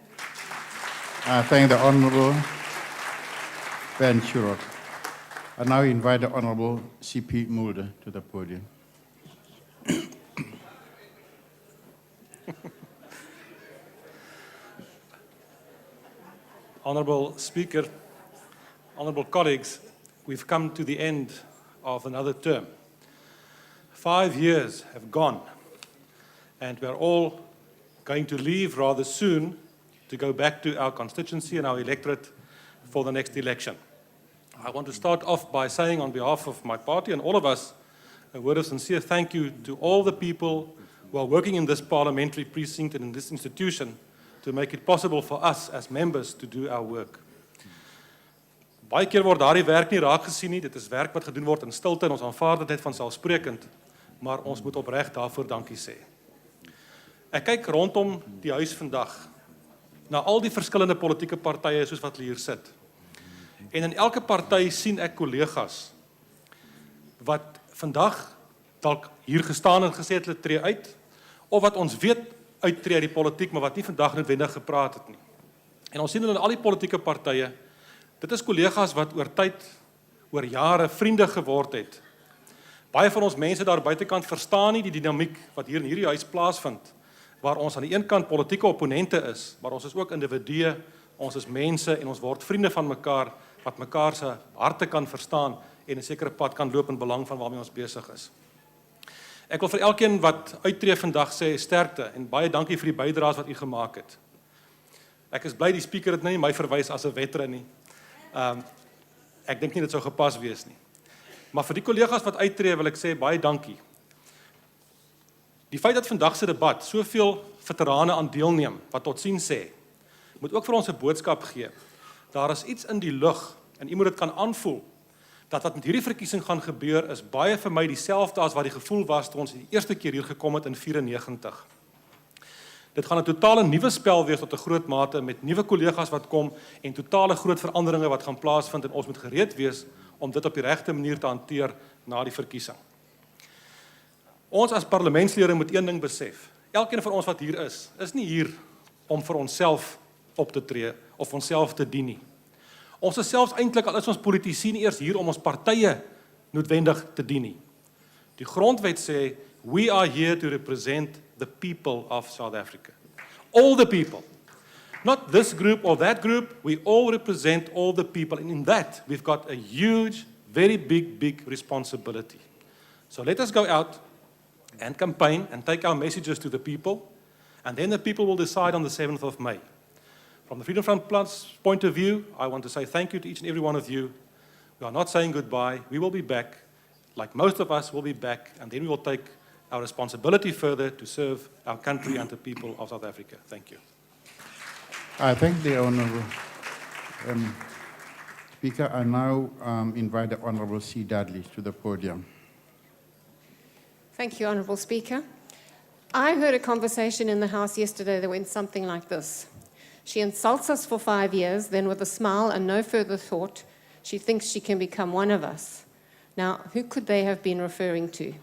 I thank the Honourable Ben Chirot. I now invite the Honourable C.P. Mulder to the podium. Honourable Speaker, honourable colleagues, we've come to the end of another term. 5 years have gone, and we're all going to leave rather soon to go back to our constituency and our electorate for the next election. I want to start off by saying on behalf of my party and all of us, a word of sincere thank you to all the people who are working in this parliamentary precinct and in this institution to make it possible for us as members to do our work. Baie keer word daardie werk nie raak gesien nie, dit is werk wat gedoen word in stilte en ons aanvaar dit net vanselfsprekend, maar ons moet opreg daarvoor dankie sê. Ek kyk rondom die huis vandag na al die verskillende politieke partye soos wat hulle hier sit. En in elke party sien ek kollegas wat vandag dalk hier gestaan en gesê het hulle tree uit, of wat ons weet uittree uit die politiek, maar wat nie vandag noodwendig gepraat het nie. En ons sien hulle in al die politieke partye, dit is kollegas wat oor tyd, oor jare vriende geword het. Baie van ons mense daar buitekant verstaan nie die dinamiek wat hier in hierdie huis plaasvind, waar ons aan die een kant politieke opponente is, maar ons is ook individue, ons is mense en ons word vriende van mekaar, wat mekaar se harte kan verstaan en 'n sekere pad kan loop in belang van waarmee ons besig is. Ek wil vir elkeen wat uittree vandag sê sterkte en baie dankie vir die bydraes wat u gemaak het. Ek is bly die speaker het nie my verwys as 'n veteran nie. Ek dink nie dit sou gepas wees nie. Maar vir die kollegas wat uittreë wil ek sê baie dankie. Die feit dat vandag se debat soveel veterane aan deelneem wat totsiens sê, moet ook vir ons 'n boodskap gee. Daar is iets in die lug en u moet dit kan aanvoel dat wat met hierdie verkiesing gaan gebeur is baie vir my dieselfde as wat die gevoel was toe ons die eerste keer hier gekom het in 94. Dit gaan 'n totale nuwe spel wees tot 'n groot mate met nuwe kollegas wat kom en totale groot veranderinge wat gaan plaasvind en ons moet gereed wees om dit op die regte manier te hanteer na die verkiesing. Ons as parlementslede moet een ding besef. Elkeen van ons wat hier is nie hier om vir onsself op te tree of onsself te dien nie. Ons is selfs eintlik al is ons politici nie eers hier om ons partye noodwendig te dien nie. Die grondwet sê we are here to represent the people of South Africa. All the people. Not this group or that group, we all represent all the people. And in that, we've got a huge, very big responsibility. So let us go out and campaign and take our messages to the people, and then the people will decide on the 7th of May. From the Freedom Front Plus point of view, I want to say thank you to each and every one of you. We are not saying goodbye. We will be back, like most of us will be back, and then we will take our responsibility further to serve our country and the people of South Africa. Thank you. I thank the Honourable Speaker. I now invite the Honourable C. Dudley to the podium. Thank you, Honourable Speaker. I heard a conversation in the House yesterday that went something like this. She insults us for 5 years, then with a smile and no further thought, she thinks she can become one of us. Now, who could they have been referring to?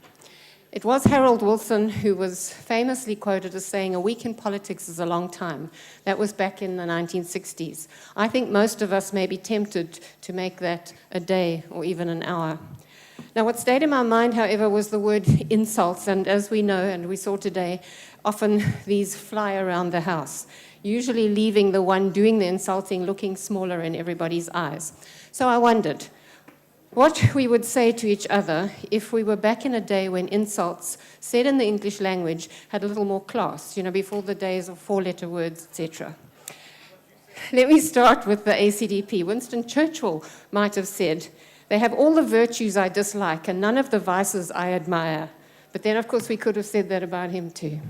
It was Harold Wilson who was famously quoted as saying, "A week in politics is a long time." That was back in the 1960s. I think most of us may be tempted to make that a day or even an hour. Now, what stayed in my mind, however, was the word insults, and as we know, and we saw today, often these fly around the House, usually leaving the one doing the insulting looking smaller in everybody's eyes. So I wondered what we would say to each other if we were back in a day when insults, said in the English language, had a little more class, before the days of four-letter words, etc. Let me start with the ACDP. Winston Churchill might have said, "They have all the virtues I dislike and none of the vices I admire." But then, of course, we could have said that about him too.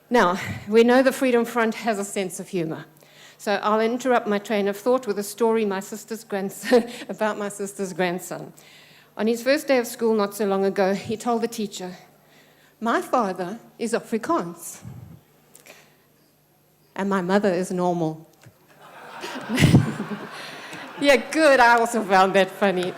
Now, we know the Freedom Front has a sense of humour. So I'll interrupt my train of thought with a story about my sister's grandson. On his first day of school not so long ago, he told the teacher, "My father is Afrikaans, and my mother is normal." Yeah, good. I also found that funny.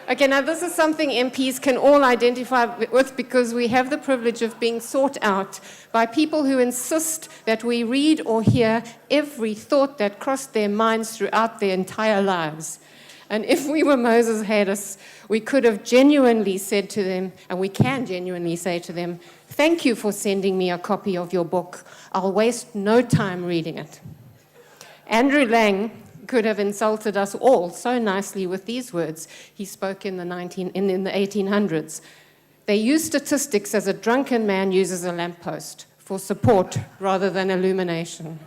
Okay, now this is something MPs can all identify with because we have the privilege of being sought out by people who insist that we read or hear every thought that crossed their minds throughout their entire lives. And if we were Moses Hadis, we could have genuinely said to them, and we can genuinely say to them, "Thank you for sending me a copy of your book. I'll waste no time reading it." Andrew Lang could have insulted us all so nicely with these words he spoke in the 1800s. "They use statistics as a drunken man uses a lamppost, for support rather than illumination."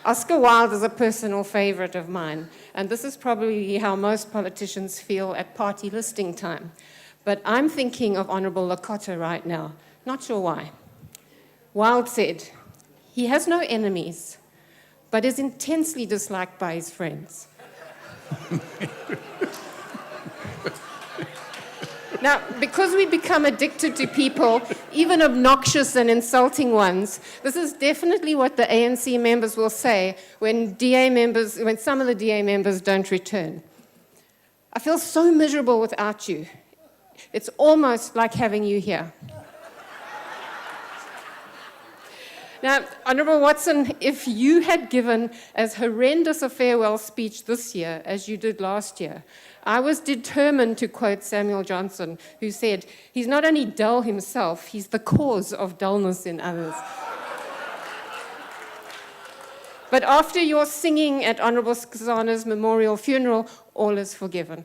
Oscar Wilde is a personal favorite of mine, and this is probably how most politicians feel at party listing time. But I'm thinking of Honourable Lakota right now, not sure why. Wilde said, "He has no enemies, but is intensely disliked by his friends." Now, because we become addicted to people, even obnoxious and insulting ones, this is definitely what the ANC members will say when some of the DA members don't return. "I feel so miserable without you. It's almost like having you here." Now, Honourable Watson, if you had given as horrendous a farewell speech this year as you did last year, I was determined to quote Samuel Johnson, who said, "He's not only dull himself, he's the cause of dullness in others." But after your singing at Honourable Skizana's memorial funeral, all is forgiven.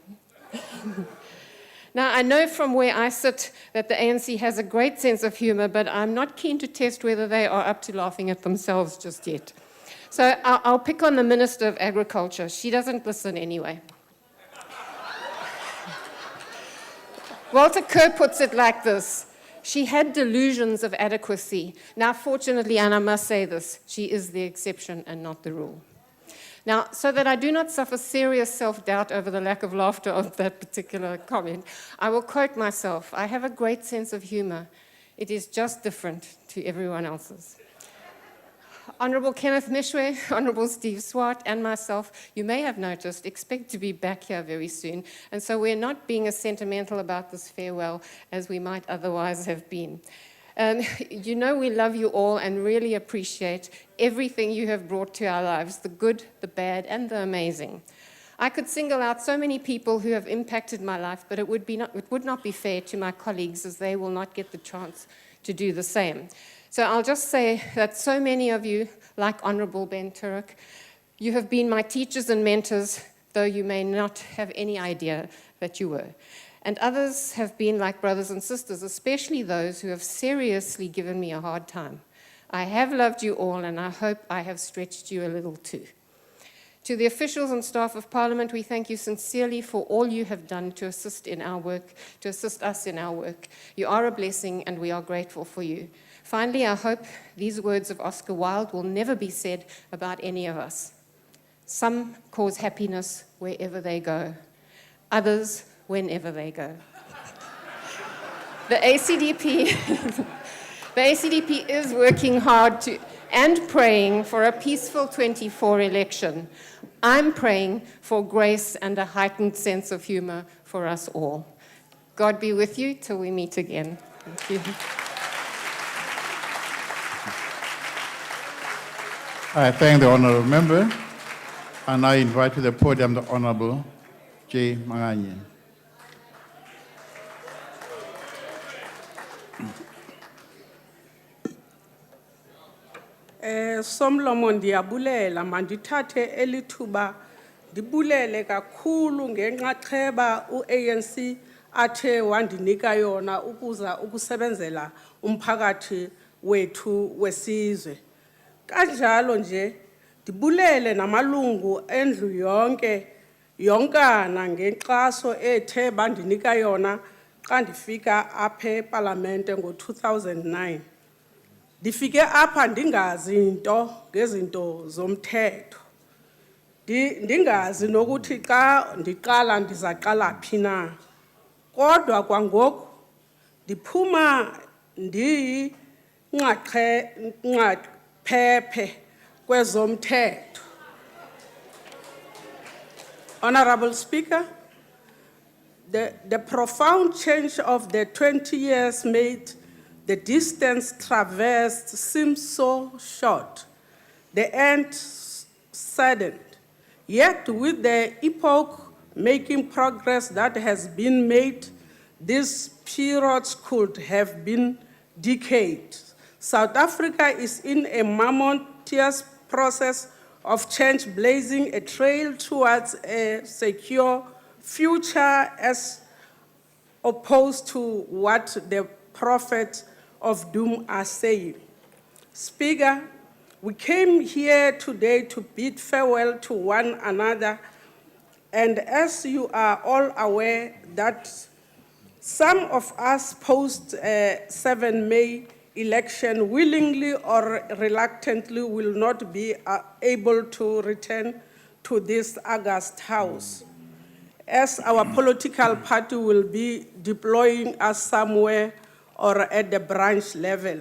Now, I know from where I sit that the ANC has a great sense of humour, but I'm not keen to test whether they are up to laughing at themselves just yet. So I'll pick on the Minister of Agriculture. She doesn't listen anyway. Walter Kerr puts it like this. She had delusions of adequacy. Now, fortunately, and I must say this, she is the exception and not the rule. Now, so that I do not suffer serious self-doubt over the lack of laughter of that particular comment, I will quote myself. I have a great sense of humor. It is just different to everyone else's. Honourable Kenneth Mishwe, Honourable Steve Swart, and myself, you may have noticed, expect to be back here very soon, and so we're not being as sentimental about this farewell as we might otherwise have been. You know we love you all and really appreciate everything you have brought to our lives, the good, the bad, and the amazing. I could single out so many people who have impacted my life, but it would not be fair to my colleagues as they will not get the chance to do the same. So I'll just say that so many of you, like Honourable Ben Turek, you have been my teachers and mentors, though you may not have any idea that you were. And others have been like brothers and sisters, especially those who have seriously given me a hard time. I have loved you all, and I hope I have stretched you a little too. To the officials and staff of Parliament, we thank you sincerely for all you have done to assist in our work, to assist us in our work. You are a blessing, and we are grateful for you. Finally, I hope these words of Oscar Wilde will never be said about any of us. Some cause happiness wherever they go, others whenever they go. The ACDP is working hard and praying for a peaceful 24 election. I'm praying for grace and a heightened sense of humor for us all. God be with you till we meet again. Thank you. I thank the honourable member, and I invite to the podium the Honourable J. Manganye. Somlomo ndiyabulela mandithathe elithuba ndibulele kakhulu ngenxaxheba uANC athe wandinika yona ukusebenzela umphakathi wethu wesizwe. Kanjalo nje ndibulele namalungu endlu yonkana ngenkxaso ethe bandinika yona xa ndifika apha eParlamente ngo-2009. Ndifike apha ndingazi into ngezinto zomthetho. Ndingazi nokuthi xa ndiqala ndizaqala phi na. Kodwa kwangoku ndiphuma ndiyinxaxhephe kwezomthetho. Honourable Speaker, the profound change of the 20 years made the distance traversed seems so short, the end saddened. Yet with the epoch-making progress that has been made, these periods could have been decades. South Africa is in a momentous process of change, blazing a trail towards a secure future as opposed to what the prophets of doom are saying. Speaker, we came here today to bid farewell to one another, and as you are all aware that some of us post-7 May election willingly or reluctantly will not be able to return to this august house, as our political party will be deploying us somewhere or at the branch level.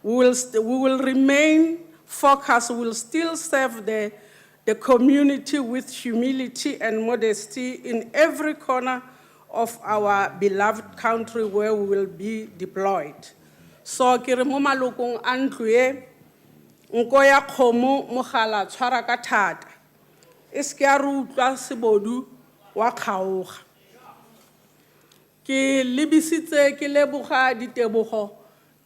We will remain focused, we will still serve the community with humility and modesty in every corner of our beloved country where we will be deployed. So kere mo malokong a ntlo e, nko ya kgomo mogala tshwara ka thata, e se ke ya re utlwa sebodu wa kgaoga. Ke lebisitse ke leboga ditebogo,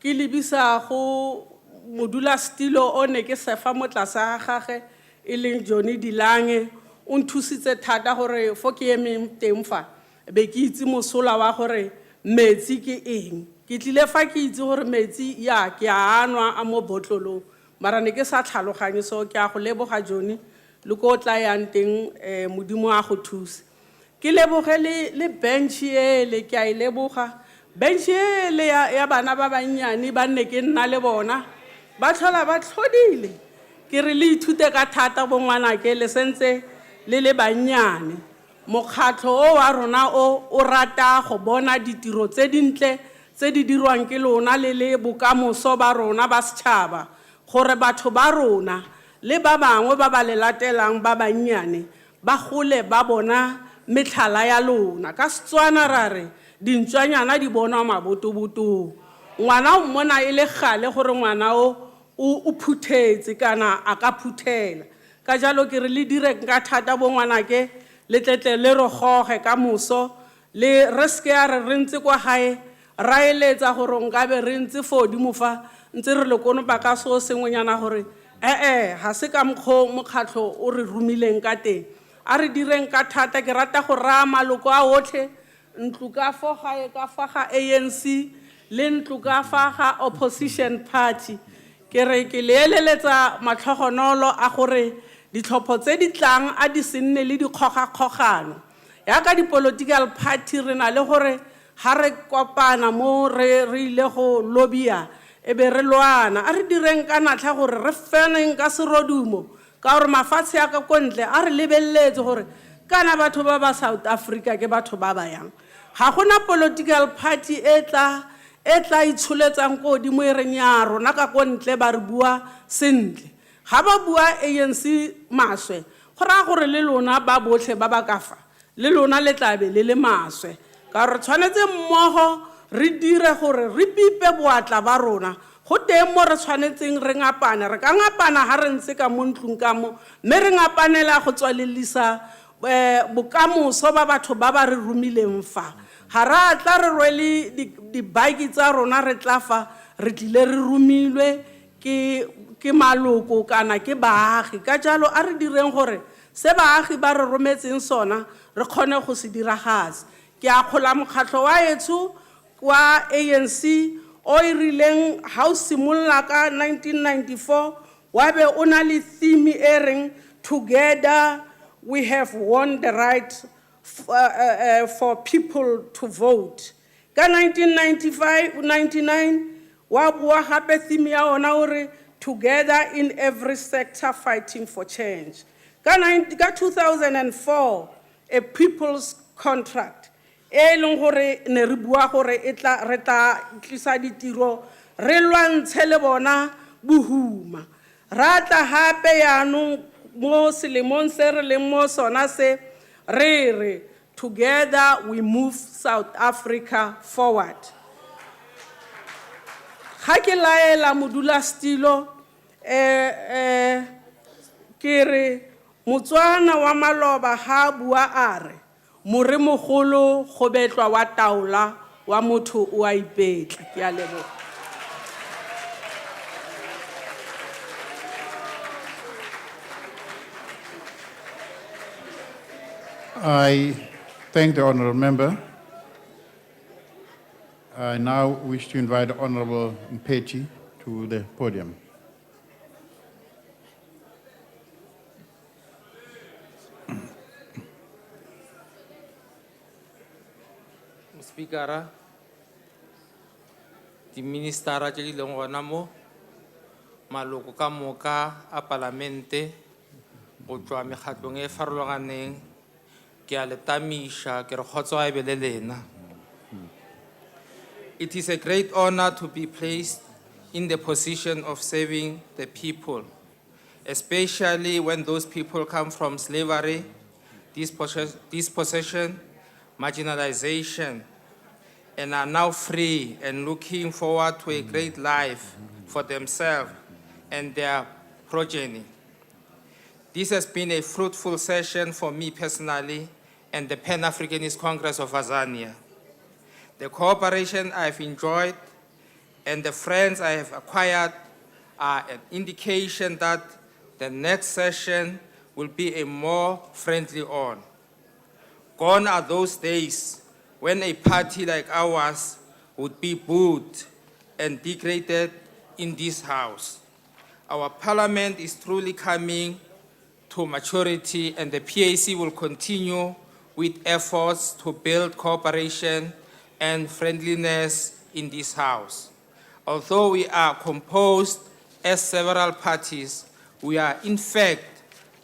ke lebisa go modulasetilo o ne ke sefa mo tlase ga gagwe e leng Johnny Dilange, o nthusitse thata gore fo ke emeng teng fa be ke itse mosola wa gore metsi ke eng. Ke tlile fa ke itse gore metsi ya ke a anwa a mo botlolong, mara ne ke sa tlhaloganye, so ke a go leboga Johnny le ko tla yang teng modimo a go thusa. Ke leboge le bench ele ke a e leboga. Bench ele ya bana ba banyane ba nne ke nna le bona. Ba tlhola ba tlhodile. Ke re le ithute ka thata bo ngwana ke le sentse le banyane. Mokgatlo o wa rona o rata go bona ditiro tse dintle tse di dirwang ke lona le bokamoso ba rona ba setšhaba gore batho ba rona le ba bangwe ba ba le latelang ba banyane ba gole ba bona metlhala ya lona ka Setswana ra re dintšwanyana di bonwa mabotoboto. Ngwana o mmona e le gale gore ngwana o phuthetse kana a ka phuthela. Ka jalo ke re le dire ka thata bo ngwana ke le tletle le re goge ka moso le risk ya re ntse kwa hae ra eletsa gore nkabe re ntse fodimo fa ntse re le kono ba ka so sengwenyana gore ga se ka mokgatlo o re rumileng ka teng. A re direng ka thata ke rata go raya maloko a otlhe ntlo ka fo gae ka fa ga ANC le ntlo ka fa ga opposition party. Ke re ke leeleletsa matlhogonolo a gore ditlhopho tse di tlang a di se nne le dikgogakgogano yaka di-political party re na le gore ha re kopana mo re ile go lobia e be re lwana. A re direng ka natlha gore re feneng ka serodumo ka gore mafatshe ya ka kontle a re lebeletse gore kana batho ba ba South Africa ke batho ba ba yang. Ga gona political party e tla itshuletsang ko di mo reng ya rona ka kontle ba re bua sentle. Ga ba bua ANC maswe go ra gore le lona ba botlhe ba ba ka fa le lona le tlabe le maswe ka re tshwanetse mmogo re dire gore re pipe boatla ba rona go teng mo re tshwanetseng re ngapana re ka ngapana ha re ntse ka mo ntlong ka mo mme re ngapanela go tswalelisa bokamoso ba batho ba ba re rumileng fa ga ra tla re rwele dibaki tsa rona re tla fa re tlile re rumilwe ke maloko kana ke baagi. Ka jalo a re direng gore se baagi ba re rometseng sona re kgone go se diragatsa. Ke a kgola mokgatlo wa etso wa ANC o e rileng ha o simolola ka 1994 wa be o na le theme e reng together we have won the right for people to vote. Ka 1995-99 wa bua gape theme ya ona ore together in every sector fighting for change. Ka 2004 a people's contract e leng gore ne re bua gore re tla tlisa ditiro re lwantshe le bona bohuma. Ra tla hape yaanong mo selemong se re leng mo sona se re together we move South Africa forward. Ga ke laela modulasetilo ke re Motswana wa Maloba ha bua are more mogolo go betlwa wa taola wa motho o a ipetla. Ke a leboga. I thank the honourable member. I now wish to invite the Honourable Mpeti to the podium. Speaker, di ministera tse di leng gona mo maloko ka moka a palamente go tswa mekgatlong e farologaneng ke a letamisha ke re kgotso a be le lena. It is a great honor to be placed in the position of serving the people, especially when those people come from slavery, dispossession, marginalization, and are now free and looking forward to a great life for themselves and their progeny. This has been a fruitful session for me personally and the Pan-Africanist Congress of Azania. The cooperation I've enjoyed and the friends I have acquired are an indication that the next session will be a more friendly one. Gone are those days when a party like ours would be booed and degraded in this house. Our parliament is truly coming to maturity and the PAC will continue with efforts to build cooperation and friendliness in this House. Although we are composed as several parties, we are in fact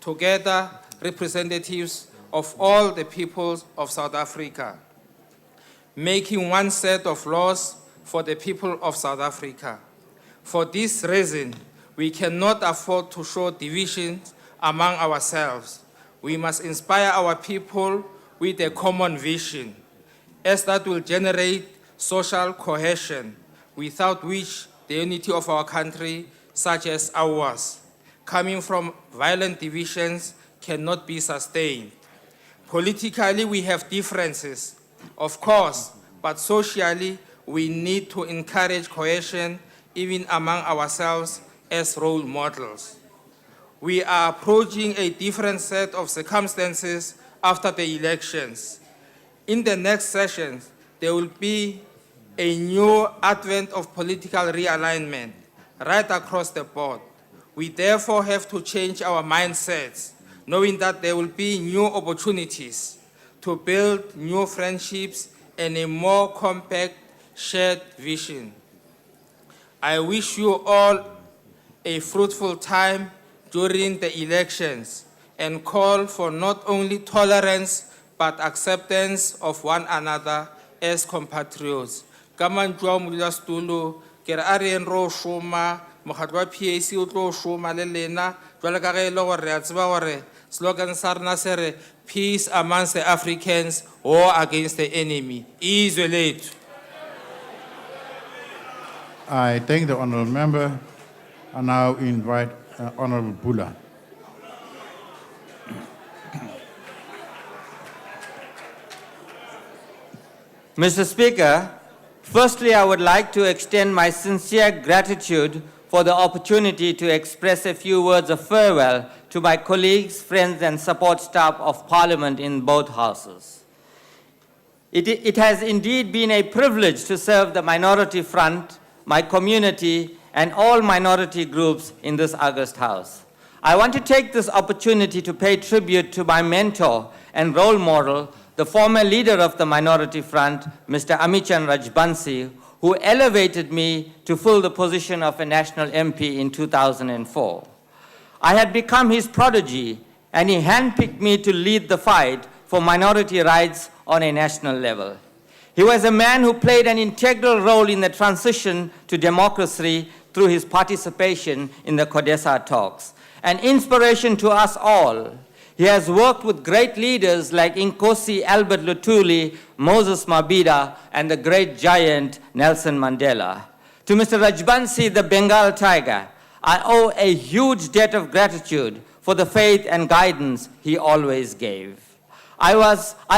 together representatives of all the peoples of South Africa, making one set of laws for the people of South Africa. For this reason, we cannot afford to show divisions among ourselves. We must inspire our people with a common vision, as that will generate social cohesion, without which the unity of our country, such as ours, coming from violent divisions, cannot be sustained. Politically, we have differences, of course, but socially, we need to encourage cohesion even among ourselves as role models. We are approaching a different set of circumstances after the elections. In the next sessions, there will be a new advent of political realignment right across the board. We therefore have to change our mindsets, knowing that there will be new opportunities to build new friendships and a more compact shared vision. I wish you all a fruitful time during the elections and call for not only tolerance but acceptance of one another as compatriots. Kaman jwa modulasetulo ke re a re eng ro šoma mokgatlo wa PAC o tlo šoma le lena jwale ka ge e le gore re a tseba gore slogan sa rena se re peace amongst the Africans, war against the enemy. Izwe lethu. I thank the honourable member and now invite Honourable Bula. Mr. Speaker, firstly, I would like to extend my sincere gratitude for the opportunity to express a few words of farewell to my colleagues, friends, and support staff of Parliament in both houses. It has indeed been a privilege to serve the Minority Front, my community, and all minority groups in this august House. I want to take this opportunity to pay tribute to my mentor and role model, the former leader of the Minority Front, Mr. Amichan Rajbansi, who elevated me to fill the position of a national MP in 2004. I had become his prodigy, and he handpicked me to lead the fight for minority rights on a national level. He was a man who played an integral role in the transition to democracy through his participation in the CODESA talks, an inspiration to us all. He has worked with great leaders like Nkosi Albert Lutuli, Moses Mabhida, and the great giant Nelson Mandela. To Mr. Rajbansi, the Bengal Tiger, I owe a huge debt of gratitude for the faith and guidance he always gave. I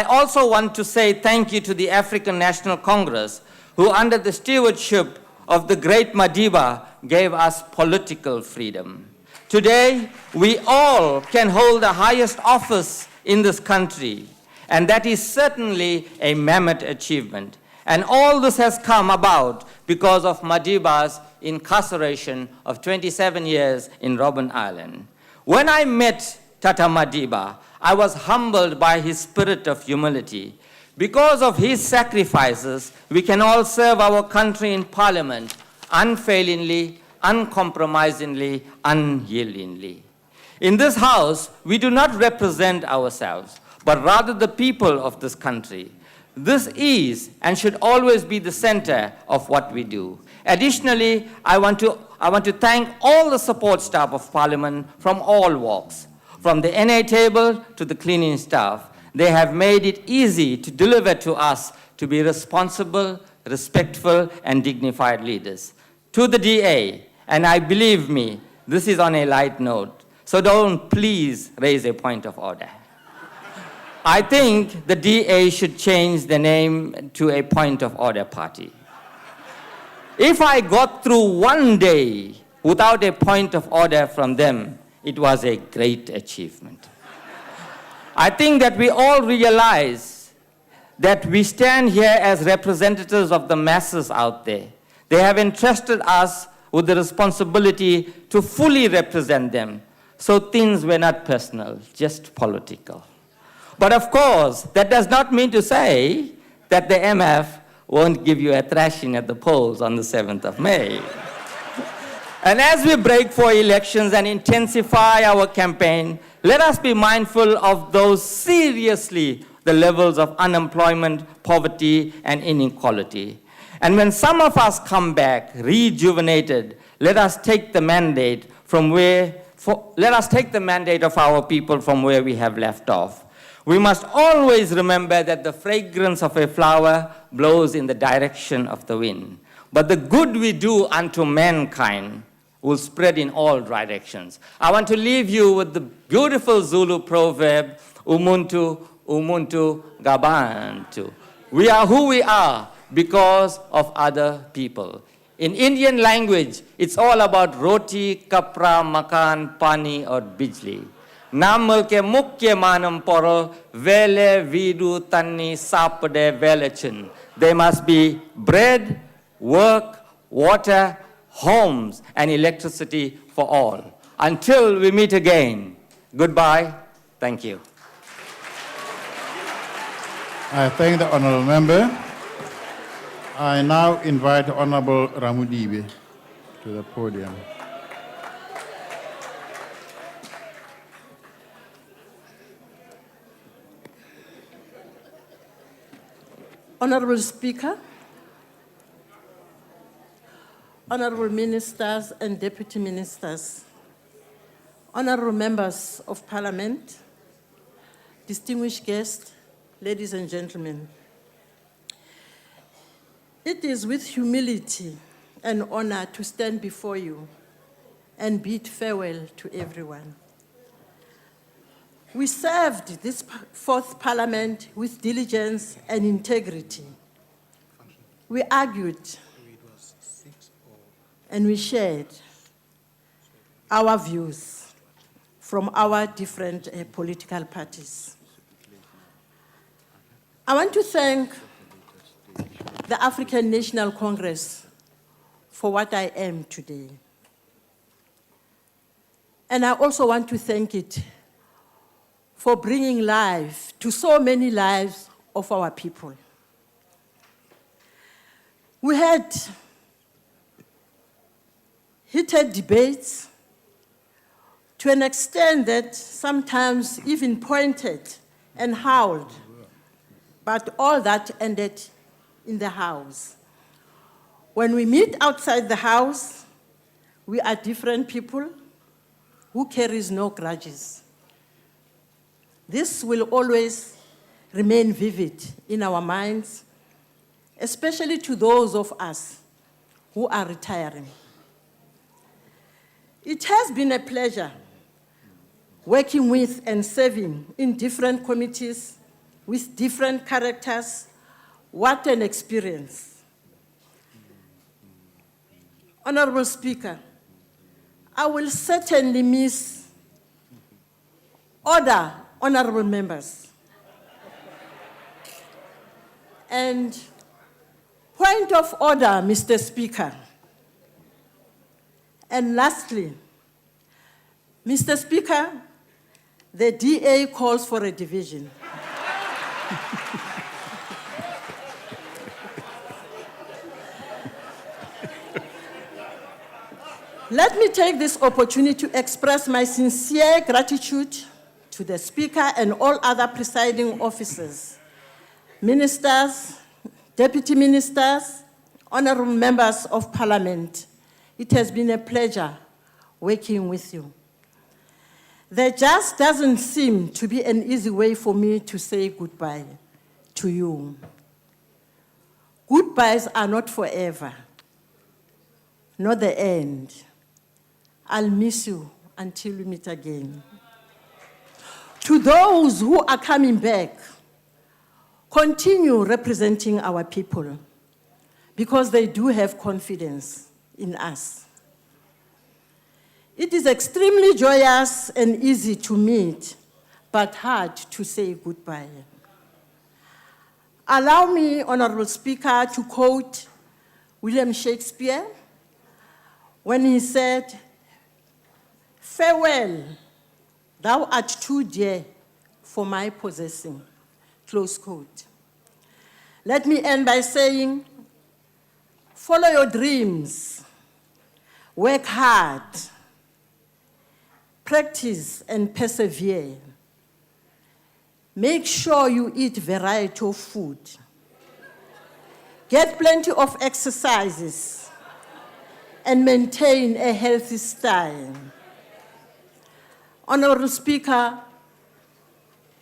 also want to say thank you to the African National Congress, who under the stewardship of the great Madiba gave us political freedom. Today, we all can hold the highest office in this country, and that is certainly a mammoth achievement. And all this has come about because of Madiba's incarceration of 27 years in Robben Island. When I met Tata Madiba, I was humbled by his spirit of humility. Because of his sacrifices, we can all serve our country in Parliament unfailingly, uncompromisingly, unyieldingly. In this House, we do not represent ourselves, but rather the people of this country. This is and should always be the center of what we do. Additionally, I want to thank all the support staff of Parliament from all walks, from the NA table to the cleaning staff. They have made it easy to deliver to us to be responsible, respectful, and dignified leaders. To the DA, and I believe me, this is on a light note, so don't please raise a point of order. I think the DA should change the name to a point of order party. If I got through one day without a point of order from them, it was a great achievement. I think that we all realize that we stand here as representatives of the masses out there. They have entrusted us with the responsibility to fully represent them. So things were not personal, just political. But of course, that does not mean to say that the MF won't give you a thrashing at the polls on the 7th of May. And as we break for elections and intensify our campaign, let us be mindful of those seriously the levels of unemployment, poverty, and inequality. And when some of us come back rejuvenated, let us take the mandate of our people from where we have left off. We must always remember that the fragrance of a flower blows in the direction of the wind. But the good we do unto mankind will spread in all directions. I want to leave you with the beautiful Zulu proverb, Umuntu, Umuntu, Gabantu. We are who we are because of other people. In Indian language, it's all about roti, kapra, makan, pani, or bijli. Namal ke mukhya manam poro, vele, vidu, tanni, sapade, velechin. There must be bread, work, water, homes, and electricity for all. Until we meet again, goodbye. Thank you. I thank the honourable member. I now invite Honourable Ramudibe to the podium. Honourable Speaker, Honourable Ministers and Deputy Ministers, Honourable Members of Parliament, distinguished guests, ladies and gentlemen. It is with humility and honor to stand before you and bid farewell to everyone. We served this fourth Parliament with diligence and integrity. We argued and we shared our views from our different political parties. I want to thank the African National Congress for what I am today. And I also want to thank it for bringing life to so many lives of our people. We had heated debates to an extent that sometimes even pointed and howled, but all that ended in the house. When we meet outside the house, we are different people who carries no grudges. This will always remain vivid in our minds, especially to those of us who are retiring. It has been a pleasure working with and serving in different committees with different characters. What an experience. Honourable Speaker, I will certainly miss order, honourable members. And point of order, Mr. Speaker. And lastly, Mr. Speaker, the DA calls for a division. Let me take this opportunity to express my sincere gratitude to the Speaker and all other presiding officers, ministers, deputy ministers, honourable members of Parliament. It has been a pleasure working with you. There just doesn't seem to be an easy way for me to say goodbye to you. Goodbyes are not forever, not the end. I'll miss you until we meet again. To those who are coming back, continue representing our people because they do have confidence in us. It is extremely joyous and easy to meet, but hard to say goodbye. Allow me, Honourable Speaker, to quote William Shakespeare when he said, "Farewell, thou art too dear for my possessing. Close quote. Let me end by saying, follow your dreams, work hard, practice and persevere. Make sure you eat variety of food. Get plenty of exercises and maintain a healthy style. Honorable Speaker,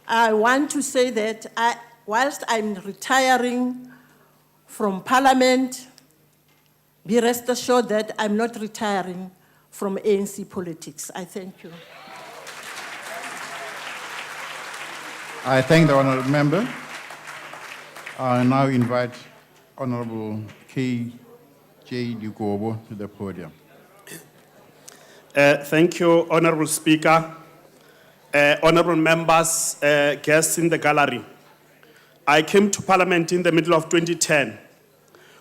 I want to say that whilst I'm retiring from Parliament, be rest assured that I'm not retiring from ANC politics. I thank you. I thank the honourable member. I now invite Honourable K.J. Dugobo to the podium. Thank you, Honourable Speaker. Honourable members, guests in the gallery. I came to Parliament in the middle of 2010,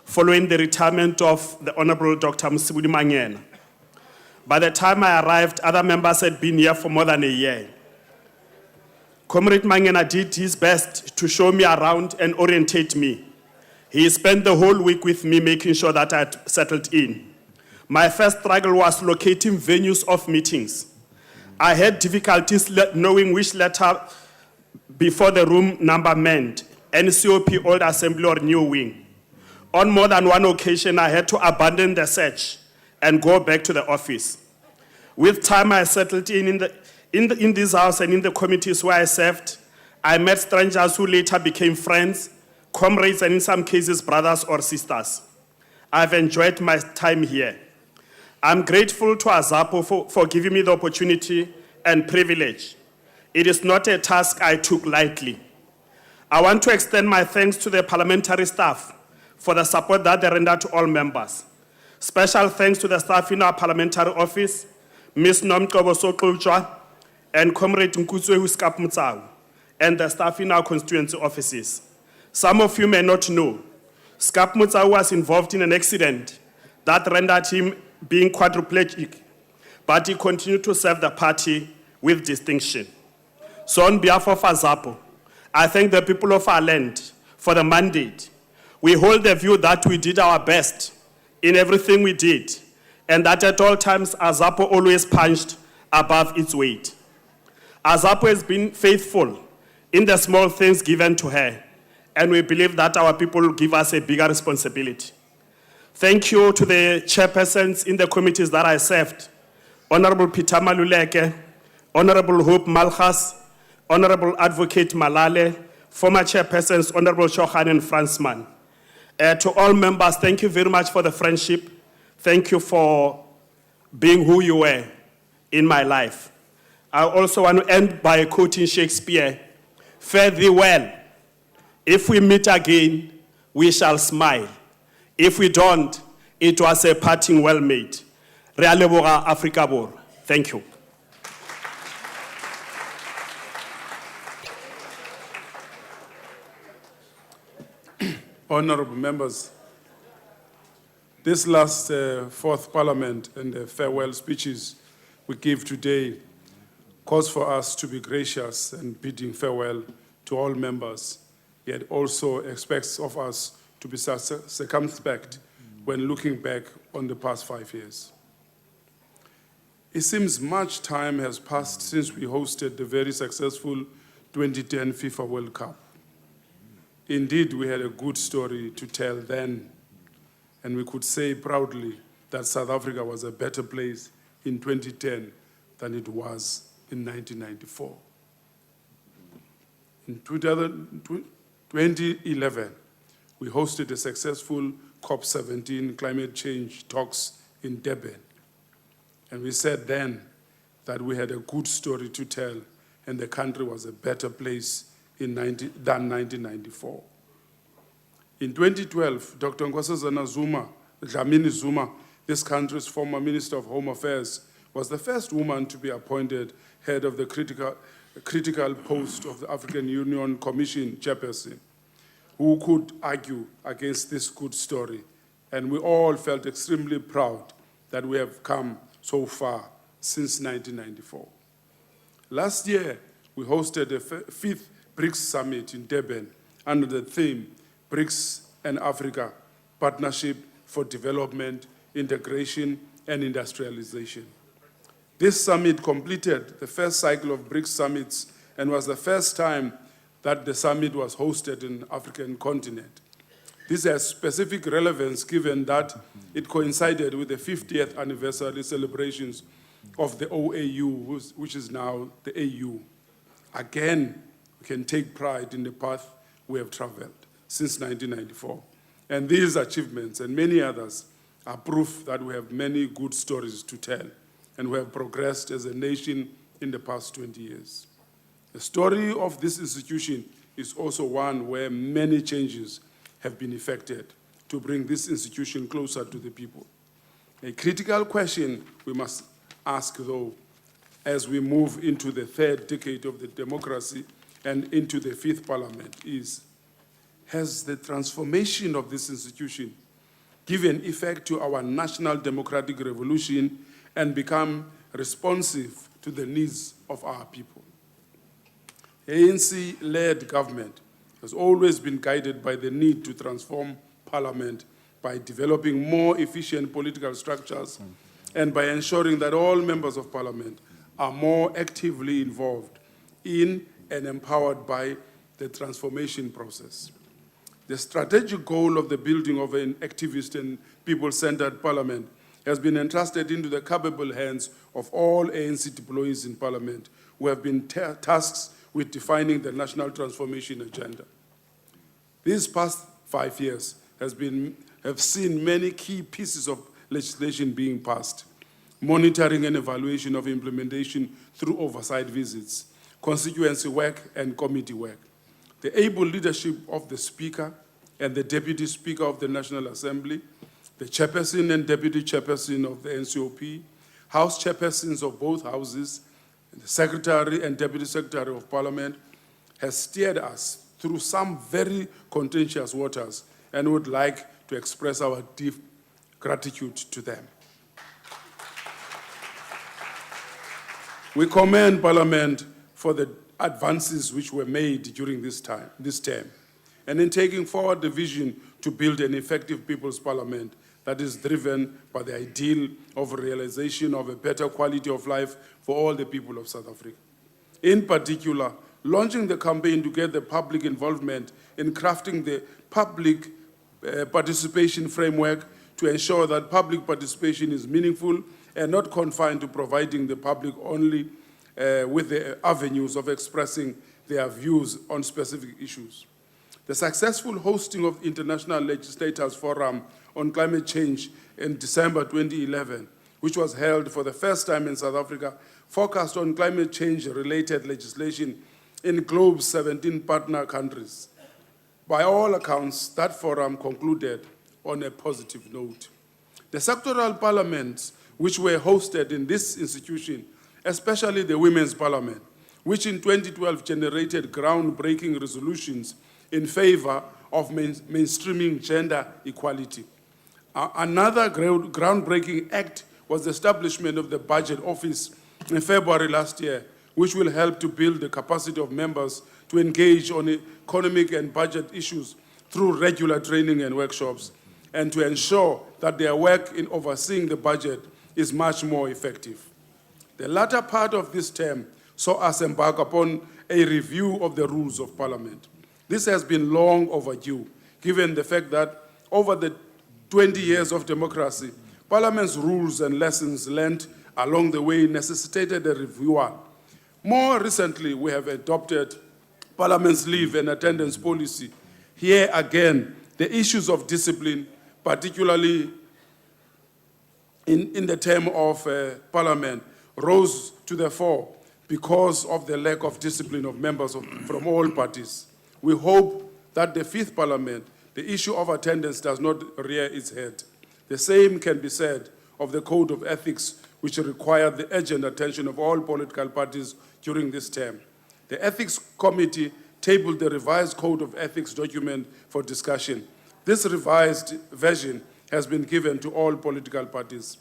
following the retirement of the Honourable Dr. Msibudi Mangena. By the time I arrived, other members had been here for more than a year. Comrade Mangena did his best to show me around and orientate me. He spent the whole week with me, making sure that I had settled in. My first struggle was locating venues of meetings. I had difficulties knowing which letter before the room number meant, NCOP, Old Assembly, or New Wing. On more than one occasion, I had to abandon the search and go back to the office. With time, I settled in this house and in the committees where I served. I met strangers who later became friends, comrades, and in some cases, brothers or sisters. I've enjoyed my time here. I'm grateful to Azapo for giving me the opportunity and privilege. It is not a task I took lightly. I want to extend my thanks to the parliamentary staff for the support that they render to all members. Special thanks to the staff in our parliamentary office, Ms. Nomkobo Soklujwa and Comrade Nkutswe Huskap Mutsau, and the staff in our constituency offices. Some of you may not know, Skap Mutsau was involved in an accident that rendered him being quadriplegic, but he continued to serve the party with distinction. So on behalf of Azapo, I thank the people of our land for the mandate. We hold the view that we did our best in everything we did, and that at all times Azapo always punched above its weight. Azapo has been faithful in the small things given to her, and we believe that our people will give us a bigger responsibility. Thank you to the chairpersons in the committees that I served, Honorable Peter Maluleke, Honorable Hope Malchas, Honorable Advocate Malale, former chairpersons, Honorable Shohan and Fransman. To all members, thank you very much for the friendship. Thank you for being who you were in my life. I also want to end by quoting Shakespeare, "Fare thee well. If we meet again, we shall smile. If we don't, it was a parting well made." Re a leboga Afrika Borwa. Thank you. Honourable members, this last fourth parliament and the farewell speeches we give today calls for us to be gracious and bidding farewell to all members, yet also expects of us to be circumspect when looking back on the past 5 years. It seems much time has passed since we hosted the very successful 2010 FIFA World Cup. Indeed, we had a good story to tell then, and we could say proudly that South Africa was a better place in 2010 than it was in 1994. In 2011, we hosted a successful COP17 climate change talks in Durban. And we said then that we had a good story to tell and the country was a better place than 1994. In 2012, Dr. Nkosazana Dlamini Zuma, this country's former Minister of Home Affairs, was the first woman to be appointed head of the critical post of the African Union Commission chairperson, who could argue against this good story. And we all felt extremely proud that we have come so far since 1994. Last year, we hosted the fifth BRICS Summit in Durban under the theme BRICS and Africa, Partnership for Development, Integration, and Industrialization. This summit completed the first cycle of BRICS summits and was the first time that the summit was hosted in the African continent. This has specific relevance given that it coincided with the 50th anniversary celebrations of the OAU, which is now the AU. Again, we can take pride in the path we have traveled since 1994. And these achievements and many others are proof that we have many good stories to tell, and we have progressed as a nation in the past 20 years. The story of this institution is also one where many changes have been effected to bring this institution closer to the people. A critical question we must ask, though, as we move into the third decade of the democracy and into the fifth parliament is, has the transformation of this institution given effect to our national democratic revolution and become responsive to the needs of our people? ANC-led government has always been guided by the need to transform parliament by developing more efficient political structures and by ensuring that all members of parliament are more actively involved in and empowered by the transformation process. The strategic goal of the building of an activist and people-centered parliament has been entrusted into the capable hands of all ANC employees in parliament who have been tasked with defining the national transformation agenda. These past 5 years have seen many key pieces of legislation being passed: monitoring and evaluation of implementation through oversight visits, constituency work and committee work, the able leadership of the Speaker and the Deputy Speaker of the National Assembly, the Chairperson and Deputy Chairperson of the NCOP, House Chairpersons of both houses, and the Secretary and Deputy Secretary of Parliament, has steered us through some very contentious waters, and would like to express our deep gratitude to them. We commend Parliament for the advances which were made during this term, and in taking forward the vision to build an effective People's Parliament that is driven by the ideal of realization of a better quality of life for all the people of South Africa. In particular, launching the campaign to get the public involvement in crafting the public participation framework to ensure that public participation is meaningful and not confined to providing the public only with the avenues of expressing their views on specific issues. The successful hosting of the International Legislators Forum on Climate Change in December 2011, which was held for the first time in South Africa, focused on climate change-related legislation in GLOBE's 17 partner countries. By all accounts, that forum concluded on a positive note. The sectoral parliaments which were hosted in this institution, especially the Women's Parliament, which in 2012 generated groundbreaking resolutions in favor of mainstreaming gender equality. Another groundbreaking act was the establishment of the Budget Office in February last year, which will help to build the capacity of members to engage on economic and budget issues through regular training and workshops, and to ensure that their work in overseeing the budget is much more effective. The latter part of this term saw us embark upon a review of the rules of Parliament. This has been long overdue, given the fact that over the 20 years of democracy, Parliament's rules and lessons learned along the way necessitated a review. More recently, we have adopted Parliament's leave and attendance policy. Here again, the issues of discipline, particularly in the term of Parliament, rose to the fore because of the lack of discipline of members from all parties. We hope that the fifth Parliament, the issue of attendance does not rear its head. The same can be said of the Code of Ethics, which required the urgent attention of all political parties during this term. The Ethics Committee tabled the revised Code of Ethics document for discussion. This revised version has been given to all political parties.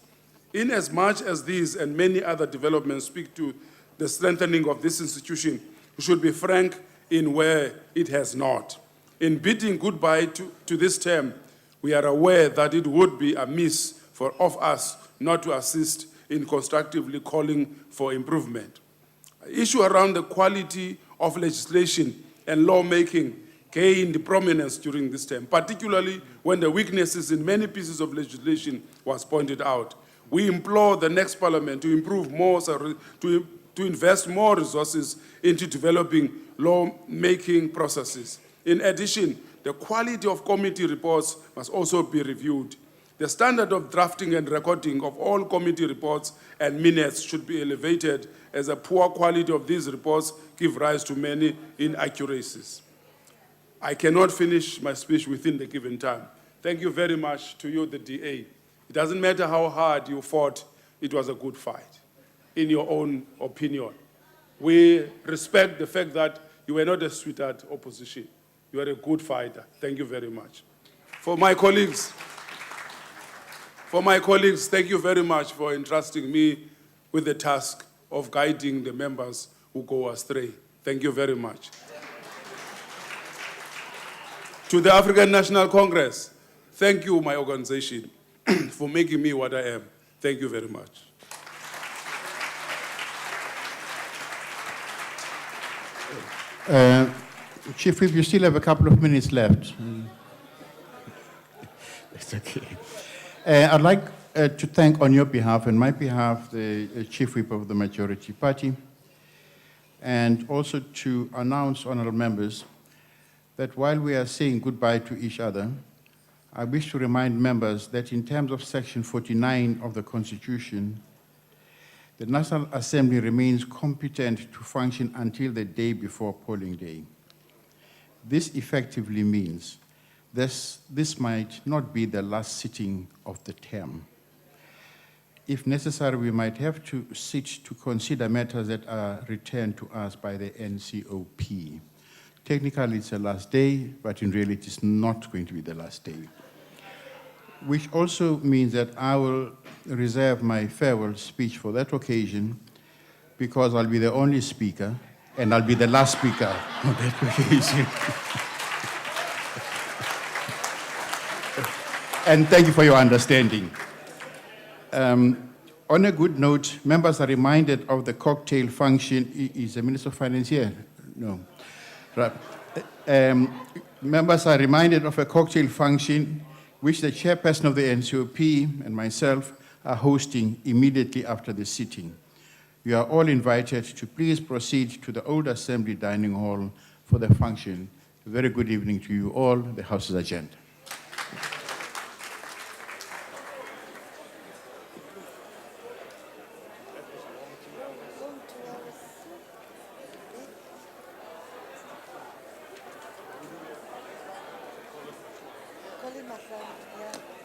Inasmuch as these and many other developments speak to the strengthening of this institution, We should be frank in where it has not. In bidding goodbye to this term, we are aware that it would be amiss of us not to assist in constructively calling for improvement. Issue around the quality of legislation and lawmaking gained prominence during this term, particularly when the weaknesses in many pieces of legislation was pointed out. We implore the next parliament to improve more, to invest more resources into developing law-making processes. In addition, the quality of committee reports must also be reviewed. The standard of drafting and recording of all committee reports and minutes should be elevated, as a poor quality of these reports give rise to many inaccuracies. I cannot finish my speech within the given time. Thank you very much to you, the DA. It doesn't matter how hard you fought, it was a good fight, in your own opinion. We respect the fact that you were not a sweetheart opposition. You are a good fighter. Thank you very much. For my colleagues, thank you very much for entrusting me with the task of guiding the members who go astray. Thank you very much. To the African National Congress, thank you, my organization, for making me what I am. Thank you very much. Chief Whip, you still have a couple of minutes left. It's okay. I'd like to thank on your behalf and my behalf the Chief Whip of the Majority Party, and also to announce, honorable members, that while we are saying goodbye to each other, I wish to remind members that in terms of Section 49 of the Constitution, the National Assembly remains competent to function until the day before polling day. This effectively means this might not be the last sitting of the term. If necessary, we might have to sit to consider matters that are returned to us by the NCOP. Technically, it's the last day, but in reality, it's not going to be the last day. Which also means that I will reserve my farewell speech for that occasion, because I'll be the only speaker, and I'll be the last speaker on that occasion. And thank you for your understanding. On a good note, members are reminded of the cocktail function. Is the Minister of Finance here? No. Right. Members are reminded of a cocktail function which the chairperson of the NCOP and myself are hosting immediately after the sitting. You are all invited to please proceed to the Old Assembly Dining Hall for the function. A very good evening to you all. The House is adjourned. Colin, my friend, yeah.